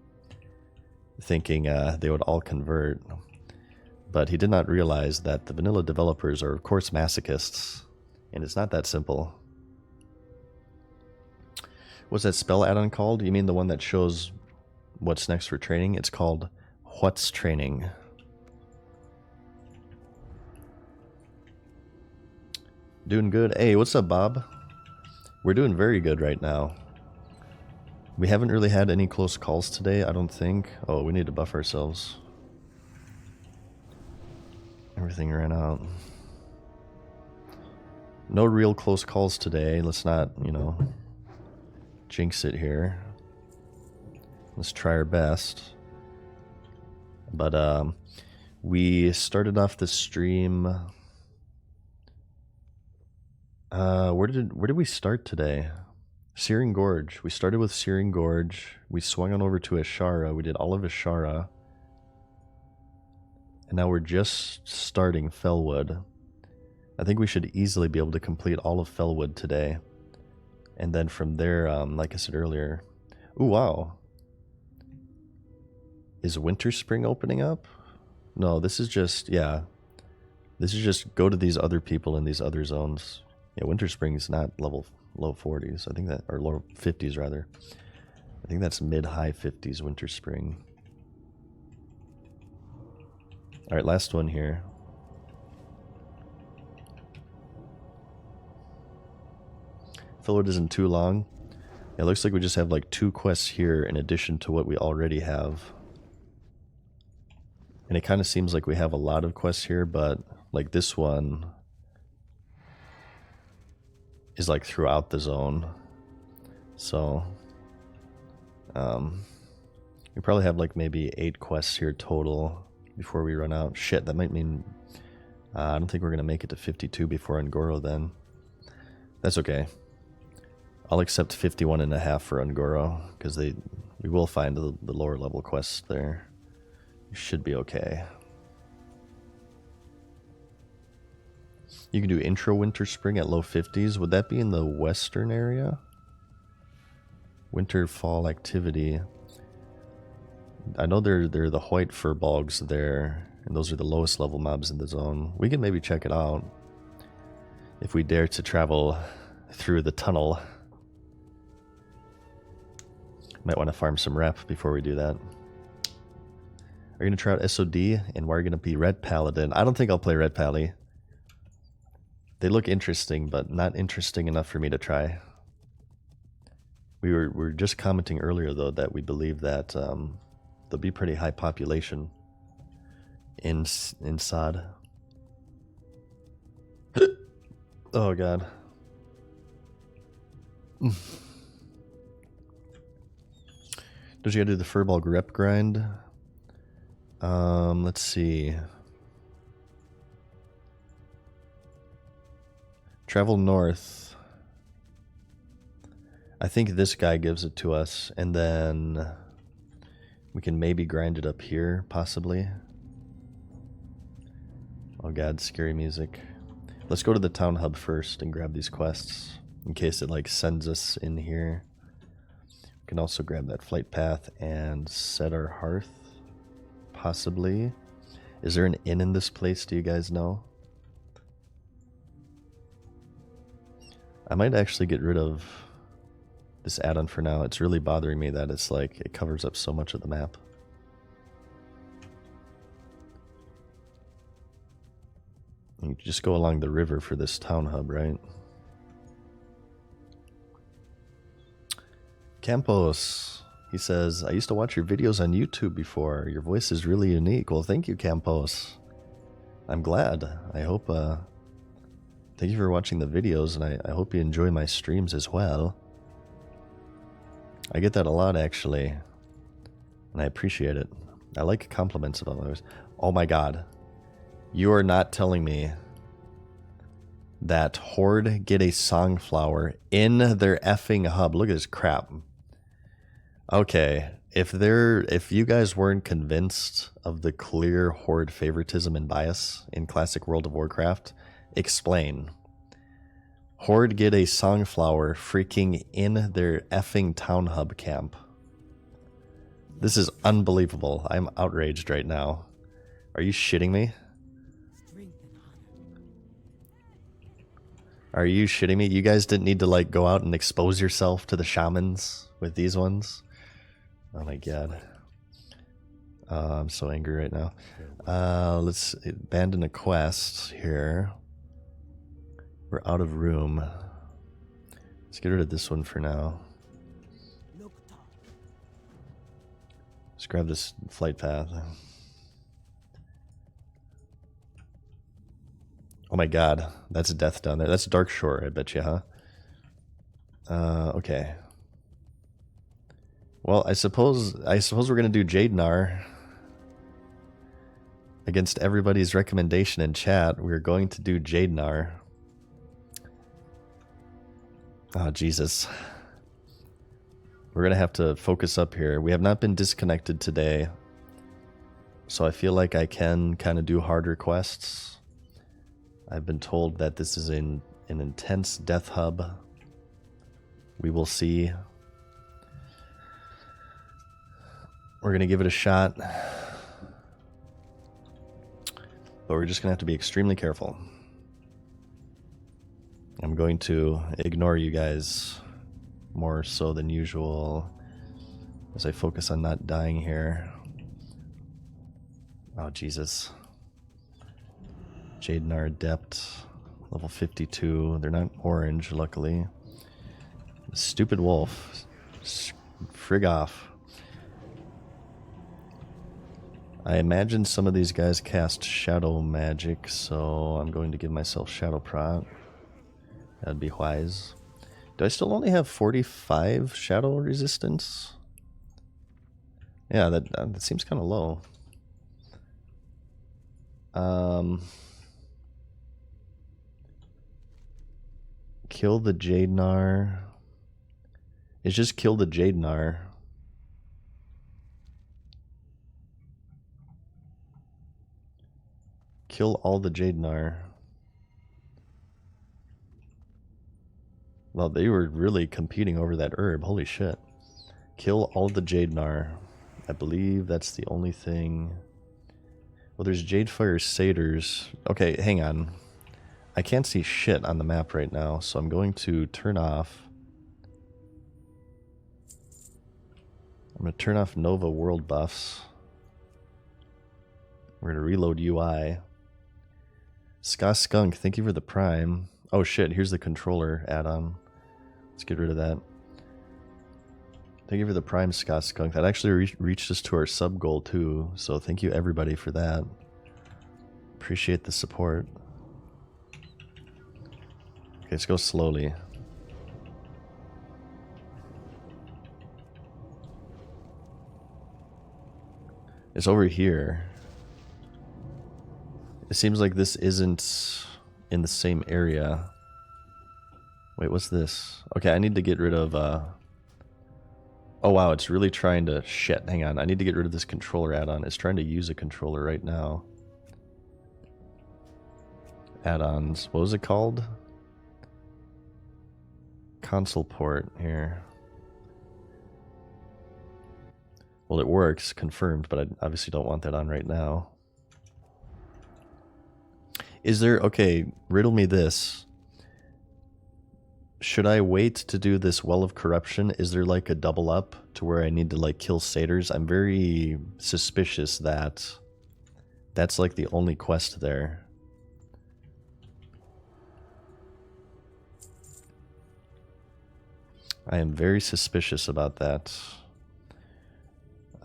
thinking they would all convert. But he did not realize that the vanilla developers are, of course, masochists, and it's not that simple. What's that spell add-on called? You mean the one that shows what's next for training? It's called What's Training. Doing good. Hey, what's up, Bob? We're doing very good right now. We haven't really had any close calls today, I don't think. Oh, we need to buff ourselves. Everything ran out. No real close calls today. Let's not, jinx it here. Let's try our best. But we started off the stream. Where did we start today? Searing Gorge. We started with Searing Gorge. We swung on over to Ashara. We did all of Ashara. And now we're just starting Fellwood. I think we should easily be able to complete all of Fellwood today. And then from there, like I said earlier... Ooh, wow. Is Winter Spring opening up? No, this is just... Yeah. This is just go to these other people in these other zones. Yeah, Winter Spring's not low 40s. I think that... Or low 50s, rather. I think that's mid-high 50s Winter Spring. Alright, last one here. Fillard isn't too long. It looks like we just have like 2 quests here in addition to what we already have. And it kind of seems like we have a lot of quests here, but like this one is like throughout the zone. So we probably have like maybe 8 quests here total before we run out. Shit, that might mean I don't think we're gonna make it to 52 before Ungoro then. That's okay. I'll accept 51.5 for Ungoro because we will find the lower level quests there. We should be okay. You can do intro Winter Spring at low 50s. Would that be in the western area? Winter fall activity. I know they're the white furbolgs there, and those are the lowest level mobs in the zone. We can maybe check it out if we dare to travel through the tunnel. Might want to farm some rep before we do that. Are you going to try out SOD? And why are you going to be Red Paladin? I don't think I'll play Red Pally. They look interesting, but not interesting enough for me to try. We were just commenting earlier, though, that we believe that there'll be pretty high population in SOD. Oh, God. Does you gotta do the furball rep grind? Let's see. Travel north. I think this guy gives it to us, and then we can maybe grind it up here, possibly. Oh god, scary music. Let's go to the town hub first and grab these quests, in case it like sends us in here. We can also grab that flight path and set our hearth, possibly. Is there an inn in this place, do you guys know? I might actually get rid of this add-on for now. It's really bothering me that it's like, it covers up so much of the map. You just go along the river for this town hub, right? Campos, he says, I used to watch your videos on YouTube before. Your voice is really unique. Well, thank you, Campos. I'm glad. I hope, thank you for watching the videos, and I hope you enjoy my streams as well. I get that a lot, actually, and I appreciate it. I like compliments about others. Oh my god. You are not telling me that Horde get a Songflower in their effing hub. Look at this crap. Okay, if you guys weren't convinced of the clear Horde favoritism and bias in classic World of Warcraft, explain. Horde get a Songflower freaking in their effing town hub camp. This is unbelievable. I'm outraged right now. Are you shitting me? Are you shitting me? You guys didn't need to like go out and expose yourself to the shamans with these ones? Oh my god. I'm so angry right now. Let's abandon a quest here. We're out of room. Let's get rid of this one for now. Let's grab this flight path. Oh my god, that's death down there. That's Dark Shore, I bet you, huh? Okay. Well, I suppose we're gonna do Jadenar. Against everybody's recommendation in chat, we're going to do Jadenar. Oh, Jesus. We're gonna have to focus up here. We have not been disconnected today, so I feel like I can kind of do harder quests. I've been told that this is an intense death hub. We will see. We're going to give it a shot. But we're just going to have to be extremely careful. I'm going to ignore you guys more so than usual as I focus on not dying here. Oh, Jesus. Jadenar Adept, level 52. They're not orange, luckily. Stupid wolf. Frig off. I imagine some of these guys cast shadow magic, so I'm going to give myself shadow prot. That'd be wise. Do I still only have 45 shadow resistance? Yeah, that seems kind of low. Kill the Jadenar. It's just kill the Jadenar. Kill all the Jadenar. Well, they were really competing over that herb. Holy shit. Kill all the Jadenar. I believe that's the only thing. Well, there's Jadefire Satyrs. Okay, hang on. I can't see shit on the map right now, so I'm going to turn off I'm going to turn off Nova world buffs. We're going to reload UI. Ska Skunk, thank you for the Prime. Oh shit, here's the controller add-on. Let's get rid of that. Thank you for the Prime, Ska Skunk. That actually reached us to our sub goal too, so thank you everybody for that. Appreciate the support. Okay, let's go slowly. It's over here. It seems like this isn't in the same area. Wait, what's this? Okay, I need to get rid of... Oh wow, it's really trying to... Shit, hang on. I need to get rid of this controller add-on. It's trying to use a controller right now. Add-ons. What was it called? Console port. Here. Well, it works. Confirmed, but I obviously don't want that on right now. Is there... Okay, riddle me this. Should I wait to do this Well of Corruption? Is there like a double up to where I need to like kill satyrs? I'm very suspicious that that's like the only quest there. I am very suspicious about that.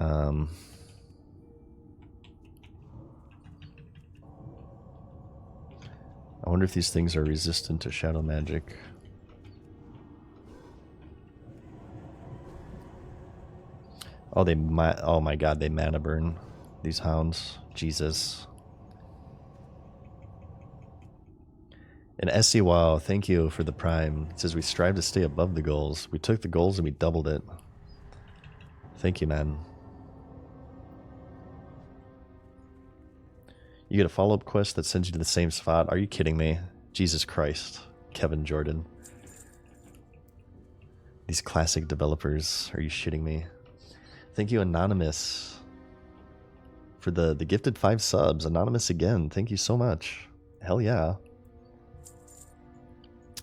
I wonder if these things are resistant to shadow magic. Oh, oh my god, they mana burn. These hounds. Jesus. And SC Wow, thank you for the Prime. It says we strive to stay above the goals. We took the goals and we doubled it. Thank you, man. You get a follow-up quest that sends you to the same spot. Are you kidding me? Jesus Christ. Kevin Jordan. These classic developers. Are you shitting me? Thank you, Anonymous, for the gifted 5 subs. Anonymous again. Thank you so much. Hell yeah.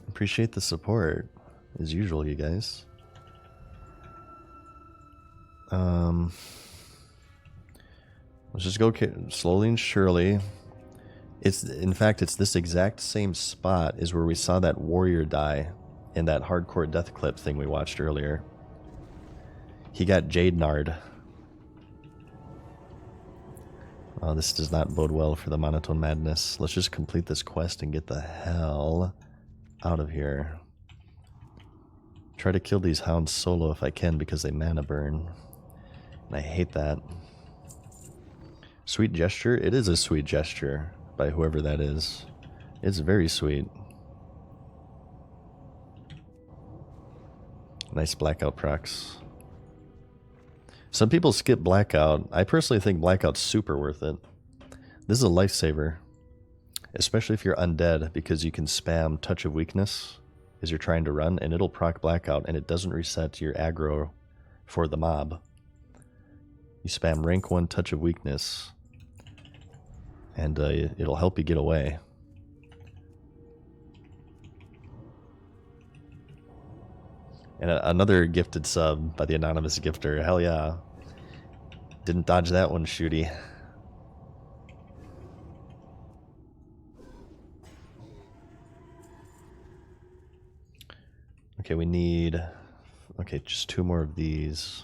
Appreciate the support, as usual, you guys. Let's just go slowly and surely. In fact, it's this exact same spot is where we saw that warrior die in that hardcore death clip thing we watched earlier. He got Jade Nard. Oh, this does not bode well for the monotone madness. Let's just complete this quest and get the hell out of here. Try to kill these hounds solo if I can because they mana burn. And I hate that. Sweet gesture? It is a sweet gesture by whoever that is. It's very sweet. Nice blackout procs. Some people skip blackout. I personally think blackout's super worth it. This is a lifesaver. Especially if you're undead, because you can spam Touch of Weakness as you're trying to run, and it'll proc blackout, and it doesn't reset your aggro for the mob. You spam rank 1 Touch of Weakness, and it'll help you get away. And another gifted sub by the anonymous gifter. Hell yeah. Didn't dodge that one, Shooty. Okay, we need... Okay, just 2 more of these.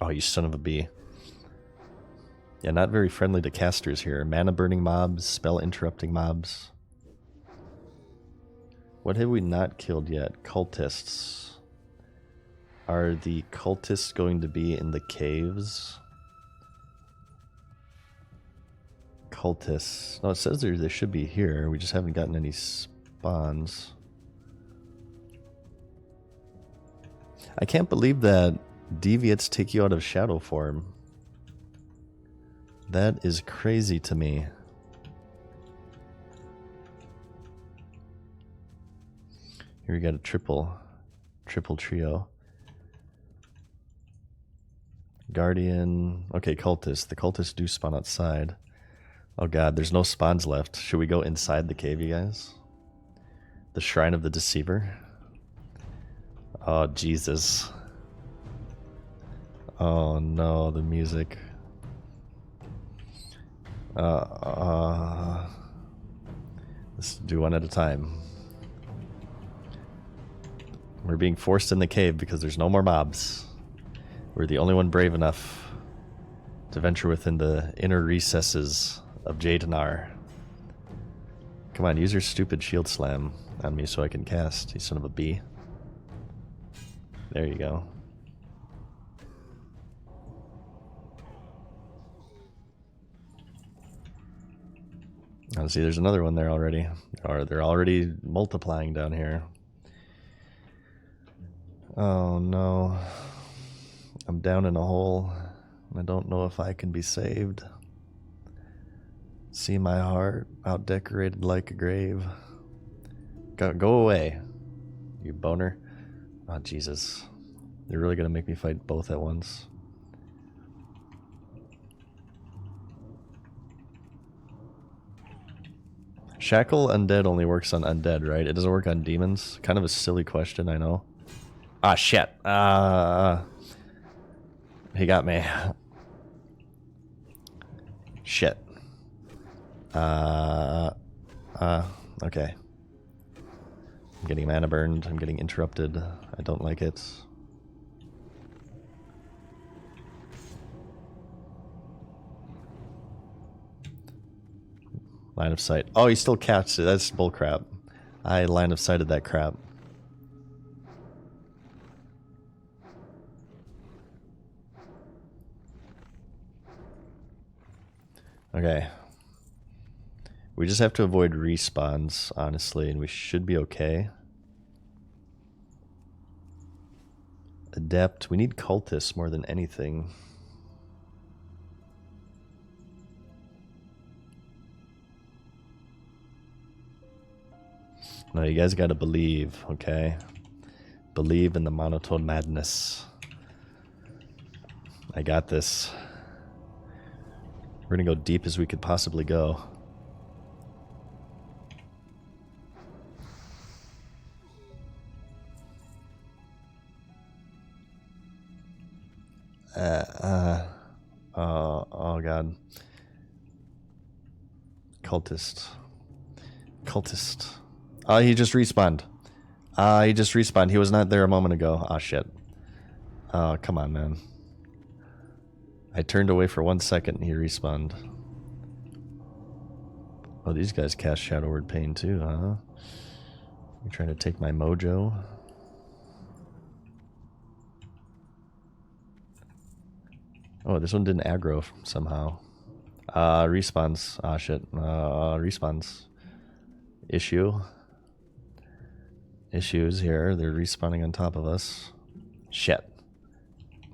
Oh, you son of a bee. Yeah, not very friendly to casters here. Mana burning mobs, spell interrupting mobs. What have we not killed yet? Cultists. Are the cultists going to be in the caves? Cultists. No, it says they should be here. We just haven't gotten any spawns. I can't believe that deviates take you out of shadow form. That is crazy to me. Here we got a triple trio. Guardian. Okay, cultist. The cultists do spawn outside. Oh god, there's no spawns left. Should we go inside the cave, you guys? The Shrine of the Deceiver? Oh, Jesus. Oh no, the music. Let's do one at a time. We're being forced in the cave because there's no more mobs. We're the only one brave enough to venture within the inner recesses of Jadenar. Come on, use your stupid shield slam on me so I can cast, you son of a bee. There you go. Oh, see, there's another one there already. Or they're already multiplying down here. Oh no. I'm down in a hole. I don't know if I can be saved. See my heart, out decorated like a grave. Go away, you boner. Oh, Jesus. They're really gonna make me fight both at once. Shackle Undead only works on undead, right? It doesn't work on demons? Kind of a silly question, I know. Ah, shit. He got me. Shit. Okay. I'm getting mana burned. I'm getting interrupted. I don't like it. Line of sight. Oh, he still casts it. That's bullcrap. I line of sighted that crap. Okay. We just have to avoid respawns, honestly, and we should be okay. Adept. We need cultists more than anything. No, you guys gotta believe, okay? Believe in the monotone madness. I got this. We're gonna go deep as we could possibly go. Oh god. Cultist. Cultist. He just respawned. He just respawned. He was not there a moment ago. Ah, shit. Oh, come on, man. I turned away for 1 second and he respawned. Oh, these guys cast Shadow Word Pain too, huh? You're trying to take my mojo? Oh, this one didn't aggro somehow. Respawns. Ah, shit. Respawns. Issue. Issues here. They're respawning on top of us. Shit.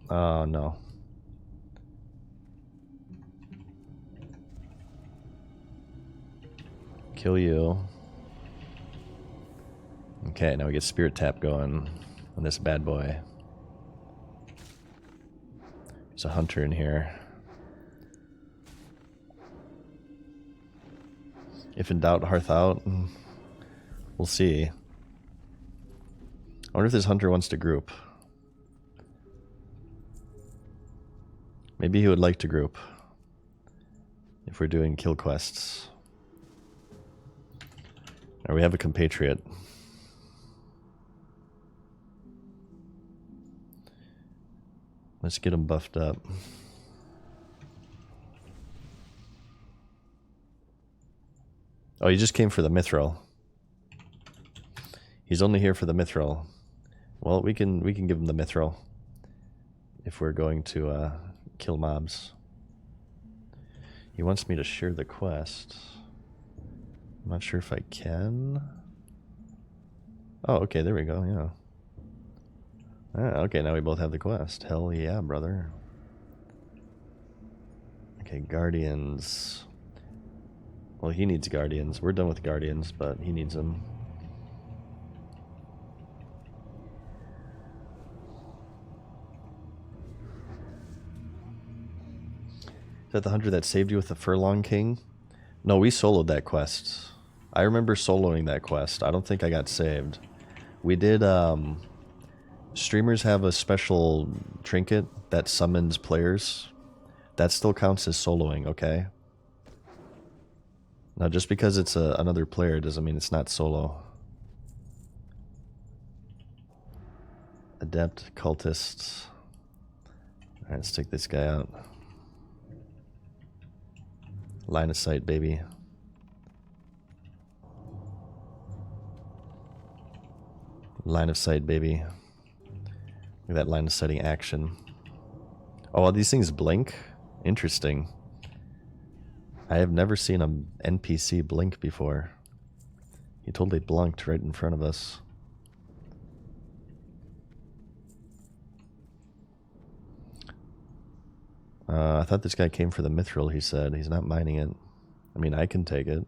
Oh, no. Kill you. Okay, now we get Spirit Tap going on this bad boy. There's a hunter in here. If in doubt, hearth out. We'll see. I wonder if this hunter wants to group. Maybe he would like to group. If we're doing kill quests. Or we have a compatriot. Let's get him buffed up. Oh, he just came for the mithril. He's only here for the mithril. Well, we can give him the mithril if we're going to kill mobs. He wants me to share the quest. I'm not sure if I can. Oh, okay, there we go, yeah. Okay, now we both have the quest. Hell yeah, brother. Okay, Guardians. Well, he needs Guardians. We're done with Guardians, but he needs them. Is that the hunter that saved you with the Furlong King? No, we soloed that quest. I remember soloing that quest. I don't think I got saved. We did, streamers have a special trinket that summons players. That still counts as soloing, okay? Now, just because it's another player doesn't mean it's not solo. Adept, cultists. Alright, let's take this guy out. Line of sight, baby. Line of sight, baby. Look at that line of sighting action. Oh, these things blink? Interesting. I have never seen an NPC blink before. He totally blinked right in front of us. I thought this guy came for the mithril, he said. He's not mining it. I mean, I can take it.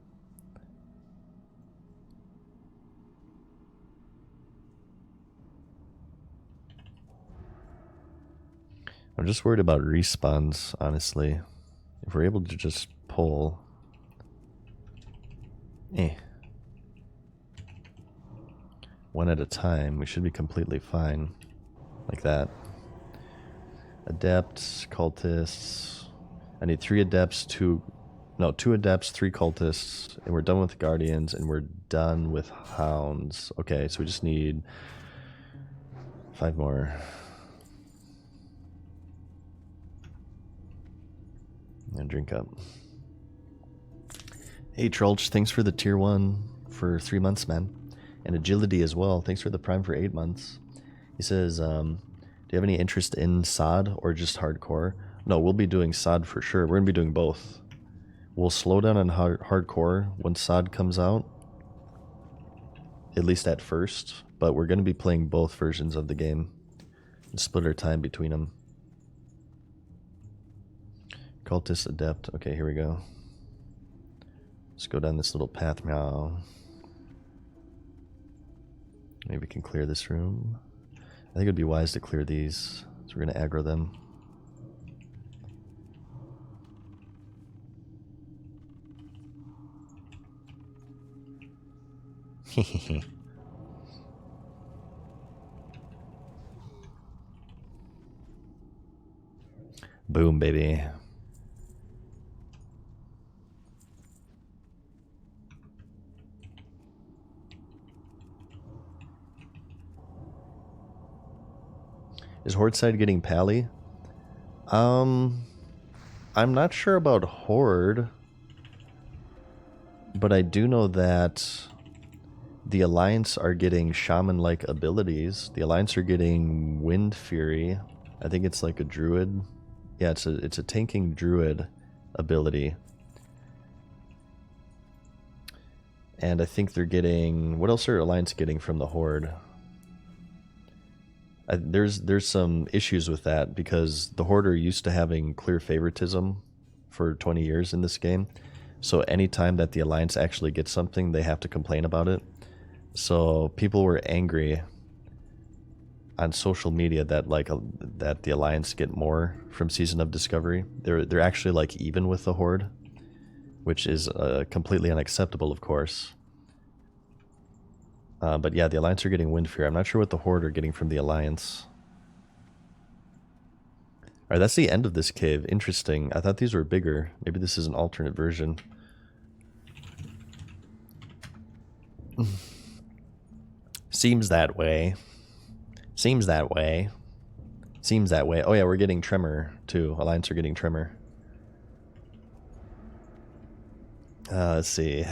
I'm just worried about respawns, honestly. If we're able to just pull... one at a time, we should be completely fine. Like that. Adepts, cultists. I need 3 adepts, 2 adepts, 3 cultists, and we're done with guardians, and we're done with hounds. Okay, so we just need 5 more. And drink up. Hey Trolch, thanks for the tier 1 for 3 months, man. And agility as well. Thanks for the prime for 8 months. He says, do you have any interest in SOD or just hardcore? No, we'll be doing SOD for sure. We're going to be doing both. We'll slow down on hardcore when SOD comes out. At least at first. But we're going to be playing both versions of the game. And split our time between them. Cultist Adept. Okay, here we go. Let's go down this little path now. Maybe we can clear this room. I think it would be wise to clear these. So we're going to aggro them. Boom, baby. Is Horde side getting pally? I'm not sure about Horde, but I do know that the Alliance are getting shaman-like abilities. The Alliance are getting Wind Fury. I think it's like a druid. Yeah, it's a tanking druid ability. And I think they're getting... What else are Alliance getting from the Horde? There's some issues with that because the Horde are used to having clear favoritism for 20 years in this game. So anytime that the Alliance actually gets something, they have to complain about it. So people were angry on social media that that the Alliance get more from Season of Discovery. They're actually like even with the Horde, which is completely unacceptable, of course. But yeah, the Alliance are getting Wind Fury. I'm not sure what the Horde are getting from the Alliance. Alright, that's the end of this cave. Interesting. I thought these were bigger. Maybe this is an alternate version. Seems that way. Seems that way. Seems that way. Oh yeah, we're getting Tremor too. Alliance are getting Tremor. Let's see.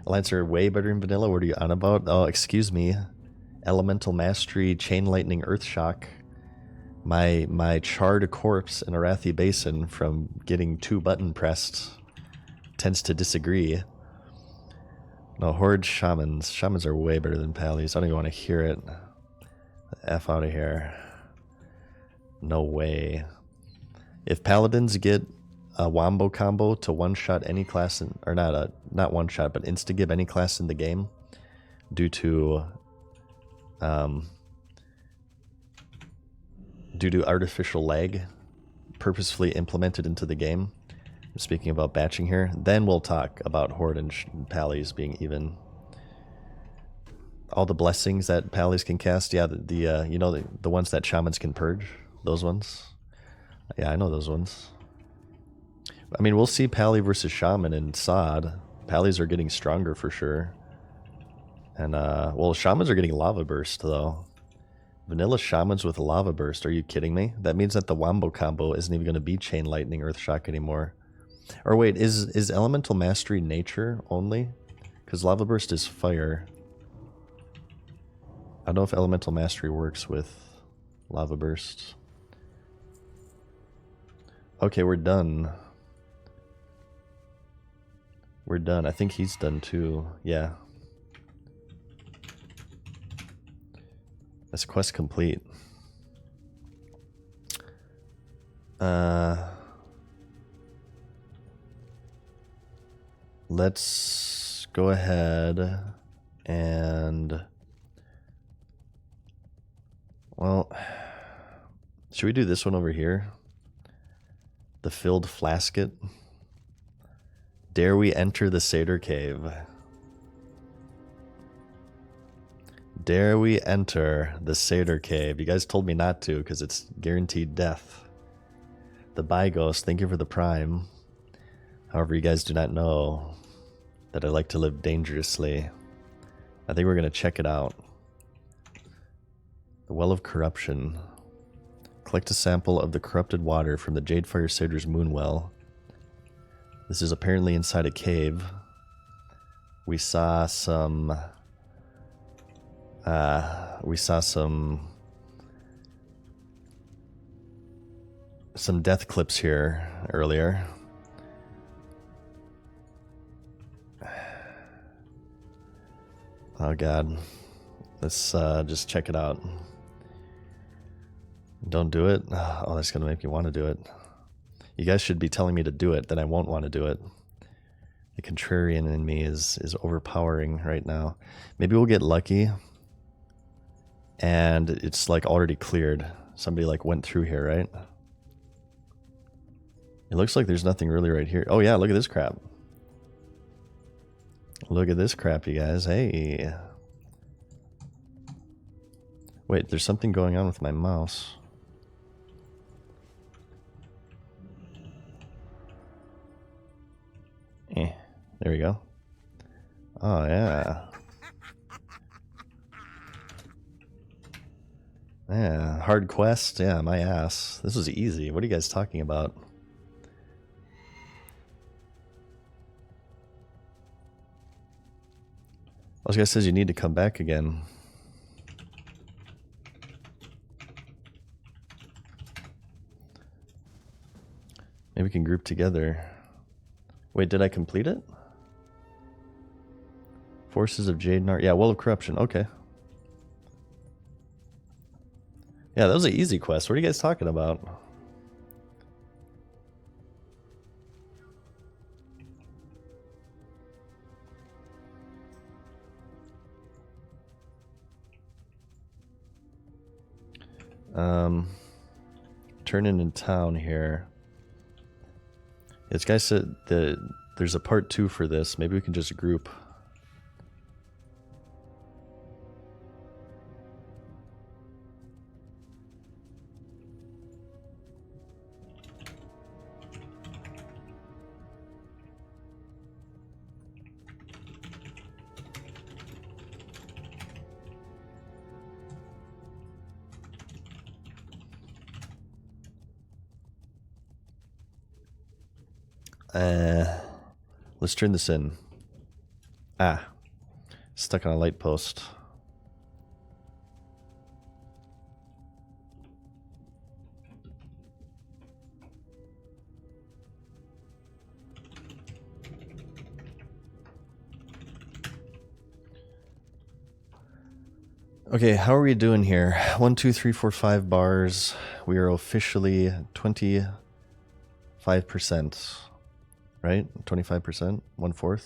Alliance are way better than vanilla. What are you on about? Oh, excuse me. Elemental Mastery, Chain Lightning, Earthshock. My charred corpse in Arathi Basin from getting 2 button pressed tends to disagree. No, Horde Shamans. Shamans are way better than Pallies. I don't even want to hear it. The F out of here. No way. If Paladins get a Wombo combo to one-shot any class, or not one-shot, but insta-give any class in the game due to artificial lag, purposefully implemented into the game. I'm speaking about batching here. Then we'll talk about Horde and Pallies being even. All the blessings that Pallies can cast, yeah, you know, the ones that Shamans can purge, those ones. Yeah, I know those ones. I mean, we'll see Pally versus Shaman in Sod. Pallies are getting stronger for sure. And, well, Shamans are getting Lava Burst, though. Vanilla Shamans with Lava Burst, are you kidding me? That means that the Wombo combo isn't even going to be Chain Lightning, Earth Shock anymore. Or wait, is Elemental Mastery nature only? Because Lava Burst is fire. I don't know if Elemental Mastery works with Lava Burst. Okay, we're done. We're done. I think he's done too. Yeah. That's quest complete. Let's go ahead and... Well, should we do this one over here? The Filled Flasket. Dare we enter the Satyr Cave? Dare we enter the Satyr Cave? You guys told me not to because it's guaranteed death. The Byghost, thank you for the Prime. However, you guys do not know that I like to live dangerously. I think we're going to check it out. The Well of Corruption. Collect a sample of the corrupted water from the Jadefire Satyr's Moonwell. This is apparently inside a cave. We saw some... some death clips here earlier. Oh god. Let's just check it out. Don't do it? Oh, that's gonna make me want to do it. You guys should be telling me to do it, then I won't want to do it. The contrarian in me is overpowering right now. Maybe we'll get lucky and it's like already cleared. Somebody like went through here, right? It looks like there's nothing really right here. Oh yeah, look at this crap. Look at this crap, you guys. Hey. Wait, there's something going on with my mouse. There we go. Oh, yeah. Yeah, hard quest. Yeah, my ass. This was easy. What are you guys talking about? This guy says you need to come back again. Maybe we can group together. Wait, did I complete it? Forces of Jadenar. Yeah, Well of Corruption. Okay. Yeah, that was an easy quest. What are you guys talking about? Turning in town here. This guy said that there's a part 2 for this. Maybe we can just group. Let's turn this in. Ah, stuck on a light post. Okay, how are we doing here? 1, 2, 3, 4, 5 bars. We are officially 25%. Right? 25%? 1/4?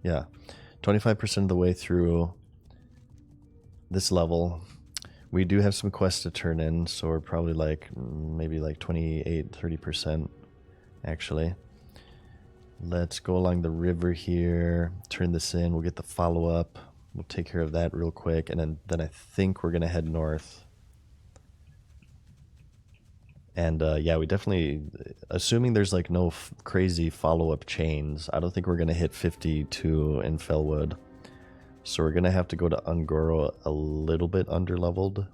Yeah. 25% of the way through this level. We do have some quests to turn in, so we're probably like maybe like 28-30% actually. Let's go along the river here, turn this in, we'll get the follow-up. We'll take care of that real quick, and then I think we're gonna head north. And yeah, we definitely, assuming there's like no crazy follow-up chains, I don't think we're gonna hit 52 in Fellwood. So we're gonna have to go to Ungoro a little bit underleveled,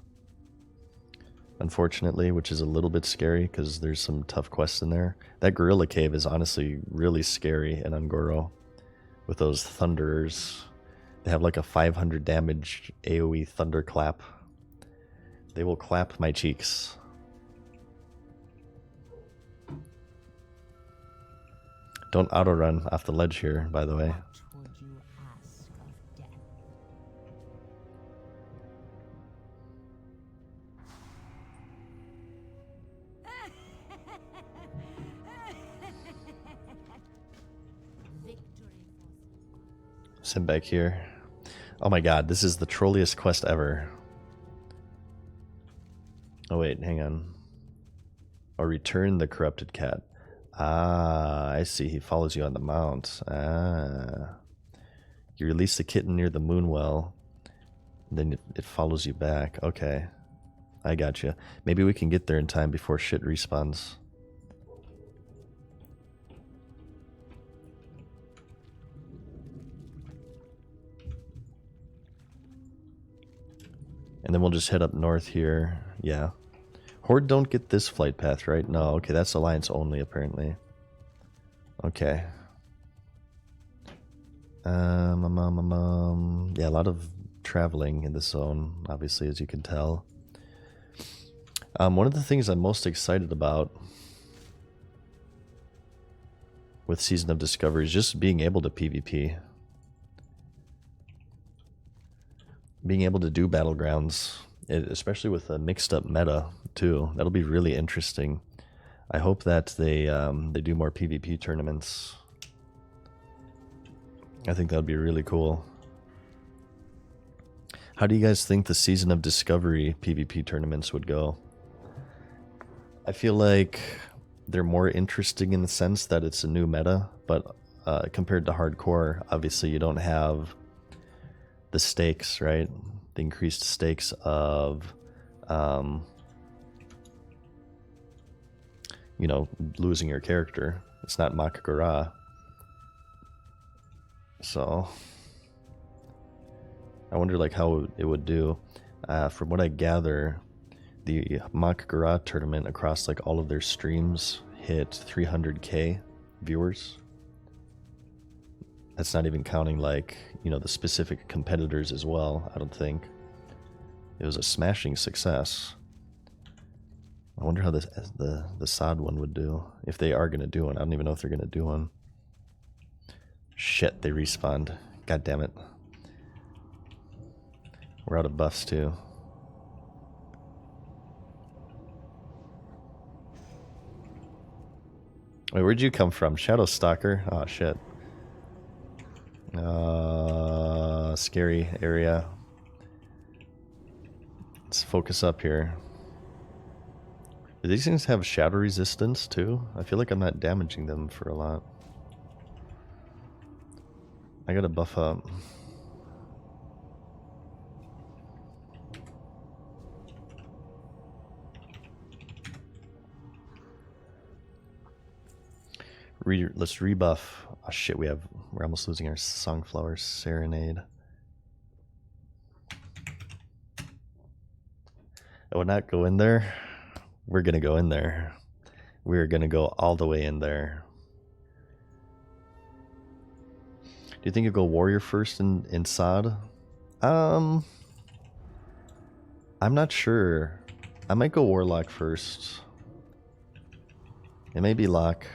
unfortunately, which is a little bit scary because there's some tough quests in there. That gorilla cave is honestly really scary in Ungoro with those thunderers. They have like a 500 damage AoE thunderclap. They will clap my cheeks. Don't auto-run off the ledge here, by the way. Sit back here. Oh my god, this is the trolliest quest ever. Oh wait, hang on. Or return the corrupted cat. Ah, I see. He follows you on the mount. Ah. You release the kitten near the moonwell. Then it follows you back. Okay. I gotcha. Maybe we can get there in time before shit respawns. And then we'll just head up north here. Yeah. Horde don't get this flight path, right? No, okay, that's Alliance only, apparently. Okay. Yeah, a lot of traveling in this zone, obviously, as you can tell. One of the things I'm most excited about with Season of Discovery is just being able to PvP. Being able to do battlegrounds, especially with a mixed up meta too. That'll be really interesting. I hope that they do more PvP tournaments. I think that would be really cool. How do you guys think the Season of Discovery PvP tournaments would go? I feel like they're more interesting in the sense that it's a new meta, but compared to hardcore, obviously you don't have the stakes, right? The increased stakes of, you know, losing your character. It's not Makagura. So, I wonder like how it would do. From what I gather, the Makagura tournament across like all of their streams hit 300k viewers. That's not even counting like, you know, the specific competitors as well, I don't think. It was a smashing success. I wonder how the SOD one would do, if they are going to do one. I don't even know if they're going to do one. Shit, they respawned. God damn it. We're out of buffs too. Wait, where'd you come from? Shadow Stalker? Oh shit. Scary area. Let's focus up here. Do these things have shadow resistance too? I feel like I'm not damaging them for a lot. I gotta buff up. Let's rebuff. Oh shit, we're almost losing our Songflower Serenade. I would not go in there. We're gonna go in there. We're gonna go all the way in there. Do you think you go warrior first in SOD? I'm not sure. I might go warlock first. It may be lock.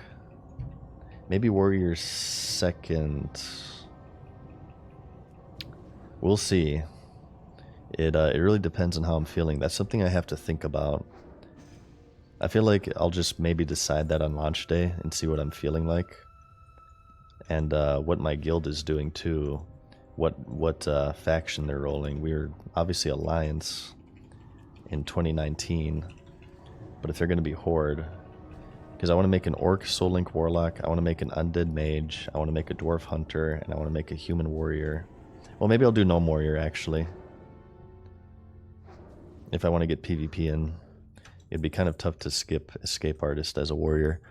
Maybe warrior second. We'll see. It really depends on how I'm feeling. That's something I have to think about. I feel like I'll just maybe decide that on launch day and see what I'm feeling like. And what my guild is doing too. What faction they're rolling. We're obviously Alliance. in 2019. But if they're going to be Horde, because I want to make an Orc Soul Link Warlock, I want to make an Undead Mage, I want to make a Dwarf Hunter, and I want to make a Human Warrior. Well, maybe I'll do Gnome Warrior, actually. If I want to get PvP in. It'd be kind of tough to skip Escape Artist as a Warrior.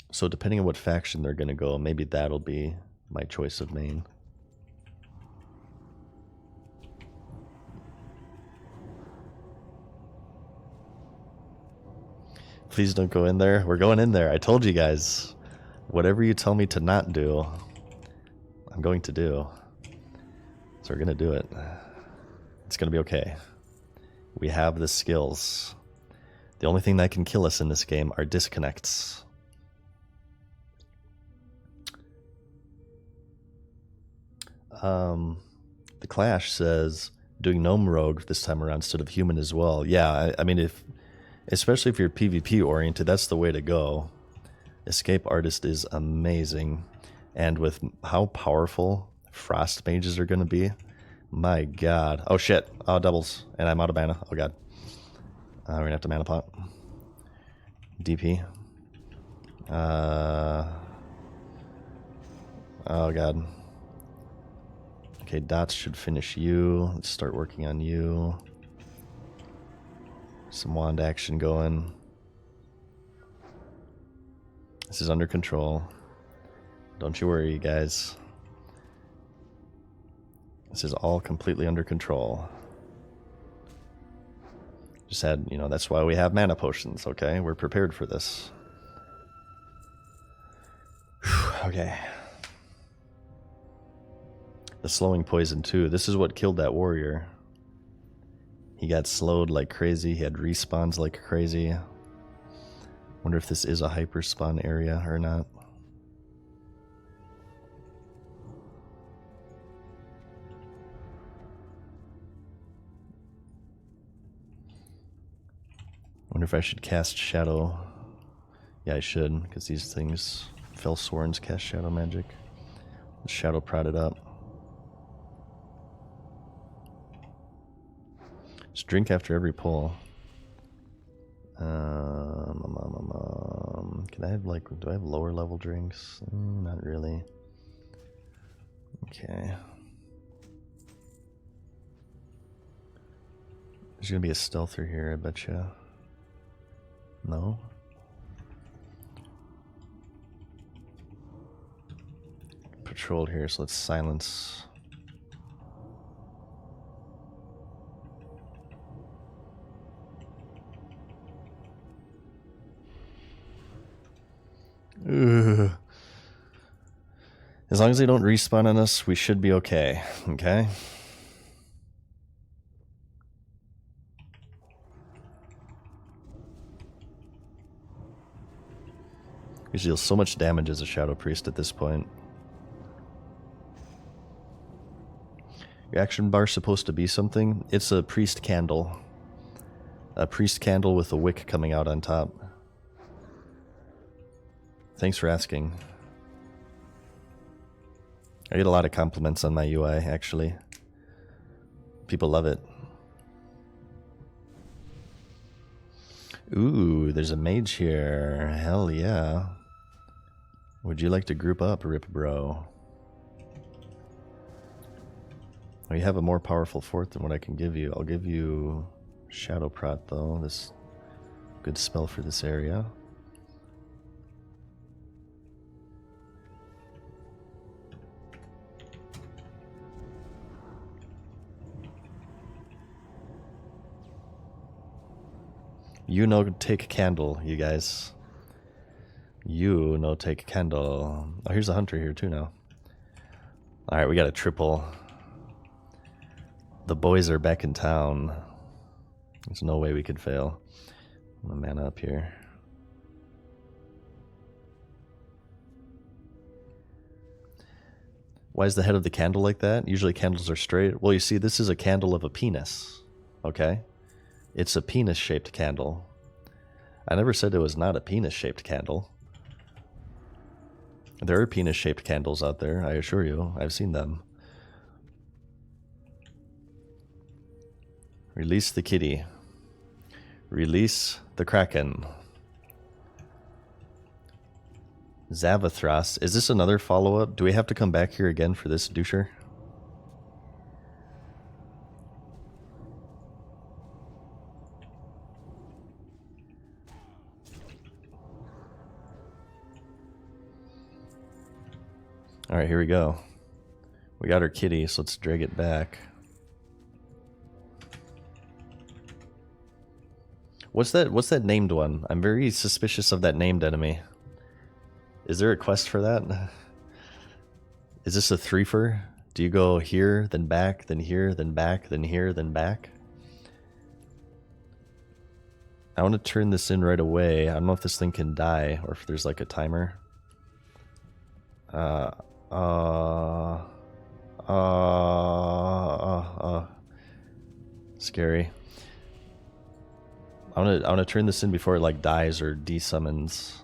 So depending on what faction they're going to go, maybe that'll be my choice of main. Please don't go in there. We're going in there. I told you guys. Whatever you tell me to not do, I'm going to do. So we're going to do it. It's going to be okay. We have the skills. The only thing that can kill us in this game are disconnects. The Clash says doing Gnome Rogue this time around instead of Human as well. Yeah, I mean, especially if you're PvP oriented, that's the way to go. Escape Artist is amazing. And with how powerful Frost Mages are going to be, my god. Oh shit. Oh, doubles. And I'm out of mana. Oh god. We're going to have to mana pot. DP. Oh god. Okay, dots should finish you. Let's start working on you. Some wand action going. This is under control. Don't you worry, guys. This is all completely under control. Just had, you know, that's why we have mana potions, okay? We're prepared for this. Whew, okay. The slowing poison too. This is what killed that warrior. He got slowed like crazy. He had respawns like crazy. Wonder if this is a hyper spawn area or not. Wonder if I should cast Shadow. Yeah, I should, because these things, Fell Sworns cast Shadow magic. Shadow prodded up. Just drink after every pull. Can I have, like, do I have lower level drinks? Not really. Okay. There's gonna be a stealther here, I betcha. No? Patrol here, so let's silence. Ugh. As long as they don't respawn on us, we should be okay, okay? You deal so much damage as a Shadow Priest at this point. Your action bar is supposed to be something. It's a priest candle. A priest candle with a wick coming out on top. Thanks for asking. I get a lot of compliments on my UI, actually. People love it. Ooh, there's a mage here. Hell yeah. Would you like to group up, Rip Bro? We have a more powerful fort than what I can give you. I'll give you Shadow Prot, though. This good spell for this area. You know, take candle, you guys. You know, take candle. Oh, here's a hunter here too now. Alright, we got a triple. The boys are back in town. There's no way we could fail. I'm gonna mana up here. Why is the head of the candle like that? Usually candles are straight. Well, you see, this is a candle of a penis. Okay? It's a penis-shaped candle. I never said it was not a penis-shaped candle. There are penis-shaped candles out there, I assure you. I've seen them. Release the kitty. Release the Kraken. Zavathras. Is this another follow-up? Do we have to come back here again for this doucher? Alright, here we go. We got our kitty, so let's drag it back. What's that named one? I'm very suspicious of that named enemy. Is there a quest for that? Is this a threefer? Do you go here, then back, then here, then back, then here, then back? I want to turn this in right away. I don't know if this thing can die or if there's like a timer. Scary. I wanna turn this in before it like dies or desummons.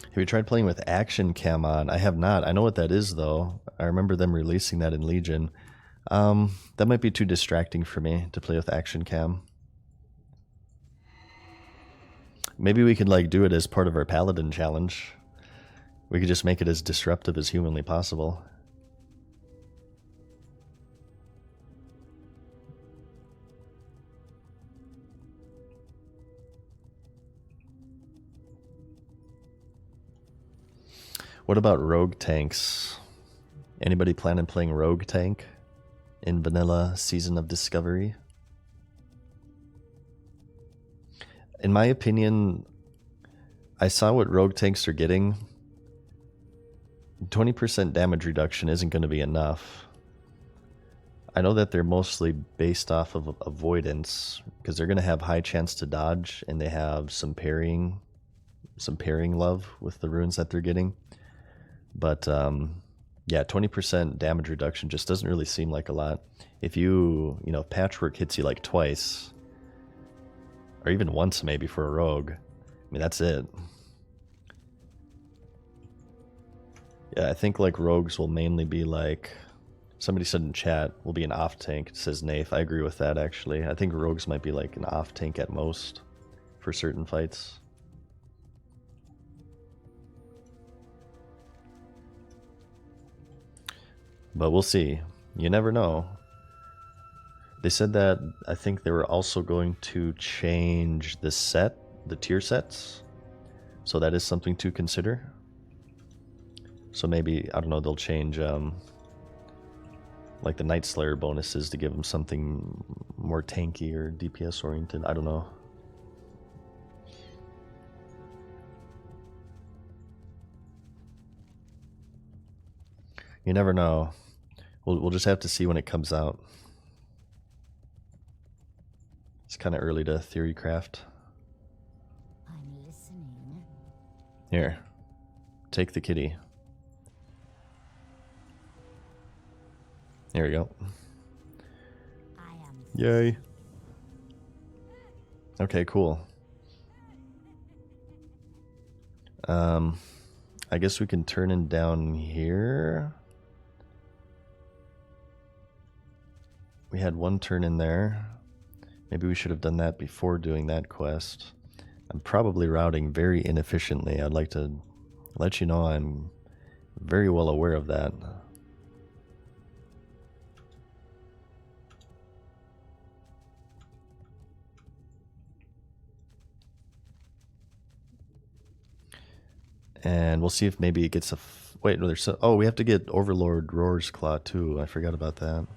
Have you tried playing with Action Cam on? I have not. I know what that is though. I remember them releasing that in Legion. That might be too distracting for me to play with Action Cam. Maybe we could like do it as part of our Paladin challenge. We could just make it as disruptive as humanly possible. What about rogue tanks? Anybody plan on playing rogue tank in vanilla Season of Discovery? In my opinion, I saw what rogue tanks are getting. 20% damage reduction isn't going to be enough. I know that they're mostly based off of avoidance because they're going to have high chance to dodge and they have some parrying love with the runes that they're getting. But yeah, 20% damage reduction just doesn't really seem like a lot. If you know, Patchwork hits you like twice, or even once maybe for a rogue, I mean, that's it. Yeah, I think like rogues will mainly be like, somebody said in chat, will be an off tank, says Nath. I agree with that actually. I think rogues might be like an off tank at most for certain fights. But we'll see. You never know. They said that I think they were also going to change the tier sets. So that is something to consider. So maybe, I don't know, they'll change like the Night Slayer bonuses to give them something more tanky or DPS oriented. I don't know. You never know. We'll just have to see when it comes out. It's kind of early to theory craft. I'm listening. Here, take the kitty. There we go. Yay. Okay, cool. I guess we can turn in down here. We had one turn in there. Maybe we should have done that before doing that quest. I'm probably routing very inefficiently. I'd like to let you know I'm very well aware of that. And we'll see if maybe it gets a... Wait, no, there's... Oh, we have to get Overlord Roar's Claw too. I forgot about that.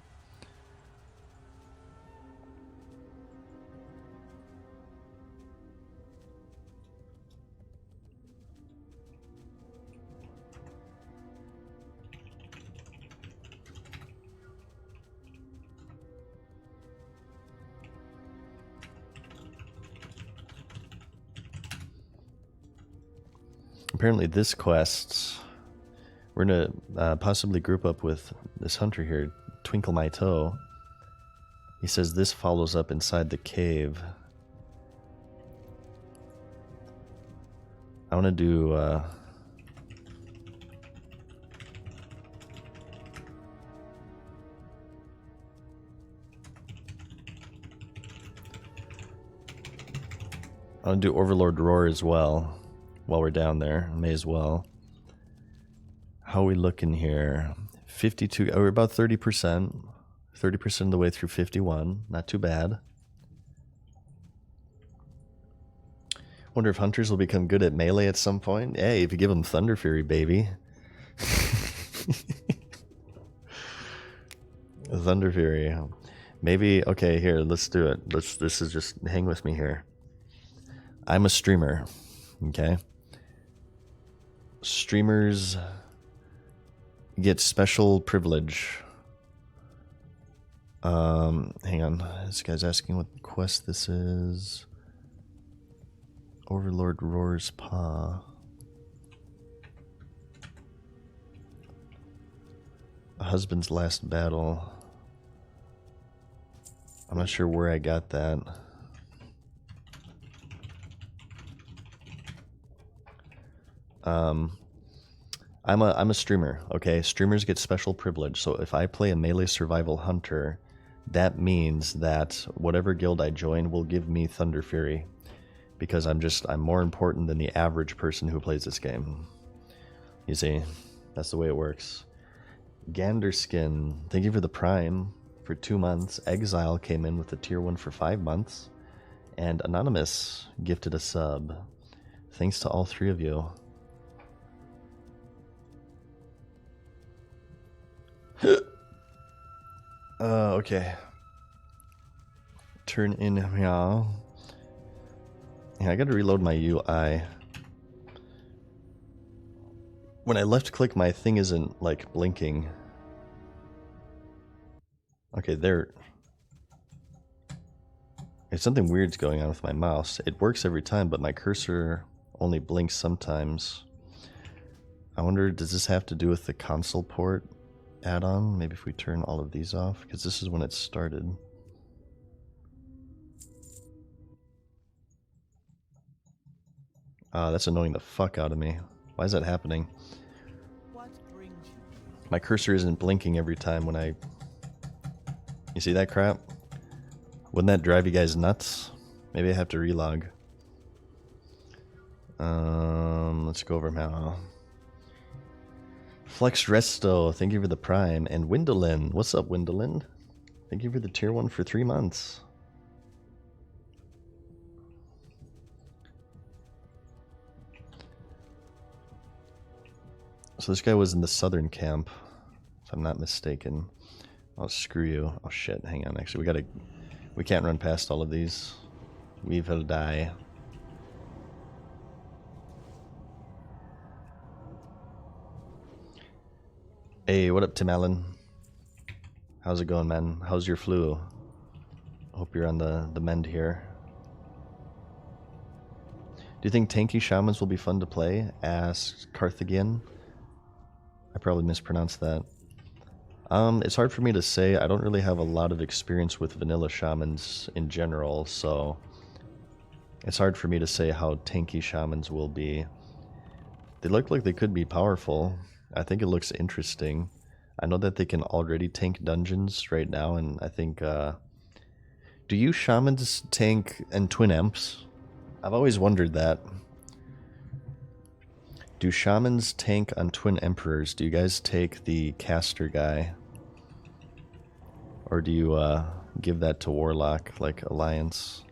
Apparently this quest, we're gonna possibly group up with this hunter here, Twinkle My Toe. He says this follows up inside the cave. I want to do I'll do Overlord Roar as well while we're down there. May as well. How are we looking here? 52. Oh, we're about 30%. 30% of the way through 51. Not too bad. Wonder if hunters will become good at melee at some point. Hey, if you give them Thunder Fury, baby. Thunder Fury. Maybe, okay, here, let's do it. This is just, hang with me here. I'm a streamer, okay? Streamers get special privilege. Hang on. This guy's asking what quest this is. Overlord Roar's Paw. A husband's last battle. I'm not sure where I got that. I'm a streamer, okay? Streamers get special privilege. So if I play a melee survival hunter, that means that whatever guild I join will give me Thunder Fury. Because I'm more important than the average person who plays this game. You see, that's the way it works. Ganderskin, thank you for the Prime for 2 months. Exile came in with a tier 1 for 5 months. And Anonymous gifted a sub. Thanks to all 3 of you. Okay. Turn in here. Yeah, I gotta reload my UI. When I left click, my thing isn't like blinking. Okay, there. There's something weird's going on with my mouse. It works every time, but my cursor only blinks sometimes. I wonder, does this have to do with the console port add-on? Maybe if we turn all of these off, because this is when it started. That's annoying the fuck out of me. Why is that happening? My cursor isn't blinking every time when I... You see that crap? Wouldn't that drive you guys nuts? Maybe I have to relog. Let's go over now. Flex Resto, thank you for the Prime. And Windolin, what's up, Windolin? Thank you for the tier 1 for 3 months. So this guy was in the southern camp, if I'm not mistaken. Oh, screw you. Oh shit, hang on, actually we can't run past all of these. We will die. Hey, what up, Tim Allen? How's it going, man? How's your flu? Hope you're on the mend here. Do you think tanky shamans will be fun to play? Asked Carthaginian. I probably mispronounced that. It's hard for me to say. I don't really have a lot of experience with vanilla shamans in general, so it's hard for me to say how tanky shamans will be. They look like they could be powerful. I think it looks interesting. I know that they can already tank dungeons right now, and I think... do you shamans tank and twin imps? I've always wondered that. Do shamans tank on twin emperors? Do you guys take the caster guy? Or do you give that to warlock, like alliance?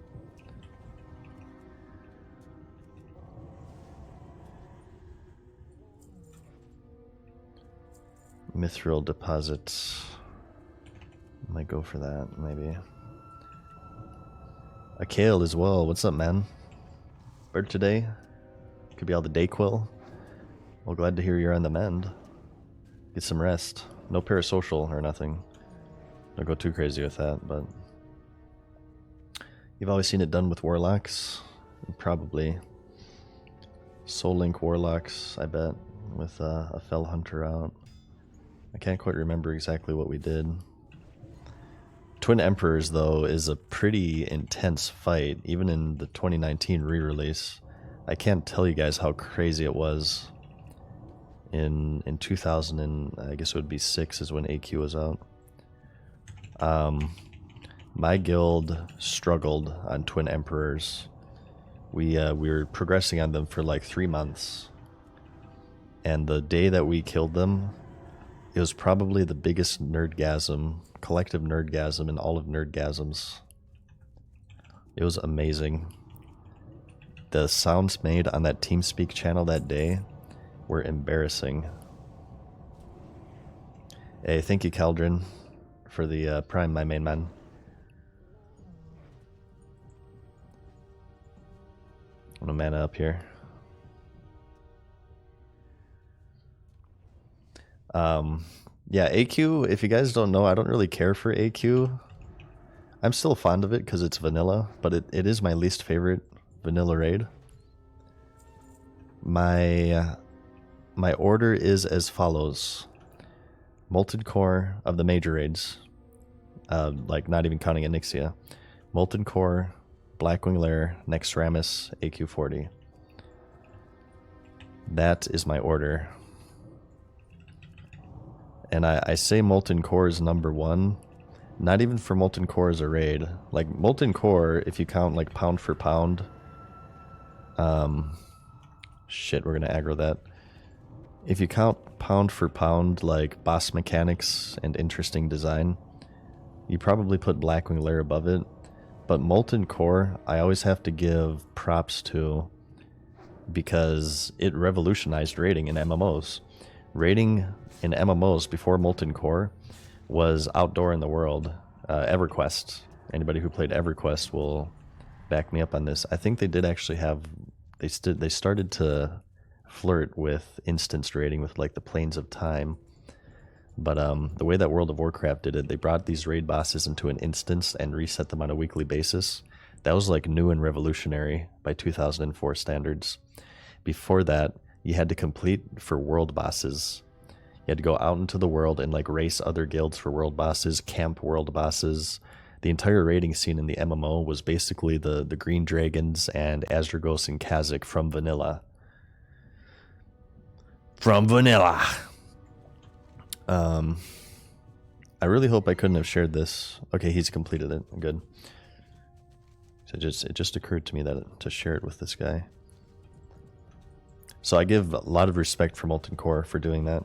Mithril deposits. Might go for that, maybe. A Kale as well. What's up, man? Bird today? Could be all the Dayquil. Well, glad to hear you're on the mend. Get some rest. No parasocial or nothing. Don't go too crazy with that, but... You've always seen it done with warlocks? Probably. Soul Link warlocks, I bet, with a Fell Hunter out. I can't quite remember exactly what we did. Twin Emperors, though, is a pretty intense fight, even in the 2019 re-release. I can't tell you guys how crazy it was. In 2000, and I guess it would be 6 is when AQ was out. My guild struggled on Twin Emperors. We were progressing on them for like 3 months. And the day that we killed them, it was probably the biggest nerdgasm, collective nerdgasm in all of nerdgasms. It was amazing. The sounds made on that TeamSpeak channel that day were embarrassing. Hey, thank you, Caldrin, for the Prime, my main man. I'm gonna mana up here. Yeah, AQ, if you guys don't know, I don't really care for AQ. I'm still fond of it because it's vanilla, but it is my least favorite vanilla raid. My order is as follows. Molten Core of the major raids, like not even counting Onyxia. Molten Core, Blackwing Lair, Nextramus, AQ40. That is my order. And I say Molten Core is number 1, not even for Molten Core as a raid. Like, Molten Core, if you count, like, pound for pound... shit, we're gonna aggro that. If you count pound for pound, like, boss mechanics and interesting design, you probably put Blackwing Lair above it. But Molten Core, I always have to give props to, because it revolutionized raiding in MMOs. Raiding in MMOs before Molten Core was outdoor in the world. EverQuest. Anybody who played EverQuest will back me up on this. I think they did actually have... They started to flirt with instanced raiding with like the Planes of Time. But the way that World of Warcraft did it, they brought these raid bosses into an instance and reset them on a weekly basis. That was like new and revolutionary by 2004 standards. Before that, you had to complete for world bosses. You had to go out into the world and like race other guilds for world bosses, camp world bosses. The entire raiding scene in the MMO was basically the Green Dragons and Astragos and Kha'Zix from vanilla. From vanilla! I really hope I couldn't have shared this. Okay, he's completed it. Good. So it just occurred to me that to share it with this guy. So I give a lot of respect for Molten Core for doing that.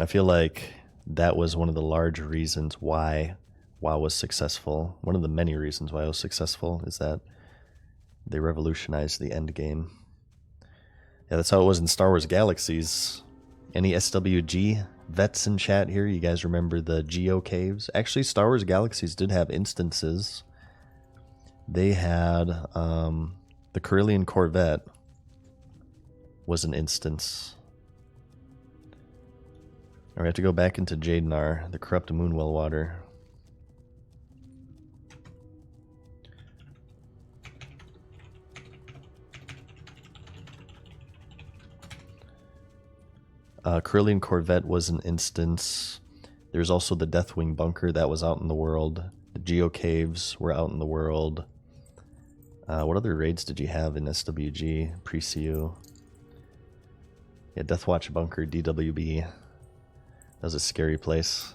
I feel like that was one of the large reasons why WoW was successful. One of the many reasons why it was successful is that they revolutionized the end game. Yeah, that's how it was in Star Wars Galaxies. Any SWG vets in chat here? You guys remember the Geo Caves? Actually, Star Wars Galaxies did have instances. They had the Corellian Corvette was an instance. We have to go back into Jadenar, the corrupt Moonwell water. Corellian Corvette was an instance. There's also the Deathwing Bunker that was out in the world. The Geo Caves were out in the world. What other raids did you have in SWG pre-CU? Yeah, Deathwatch Bunker, DWB. That was a scary place.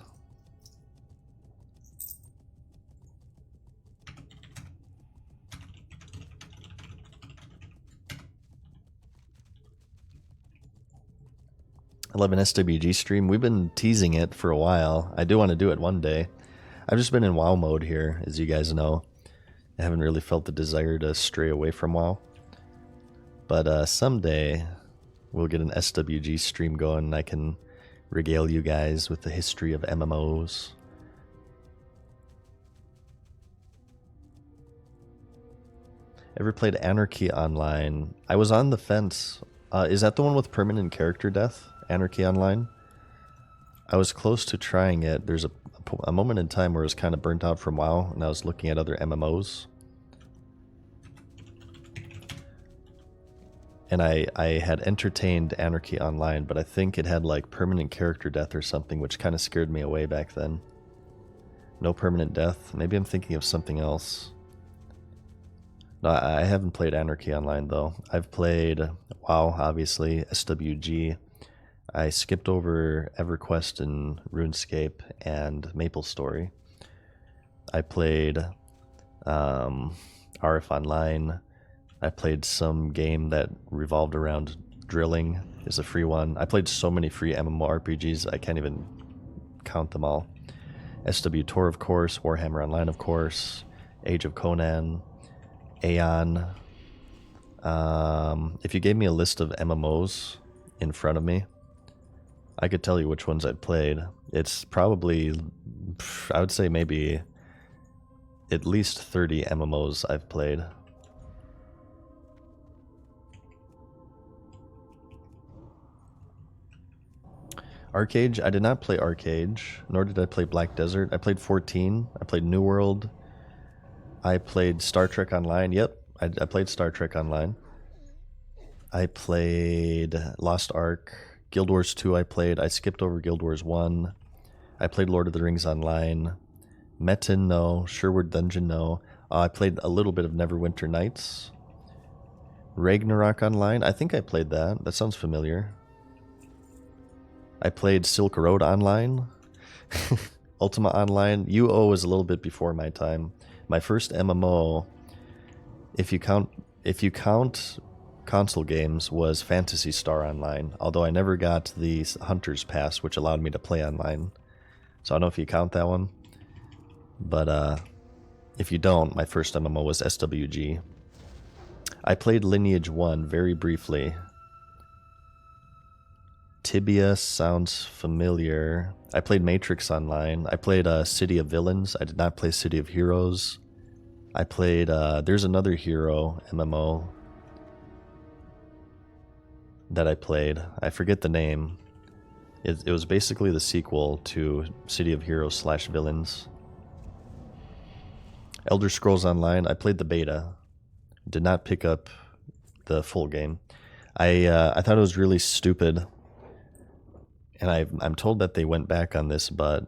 I love an SWG stream. We've been teasing it for a while. I do want to do it one day. I've just been in WoW mode here, as you guys know. I haven't really felt the desire to stray away from WoW. But someday we'll get an SWG stream going and I can regale you guys with the history of MMOs. Ever played Anarchy Online? I was on the fence. Is that the one with permanent character death? Anarchy Online? I was close to trying it. There's a moment in time where I was kind of burnt out from WoW and I was looking at other MMOs. And I had entertained Anarchy Online, but I think it had like permanent character death or something, which kind of scared me away back then. No permanent death. Maybe I'm thinking of something else. No, I haven't played Anarchy Online though. I've played WoW, obviously, SWG. I skipped over EverQuest and RuneScape and MapleStory. I played RF Online. I played some game that revolved around drilling, is a free one. I played so many free MMORPGs, I can't even count them all. SW Tour, of course, Warhammer Online, of course, Age of Conan, Aeon. If you gave me a list of MMOs in front of me, I could tell you which ones I've played. It's probably, I would say maybe at least 30 MMOs I've played. Arcade, I did not play Arcade, nor did I play Black Desert. I played 14, I played New World, I played Star Trek Online. Yep, I played Star Trek Online. I played Lost Ark, Guild Wars 2 I played. I skipped over Guild Wars 1. I played Lord of the Rings Online. Metin, no. Sherwood Dungeon, no. I played a little bit of Neverwinter Nights. Ragnarok Online, I think I played that. That sounds familiar. I played Silk Road Online. Ultima Online. UO is a little bit before my time. My first MMO, if you count console games, was Phantasy Star Online, although I never got the Hunter's Pass, which allowed me to play online. So I don't know if you count that one. But if you don't, my first MMO was SWG. I played Lineage 1 very briefly. Tibia sounds familiar. I played Matrix Online. I played City of Villains. I did not play City of Heroes. I played, there's another Hero MMO that I played. I forget the name. It was basically the sequel to City of Heroes / Villains. Elder Scrolls Online, I played the beta. Did not pick up the full game. I thought it was really stupid. And I'm told that they went back on this, but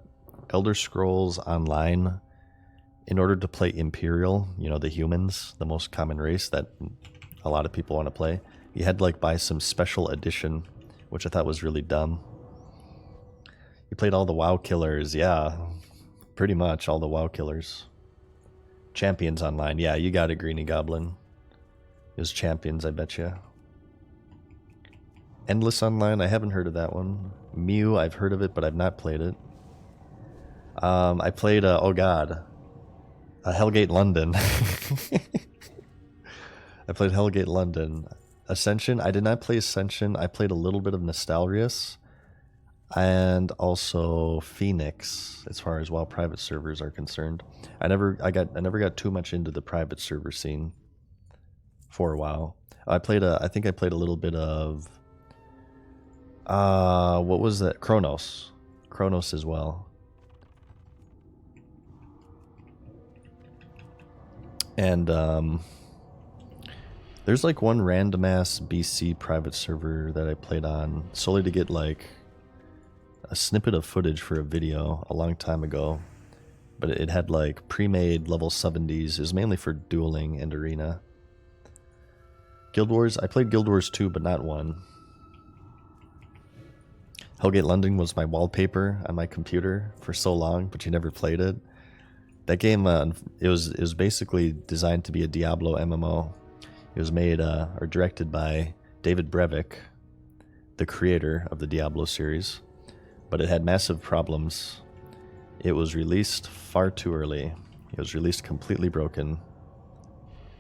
Elder Scrolls Online, in order to play Imperial, you know, the humans, the most common race that a lot of people want to play, you had to like buy some special edition, which I thought was really dumb. You played all the WoW killers, yeah, pretty much all the WoW killers. Champions Online, yeah, you got it, Greeny Goblin. It was Champions, I bet you. Endless Online, I haven't heard of that one. Mew, I've heard of it, but I've not played it. I played, oh god, Hellgate London. I played Hellgate London. Ascension, I did not play Ascension. I played a little bit of Nostalrius. And also Phoenix, as far as WoW private servers are concerned. I never got too much into the private server scene for a while. I think I played a little bit of what was that? Chronos as well. And there's like one random ass BC private server that I played on solely to get like a snippet of footage for a video a long time ago, but it had like pre-made level 70s. It was mainly for dueling and arena. Guild Wars, I played Guild Wars 2, but not 1. Hellgate London was my wallpaper on my computer for so long, but you never played it. That game, it was basically designed to be a Diablo MMO. It was made or directed by David Brevik, the creator of the Diablo series, but it had massive problems. It was released far too early. It was released completely broken,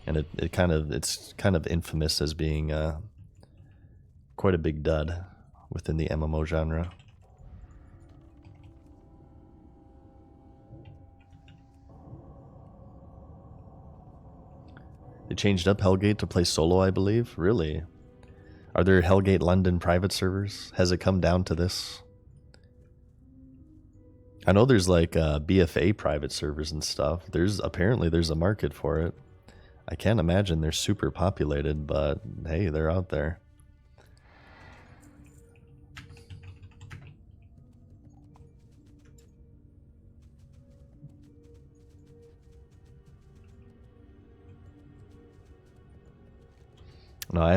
and it's kind of infamous as being quite a big dud within the MMO genre. They changed up Hellgate to play solo, I believe. Really? Are there Hellgate London private servers? Has it come down to this? I know there's like BFA private servers and stuff. Apparently there's a market for it. I can't imagine they're super populated, but hey, they're out there. No, I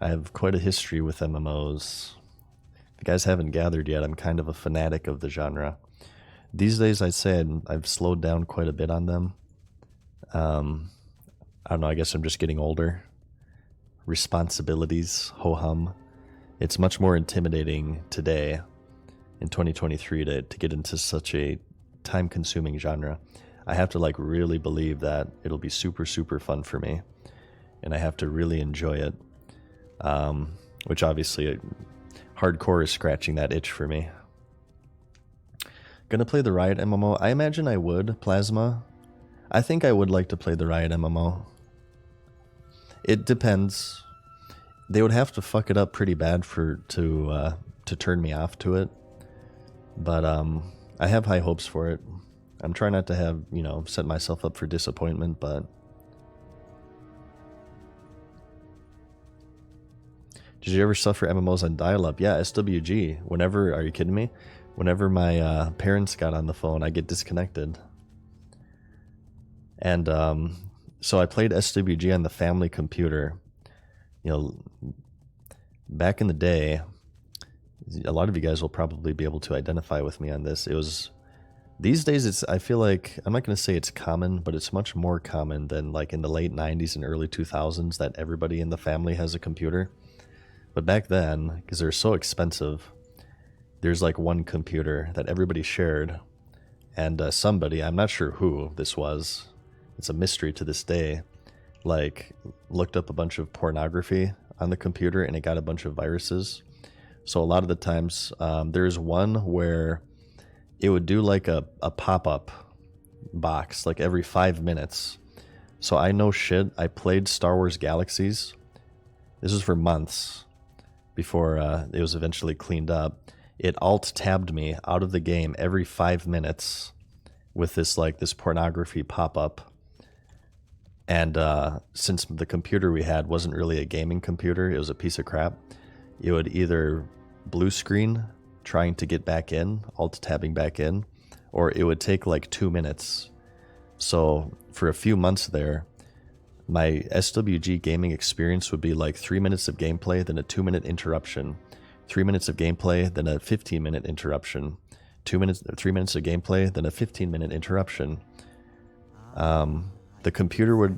have quite a history with MMOs. If you guys haven't gathered yet, I'm kind of a fanatic of the genre. These days, I'd say I've slowed down quite a bit on them. I don't know, I guess I'm just getting older. Responsibilities, ho-hum. It's much more intimidating today in 2023 to get into such a time-consuming genre. I have to like really believe that it'll be super, super fun for me, and I have to really enjoy it, which obviously hardcore is scratching that itch for me. Gonna play the Riot MMO? I imagine I would, Plasma. I think I would like to play the Riot MMO. It depends. They would have to fuck it up pretty bad to turn me off to it. But I have high hopes for it. I'm trying not to have, you know, set myself up for disappointment, but did you ever suffer MMOs on dial-up? Yeah, SWG. Whenever, are you kidding me? Whenever my parents got on the phone, I get disconnected. And so I played SWG on the family computer. You know, back in the day, a lot of you guys will probably be able to identify with me on this. It was, these days it's, I feel like, I'm not going to say it's common, but it's much more common than like in the late 90s and early 2000s that everybody in the family has a computer. But back then, because they're so expensive, there's like one computer that everybody shared, and somebody, I'm not sure who this was, it's a mystery to this day, like looked up a bunch of pornography on the computer and it got a bunch of viruses. So a lot of the times there's one where it would do like a pop-up box like every 5 minutes. So I know shit, I played Star Wars Galaxies. This was for months before it was eventually cleaned up. It alt-tabbed me out of the game every 5 minutes with this like this pornography pop-up. And since the computer we had wasn't really a gaming computer, it was a piece of crap, it would either blue screen trying to get back in, alt-tabbing back in, or it would take like 2 minutes. So for a few months there, my SWG gaming experience would be like 3 minutes of gameplay, then a 2-minute interruption, 3 minutes of gameplay, then a 15-minute interruption, 3 minutes of gameplay, then a 15-minute interruption. The computer would,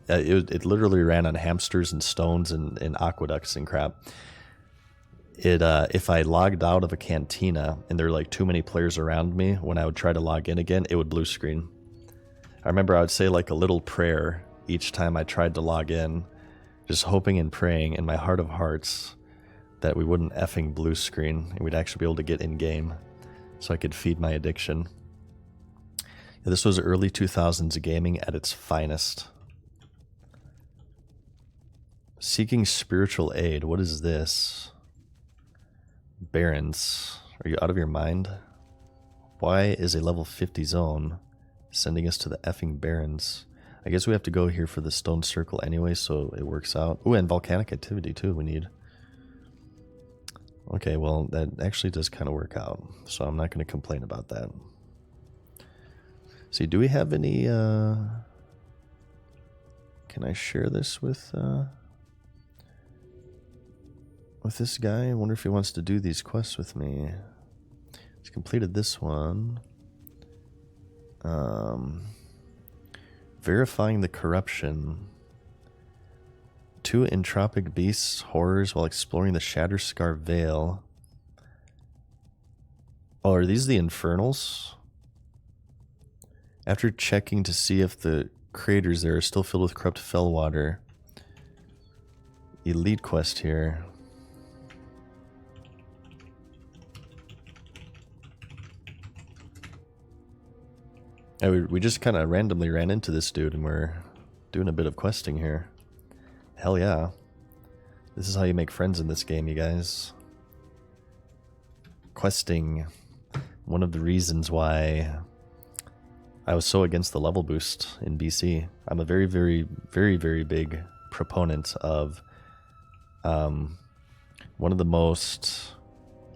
it literally ran on hamsters and stones and aqueducts and crap. It if I logged out of a cantina and there were like too many players around me, when I would try to log in again, it would blue screen. I remember I would say like a little prayer each time I tried to log in, just hoping and praying in my heart of hearts that we wouldn't effing blue screen and we'd actually be able to get in game so I could feed my addiction. This was early 2000s gaming at its finest. Seeking spiritual aid. What is this? Barons. Are you out of your mind? Why is a level 50 zone sending us to the effing Barons? I guess we have to go here for the stone circle anyway, so it works out. Ooh, and volcanic activity too we need. Okay, well, that actually does kind of work out, so I'm not going to complain about that. See, do we have any, can I share this with this guy? I wonder if he wants to do these quests with me. He's completed this one. Verifying the corruption. 2 entropic beasts, horrors, while exploring the Shatterscar Vale. Oh, are these the infernals? After checking to see if the craters there are still filled with corrupt fell water. Elite quest here. We just kind of randomly ran into this dude and we're doing a bit of questing here. Hell yeah. This is how you make friends in this game, you guys. Questing. One of the reasons why I was so against the level boost in BC. I'm a very, very, very, very big proponent of one of the most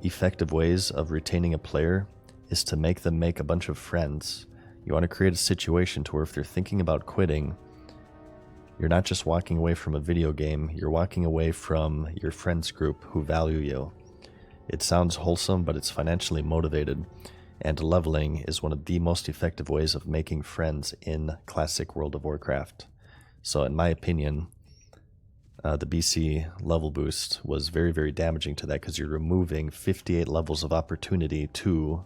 effective ways of retaining a player is to make them make a bunch of friends. You want to create a situation to where if they're thinking about quitting, you're not just walking away from a video game, you're walking away from your friends group who value you. It sounds wholesome, but it's financially motivated, and leveling is one of the most effective ways of making friends in classic World of Warcraft. So in my opinion, the BC level boost was very, very damaging to that because you're removing 58 levels of opportunity to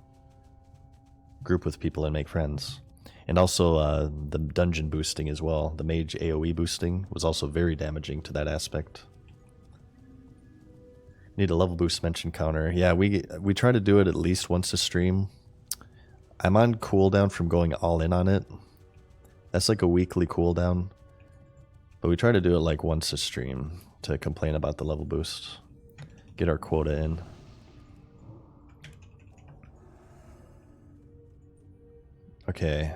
group with people and make friends. And also the dungeon boosting as well. The mage AoE boosting was also very damaging to that aspect. Need a level boost mention counter. Yeah, we try to do it at least once a stream. I'm on cooldown from going all in on it. That's like a weekly cooldown. But we try to do it like once a stream to complain about the level boost. Get our quota in. Okay.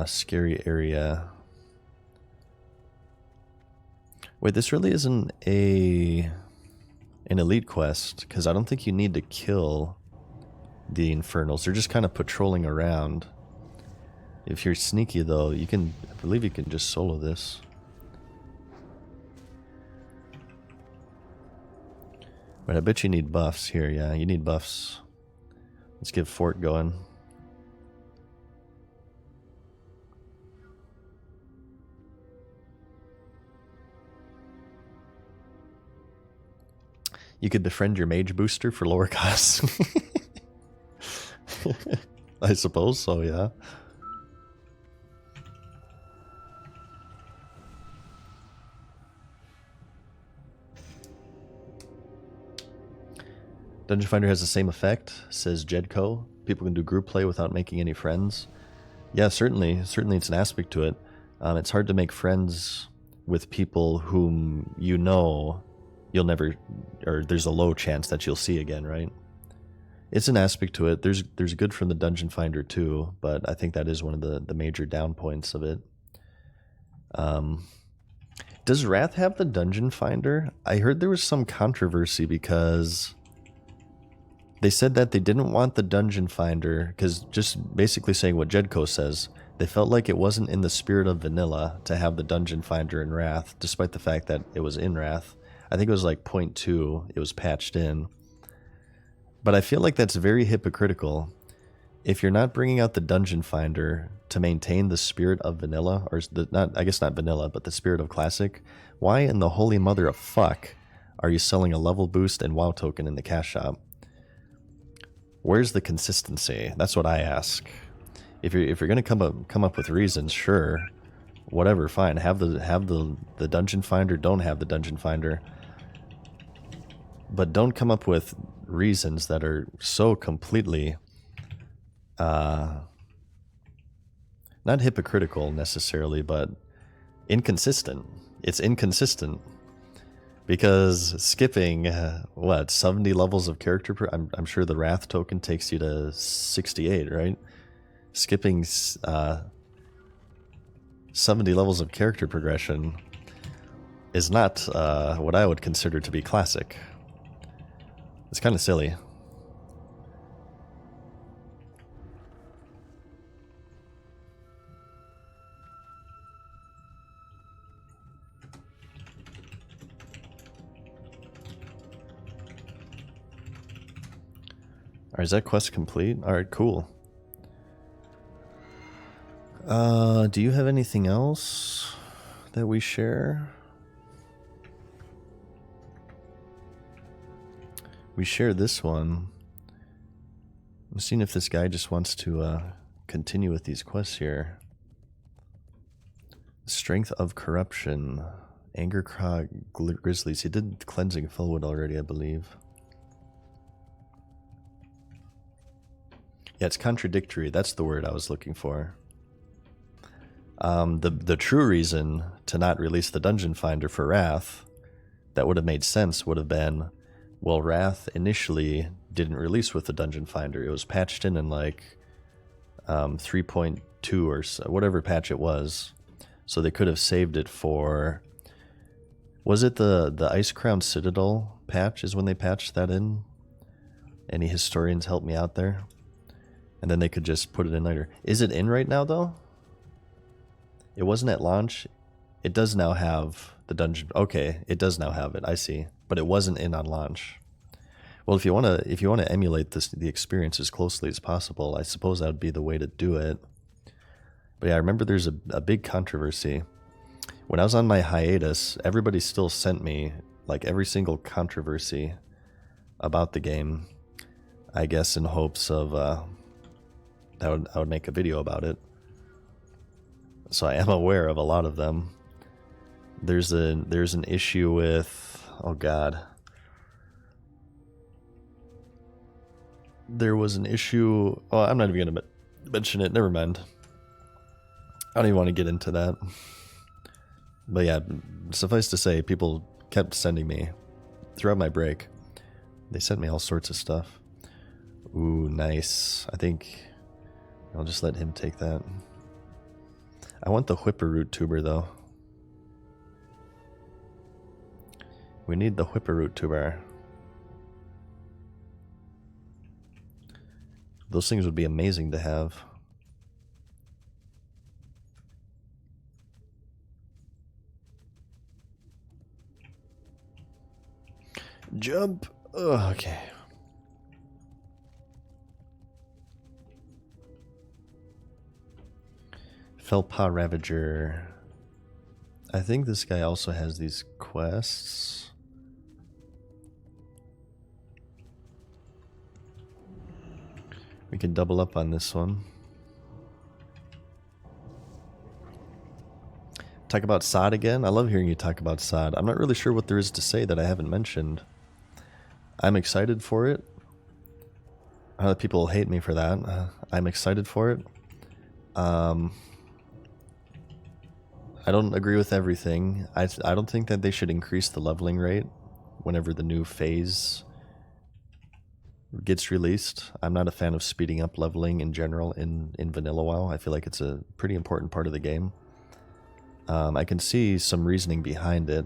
Scary area. Wait, this really isn't an elite quest, because I don't think you need to kill the Infernals. They're just kind of patrolling around. If you're sneaky, though, I believe you can just solo this. But I bet you need buffs here. Yeah, you need buffs. Let's get Fort going. You could befriend your mage booster for lower costs. I suppose so, yeah. Dungeon Finder has the same effect, says Jedco. People can do group play without making any friends. Yeah, certainly it's an aspect to it. It's hard to make friends with people whom you know you'll never, or there's a low chance that you'll see again, right? It's an aspect to it. There's good from the Dungeon Finder too, but I think that is one of the major down points of it. Does Wrath have the Dungeon Finder? I heard there was some controversy because they said that they didn't want the Dungeon Finder, because just basically saying what Jedco says, they felt like it wasn't in the spirit of vanilla to have the Dungeon Finder in Wrath, despite the fact that it was in Wrath. I think it was like 0.2, it was patched in. But I feel like that's very hypocritical. If you're not bringing out the Dungeon Finder to maintain the spirit of vanilla, or I guess not vanilla, but the spirit of classic, why in the holy mother of fuck are you selling a level boost and WoW token in the cash shop? Where's the consistency? That's what I ask. If you're gonna come up with reasons, sure, whatever, fine. Have the Dungeon Finder. Don't have the Dungeon Finder. But don't come up with reasons that are so completely not hypocritical necessarily, but inconsistent. It's inconsistent because skipping 70 levels of character. I'm sure the Wrath token takes you to 68, right? Skipping 70 levels of character progression is not what I would consider to be classic. It's kind of silly. Alright, is that quest complete? Alright, cool. Do you have anything else that we share? We share this one. I'm seeing if this guy just wants to continue with these quests here. Strength of Corruption. Anger Crog Grizzlies. He did Cleansing Fellwood already, I believe. Yeah, it's contradictory. That's the word I was looking for. The true reason to not release the Dungeon Finder for Wrath, that would have made sense, would have been, well, Wrath initially didn't release with the Dungeon Finder. It was patched in like 3.2 or so, whatever patch it was. So they could have saved it for... Was it the Ice Crown Citadel patch is when they patched that in? Any historians help me out there? And then they could just put it in later. Is it in right now, though? It wasn't at launch. It does now have the dungeon. Okay, it does now have it. I see. But it wasn't in on launch. Well, if you want to emulate the experience as closely as possible, I suppose that would be the way to do it. But yeah, I remember there's a big controversy. When I was on my hiatus, everybody still sent me like every single controversy about the game, I guess in hopes of I would make a video about it. So I am aware of a lot of them. There's an issue with, oh god. There was an issue, oh, I'm not even going to mention it, never mind. I don't even want to get into that. But yeah, suffice to say, people kept sending me, throughout my break, they sent me all sorts of stuff. Ooh, nice. I think I'll just let him take that. I want the Whipperroot tuber, though. We need the Whipperroot tuber. Those things would be amazing to have. Jump. Oh, okay. Felpa Ravager. I think this guy also has these quests. We can double up on this one. Talk about SOD again? I love hearing you talk about SOD. I'm not really sure what there is to say that I haven't mentioned. I'm excited for it. I know that people hate me for that. I'm excited for it. I don't agree with everything. I don't think that they should increase the leveling rate whenever the new phase gets released. I'm not a fan of speeding up leveling in general in Vanilla WoW. I feel like it's a pretty important part of the game. I can see some reasoning behind it.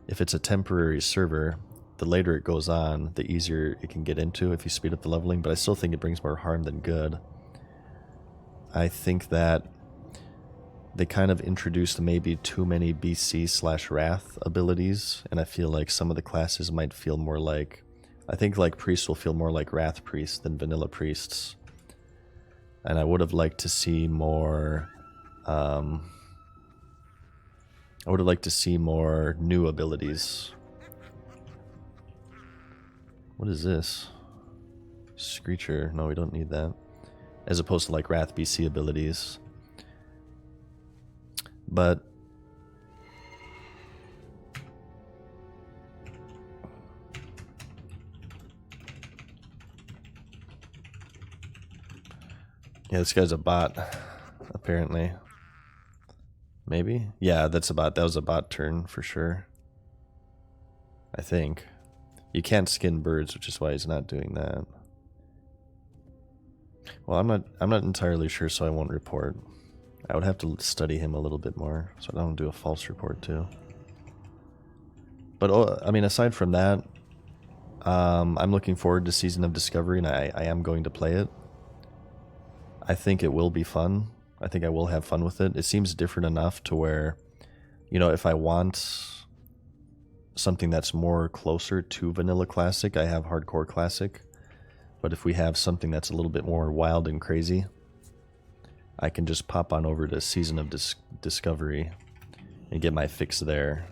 If it's a temporary server, the later it goes on, the easier it can get into if you speed up the leveling, but I still think it brings more harm than good. I think that they kind of introduced maybe too many BC/Wrath abilities, and I feel like some of the classes might feel more like, I think like priests will feel more like Wrath priests than vanilla priests. And I would have liked to see more, new abilities. What is this? Screecher. No, we don't need that. As opposed to like Wrath BC abilities. But yeah, this guy's a bot, apparently. Maybe? Yeah, that's a bot. That was a bot turn for sure. I think. You can't skin birds, which is why he's not doing that. Well, I'm not entirely sure, so I won't report. I would have to study him a little bit more, so I don't do a false report too. But I mean, aside from that, I'm looking forward to Season of Discovery, and I am going to play it. I think it will be fun. I think I will have fun with it. It seems different enough to where, you know, if I want something that's more closer to Vanilla Classic, I have Hardcore Classic. But if we have something that's a little bit more wild and crazy, I can just pop on over to Season of Discovery and get my fix there.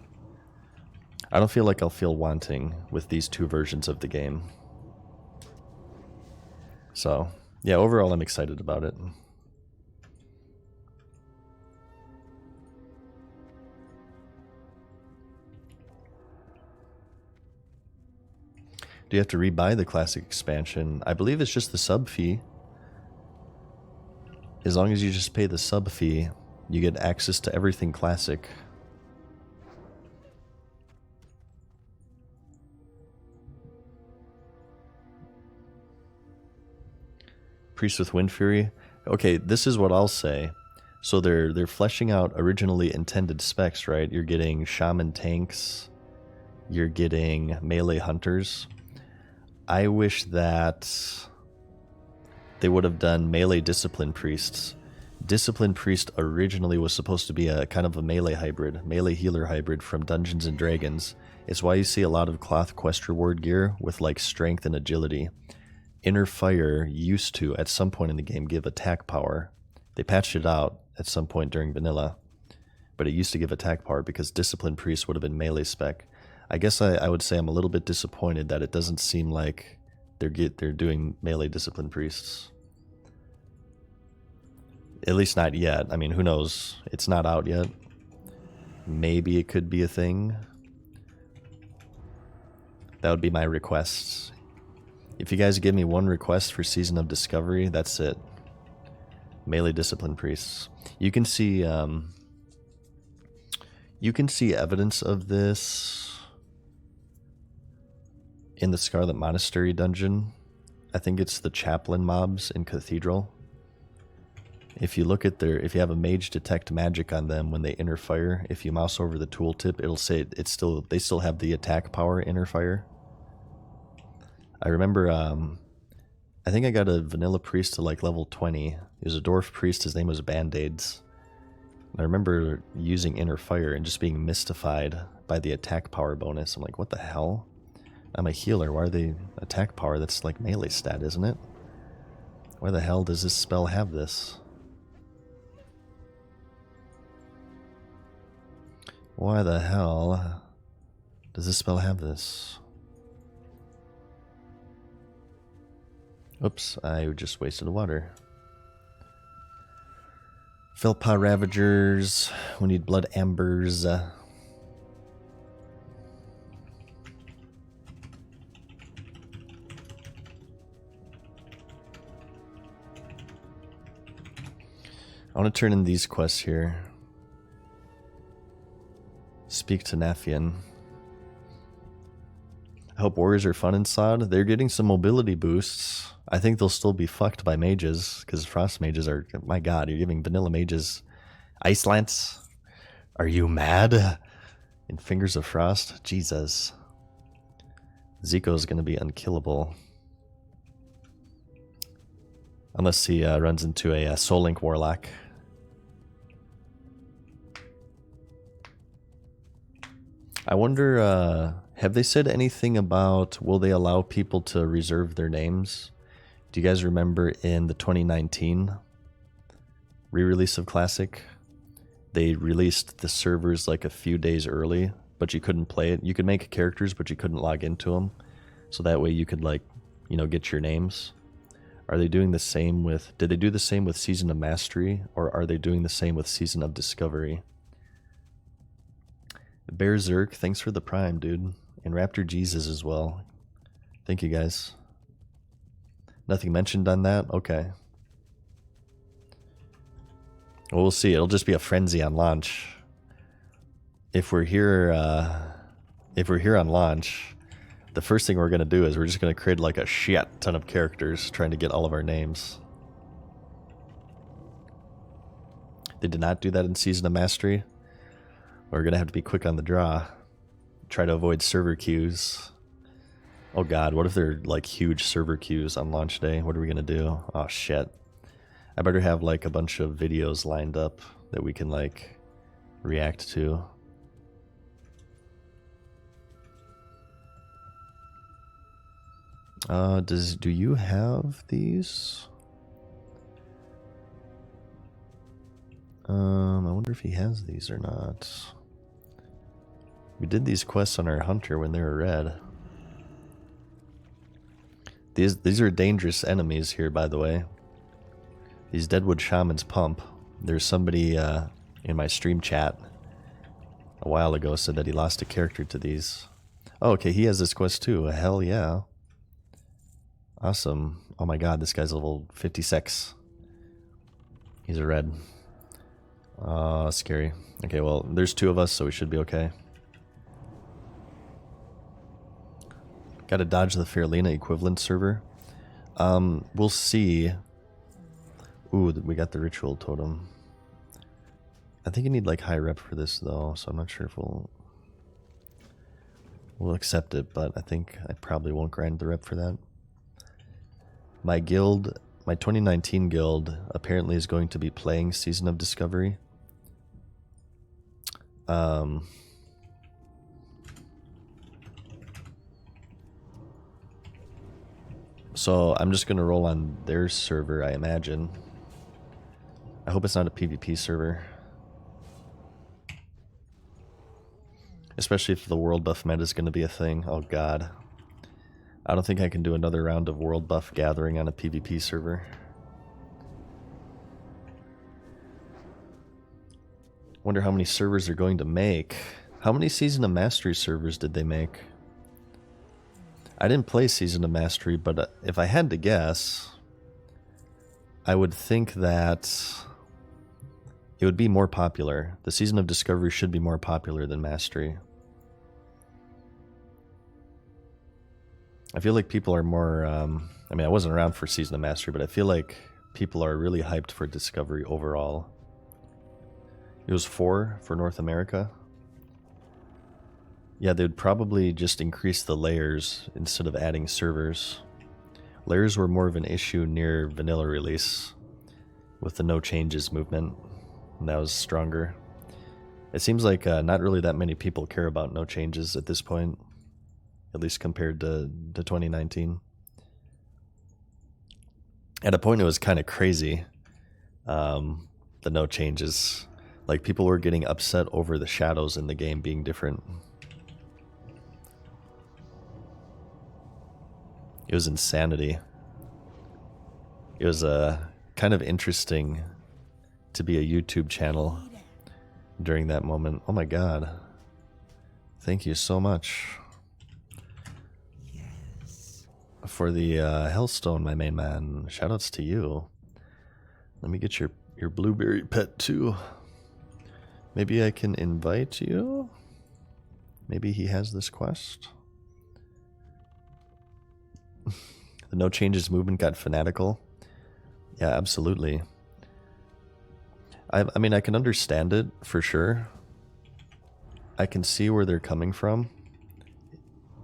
I don't feel like I'll feel wanting with these two versions of the game. So, yeah, overall I'm excited about it. Do you have to rebuy the Classic expansion? I believe it's just the sub fee. As long as you just pay the sub fee, you get access to everything Classic. Priest with Wind Fury. Okay, this is what I'll say. So they're fleshing out originally intended specs, right? You're getting shaman tanks. You're getting melee hunters. I wish that they would have done melee discipline priests. Discipline priest originally was supposed to be a kind of a melee hybrid, melee healer hybrid from Dungeons and Dragons. It's why you see a lot of cloth quest reward gear with like strength and agility. Inner Fire used to, at some point in the game, give attack power, They patched it out at some point during vanilla, but it used to give attack power because Discipline Priest would have been melee spec. I guess I would say I'm a little bit disappointed that it doesn't seem like they're doing melee Discipline Priests. At least not yet. I mean, who knows? It's not out yet. Maybe it could be a thing. That would be my request. If you guys give me one request for Season of Discovery, that's it. Melee Discipline Priests. You can see evidence of this in the Scarlet Monastery dungeon. I think it's the chaplain mobs in Cathedral. If you look at if you have a mage detect magic on them when they inner fire, if you mouse over the tooltip, it'll say they still have the attack power inner fire. I remember, I think I got a vanilla priest to like level 20. He was a dwarf priest, his name was Band-Aids. I remember using inner fire and just being mystified by the attack power bonus. I'm like, what the hell? I'm a healer, why are they attack power? That's like melee stat, isn't it? Why the hell does this spell have this? Why the hell does this spell have this? Oops, I just wasted the water. Felpa Ravagers. We need blood ambers. I want to turn in these quests here. Speak to Nafian. I hope warriors are fun inside. They're getting some mobility boosts. I think they'll still be fucked by mages, because frost mages are... My god, you're giving vanilla mages ice lance? Are you mad? In Fingers of Frost? Jesus. Zico's gonna be unkillable. Unless he runs into a Soul Link Warlock. I wonder, have they said anything about, will they allow people to reserve their names? Do you guys remember in the 2019 re-release of Classic? They released the servers like a few days early, but you couldn't play it. You could make characters, but you couldn't log into them. So that way you could, like, you know, get your names. Are they doing the same with, did they do the same with Season of Mastery, or are they doing the same with Season of Discovery? Bear Zerk, thanks for the prime, dude. And Raptor Jesus as well. Thank you, guys. Nothing mentioned on that? Okay. Well, we'll see. It'll just be a frenzy on launch. If we're here on launch, the first thing we're gonna do is we're just gonna create like a shit ton of characters trying to get all of our names. They did not do that in Season of Mastery. We're gonna have to be quick on the draw. Try to avoid server queues. Oh god, what if they're like huge server queues on launch day? What are we gonna do? Oh shit. I better have like a bunch of videos lined up that we can like react to. Do you have these? I wonder if he has these or not. We did these quests on our hunter when they were red. These are dangerous enemies here, by the way. These Deadwood Shamans pump. There's somebody in my stream chat a while ago said that he lost a character to these. Oh, okay, he has this quest too. Hell yeah. Awesome. Oh my god, this guy's level 56. He's a red. Scary. Okay, well, there's two of us, so we should be okay. Gotta dodge the Fairlena equivalent server. We'll see. Ooh, we got the ritual totem. I think you need like high rep for this though, so I'm not sure if we'll accept it, but I think I probably won't grind the rep for that. My guild, my 2019 guild, apparently is going to be playing Season of Discovery. So I'm just gonna roll on their server, I imagine. I hope it's not a PvP server. Especially if the world buff meta is going to be a thing. Oh god. I don't think I can do another round of world buff gathering on a PvP server. Wonder how many servers they're going to make. How many Season of Mastery servers did they make? I didn't play Season of Mastery, but if I had to guess, I would think that it would be more popular. The Season of Discovery should be more popular than Mastery. I feel like people are more, I mean, I wasn't around for Season of Mastery, but I feel like people are really hyped for Discovery overall. It was 4 for North America. Yeah, they'd probably just increase the layers instead of adding servers. Layers were more of an issue near vanilla release with the no changes movement, and that was stronger. It seems like not really that many people care about no changes at this point, at least compared to 2019. At a point it was kind of crazy, the no changes. Like, people were getting upset over the shadows in the game being different. It was insanity. It was kind of interesting to be a YouTube channel during that moment. Oh my god. Thank you so much. Yes. For the Hellstone, my main man. Shoutouts to you. Let me get your blueberry pet too. Maybe I can invite you? Maybe he has this quest? The no changes movement got fanatical. Yeah, absolutely. I mean, I can understand it for sure. I can see where they're coming from.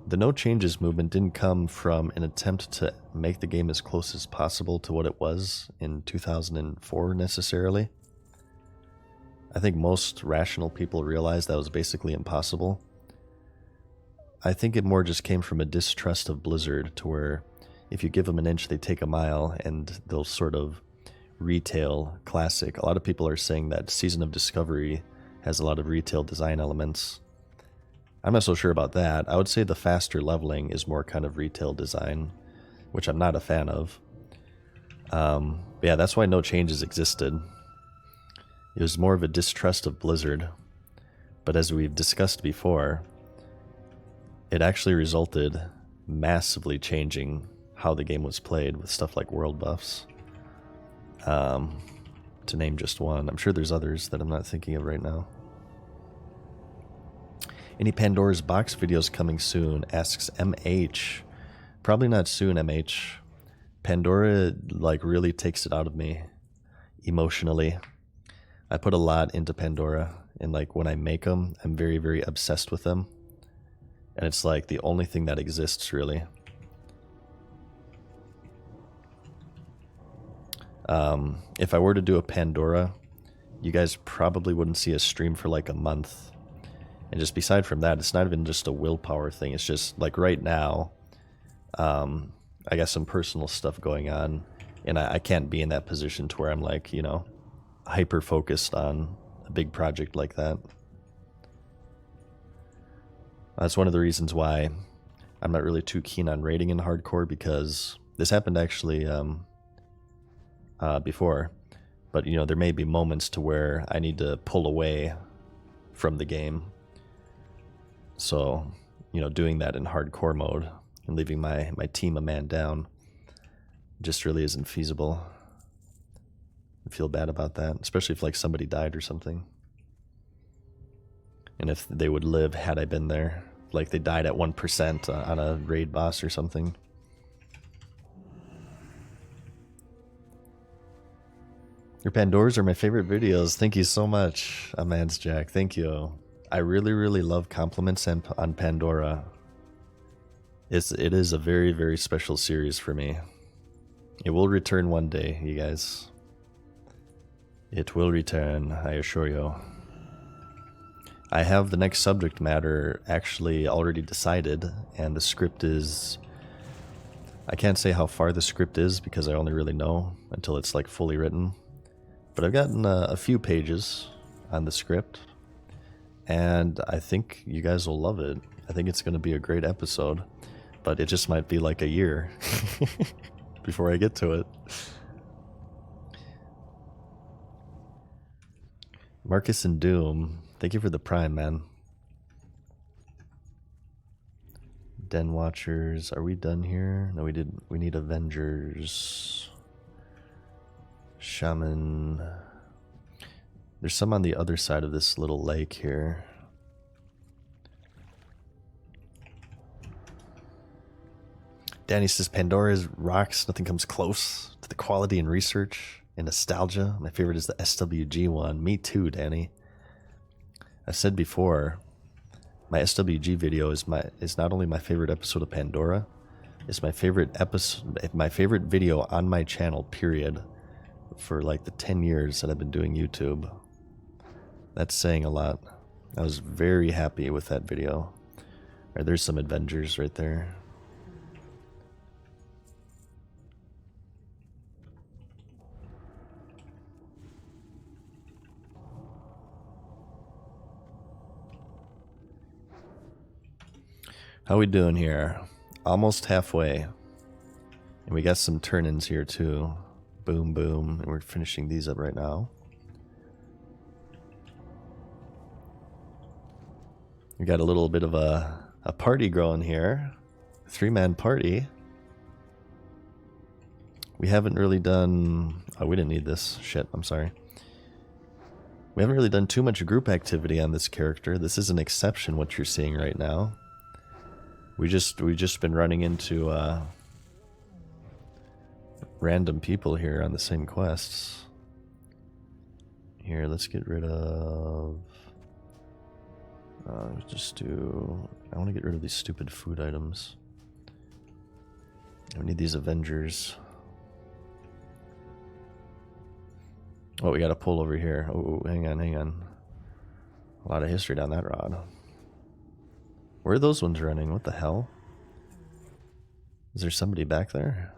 The no changes movement didn't come from an attempt to make the game as close as possible to what it was in 2004 necessarily. I think most rational people realized that was basically impossible. I think it more just came from a distrust of Blizzard, to where if you give them an inch, they take a mile, and they'll sort of retail classic. A lot of people are saying that Season of Discovery has a lot of retail design elements. I'm not so sure about that. I would say the faster leveling is more kind of retail design, which I'm not a fan of. But yeah, that's why no changes existed. It was more of a distrust of Blizzard. But as we've discussed before, it actually resulted massively changing how the game was played with stuff like world buffs. To name just one. I'm sure there's others that I'm not thinking of right now. Any Pandora's Box videos coming soon? Asks MH. Probably not soon, MH. Pandora, like, really takes it out of me emotionally. I put a lot into Pandora, and like when I make them, I'm very, very obsessed with them. And it's like the only thing that exists, really. If I were to do a Pandora, you guys probably wouldn't see a stream for like a month. And just beside from that, it's not even just a willpower thing. It's just like right now, I got some personal stuff going on, and I can't be in that position to where I'm like, you know, hyper focused on a big project like that. That's one of the reasons why I'm not really too keen on raiding in hardcore, because this happened actually before, but you know, there may be moments to where I need to pull away from the game. So, you know, doing that in hardcore mode and leaving my team a man down just really isn't feasible. I feel bad about that, especially if like somebody died or something. And if they would live had I been there, like they died at 1% on a raid boss or something. Your Pandoras are my favorite videos. Thank you so much, Amans Jack. Thank you. I really, really love compliments on Pandora. It is a very, very special series for me. It will return one day, you guys. It will return, I assure you. I have the next subject matter actually already decided, and the script is... I can't say how far the script is because I only really know until it's like fully written. But I've gotten a few pages on the script, and I think you guys will love it. I think it's going to be a great episode, but it just might be like a year before I get to it. Marcus and Doom, thank you for the Prime, man. Den Watchers, are we done here? No, we didn't. We need Avengers. Shaman. There's some on the other side of this little lake here. Danny says Pandora's rocks. Nothing comes close to the quality and research and nostalgia. My favorite is the SWG one. Me too, Danny. I've said before, my SWG video is not only my favorite episode of Pandora, it's my favorite episode, my favorite video on my channel, period, for like the 10 years that I've been doing YouTube. That's saying a lot. I was very happy with that video. All right, there's some Avengers right there. How we doing here? Almost halfway. And we got some turn-ins here too. Boom, boom. And we're finishing these up right now. We got a little bit of a party growing here. 3-man party. We haven't really done... Oh, we didn't need this. Shit, I'm sorry. We haven't really done too much group activity on this character. This is an exception, what you're seeing right now. We've just been running into random people here on the same quests. Here, let's get rid of... just do... I want to get rid of these stupid food items. We need these Avengers. Oh, we got a pull over here. Oh, hang on, hang on. A lot of history down that rod. Where are those ones running? What the hell? Is there somebody back there?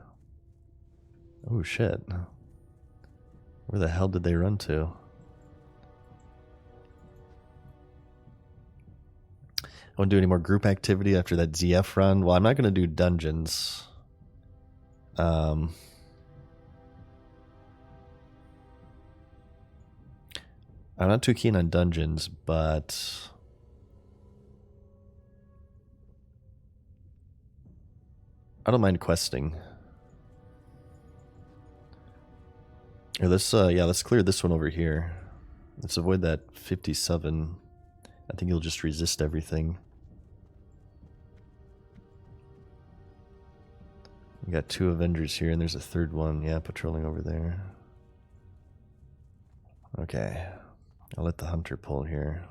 Oh shit. Where the hell did they run to? I won't do any more group activity after that ZF run. Well, I'm not going to do dungeons. I'm not too keen on dungeons, but... I don't mind questing. Here, let's clear this one over here. Let's avoid that 57. I think you'll just resist everything. We got 2 Avengers here, and there's a 3rd one. Yeah, patrolling over there. Okay. I'll let the hunter pull here.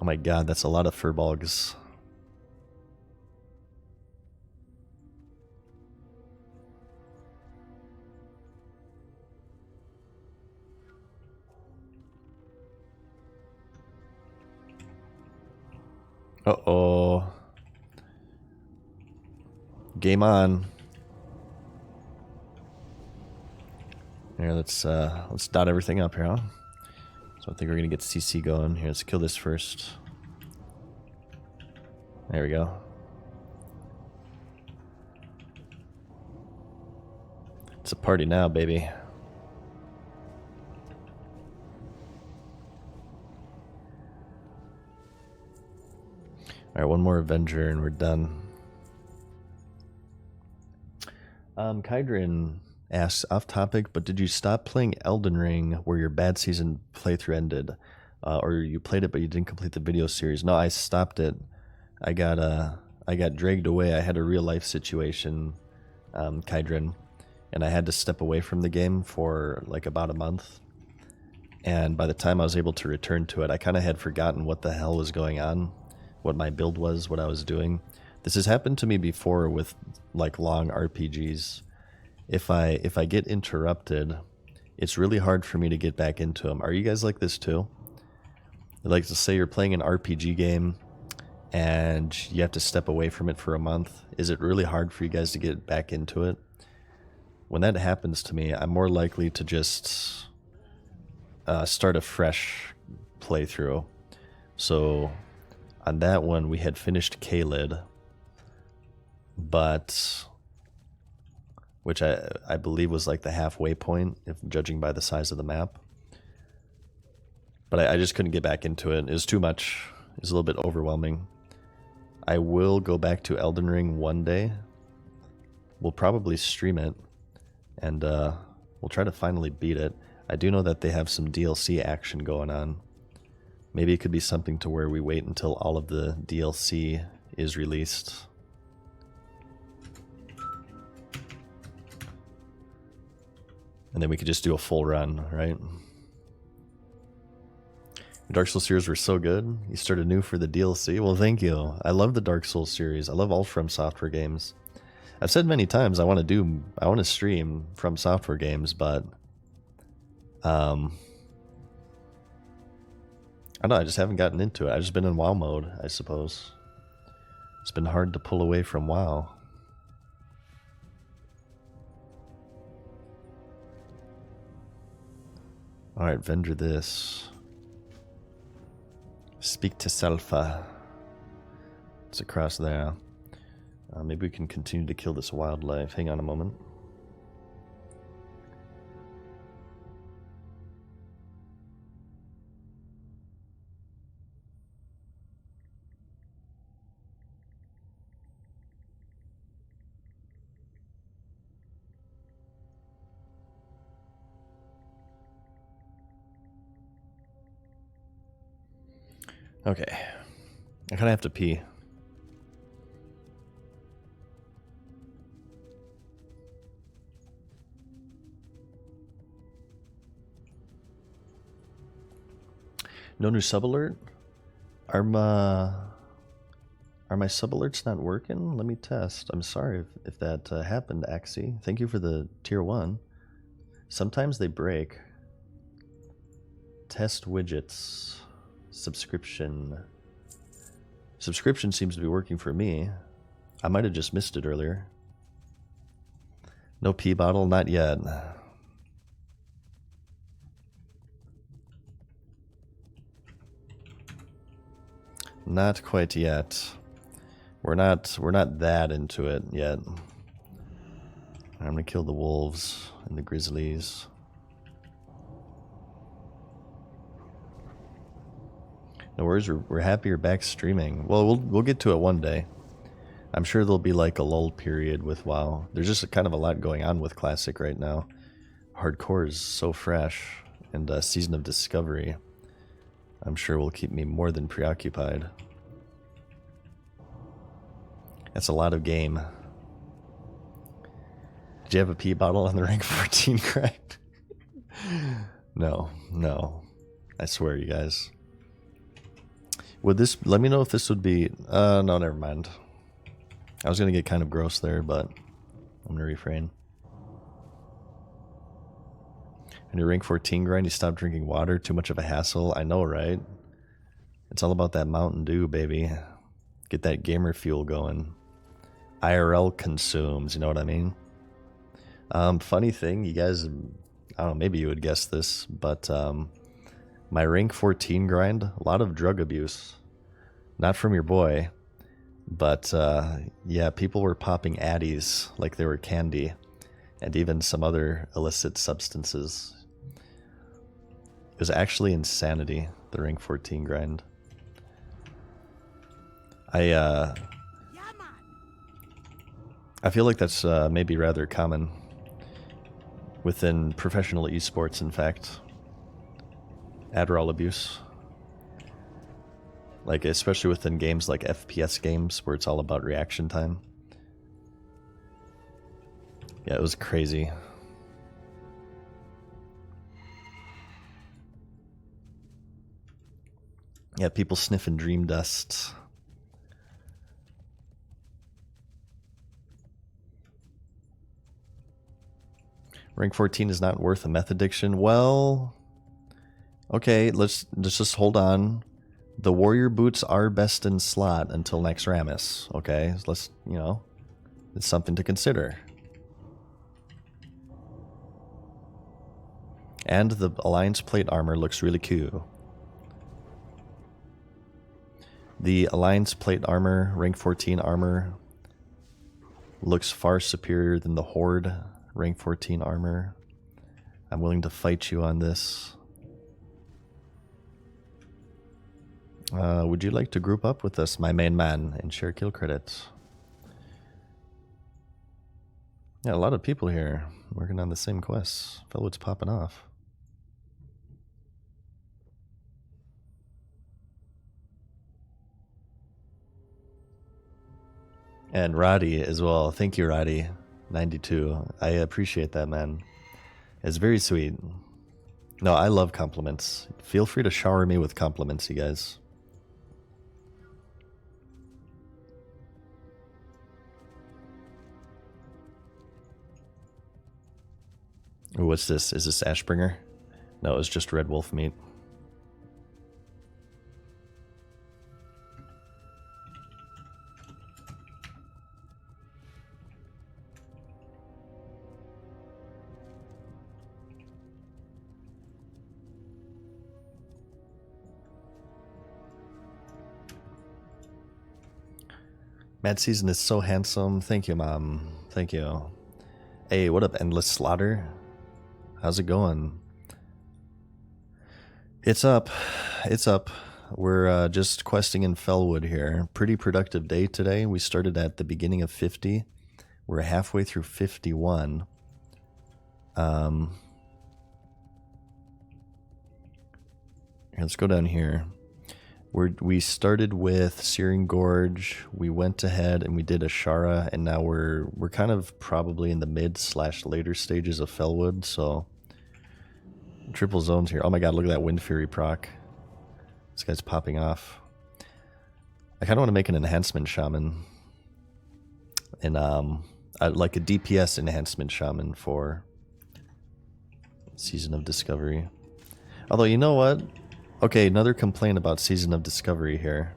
Oh my god, that's a lot of furbolgs. Uh-oh. Game on. Here, let's dot everything up here, huh? So I think we're gonna get CC going. Here, let's kill this first. There we go. It's a party now, baby. Alright, one more Avenger and we're done. Kydrin asks, off topic, but did you stop playing Elden Ring where your bad season playthrough ended? Or you played it but you didn't complete the video series? No, I stopped it. I got dragged away. I had a real life situation, Kydrin, and I had to step away from the game for like about a month. And by the time I was able to return to it, I kind of had forgotten what the hell was going on, what my build was, what I was doing. This has happened to me before with like long RPGs. If I get interrupted, it's really hard for me to get back into them. Are you guys like this too? Like to say you're playing an RPG game and you have to step away from it for a month, is it really hard for you guys to get back into it? When that happens to me, I'm more likely to just start a fresh playthrough. So on that one, we had finished K-Lid, but which I believe was like the halfway point, if judging by the size of the map. But I just couldn't get back into it. It was too much. It was a little bit overwhelming. I will go back to Elden Ring one day. We'll probably stream it, and we'll try to finally beat it. I do know that they have some DLC action going on. Maybe it could be something to where we wait until all of the DLC is released. And then we could just do a full run, right? The Dark Souls series were so good. You started new for the DLC. Well, thank you. I love the Dark Souls series. I love all From Software games. I've said many times I want to stream From Software games, but I don't know, I just haven't gotten into it. I've just been in WoW mode, I suppose. It's been hard to pull away from WoW. Alright, vendor this. Speak to Selfa. It's across there. Maybe we can continue to kill this wildlife. Hang on a moment. Okay. I kind of have to pee. No new sub alert? Are my sub alerts not working? Let me test. I'm sorry if that happened, Axie. Thank you for the tier 1. Sometimes they break. Test widgets. Subscription. Subscription seems to be working for me. I might have just missed it earlier. No pee bottle? Not yet. Not quite yet. We're not that into it yet. I'm gonna kill the wolves and the grizzlies. No worries, we're happy you're back streaming. Well, we'll get to it one day. I'm sure there'll be like a lull period with WoW. There's just kind of a lot going on with Classic right now. Hardcore is so fresh, and Season of Discovery, I'm sure will keep me more than preoccupied. That's a lot of game. Did you have a pee bottle on the rank 14 grind? No. I swear, you guys. Would this, let me know if this would be, no, never mind. I was going to get kind of gross there, but I'm going to refrain. And your rank 14 grind, you stop drinking water, too much of a hassle. I know, right? It's all about that Mountain Dew, baby. Get that gamer fuel going. IRL consumes, you know what I mean? Funny thing, you guys, I don't know, maybe you would guess this, but my rank 14 grind, a lot of drug abuse. Not from your boy, but yeah, people were popping addies like they were candy, and even some other illicit substances. It was actually insanity, the rank 14 grind. I feel like that's maybe rather common within professional esports, in fact. Adderall abuse. Like, especially within games like FPS games where it's all about reaction time. Yeah, it was crazy. Yeah, people sniffing dream dust. Rank 14 is not worth a meth addiction. Well, okay, let's just hold on. The warrior boots are best in slot until next Rammus. Okay, so let's, you know, it's something to consider. And the Alliance plate armor looks really cool. The Alliance plate armor, rank 14 armor, looks far superior than the Horde rank 14 armor. I'm willing to fight you on this. Would you like to group up with us, my main man, and share kill credits? Yeah, a lot of people here working on the same quests. Fellows popping off. And Roddy as well. Thank you, Roddy. 92. I appreciate that, man. It's very sweet. No, I love compliments. Feel free to shower me with compliments, you guys. Ooh, what's this? Is this Ashbringer? No, it's just Red Wolf meat. Mad Season is so handsome. Thank you, Mom. Thank you. Hey, what up, Endless Slaughter? How's it going? It's up. It's up. We're just questing in Fellwood here. Pretty productive day today. We started at the beginning of 50. We're halfway through 51. Let's go down here. We started with Searing Gorge. We went ahead and we did Ashara, and now we're kind of probably in the mid/later stages of Fellwood. So triple zones here. Oh my god, look at that Wind Fury proc. This guy's popping off. I kind of want to make an enhancement shaman, and like a DPS enhancement shaman for Season of Discovery. Although, you know what? Okay, another complaint about Season of Discovery here.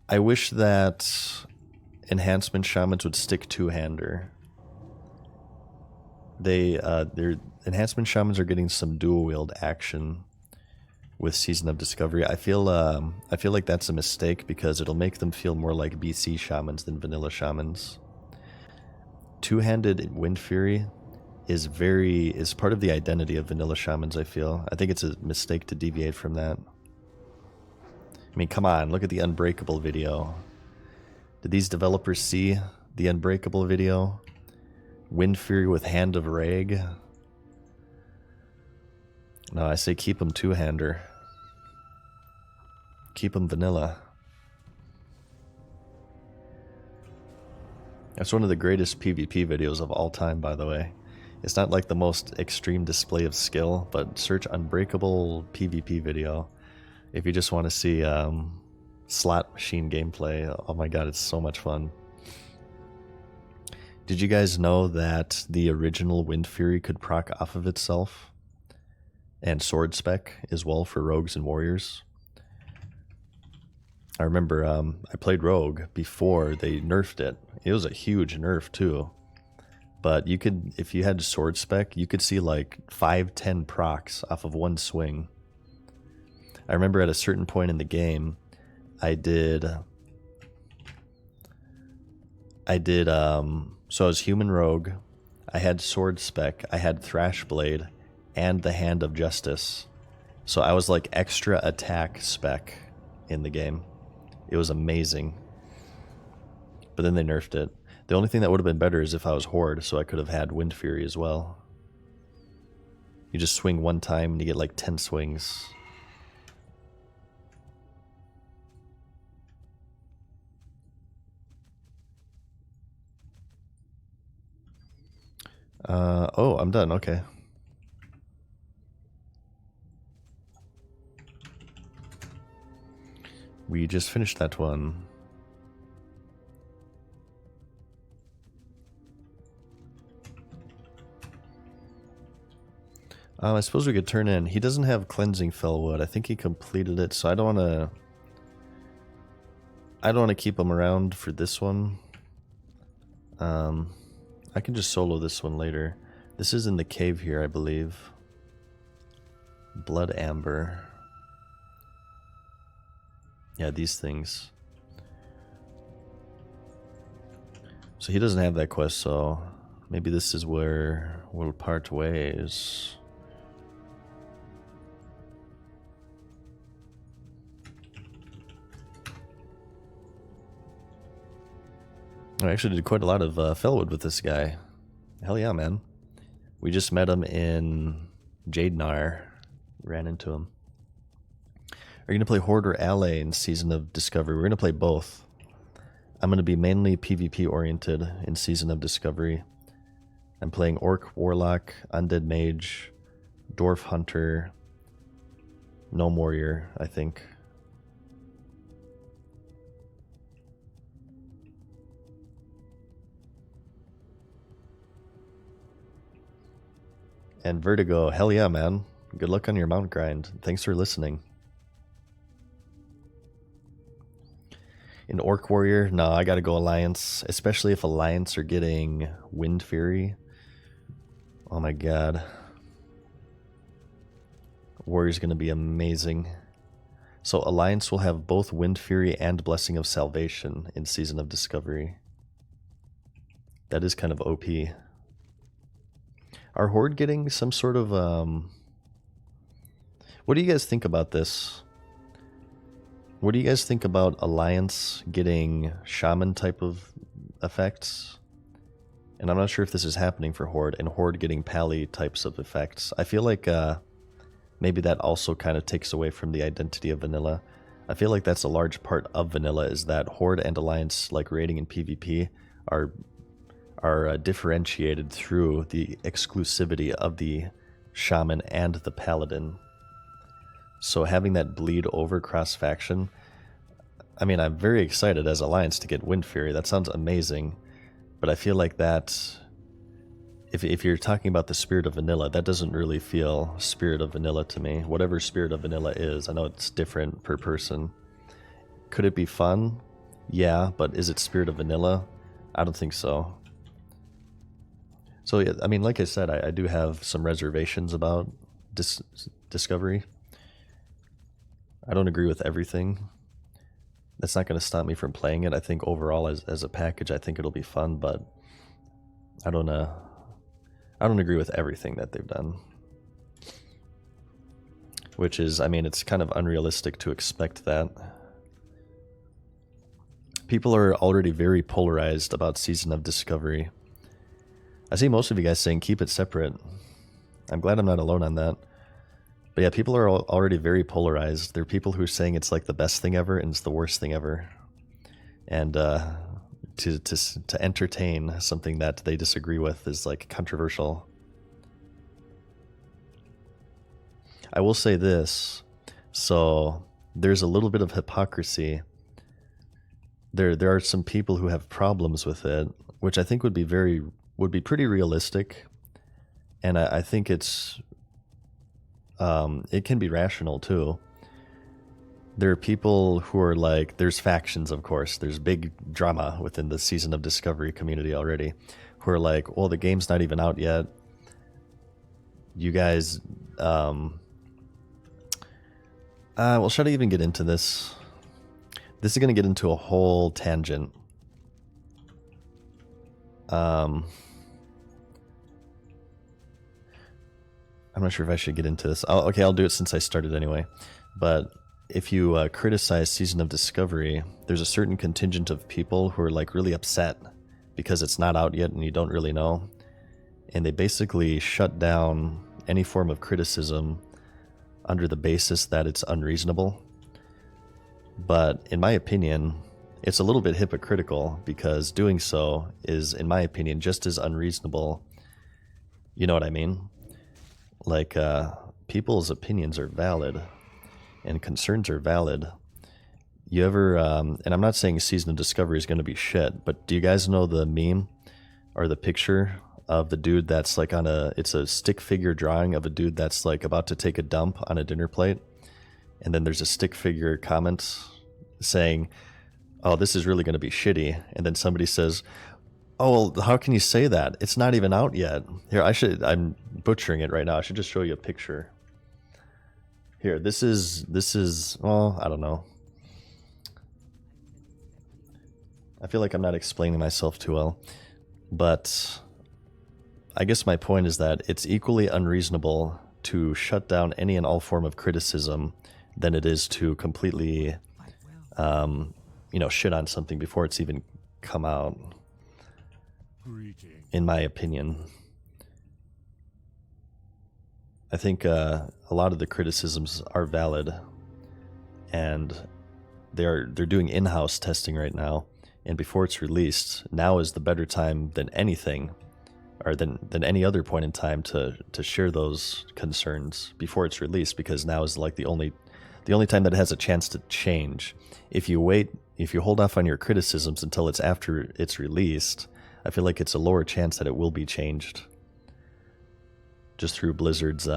I wish that enhancement shamans would stick two-hander. Their enhancement shamans are getting some dual wield action with Season of Discovery. I feel like that's a mistake because it'll make them feel more like BC shamans than vanilla shamans. Two-handed Wind Fury is part of the identity of vanilla shamans, I feel. I think it's a mistake to deviate from that. I mean, come on, look at the Unbreakable video. Did these developers see the Unbreakable video? Wind Fury with Hand of Rag? No, I say keep them two-hander. Keep them vanilla. That's one of the greatest PvP videos of all time, by the way. It's not like the most extreme display of skill, but search Unbreakable PvP video if you just want to see slot machine gameplay. Oh my god, it's so much fun. Did you guys know that the original Wind Fury could proc off of itself? And Sword Spec as well for rogues and warriors? I remember I played Rogue before they nerfed it. It was a huge nerf too. But you could, if you had Sword Spec, you could see like 5-10 procs off of one swing. I remember at a certain point in the game, so I was Human Rogue, I had Sword Spec, I had Thrash Blade, and the Hand of Justice. So I was like extra attack spec in the game. It was amazing. But then they nerfed it. The only thing that would have been better is if I was Horde, so I could have had Wind Fury as well. You just swing one time and you get like 10 swings. Oh, I'm done, okay. We just finished that one. I suppose we could turn in. He doesn't have Cleansing Fellwood. I think he completed it, so I don't want to keep him around for this one. I can just solo this one later. This is in the cave here, I believe. Blood Amber. Yeah, these things. So he doesn't have that quest, so maybe this is where we'll part ways. I actually did quite a lot of Fellwood with this guy. Hell yeah, man. We just met him in Jadenar. Ran into him. Are you going to play Horde or Ally in Season of Discovery? We're going to play both. I'm going to be mainly PvP oriented in Season of Discovery. I'm playing Orc, Warlock, Undead Mage, Dwarf Hunter, Gnome Warrior, I think. And Vertigo, hell yeah, man. Good luck on your mount grind. Thanks for listening. In Orc Warrior, no, I gotta go Alliance. Especially if Alliance are getting Wind Fury. Oh my god. Warrior's gonna be amazing. So Alliance will have both Wind Fury and Blessing of Salvation in Season of Discovery. That is kind of OP. Are Horde getting some sort of, what do you guys think about this? What do you guys think about Alliance getting Shaman type of effects? And I'm not sure if this is happening for Horde, and Horde getting Pally types of effects. I feel like maybe that also kind of takes away from the identity of Vanilla. I feel like that's a large part of Vanilla, is that Horde and Alliance, like raiding and PvP, are differentiated through the exclusivity of the Shaman and the Paladin. So having that bleed over cross-faction, I mean, I'm very excited as Alliance to get Wind Fury. That sounds amazing. But I feel like that, if you're talking about the spirit of Vanilla, that doesn't really feel spirit of Vanilla to me. Whatever spirit of Vanilla is, I know it's different per person. Could it be fun? Yeah, but is it spirit of Vanilla? I don't think so. So, yeah, I mean, like I said, I do have some reservations about Discovery. I don't agree with everything. That's not going to stop me from playing it. I think overall, as a package, I think it'll be fun, but I don't agree with everything that they've done. Which is, I mean, it's kind of unrealistic to expect that. People are already very polarized about Season of Discovery. I see most of you guys saying keep it separate. I'm glad I'm not alone on that. But yeah, people are already very polarized. There are people who are saying it's like the best thing ever and it's the worst thing ever. And to entertain something that they disagree with is like controversial. I will say this. So there's a little bit of hypocrisy. There are some people who have problems with it, which I think would be pretty realistic, and I think it can be rational too. There are people who are like, there's factions, of course. There's big drama within the Season of Discovery community already, who are like, well, the game's not even out yet. You guys, well, should I even get into this? This is going to get into a whole tangent. I'm not sure if I should get into this. Okay, I'll do it since I started anyway. But if you criticize Season of Discovery, there's a certain contingent of people who are like really upset because it's not out yet and you don't really know. And they basically shut down any form of criticism under the basis that it's unreasonable. But in my opinion, it's a little bit hypocritical, because doing so is, in my opinion, just as unreasonable. You know what I mean? Like, people's opinions are valid and concerns are valid. You ever, and I'm not saying Season of Discovery is going to be shit, but do you guys know the meme or the picture of the dude that's like it's a stick figure drawing of a dude that's like about to take a dump on a dinner plate. And then there's a stick figure comment saying, oh, this is really going to be shitty. And then somebody says, oh, well, how can you say that? It's not even out yet. Here, I'm butchering it right now. I should just show you a picture. Here, this is, well, I don't know. I feel like I'm not explaining myself too well. But I guess my point is that it's equally unreasonable to shut down any and all form of criticism than it is to completely, shit on something before it's even come out. In my opinion. I think a lot of the criticisms are valid, and they're doing in-house testing right now. And before it's released, now is the better time than anything, or than any other point in time to share those concerns before it's released, because now is like the only time that it has a chance to change. If you hold off on your criticisms until it's after it's released, I feel like it's a lower chance that it will be changed. Just through Blizzard's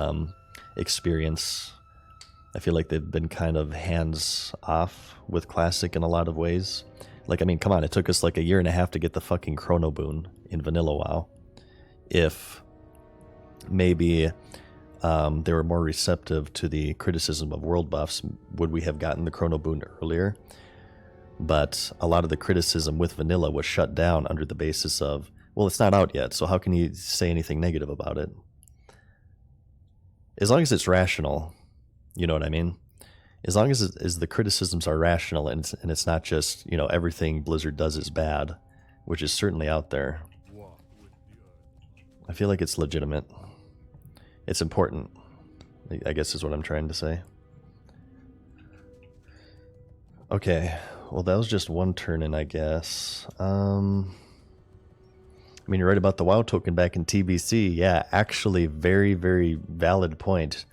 experience, I feel like they've been kind of hands off with Classic in a lot of ways. Like, I mean, come on, it took us like 1.5 years to get the fucking Chrono Boon in Vanilla WoW. If maybe they were more receptive to the criticism of world buffs, would we have gotten the Chrono Boon earlier? But a lot of the criticism with Vanilla was shut down under the basis of, well, it's not out yet, so how can you say anything negative about it? As long as it's rational, you know what I mean? As long as the criticisms are rational and it's not just, everything Blizzard does is bad, which is certainly out there. I feel like it's legitimate. It's important, I guess is what I'm trying to say. Okay, well that was just one turn in, I guess. I mean, you're right about the WoW token back in TBC. Yeah, actually, very, very valid point.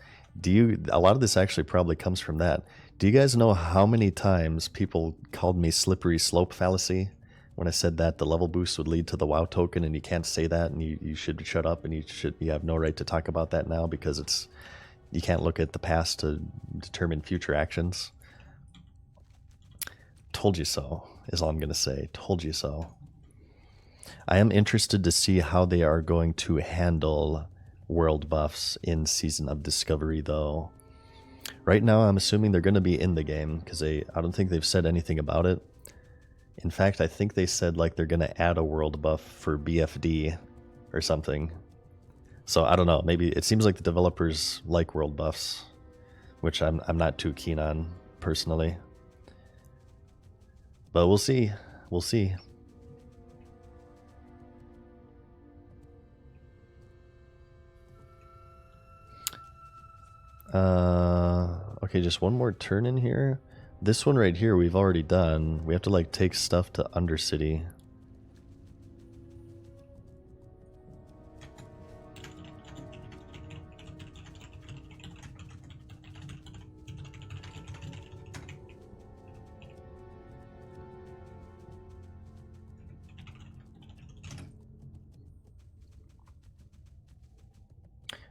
A lot of this actually probably comes from that. Do you guys know how many times people called me slippery slope fallacy when I said that the level boost would lead to the WoW token, and you can't say that, and you should shut up, and you have no right to talk about that now because you can't look at the past to determine future actions? Told you so, is all I'm going to say. Told you so. I am interested to see how they are going to handle world buffs in Season of Discovery, though. Right now, I'm assuming they're going to be in the game, because I don't think they've said anything about it. In fact, I think they said like they're going to add a world buff for BFD or something. So I don't know. Maybe it seems like the developers like world buffs, which I'm not too keen on personally. But we'll see. We'll see. Okay, just one more turn in here. This one right here we've already done. We have to like take stuff to Undercity.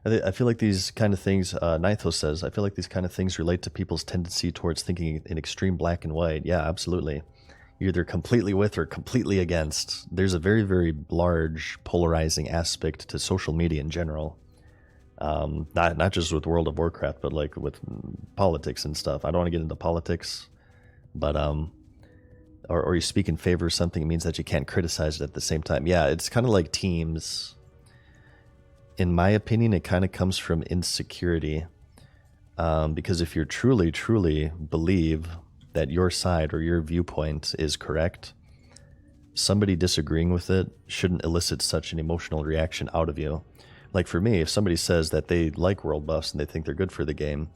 I feel like these kind of things, Nithos says, I feel like these kind of things relate to people's tendency towards thinking in extreme black and white. Yeah, absolutely. You're either completely with or completely against. There's a very, very large polarizing aspect to social media in general. Not just with World of Warcraft, but like with politics and stuff. I don't want to get into politics, but or you speak in favor of something, it means that you can't criticize it at the same time. Yeah, it's kind of like teams. In my opinion, it kind of comes from insecurity, because if you truly, truly believe that your side or your viewpoint is correct, somebody disagreeing with it shouldn't elicit such an emotional reaction out of you. Like for me, if somebody says that they like world buffs and they think they're good for the game,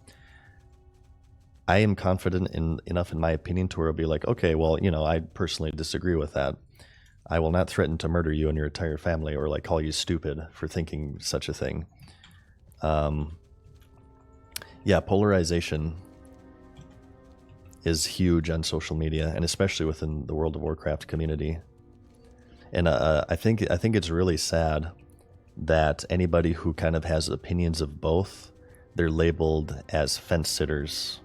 I am confident enough in my opinion to where I'll be like, okay, well, I personally disagree with that. I will not threaten to murder you and your entire family or like call you stupid for thinking such a thing. Yeah, polarization is huge on social media, and especially within the World of Warcraft community. And I think it's really sad that anybody who kind of has opinions of both, they're labeled as fence sitters.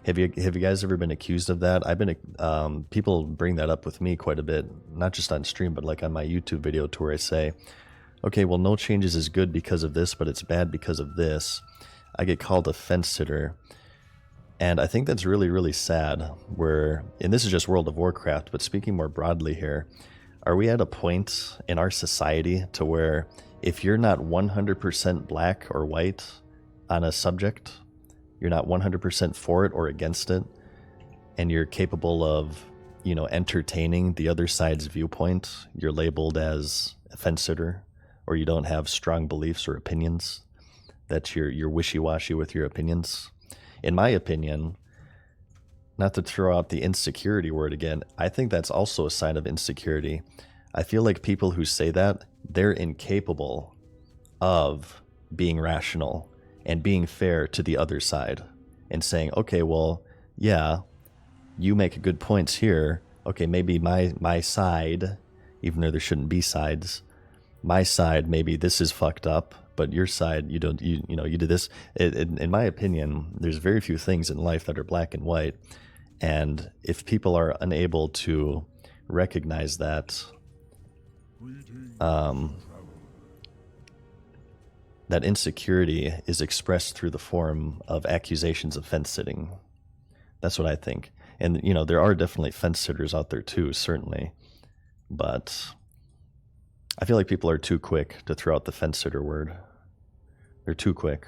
Have you guys ever been accused of that? I've been people bring that up with me quite a bit, not just on stream, but like on my YouTube video, to where I say, okay, well, no changes is good because of this, but it's bad because of this. I get called a fence sitter. And I think that's really, really sad. And this is just World of Warcraft, but speaking more broadly here, are we at a point in our society to where if you're not 100% black or white on a subject, you're not 100% for it or against it, and you're capable of, entertaining the other side's viewpoint, you're labeled as a fence sitter, or you don't have strong beliefs or opinions, that you're wishy-washy with your opinions. In my opinion, not to throw out the insecurity word again, I think that's also a sign of insecurity. I feel like people who say that, they're incapable of being rational and being fair to the other side and saying, okay, well, yeah, you make good points here. Okay, maybe my side, even though there shouldn't be sides, my side, maybe this is fucked up, but your side, you do this. In my opinion, there's very few things in life that are black and white. And if people are unable to recognize that, that insecurity is expressed through the form of accusations of fence sitting. That's what I think. And, there are definitely fence sitters out there too, certainly. But I feel like people are too quick to throw out the fence sitter word. They're too quick.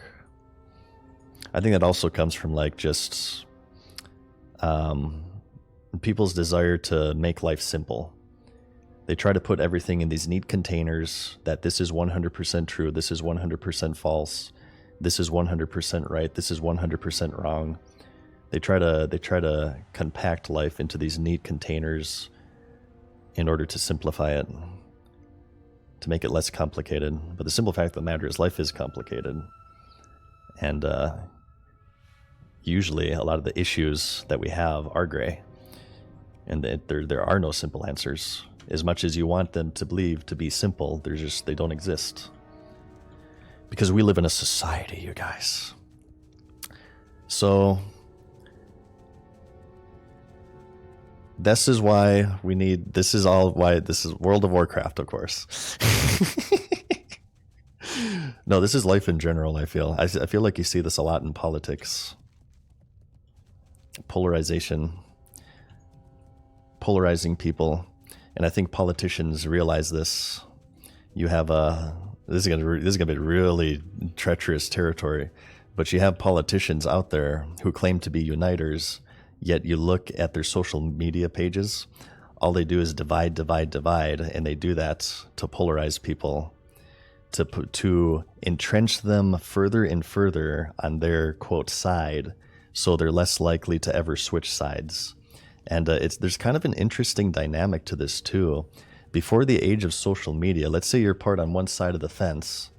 I think that also comes from just people's desire to make life simple. They try to put everything in these neat containers that this is 100% true, this is 100% false, this is 100% right, this is 100% wrong. They try to compact life into these neat containers in order to simplify it, to make it less complicated. But the simple fact of the matter is life is complicated. And usually a lot of the issues that we have are gray. And there are no simple answers. As much as you want them to believe to be simple, they don't exist. Because we live in a society, you guys. So this is why this is World of Warcraft, of course. No, this is life in general, I feel. I feel like you see this a lot in politics. Polarization. Polarizing people. And I think politicians realize this. You have this is gonna be really treacherous territory, but you have politicians out there who claim to be uniters, yet you look at their social media pages, all they do is divide, and they do that to polarize people, to entrench them further and further on their quote side, so they're less likely to ever switch sides. And there's kind of an interesting dynamic to this too. Before the age of social media, let's say you're part on one side of the fence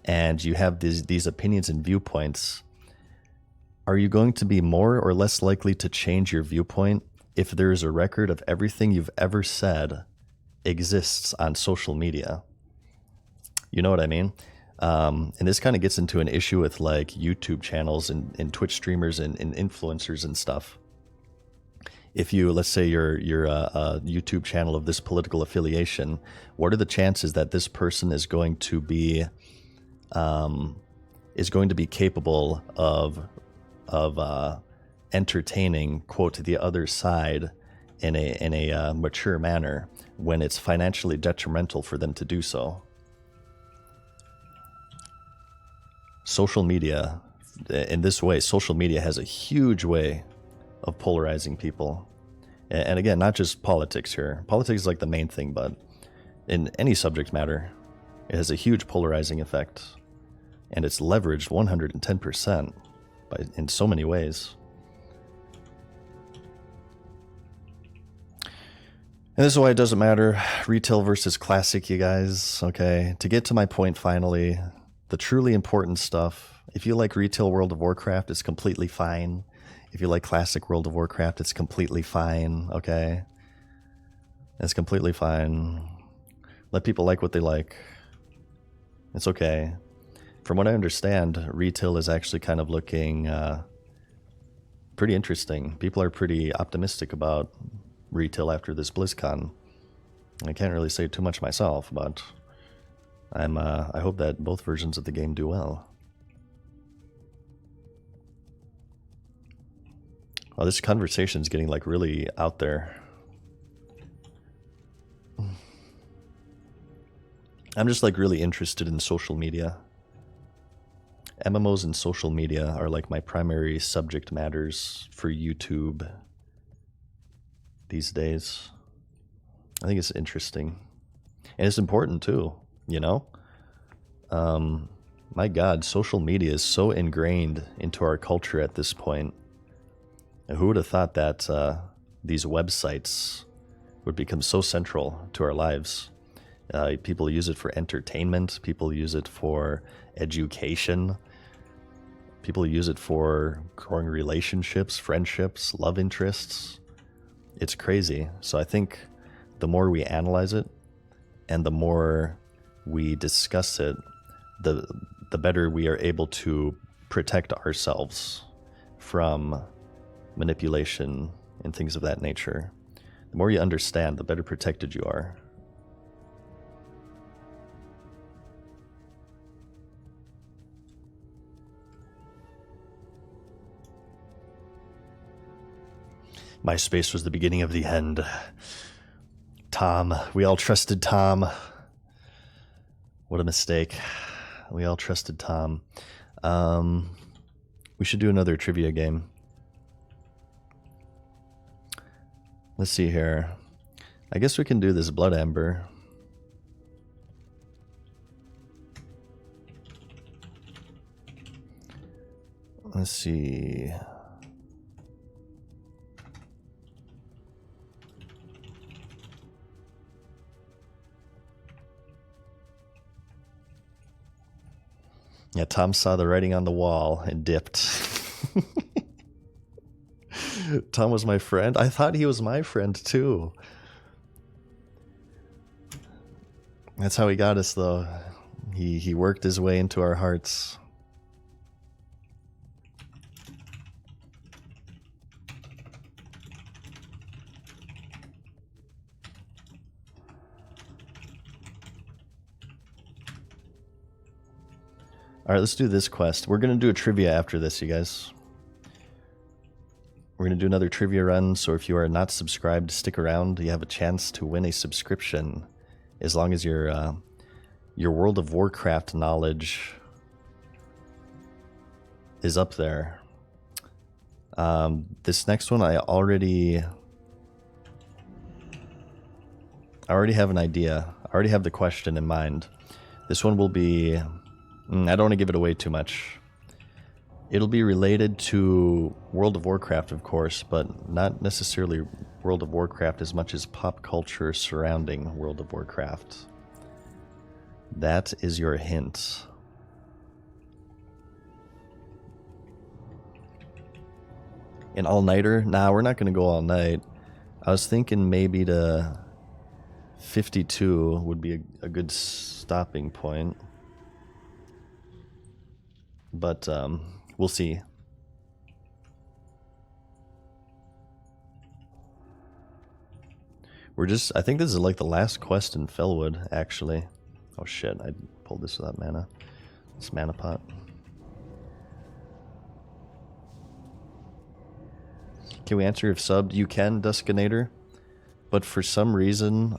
and you have these opinions and viewpoints. Are you going to be more or less likely to change your viewpoint if there is a record of everything you've ever said exists on social media? You know what I mean? And this kind of gets into an issue with YouTube channels and Twitch streamers and influencers and stuff. If let's say you're a YouTube channel of this political affiliation, what are the chances that this person is going to be capable of entertaining quote the other side in a mature manner when it's financially detrimental for them to do so? Social media, in this way, social media has a huge way of polarizing people. And again, not just politics here. Politics is the main thing, but in any subject matter, it has a huge polarizing effect. And it's leveraged 110% in so many ways. And this is why it doesn't matter retail versus classic, you guys. Okay, to get to my point finally, the truly important stuff, if you like retail World of Warcraft, it's completely fine. If you like classic World of Warcraft, it's completely fine, okay? It's completely fine. Let people like what they like. It's okay. From what I understand, retail is actually kind of looking pretty interesting. People are pretty optimistic about retail after this BlizzCon. I can't really say too much myself, but I hope that both versions of the game do well. Oh, this conversation is getting like really out there. I'm just like really interested in social media. MMOs and social media are like my primary subject matters for YouTube these days. I think it's interesting. And it's important too, you know? My God, social media is so ingrained into our culture at this point. And who would have thought that these websites would become so central to our lives? People use it for entertainment. People use it for education. People use it for growing relationships, friendships, love interests. It's crazy. So I think the more we analyze it and the more we discuss it, the better we are able to protect ourselves from manipulation and things of that nature. The more you understand, the better protected you are. MySpace was the beginning of the end. Tom. We all trusted Tom. What a mistake. We all trusted Tom. We should do another trivia game. Let's see here. I guess we can do this Blood Amber. Let's see. Yeah, Tom saw the writing on the wall and dipped. Tom was my friend. I thought he was my friend too. That's how he got us though. He worked his way into our hearts. Alright, let's do this quest. We're going to do a trivia after this, you guys. We're going to do another trivia run, so if you are not subscribed, stick around. You have a chance to win a subscription, as long as your World of Warcraft knowledge is up there. This next one, I already have an idea. I already have the question in mind. This one will be... I don't want to give it away too much. It'll be related to World of Warcraft, of course, but not necessarily World of Warcraft as much as pop culture surrounding World of Warcraft. That is your hint. An all-nighter? Nah, we're not going to go all night. I was thinking maybe to 52 would be a good stopping point. But we'll see. I think this is like the last quest in Fellwood, actually. Oh shit, I pulled this without mana. It's mana pot. Can we answer if subbed? You can, Duskinator. But for some reason,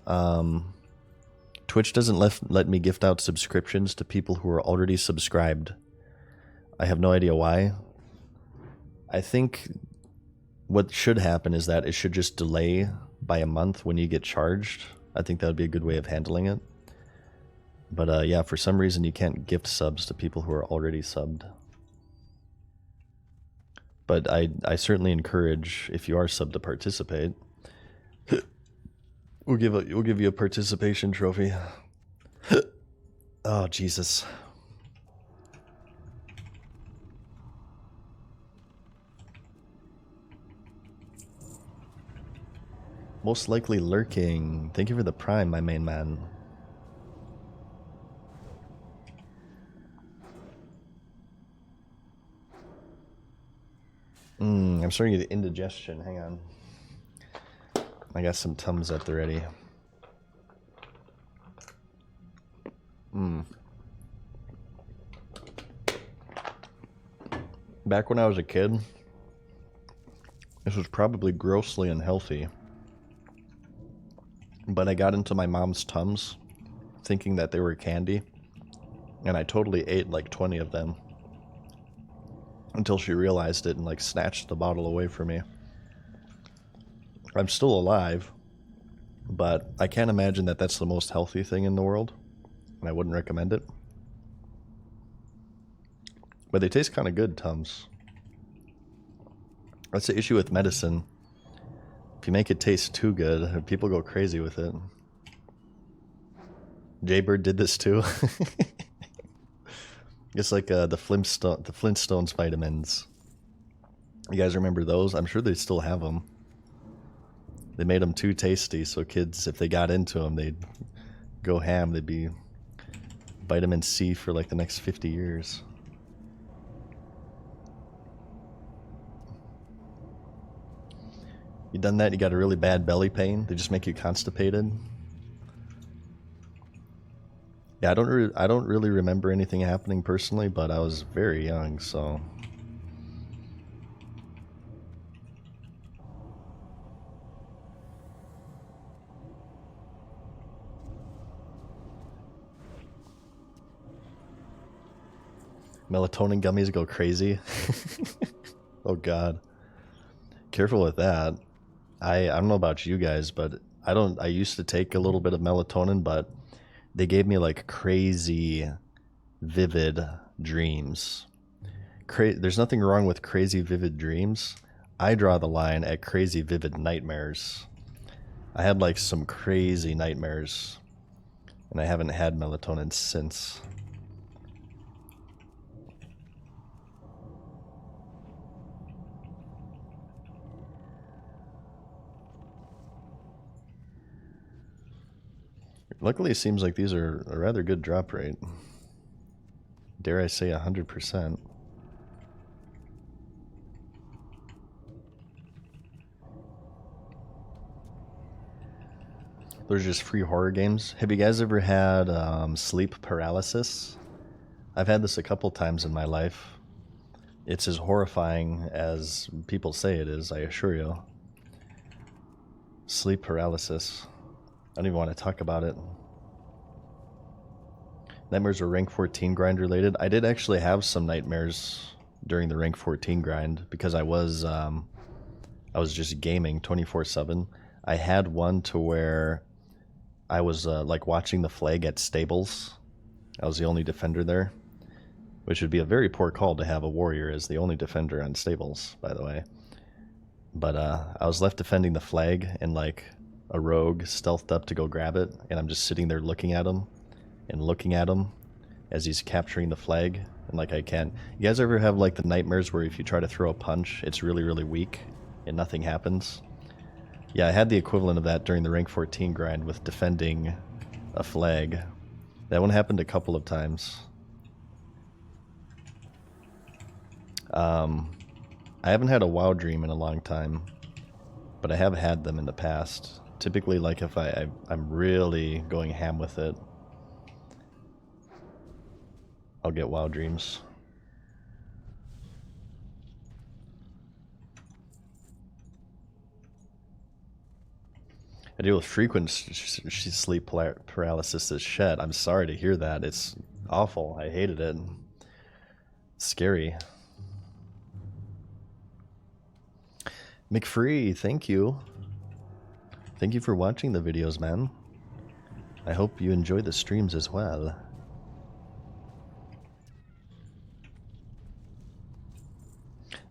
Twitch doesn't let me gift out subscriptions to people who are already subscribed. I have no idea why. I think what should happen is that it should just delay by a month when you get charged. I think that would be a good way of handling it. But yeah, for some reason you can't gift subs to people who are already subbed. But I certainly encourage, if you are subbed, to participate. We'll give you a participation trophy. Oh Jesus. Most likely lurking. Thank you for the prime, my main man. I'm starting to get indigestion. Hang on. I got some Tums at the ready. Back when I was a kid, this was probably grossly unhealthy. But I got into my mom's Tums, thinking that they were candy, and I totally ate like 20 of them. Until she realized it and like snatched the bottle away from me. I'm still alive, but I can't imagine that that's the most healthy thing in the world, and I wouldn't recommend it. But they taste kind of good, Tums. That's the issue with medicine. If you make it taste too good, people go crazy with it. Jaybird did this too. It's like the Flintstones vitamins. You guys remember those? I'm sure they still have them. They made them too tasty, so kids, if they got into them, they'd go ham. They'd be vitamin C for like the next 50 years. You done that? You got a really bad belly pain? They just make you constipated? Yeah, I don't really remember anything happening personally, but I was very young, so. Melatonin gummies go crazy. Oh God. Careful with that. I don't know about you guys, but I used to take a little bit of melatonin, but they gave me like crazy vivid dreams. There's nothing wrong with crazy vivid dreams. I draw the line at crazy vivid nightmares. I had like some crazy nightmares, and I haven't had melatonin since. Luckily, it seems like these are a rather good drop rate. Dare I say 100%. Those are just free horror games. Have you guys ever had sleep paralysis? I've had this a couple times in my life. It's as horrifying as people say it is, I assure you. Sleep paralysis. I don't even want to talk about it. Nightmares are rank 14 grind related. I did actually have some nightmares during the rank 14 grind because I was just gaming 24/7. I had one to where I was like watching the flag at stables. I was the only defender there, which would be a very poor call to have a warrior as the only defender on stables, by the way. But I was left defending the flag, and like a rogue stealthed up to go grab it, and I'm just sitting there looking at him as he's capturing the flag, and like I can't. You guys ever have like the nightmares where if you try to throw a punch, it's really, really weak and nothing happens? Yeah, I had the equivalent of that during the rank 14 grind with defending a flag. That one happened a couple of times. I haven't had a WoW dream in a long time, but I have had them in the past. Typically, like if I'm really going ham with it, I'll get WoW dreams. I deal with frequent sleep paralysis as shit. I'm sorry to hear that. It's awful. I hated it. It's scary. McFree, thank you. Thank you for watching the videos, man. I hope you enjoy the streams as well.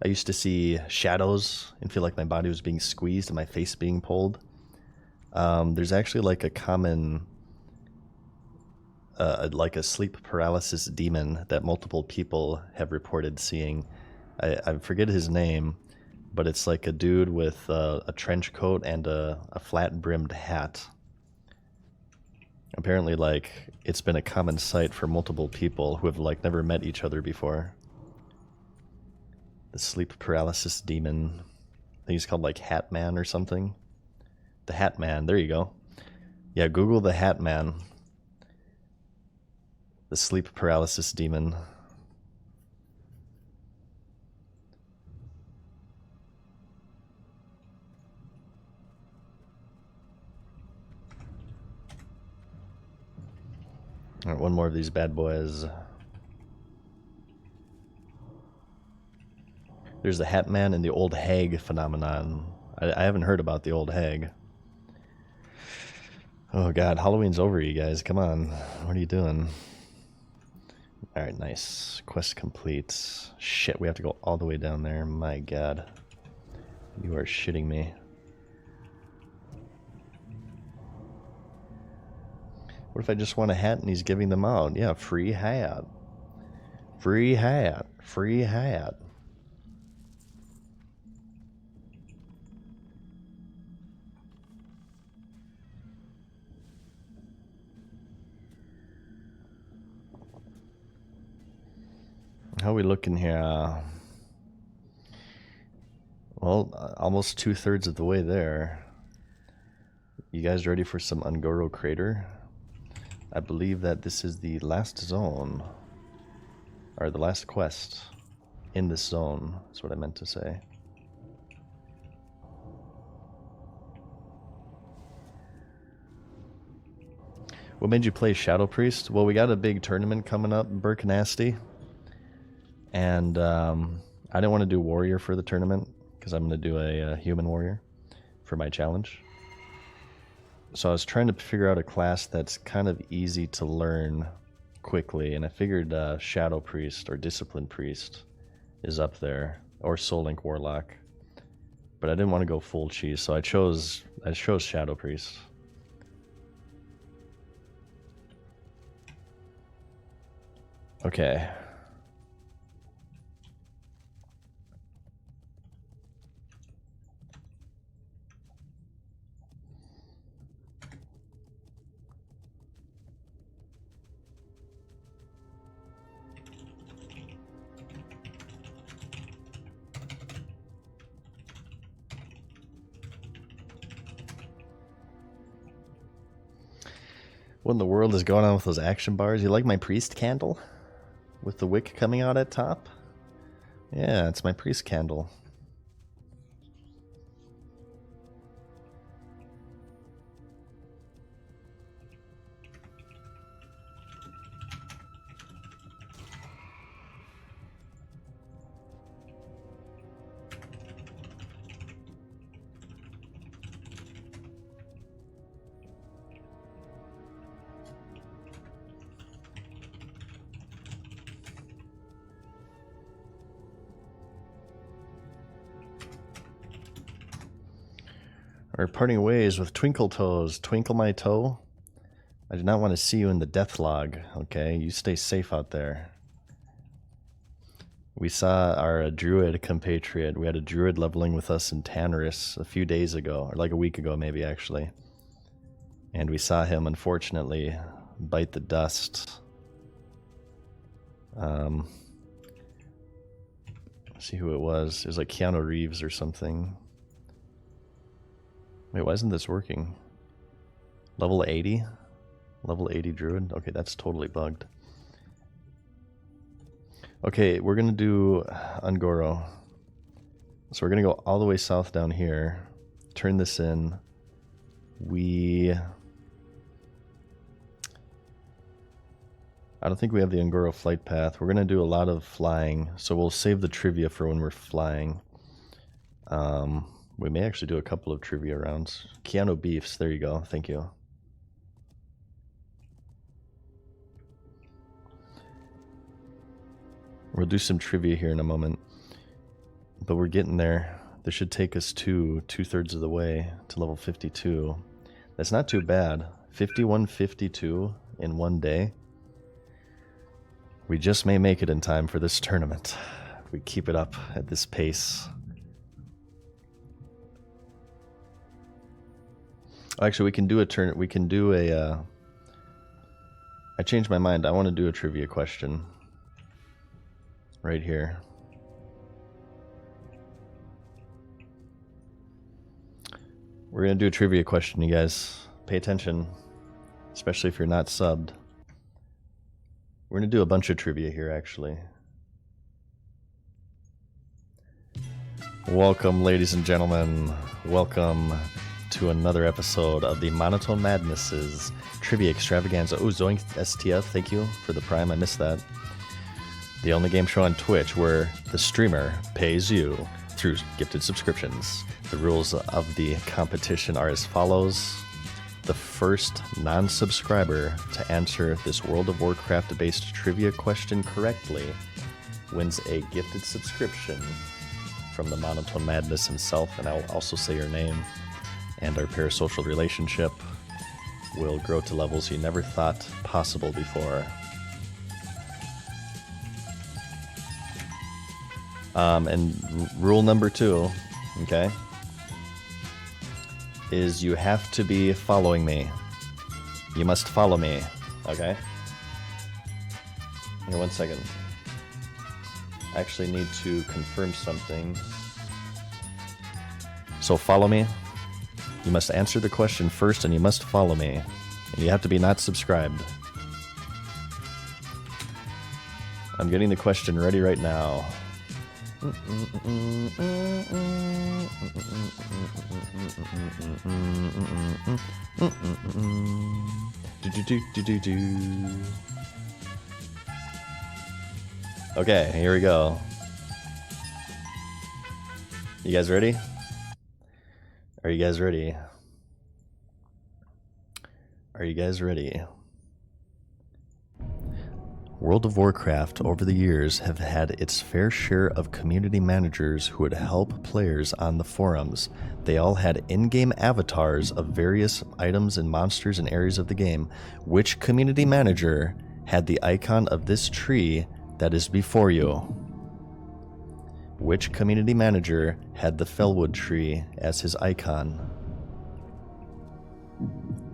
I used to see shadows and feel like my body was being squeezed and my face being pulled. There's actually like a common, like a sleep paralysis demon that multiple people have reported seeing. I forget his name, but it's like a dude with a trench coat and a flat-brimmed hat. Apparently, like, it's been a common sight for multiple people who have like never met each other before. The sleep paralysis demon. I think he's called like Hat Man or something. The Hat Man, there you go. Yeah, Google the Hat Man. The sleep paralysis demon. All right, one more of these bad boys. There's the Hat Man and the Old Hag phenomenon. I haven't heard about the Old Hag. Oh god, Halloween's over, you guys. Come on. What are you doing? Alright, nice. Quest complete. Shit, we have to go all the way down there. My god. You are shitting me. What if I just want a hat and he's giving them out? Yeah, free hat. Free hat. Free hat. How are we looking here? Well, almost 2/3 of the way there. You guys ready for some Ungoro Crater? I believe that this is the last zone, or the last quest in this zone. That's what I meant to say. What made you play Shadow Priest? Well, we got a big tournament coming up in Burkanasty. And I didn't want to do warrior for the tournament because I'm going to do a human warrior for my challenge. So I was trying to figure out a class that's kind of easy to learn quickly, and I figured Shadow Priest or Discipline Priest is up there, or Soul Link Warlock. But I didn't want to go full cheese, so I chose Shadow Priest. Okay. What in the world is going on with those action bars? You like my priest candle? With the wick coming out at top? Yeah, it's my priest candle. We're parting ways with Twinkle Toes. Twinkle my toe. I do not want to see you in the death log, okay? You stay safe out there. We saw our druid compatriot. We had a druid leveling with us in Tannerus a few days ago, or like a week ago maybe actually. And we saw him, unfortunately, bite the dust. Let's see who it was. It was like Keanu Reeves or something. Wait, why isn't this working? Level 80? Level 80 druid? Okay, that's totally bugged. Okay, we're gonna do Ungoro. So we're gonna go all the way south down here. Turn this in. I don't think we have the Ungoro flight path. We're gonna do a lot of flying, so we'll save the trivia for when we're flying. We may actually do a couple of trivia rounds. Keanu Beefs, there you go. Thank you. We'll do some trivia here in a moment. But we're getting there. This should take us to 2/3 of the way to level 52. That's not too bad. 51-52 in one day. We just may make it in time for this tournament. If we keep it up at this pace. Actually, we can do a turn. We can do a. I changed my mind. I want to do a trivia question. Right here. We're gonna do a trivia question, you guys. Pay attention, especially if you're not subbed. We're gonna do a bunch of trivia here, actually. Welcome, ladies and gentlemen. Welcome to another episode of the Monotone Madnesses Trivia Extravaganza. Oh, Zoink STF, thank you for the Prime. I missed that. The only game show on Twitch where the streamer pays you through gifted subscriptions. The rules of the competition are as follows. The first non-subscriber to answer this World of Warcraft-based trivia question correctly wins a gifted subscription from the Monotone Madness himself, and I'll also say your name, and our parasocial relationship will grow to levels you never thought possible before. And rule number 2, okay, is you have to be following me. You must follow me, okay? Here, 1 second. I actually need to confirm something. So follow me. You must answer the question first and you must follow me. And you have to be not subscribed. I'm getting the question ready right now. Okay, here we go. You guys ready? Are you guys ready? Are you guys ready? World of Warcraft over the years have had its fair share of community managers who would help players on the forums. They all had in-game avatars of various items and monsters and areas of the game. Which community manager had the icon of this tree that is before you? Which community manager had the Fellwood tree as his icon?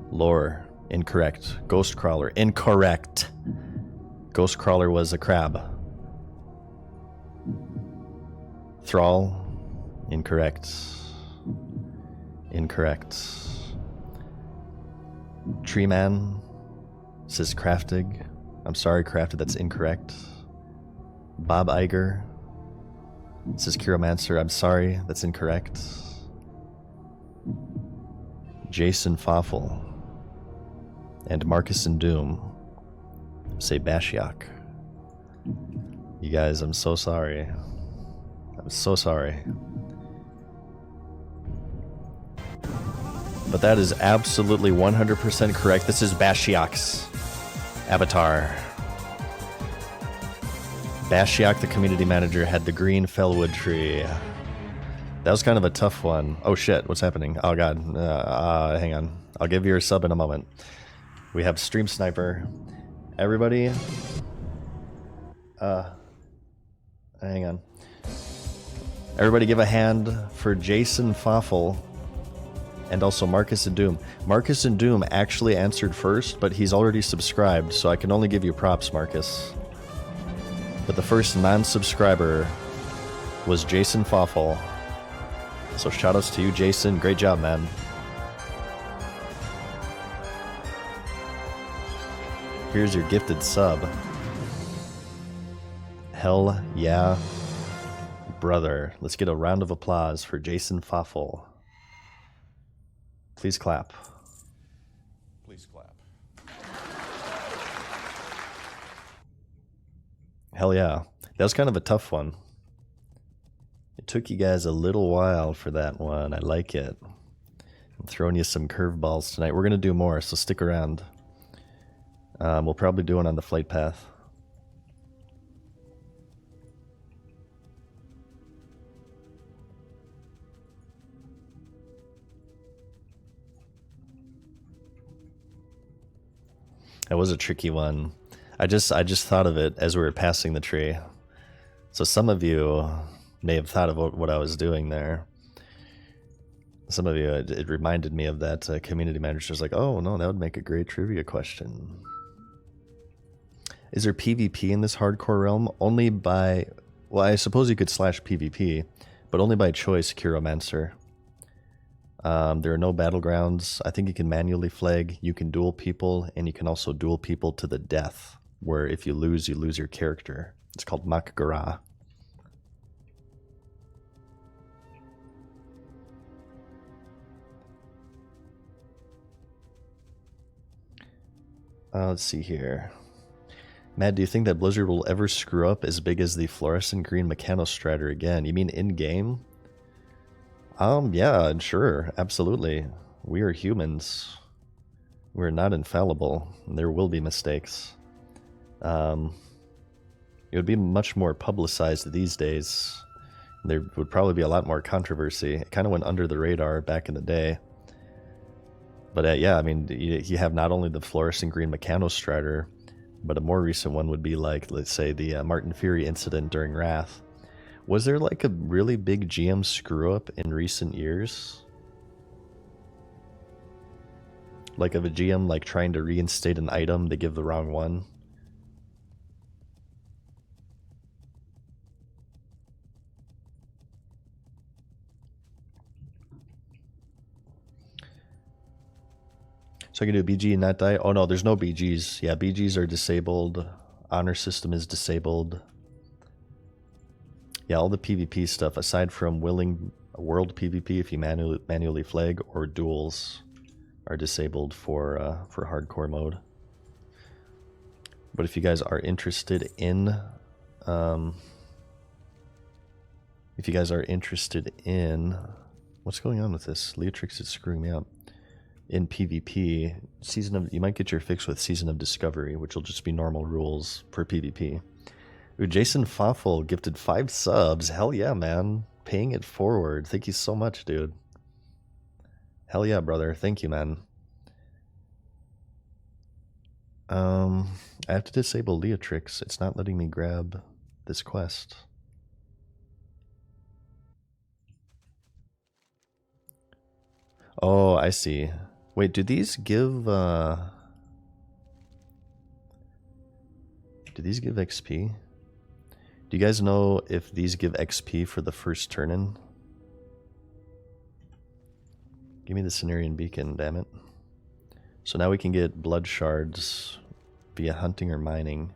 Lore, incorrect. Ghostcrawler, incorrect. Ghostcrawler was a crab. Thrall, incorrect. Incorrect. Treeman, says Craftig. I'm sorry, Crafted, that's incorrect. Bob Iger, says Chiromancer. I'm sorry, that's incorrect. Jason Foffel and Marcus and Doom say Bashiok. You guys, I'm so sorry. I'm so sorry. But that is absolutely 100% correct. This is Bashiok's avatar. Bashiok, the community manager, had the green Fellwood tree. That was kind of a tough one. Oh shit, what's happening? Oh god. Hang on. I'll give you a sub in a moment. We have Stream Sniper. Everybody, hang on. Everybody give a hand for Jason Foffel and also Marcus and Doom. Marcus and Doom actually answered first, but he's already subscribed, so I can only give you props, Marcus. But the first non-subscriber was Jason Foffel. So shoutouts to you, Jason. Great job, man. Here's your gifted sub. Hell yeah, brother. Let's get a round of applause for Jason Foffel. Please clap. Please clap. Hell yeah. That was kind of a tough one. It took you guys a little while for that one. I like it. I'm throwing you some curveballs tonight. We're going to do more, so stick around. We'll probably do one on the flight path. That was a tricky one. I just thought of it as we were passing the tree. So some of you may have thought of what I was doing there. Some of you, it reminded me of that community manager was like, oh no, that would make a great trivia question. Is there PvP in this hardcore realm? Only by, well, I suppose you could slash PvP, but only by choice, Chiromancer. There are no battlegrounds. I think you can manually flag, you can duel people, and you can also duel people to the death, where if you lose your character. It's called Makgara. Let's see here. Matt, do you think that Blizzard will ever screw up as big as the fluorescent green Mechanostrator again? You mean in-game? Yeah, sure, absolutely. We are humans. We're not infallible. There will be mistakes. It would be much more publicized these days. There would probably be a lot more controversy. It kind of went under the radar back in the day. But yeah, I mean, you have not only the fluorescent green Mechanostrator, but a more recent one would be like, let's say, the Martin Fury incident during Wrath. Was there like a really big GM screw up in recent years? Like of a GM like trying to reinstate an item, they give the wrong one? So I can do BG and not die? Oh no, there's no BGs. Yeah, BGs are disabled. Honor system is disabled. Yeah, all the PvP stuff, aside from willing world PvP, if you manually flag, or duels, are disabled for hardcore mode. But if you guys are interested in, what's going on with this? Leotrix is screwing me up. In PvP, you might get your fix with Season of Discovery, which will just be normal rules for PvP. Ooh, Jason Foffel gifted 5 subs. Hell yeah, man. Paying it forward. Thank you so much, dude. Hell yeah, brother. Thank you, man. I have to disable Leotrix. It's not letting me grab this quest. Oh, I see. Wait, do these give XP? Do you guys know if these give XP for the first turn-in? Give me the Cenarian Beacon, damn it. So now we can get blood shards via hunting or mining.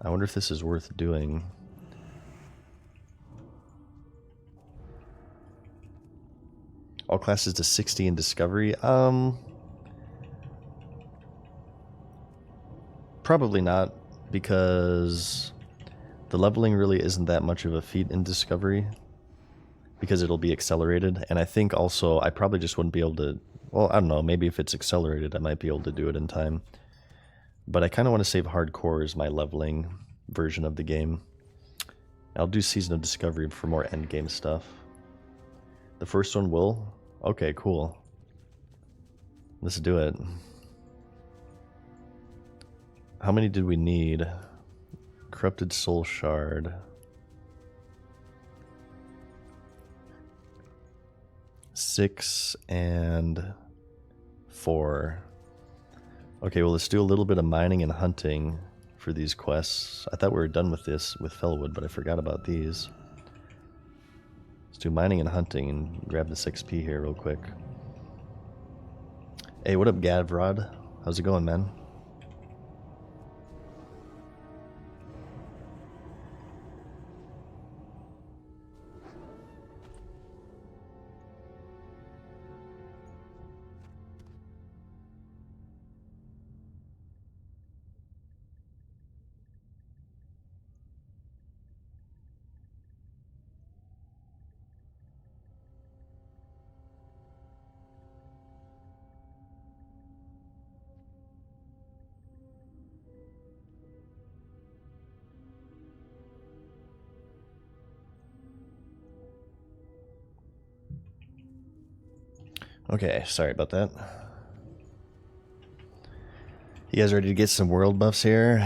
I wonder if this is worth doing. All classes to 60 in Discovery? Probably not, because the leveling really isn't that much of a feat in Discovery, because it'll be accelerated, and I think also I probably just wouldn't be able to, well, I don't know, maybe if it's accelerated I might be able to do it in time. But I kind of want to save Hardcore as my leveling version of the game. I'll do Season of Discovery for more endgame stuff. The first one will? Okay, cool. Let's do it. How many did we need? Corrupted Soul Shard. 6 and 4. Okay, well, let's do a little bit of mining and hunting for these quests. I thought we were done with this with Fellwood, but I forgot about these. Let's do mining and hunting and grab this XP here real quick. Hey, what up, Gavrod? How's it going, man? Okay, sorry about that. You guys ready to get some world buffs here?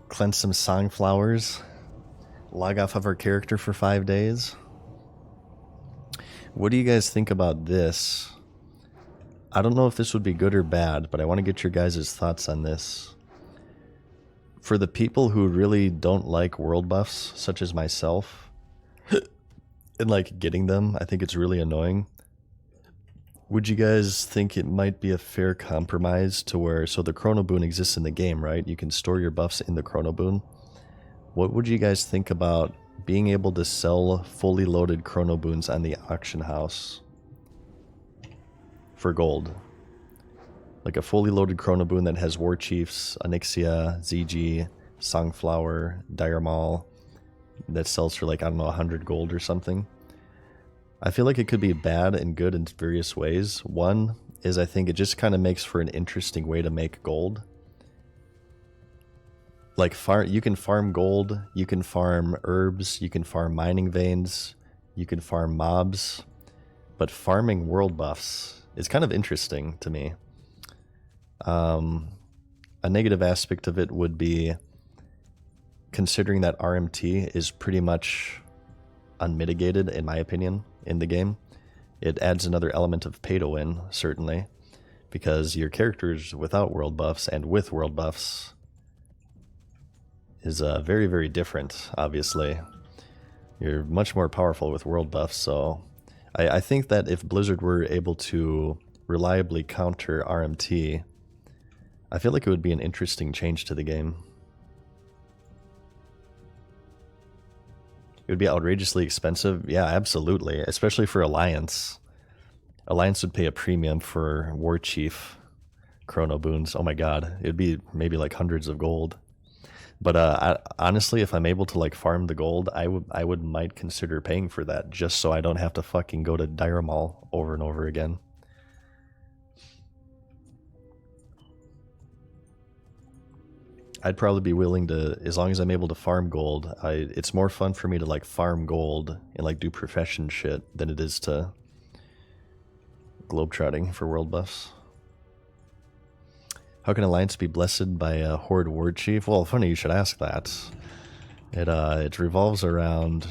Cleanse some songflowers? Log off of our character for 5 days? What do you guys think about this? I don't know if this would be good or bad, but I want to get your guys' thoughts on this. For the people who really don't like world buffs, such as myself, and like getting them, I think it's really annoying. Would you guys think it might be a fair compromise to where, so the Chrono Boon exists in the game, right? You can store your buffs in the Chrono Boon. What would you guys think about being able to sell fully loaded Chrono Boons on the auction house for gold? Like a fully loaded Chrono Boon that has War Chiefs, Onyxia, ZG, Songflower, Dire Maul, that sells for like, I don't know, 100 gold or something. I feel like it could be bad and good in various ways. One is I think it just kind of makes for an interesting way to make gold. Like you can farm gold, you can farm herbs, you can farm mining veins, you can farm mobs, but farming world buffs is kind of interesting to me. A negative aspect of it would be considering that RMT is pretty much unmitigated, in my opinion, in the game. It adds another element of pay to win, certainly, because your characters without world buffs and with world buffs is very, very different, obviously. You're much more powerful with world buffs, so I think that if Blizzard were able to reliably counter RMT, I feel like it would be an interesting change to the game. It would be outrageously expensive. Yeah, absolutely. Especially for Alliance. Alliance would pay a premium for War Chief Chrono Boons. Oh my god. It'd be maybe like hundreds of gold. But honestly, if I'm able to like farm the gold, I might consider paying for that just so I don't have to fucking go to Dire Maul over and over again. I'd probably be willing to, as long as I'm able to farm gold. It's more fun for me to like farm gold and like do profession shit than it is to globetrotting for world buffs. How can Alliance be blessed by a Horde War Chief? Well, funny you should ask that. It revolves around.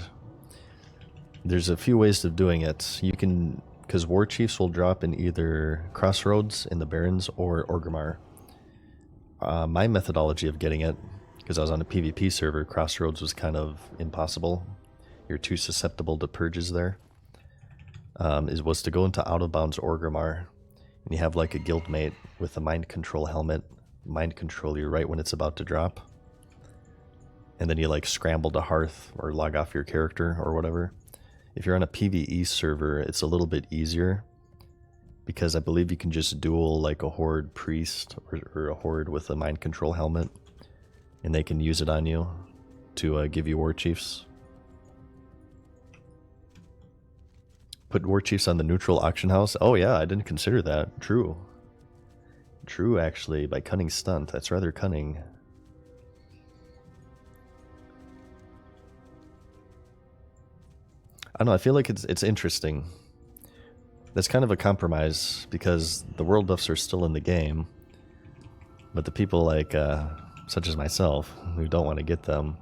There's a few ways of doing it. You can, because War Chiefs will drop in either Crossroads in the Barrens or Orgrimmar. My methodology of getting it, because I was on a PvP server, Crossroads was kind of impossible. You're too susceptible to purges there. Was to go into Out of Bounds Orgrimmar, and you have like a guildmate with a mind control helmet, mind control you right when it's about to drop. And then you like scramble to Hearth or log off your character or whatever. If you're on a PvE server, it's a little bit easier, because I believe you can just duel like a Horde priest or a Horde with a mind control helmet, and they can use it on you to give you War Chiefs. Put War Chiefs on the neutral auction house? Oh yeah, I didn't consider that. True. True, actually, by cunning stunt. That's rather cunning. I don't know, I feel like it's interesting. That's kind of a compromise, because the world buffs are still in the game, but the people like, such as myself, who don't want to get them,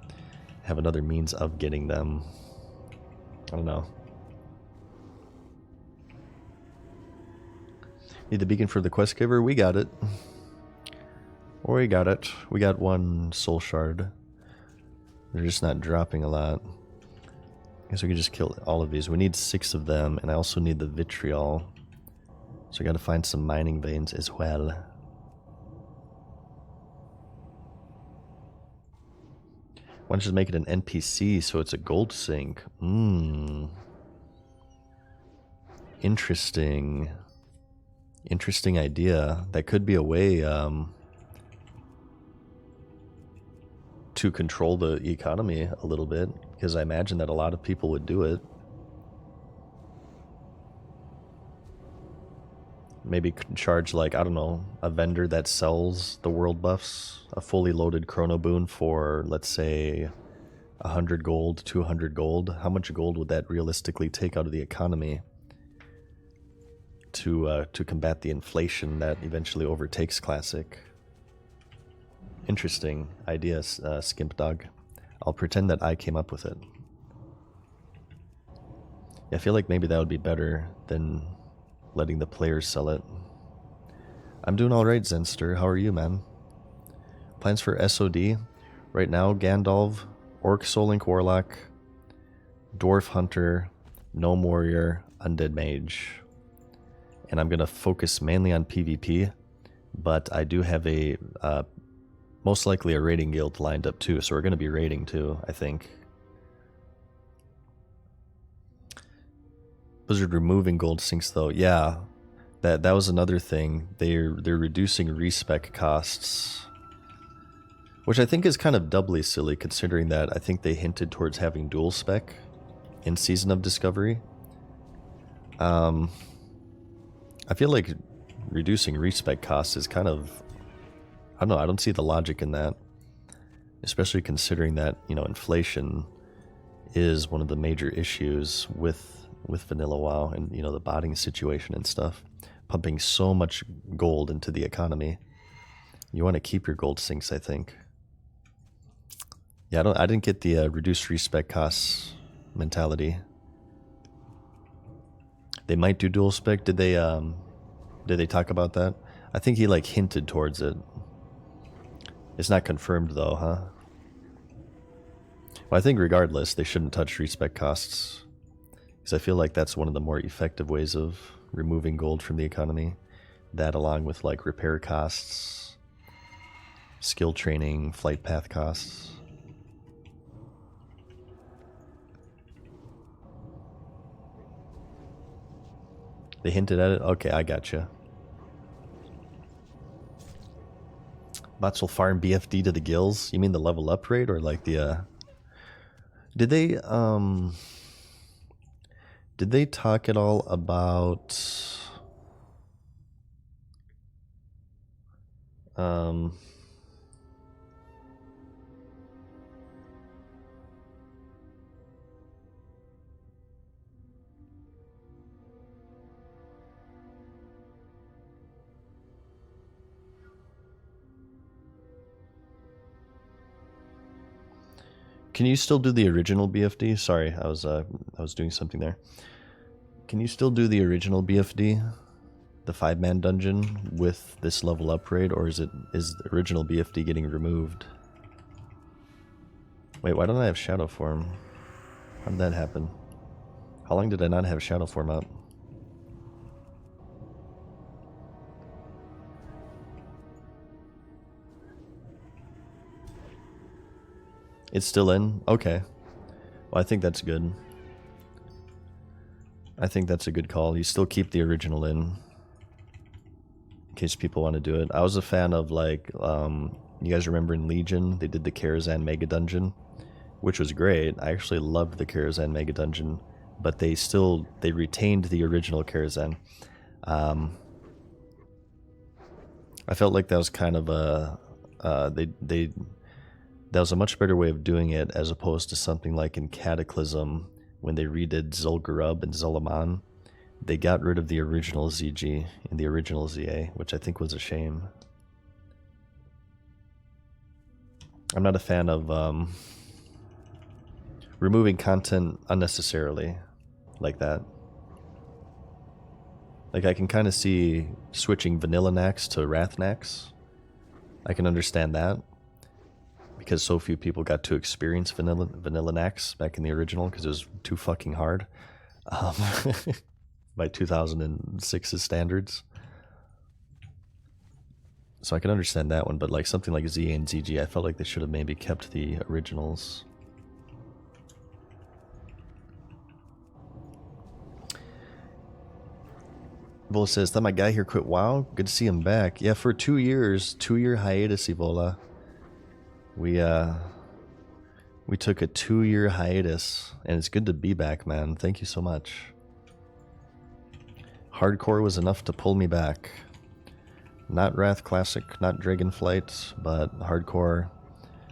have another means of getting them. I don't know. Need the beacon for the quest giver? We got it. We got it. We got one soul shard. They're just not dropping a lot. I guess we can just kill all of these. We need 6 of them, and I also need the vitriol. So I gotta find some mining veins as well. Why don't you just make it an NPC so it's a gold sink? Interesting. Interesting idea. That could be a way to control the economy a little bit, because I imagine that a lot of people would do it. Maybe charge, like, I don't know, a vendor that sells the world buffs, a fully loaded Chrono Boon for, let's say, 100 gold, 200 gold. How much gold would that realistically take out of the economy to combat the inflation that eventually overtakes Classic? Interesting idea, Skimp Dog. I'll pretend that I came up with it. Yeah, I feel like maybe that would be better than letting the players sell it. I'm doing alright, Zenster. How are you, man? Plans for SOD? Right now, Gandalf, Orc Soul Link Warlock, Dwarf Hunter, Gnome Warrior, Undead Mage. and I'm going to focus mainly on PvP, but I do have a most likely a raiding guild lined up too, so we're going to be raiding too, I think. Blizzard removing gold sinks though, yeah, that was another thing. They're reducing respec costs, which I think is kind of doubly silly considering that I think they hinted towards having dual spec in Season of Discovery. I feel like reducing respec costs is kind of, I don't know, I don't see the logic in that, especially considering that, you know, inflation is one of the major issues with vanilla WoW, and you know, the botting situation and stuff, pumping so much gold into the economy. You want to keep your gold sinks, I think. Yeah, I didn't get the reduced respec costs mentality. They might do dual spec. Did they talk about that? I think he like hinted towards it. It's not confirmed though, huh? Well, I think regardless, they shouldn't touch respec costs, because I feel like that's one of the more effective ways of removing gold from the economy. That along with like repair costs, skill training, flight path costs. They hinted at it? Okay, I gotcha. Bots will farm BFD to the gills? You mean the level up rate, or like the Did they talk at all about Can you still do the original BFD? Sorry, I was doing something there. Can you still do the original BFD, the 5-man dungeon, with this level upgrade, or is the original BFD getting removed? Wait, why don't I have shadow form? How did that happen? How long did I not have shadow form up? It's still in? Okay. Well, I think that's good. I think that's a good call. You still keep the original in case people want to do it. I was a fan of, like, you guys remember in Legion, they did the Karazhan Mega Dungeon, which was great. I actually loved the Karazhan Mega Dungeon, but they retained the original Karazhan. I felt like that was kind of that was a much better way of doing it, as opposed to something like in Cataclysm when they redid Zul'Gurub and Zulaman. They got rid of the original ZG and the original ZA, which I think was a shame. I'm not a fan of removing content unnecessarily like that. Like, I can kind of see switching Vanilla Nax to Wrath Nax. I can understand that, because so few people got to experience Vanilla Nax back in the original, because it was too fucking hard. By 2006's standards. So I can understand that one, but like something like ZA and ZG, I felt like they should have maybe kept the originals. Evola says, thought my guy here quit WoW? Good to see him back. Yeah, for 2 years, 2-year hiatus, Evola. We took a 2-year hiatus, and it's good to be back, man. Thank you so much. Hardcore was enough to pull me back. Not Wrath Classic, not Dragonflight, but Hardcore.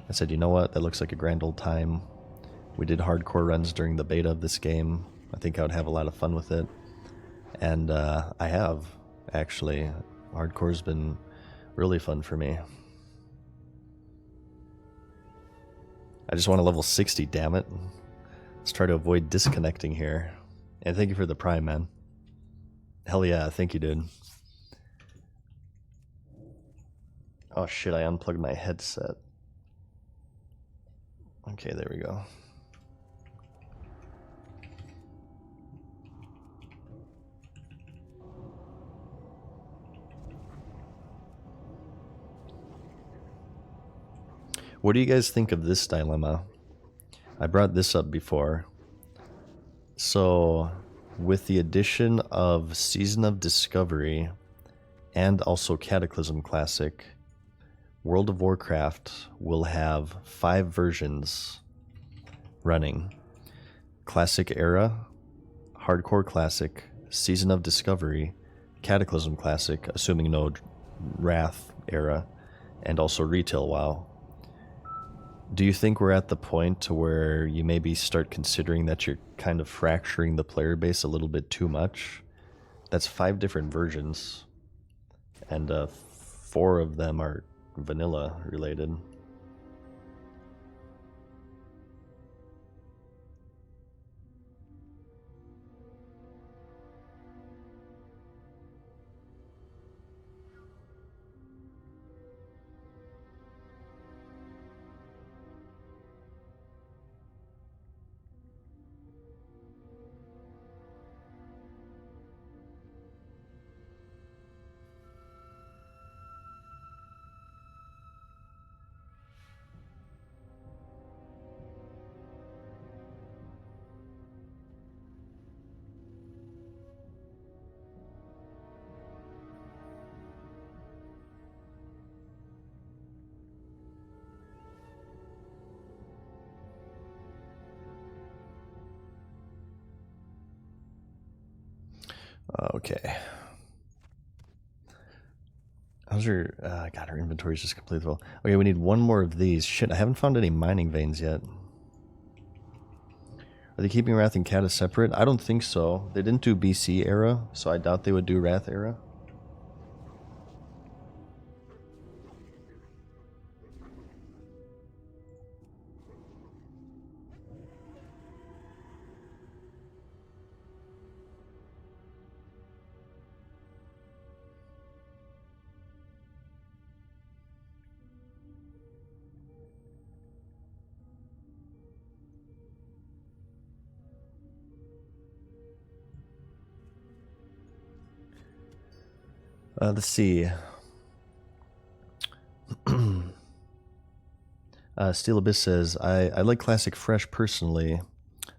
I said, you know what? That looks like a grand old time. We did hardcore runs during the beta of this game. I think I would have a lot of fun with it. And I have, actually. Hardcore's been really fun for me. I just want to level 60, damn it. Let's try to avoid disconnecting here. And thank you for the Prime, man. Hell yeah, thank you, dude. Oh shit, I unplugged my headset. Okay, there we go. What do you guys think of this dilemma? I brought this up before. So, with the addition of Season of Discovery and also Cataclysm Classic, World of Warcraft will have 5 versions running. Classic Era, Hardcore Classic, Season of Discovery, Cataclysm Classic, assuming no Wrath Era, and also Retail WoW. Do you think we're at the point to where you maybe start considering that you're kind of fracturing the player base a little bit too much? That's 5 different versions, and 4 of them are vanilla related. Okay. How's your... God, our inventory is just completely full. Okay, we need one more of these. Shit, I haven't found any mining veins yet. Are they keeping Wrath and Cata separate? I don't think so. They didn't do BC era, so I doubt they would do Wrath era. Let's see. Steel Abyss says, I like Classic Fresh personally.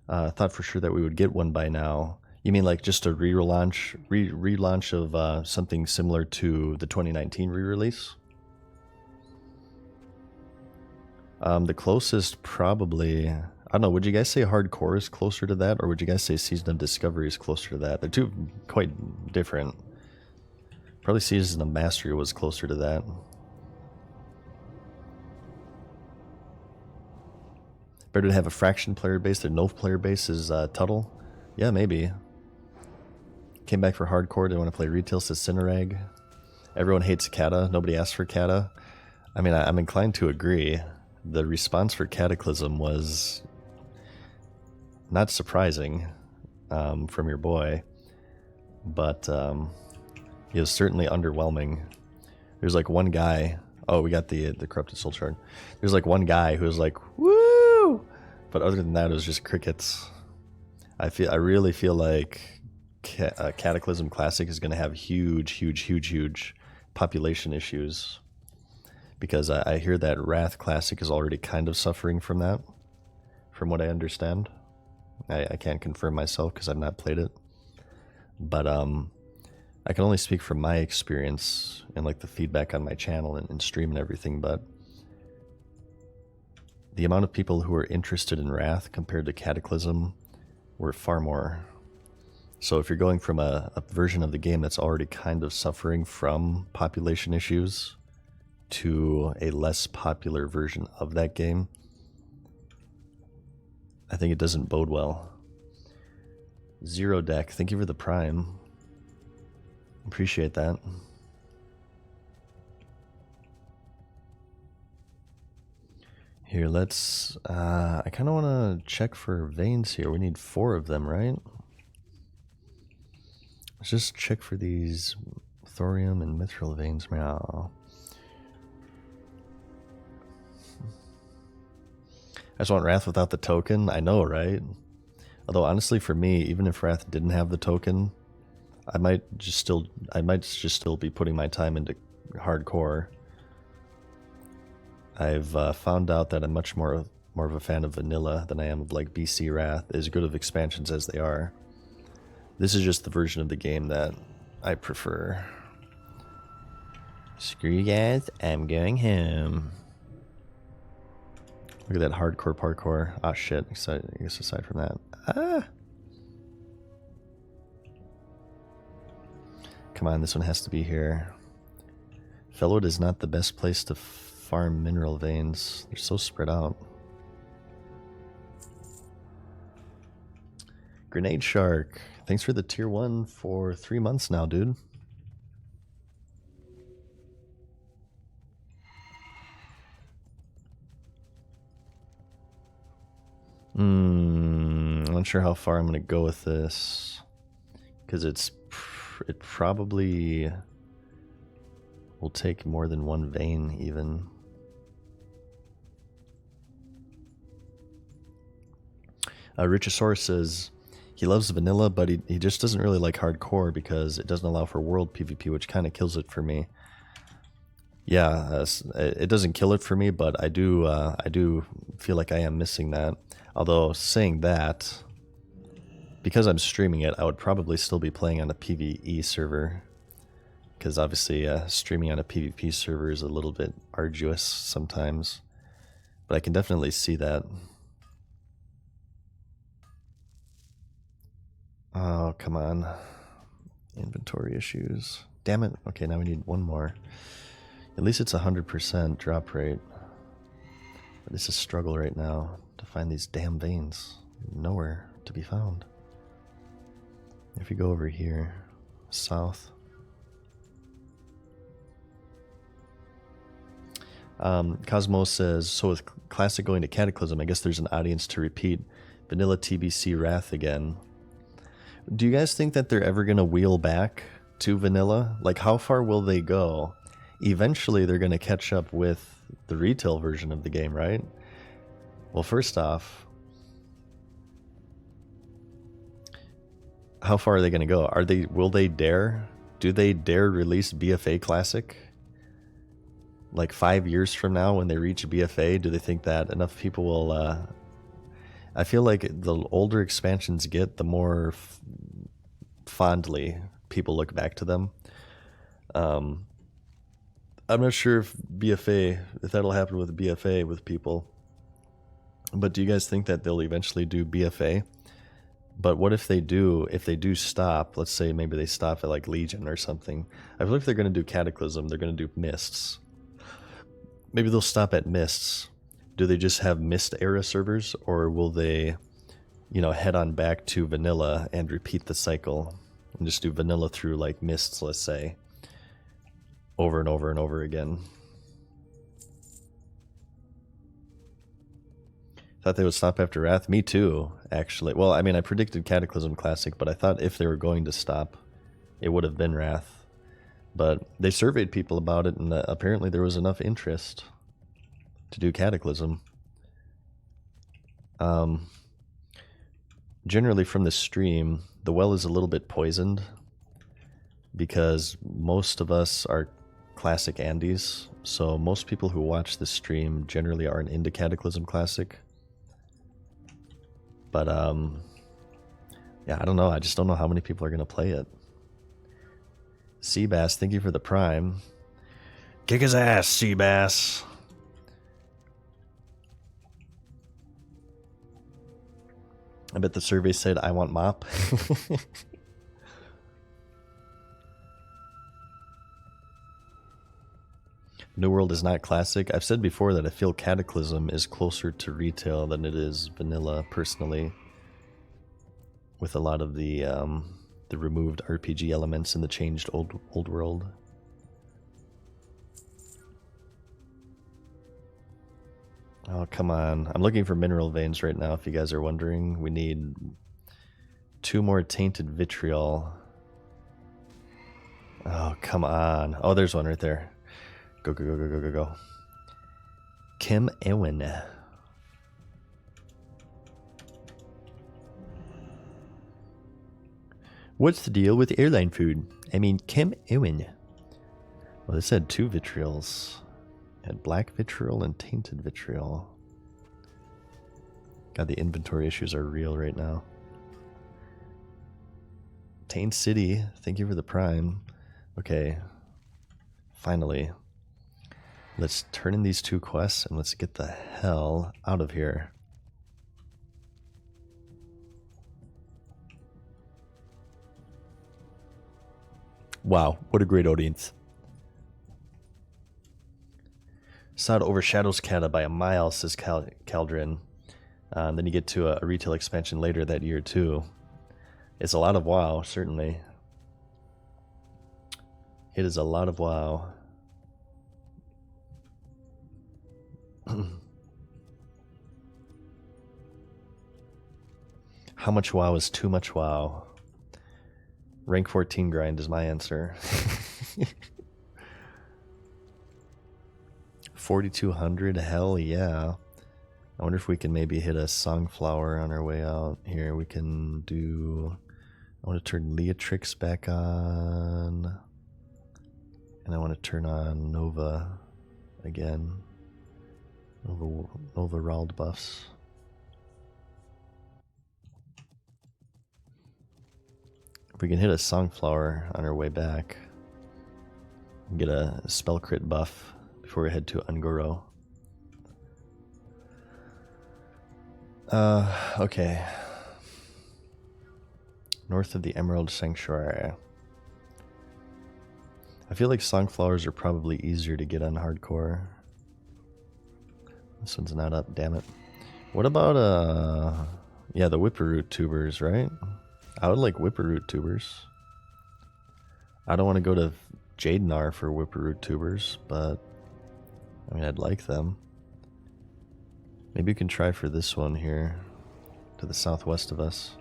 Thought for sure that we would get one by now. You mean like just a relaunch of something similar to the 2019 re-release? The closest probably... I don't know, would you guys say Hardcore is closer to that, or would you guys say Season of Discovery is closer to that? They're two quite different. Probably Season of Mastery was closer to that. Better to have a fraction player base than no player base is Tuttle. Yeah, maybe. Came back for Hardcore, didn't want to play Retail, says Cinerag. Everyone hates Cata, nobody asked for Cata. I mean, I'm inclined to agree. The response for Cataclysm was not surprising from your boy, but it was certainly underwhelming. There's like one guy... Oh, we got the Corrupted Soul Shard. There's like one guy who was like, woo! But other than that, it was just crickets. I really feel like Cataclysm Classic is going to have huge population issues. Because I hear that Wrath Classic is already kind of suffering from that, from what I understand. I can't confirm myself because I've not played it. But I can only speak from my experience and like the feedback on my channel and stream and everything, but the amount of people who are interested in Wrath compared to Cataclysm were far more. So if you're going from a version of the game that's already kind of suffering from population issues to a less popular version of that game, I think it doesn't bode well. Zero Deck, thank you for the Prime. Appreciate that. Here, let's... I kind of want to check for veins here. We need 4 of them, right? Let's just check for these thorium and mithril veins now. I just want Wrath without the token. I know, right? Although honestly, for me, even if Wrath didn't have the token, I might just still be putting my time into Hardcore. I've found out that I'm much more of a fan of vanilla than I am of like BC Wrath, as good of expansions as they are. This is just the version of the game that I prefer. Screw you guys, I'm going home. Look at that hardcore parkour. Ah, shit. I guess aside from that. Ah! Come on, this one has to be here. Fellwood is not the best place to farm mineral veins. They're so spread out. Grenade Shark. Thanks for the tier 1 for 3 months now, dude. I'm not sure how far I'm going to go with this. Because it probably will take more than one vein, even. Richosaurus says he loves vanilla, but he just doesn't really like hardcore because it doesn't allow for world PvP, which kind of kills it for me. Yeah, it doesn't kill it for me, but I do feel like I am missing that. Although saying that, because I'm streaming it, I would probably still be playing on a PvE server. Because obviously streaming on a PvP server is a little bit arduous sometimes. But I can definitely see that. Oh, come on. Inventory issues. Damn it. Okay, now we need one more. At least it's 100% drop rate. But it's a struggle right now to find these damn veins. Nowhere to be found. If you go over here, south. Cosmos says, so with Classic going to Cataclysm, I guess there's an audience to repeat Vanilla TBC Wrath again. Do you guys think that they're ever going to wheel back to Vanilla? Like, how far will they go? Eventually, they're going to catch up with the retail version of the game, right? Well, first off, how far are they going to go? Will they dare? Do they dare release BFA Classic? Like 5 years from now when they reach BFA, do they think that enough people will... I feel like the older expansions get, the more fondly people look back to them. I'm not sure if that'll happen with BFA with people. But do you guys think that they'll eventually do BFA? But what if they do stop, let's say maybe they stop at like Legion or something. I feel like if they're going to do Cataclysm, they're going to do Mists. Maybe they'll stop at Mists. Do they just have Mist era servers, or will they, head on back to Vanilla and repeat the cycle and just do Vanilla through like Mists, let's say, over and over and over again? Thought they would stop after Wrath. Me too, actually. Well, I mean, I predicted Cataclysm Classic, but I thought if they were going to stop, it would have been Wrath. But they surveyed people about it, and apparently there was enough interest to do Cataclysm. Generally from the stream, the well is a little bit poisoned because most of us are Classic Andes, so most people who watch the stream generally aren't into Cataclysm Classic. But yeah, I don't know. I just don't know how many people are going to play it. Seabass, thank you for the prime. Kick his ass, Seabass. I bet the survey said, I want mop. New World is not classic. I've said before that I feel Cataclysm is closer to retail than it is vanilla, personally. With a lot of the removed RPG elements and the changed old world. Oh, come on. I'm looking for mineral veins right now, if you guys are wondering. We need 2 more tainted vitriol. Oh, come on. Oh, there's one right there. Go, go, go, go, go, go, go. Kim Ewan. What's the deal with airline food? I mean, Kim Ewan. Well, this had 2 vitriols. Had black vitriol and tainted vitriol. God, the inventory issues are real right now. Taint City, thank you for the prime. Okay, finally. Let's turn in these 2 quests and let's get the hell out of here. Wow, what a great audience. Sod overshadows Kata by a mile, says Caldrin. Then you get to a retail expansion later that year too. It's a lot of WoW, certainly. It is a lot of WoW. How much WoW is too much WoW? Rank 14 grind is my answer. 4,200, hell yeah. I wonder if we can maybe hit a Songflower on our way out. Here, we can do... I want to turn Leatrix back on. And I want to turn on Nova again. Nova Rald buffs. If we can hit a Songflower on our way back, get a spell crit buff before we head to Ungoro. Okay. North of the Emerald Sanctuary. I feel like Songflowers are probably easier to get on hardcore. This one's not up, damn it. What about, yeah, the Whipperroot tubers, right? I would like Whipperroot tubers. I don't want to go to Jadenar for Whipperroot tubers, but I mean, I'd like them. Maybe you can try for this one here, to the southwest of us.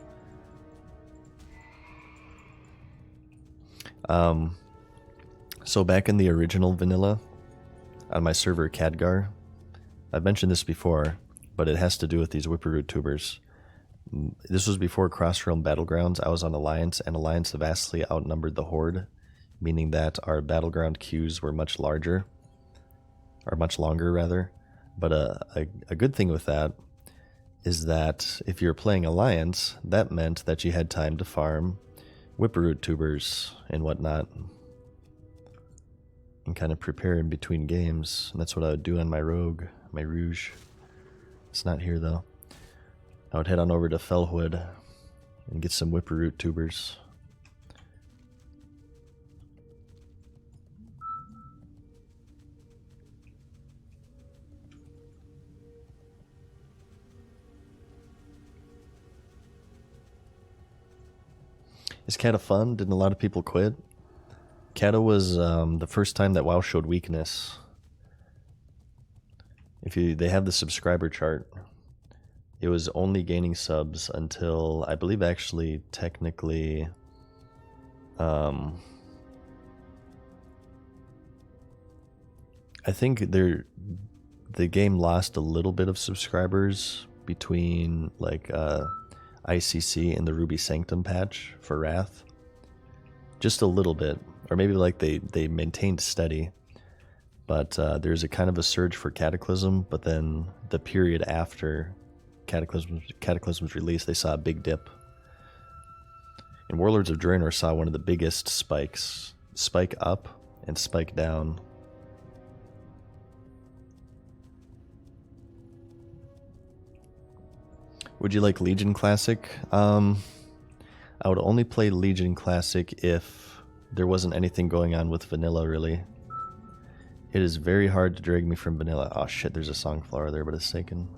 So back in the original vanilla, on my server Khadgar, I've mentioned this before, but it has to do with these Whipperroot tubers. This was before Crossrealm Battlegrounds. I was on Alliance, and Alliance vastly outnumbered the Horde, meaning that our Battleground queues were much larger, or much longer rather. But a good thing with that is that if you're playing Alliance, that meant that you had time to farm Whipperroot tubers and whatnot, and kind of prepare in between games. And that's what I would do on my Rogue, my Rouge. It's not here though. I would head on over to Fellwood and get some Whipperroot tubers. Is Kata fun? Didn't a lot of people quit? Kata was the first time that WoW showed weakness. They have the subscriber chart. It was only gaining subs until, I believe actually, technically, I think the game lost a little bit of subscribers between like ICC and the Ruby Sanctum patch for Wrath. Just a little bit. Or maybe like they maintained steady. But there's a kind of a surge for Cataclysm, but then the period after Cataclysm's release, they saw a big dip. And Warlords of Draenor saw one of the biggest spikes. Spike up and spike down. Would you like Legion Classic? I would only play Legion Classic if there wasn't anything going on with vanilla, really. It is very hard to drag me from vanilla. Oh shit, there's a Songflower there, but it's taken.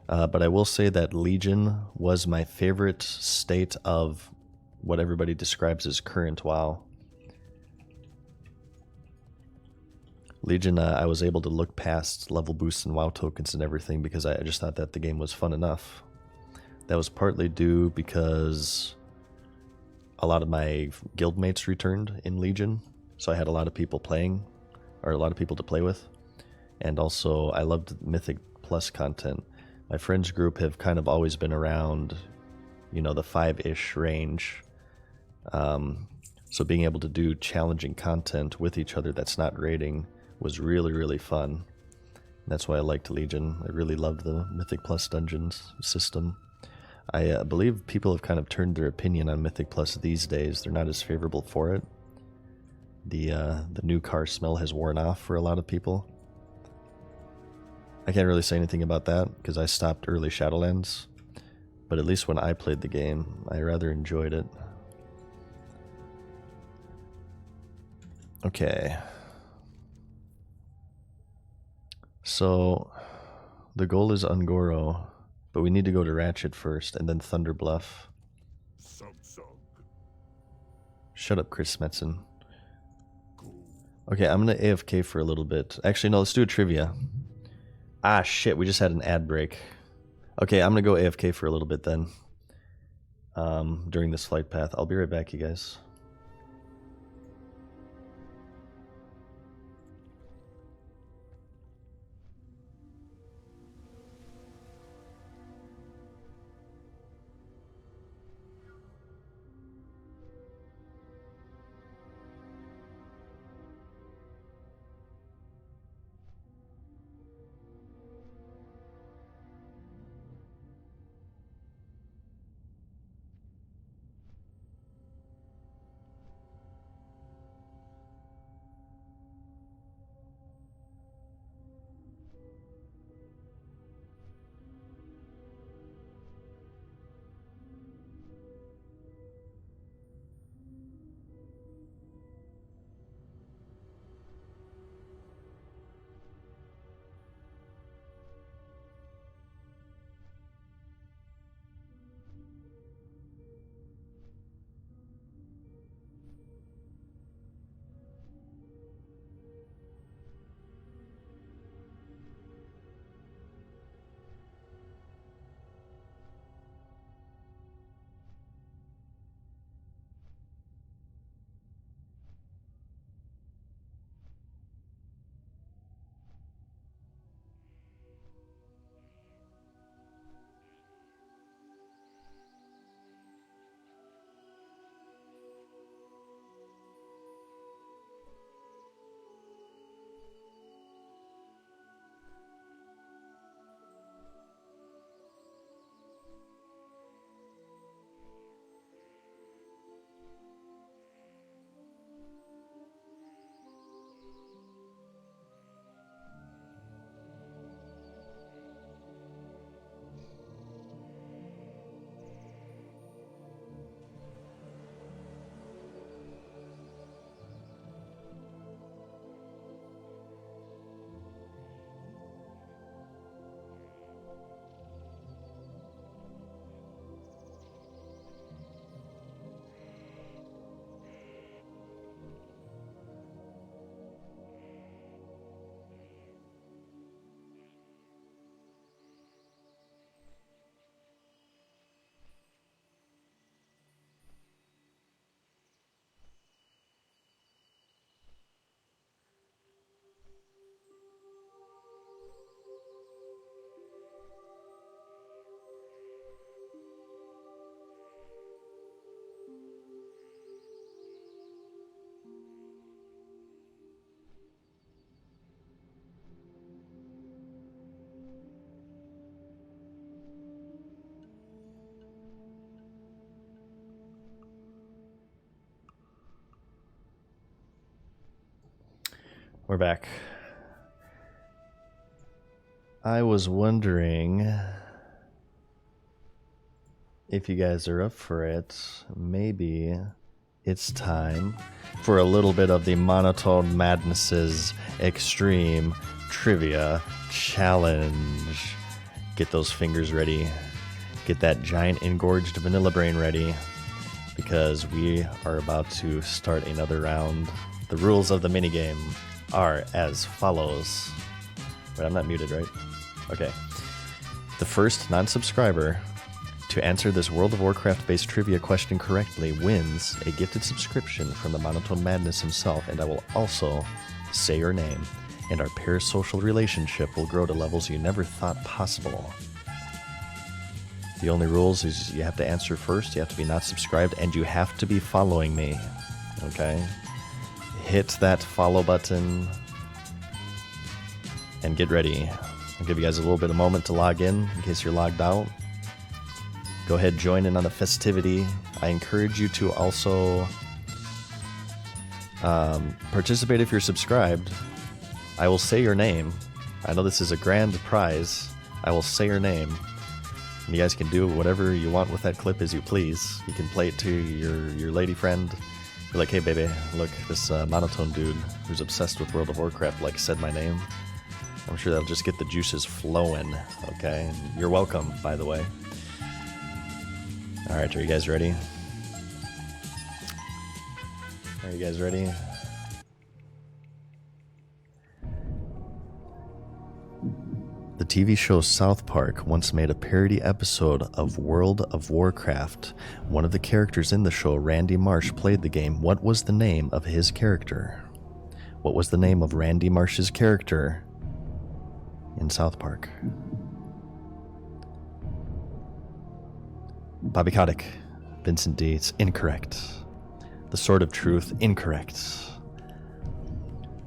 But I will say that Legion was my favorite state of what everybody describes as current WoW. Legion, I was able to look past level boosts and WoW tokens and everything because I just thought that the game was fun enough. That was partly due because a lot of my guildmates returned in Legion, so I had a lot of people playing, or a lot of people to play with. And also, I loved Mythic Plus content. My friends group have kind of always been around, you know, the 5-ish range. So being able to do challenging content with each other that's not raiding was really, really fun. That's why I liked Legion. I really loved the Mythic Plus dungeons system. I believe people have kind of turned their opinion on Mythic Plus these days. They're not as favorable for it. The new car smell has worn off for a lot of people. I can't really say anything about that because I stopped early Shadowlands. But at least when I played the game, I rather enjoyed it. Okay. So, the goal is Ungoro, but we need to go to Ratchet first, and then Thunder Bluff. Shut up, Chris Smetson. Okay, I'm gonna AFK for a little bit. Actually, no, let's do a trivia. Ah, shit, we just had an ad break. Okay, I'm gonna go AFK for a little bit then. During this flight path. I'll be right back, you guys. We're back. I was wondering if you guys are up for it. Maybe it's time for a little bit of the Monotone Madnesses Extreme Trivia Challenge. Get those fingers ready. Get that giant engorged vanilla brain ready, because we are about to start another round. The rules of the minigame are as follows. Wait, I'm not muted, right? Okay. The first non-subscriber to answer this World of Warcraft-based trivia question correctly wins a gifted subscription from the Monotone Madness himself, and I will also say your name, and our parasocial relationship will grow to levels you never thought possible. The only rules is you have to answer first, you have to be not subscribed, and you have to be following me. Okay? Hit that follow button and get ready. I'll give you guys a little bit of moment to log in case you're logged out. Go ahead, join in on the festivity. I encourage you to also participate if you're subscribed. I will say your name. I know this is a grand prize. I will say your name. And you guys can do whatever you want with that clip as you please. You can play it to your lady friend. Be like, hey baby, look, this monotone dude who's obsessed with World of Warcraft like said my name. I'm sure that'll just get the juices flowing, okay? And you're welcome, by the way. Alright, are you guys ready? Are you guys ready? The TV show South Park once made a parody episode of World of Warcraft. One of the characters in the show, Randy Marsh, played the game. What was the name of his character? What was the name of Randy Marsh's character in South Park? Bobby Kotick, Vincent D. It's incorrect. The Sword of Truth, incorrect.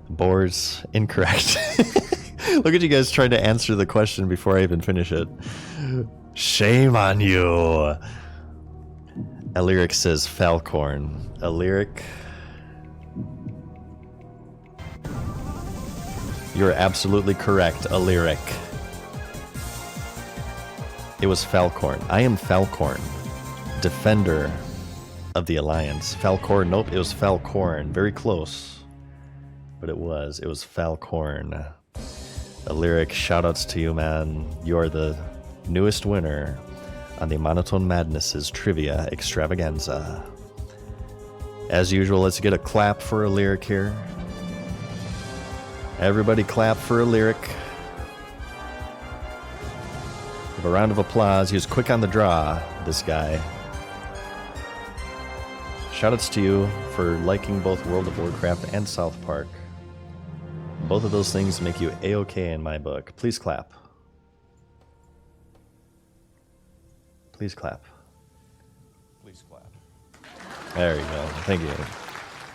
Boars, incorrect. Look at you guys trying to answer the question before I even finish it. Shame on you. Allyric says Falcorn. Allyric. You're absolutely correct, Allyric. It was Falcorn. I am Falcorn, defender of the Alliance. Falcorn, nope, it was Falcorn. Very close. But it was Falcorn. Allyric, shoutouts to you, man. You are the newest winner on the Monotone Madnesses Trivia Extravaganza. As usual, let's get a clap for Allyric here. Everybody clap for Allyric. Give a round of applause. He was quick on the draw, this guy. Shoutouts to you for liking both World of Warcraft and South Park. Both of those things make you A-OK in my book. Please clap. Please clap. Please clap. There you go. Thank you.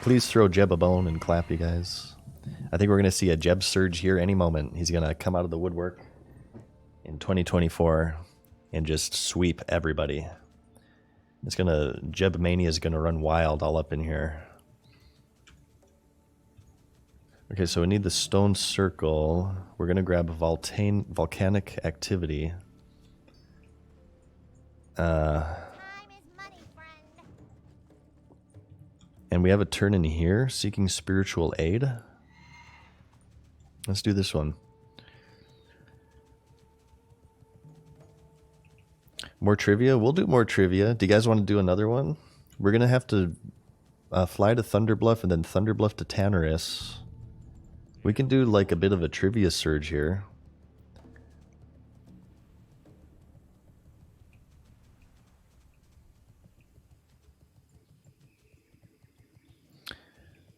Please throw Jeb a bone and clap, you guys. I think we're going to see a Jeb surge here any moment. He's going to come out of the woodwork in 2024 and just sweep everybody. Jeb Mania is going to run wild all up in here. Okay, so we need the stone circle. We're going to grab volcanic activity. And we have a turn in here, seeking spiritual aid. Let's do this one. More trivia? We'll do more trivia. Do you guys want to do another one? We're going to have to fly to Thunderbluff and then Thunderbluff to Tannerus. We can do like a bit of a trivia surge here.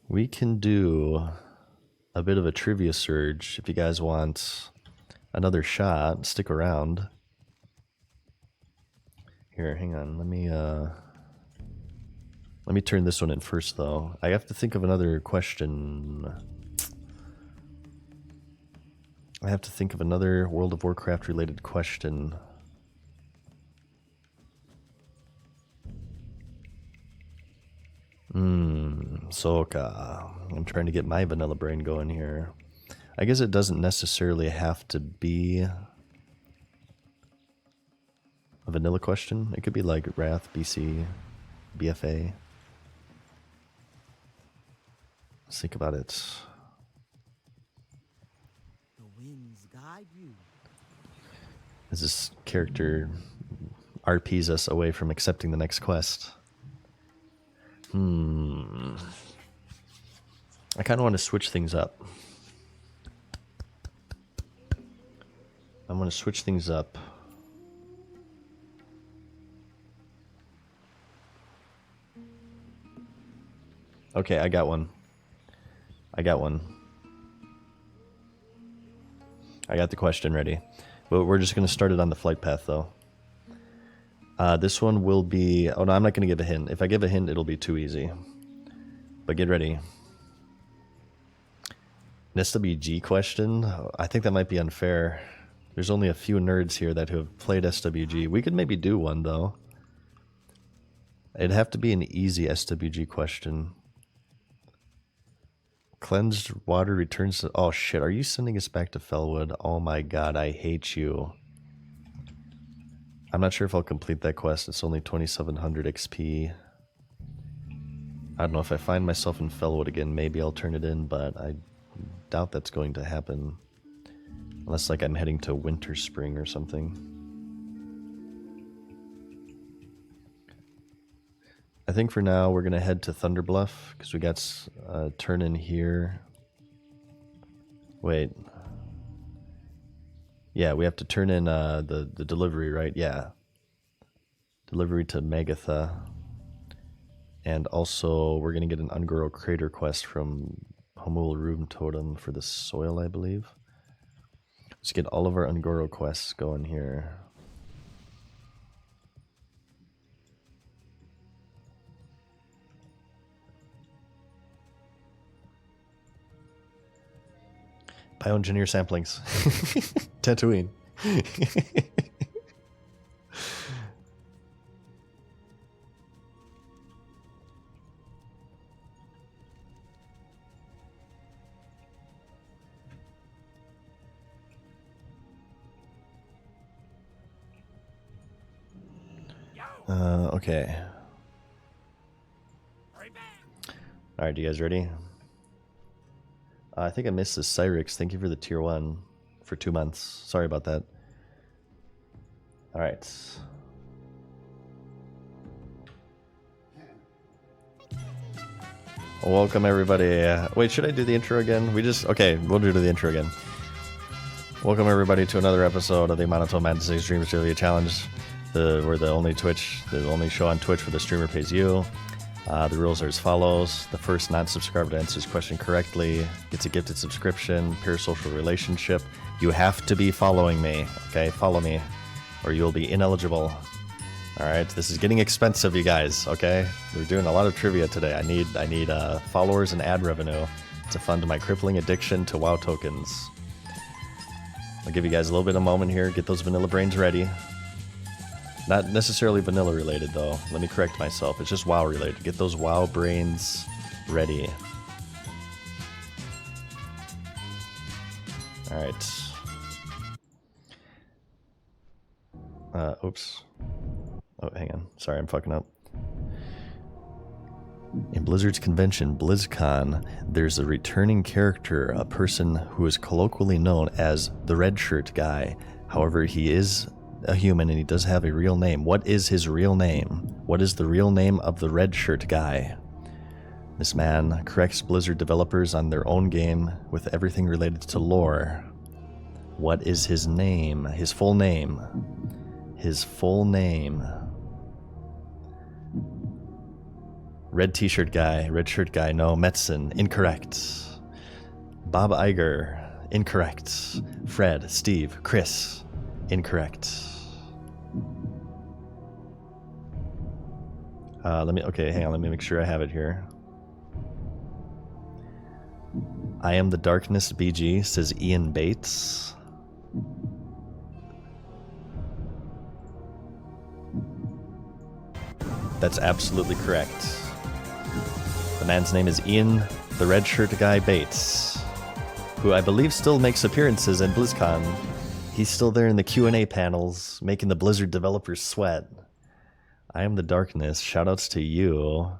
We can do a bit of a trivia surge if you guys want another shot. Stick around. Here, hang on. Let me turn this one in first, though. I have to think of another question. I have to think of another World of Warcraft related question. Soka. I'm trying to get my vanilla brain going here. I guess it doesn't necessarily have to be a vanilla question. It could be like Wrath, BC, BFA. Let's think about it. The winds guide you. As this character RPs us away from accepting the next quest. I kind of want to switch things up. I'm going to switch things up. Okay, I got one. I got the question ready. But we're just going to start it on the flight path, though. This one will be... Oh, no, I'm not going to give a hint. If I give a hint, it'll be too easy. But get ready. An SWG question? I think that might be unfair. There's only a few nerds here that have played SWG. We could maybe do one, though. It'd have to be an easy SWG question. Cleansed water returns to... Oh, shit. Are you sending us back to Fellwood? Oh, my God. I hate you. I'm not sure if I'll complete that quest. It's only 2700 XP. I don't know. If I find myself in Fellwood again, maybe I'll turn it in, but I doubt that's going to happen. Unless, like, I'm heading to Winter Spring or something. I think for now we're going to head to Thunderbluff, because we got a turn in here. Wait. Yeah, we have to turn in the delivery, right? Yeah. Delivery to Magatha. And also, we're going to get an Ungoro Crater quest from Homul Room Totem for the soil, I believe. Let's get all of our Ungoro quests going here. Bioengineer samplings. Tatooine. Okay. Alright, you guys ready? I think I missed this. Cyrix, thank you for the tier 1 for 2 months. Sorry about that. Alright. Welcome, everybody. Wait, should I do the intro again? Okay, we'll do the intro again. Welcome, everybody, to another episode of the Monotone Madness Streamer Trivia Challenge. We're the only show on Twitch where the streamer pays you. The rules are as follows. The first non-subscriber to answer this question correctly gets a gifted subscription, parasocial relationship. You have to be following me, okay? Follow me, or you'll be ineligible. Alright, this is getting expensive, you guys, okay? We're doing a lot of trivia today. I need followers and ad revenue to fund my crippling addiction to WoW tokens. I'll give you guys a little bit of a moment here. Get those vanilla brains ready. Not necessarily vanilla related, though. Let me correct myself. It's just WoW related. Get those WoW brains ready. Alright. Oops. Oh, hang on. Sorry, I'm fucking up. In Blizzard's convention, BlizzCon, there's a returning character, a person who is colloquially known as the Red Shirt Guy. However, he is a human and he does have a real name. What is his real name? What is the real name of the Red Shirt Guy? This man corrects Blizzard developers on their own game with everything related to lore. What is his name? His full name. His full name. Red t-shirt guy, red shirt guy, no. Metzen, incorrect. Bob Iger, incorrect. Fred, Steve, Chris, incorrect. Okay, hang on, let me make sure I have it here. I am the Darkness BG, says Ian Bates. That's absolutely correct. The man's name is Ian, the red shirt guy Bates, who I believe still makes appearances at BlizzCon. He's still there in the Q&A panels, making the Blizzard developers sweat. I am the Darkness. Shoutouts to you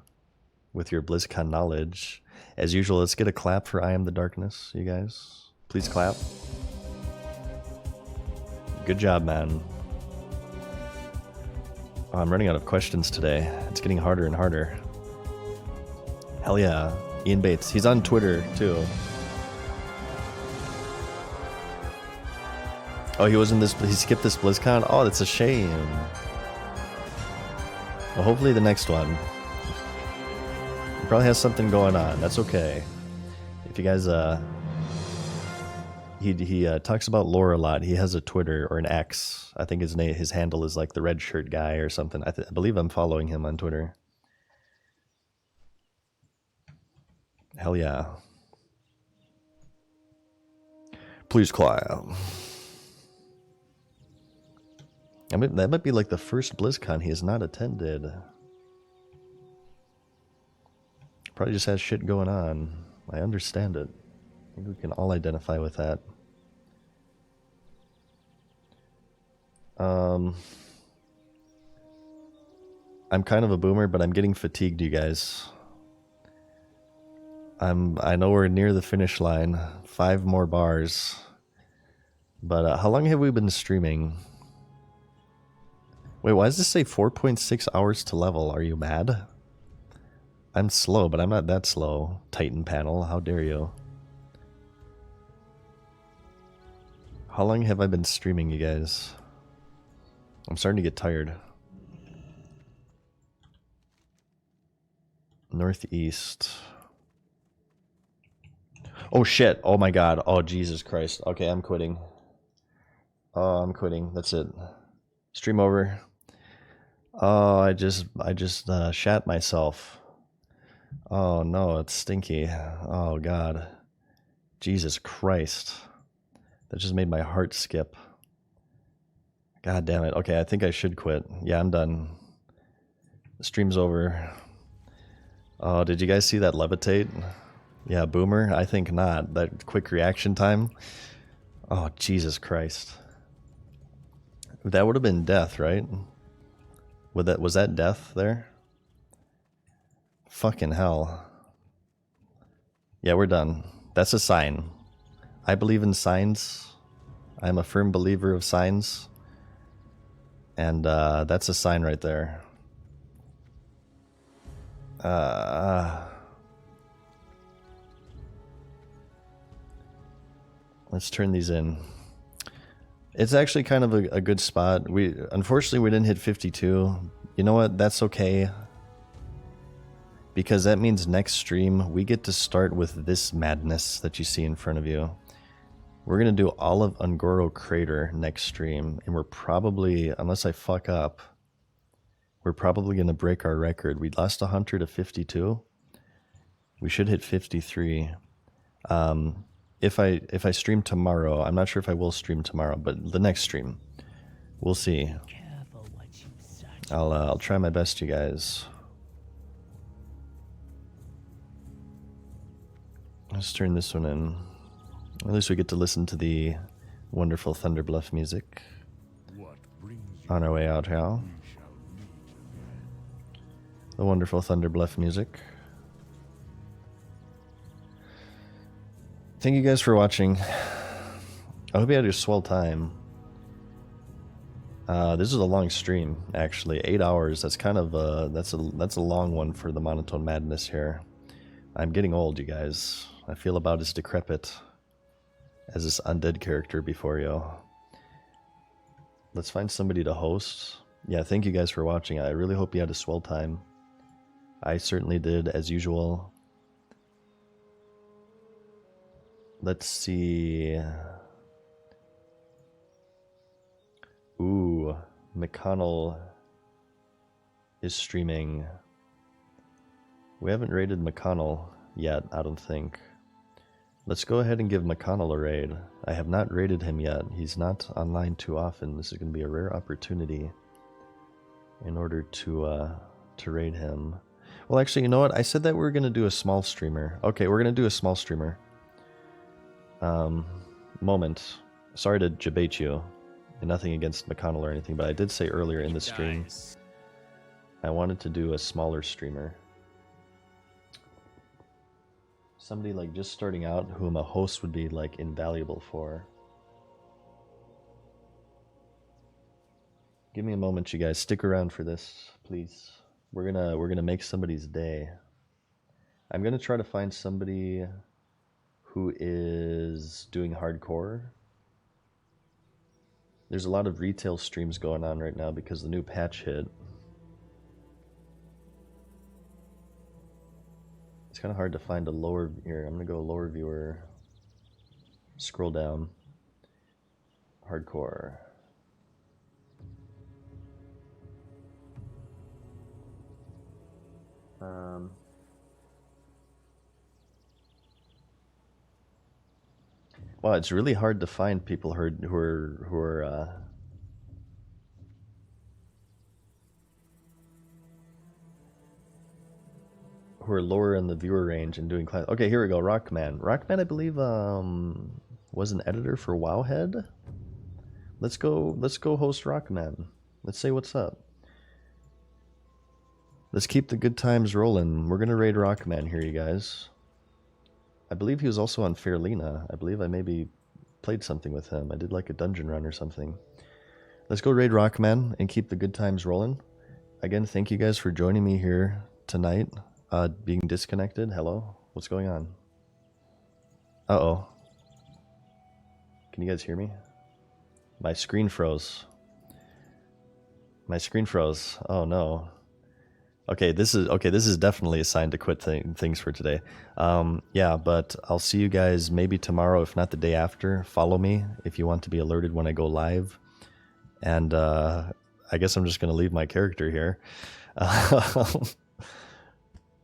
with your BlizzCon knowledge. As usual, let's get a clap for I am the Darkness, you guys. Please clap. Good job, man. Oh, I'm running out of questions today. It's getting harder and harder. Hell yeah. Ian Bates. He's on Twitter, too. Oh, he skipped this BlizzCon? Oh, that's a shame. Well, hopefully the next one. He probably has something going on. That's okay. If you guys, he talks about lore a lot. He has a Twitter or an X. I think his handle is like the red shirt guy or something. I believe I'm following him on Twitter. Hell yeah. Please clap. I mean, that might be like the first BlizzCon he has not attended. Probably just has shit going on. I understand it. I think we can all identify with that. I'm kind of a boomer, but I'm getting fatigued, you guys. I know we're near the finish line. 5 more bars. But how long have we been streaming? Wait, why does this say 4.6 hours to level? Are you mad? I'm slow, but I'm not that slow. Titan panel, how dare you? How long have I been streaming, you guys? I'm starting to get tired. Northeast. Oh shit. Oh my god. Oh Jesus Christ. Okay, I'm quitting. Oh, I'm quitting. That's it. Stream over. Oh, I just shat myself. Oh no, it's stinky. Oh god. Jesus Christ. That just made my heart skip. God damn it. Okay, I think I should quit. Yeah, I'm done. The stream's over. Oh, did you guys see that levitate? Yeah, boomer? I think not. That quick reaction time. Oh, Jesus Christ. That would have been death, right? Was that death there? Fucking hell. Yeah, we're done. That's a sign. I believe in signs. I'm a firm believer of signs. And that's a sign right there. Let's turn these in. It's actually kind of a good spot. Unfortunately we didn't hit 52. You know what? That's okay. Because that means next stream we get to start with this madness that you see in front of you. We're gonna do all of Ungoro Crater next stream, and we're probably, unless I fuck up, we're probably gonna break our record. We lost a hunter to 52. We should hit 53. If I stream tomorrow, I'm not sure if I will stream tomorrow, but the next stream, we'll see. I'll try my best, you guys. Let's turn this one in. At least we get to listen to the wonderful Thunderbluff music on our way out here. The wonderful Thunderbluff music. Thank you guys for watching. I hope you had a swell time. This is a long stream, actually. 8 hours. That's kind of that's a long one for the Monotone Madness here. I'm getting old, you guys. I feel about as decrepit as this undead character before you. Let's find somebody to host. Yeah, thank you guys for watching. I really hope you had a swell time. I certainly did, as usual. Let's see. Ooh, McConnell is streaming. We haven't raided McConnell yet, I don't think. Let's go ahead and give McConnell a raid. I have not raided him yet. He's not online too often. This is going to be a rare opportunity in order to raid him. Well, actually, you know what? I said that we were going to do a small streamer. Okay, we're going to do a small streamer. Moment. Sorry to debate you. Nothing against McConnell or anything, but I did say earlier in the stream I wanted to do a smaller streamer. Somebody like just starting out whom a host would be like invaluable for. Give me a moment, you guys. Stick around for this, please. We're gonna make somebody's day. I'm gonna try to find somebody who is doing hardcore. There's a lot of retail streams going on right now because the new patch hit. It's kind of hard to find a lower here. I'm gonna go lower viewer. Scroll down. Hardcore. Wow, it's really hard to find people who are lower in the viewer range and doing class. Okay, here we go. Rockman. Rockman, I believe, was an editor for Wowhead. Let's go host Rockman. Let's say what's up. Let's keep the good times rolling. We're gonna raid Rockman here, you guys. I believe he was also on Fairlina. I believe I maybe played something with him. I did like a dungeon run or something. Let's go raid Rockman and keep the good times rolling. Again, thank you guys for joining me here tonight. Being disconnected. Hello? What's going on? Uh-oh. Can you guys hear me? My screen froze. My screen froze. Oh no. Okay, this is definitely a sign to quit things for today. Yeah, but I'll see you guys maybe tomorrow, if not the day after. Follow me if you want to be alerted when I go live. And I guess I'm just going to leave my character here.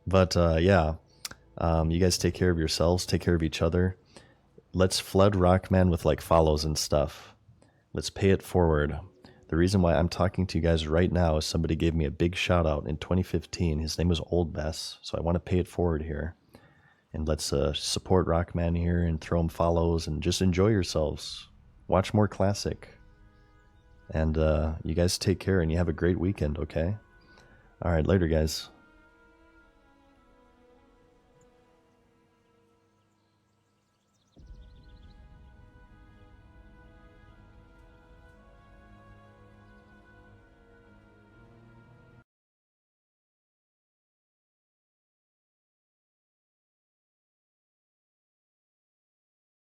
But yeah, you guys take care of yourselves, take care of each other. Let's flood Rockman with like follows and stuff. Let's pay it forward. The reason why I'm talking to you guys right now is somebody gave me a big shout out in 2015. His name was Old Bess, so I want to pay it forward here. And let's support Rockman here and throw him follows and just enjoy yourselves. Watch more Classic. And you guys take care and you have a great weekend, okay? All right, later, guys.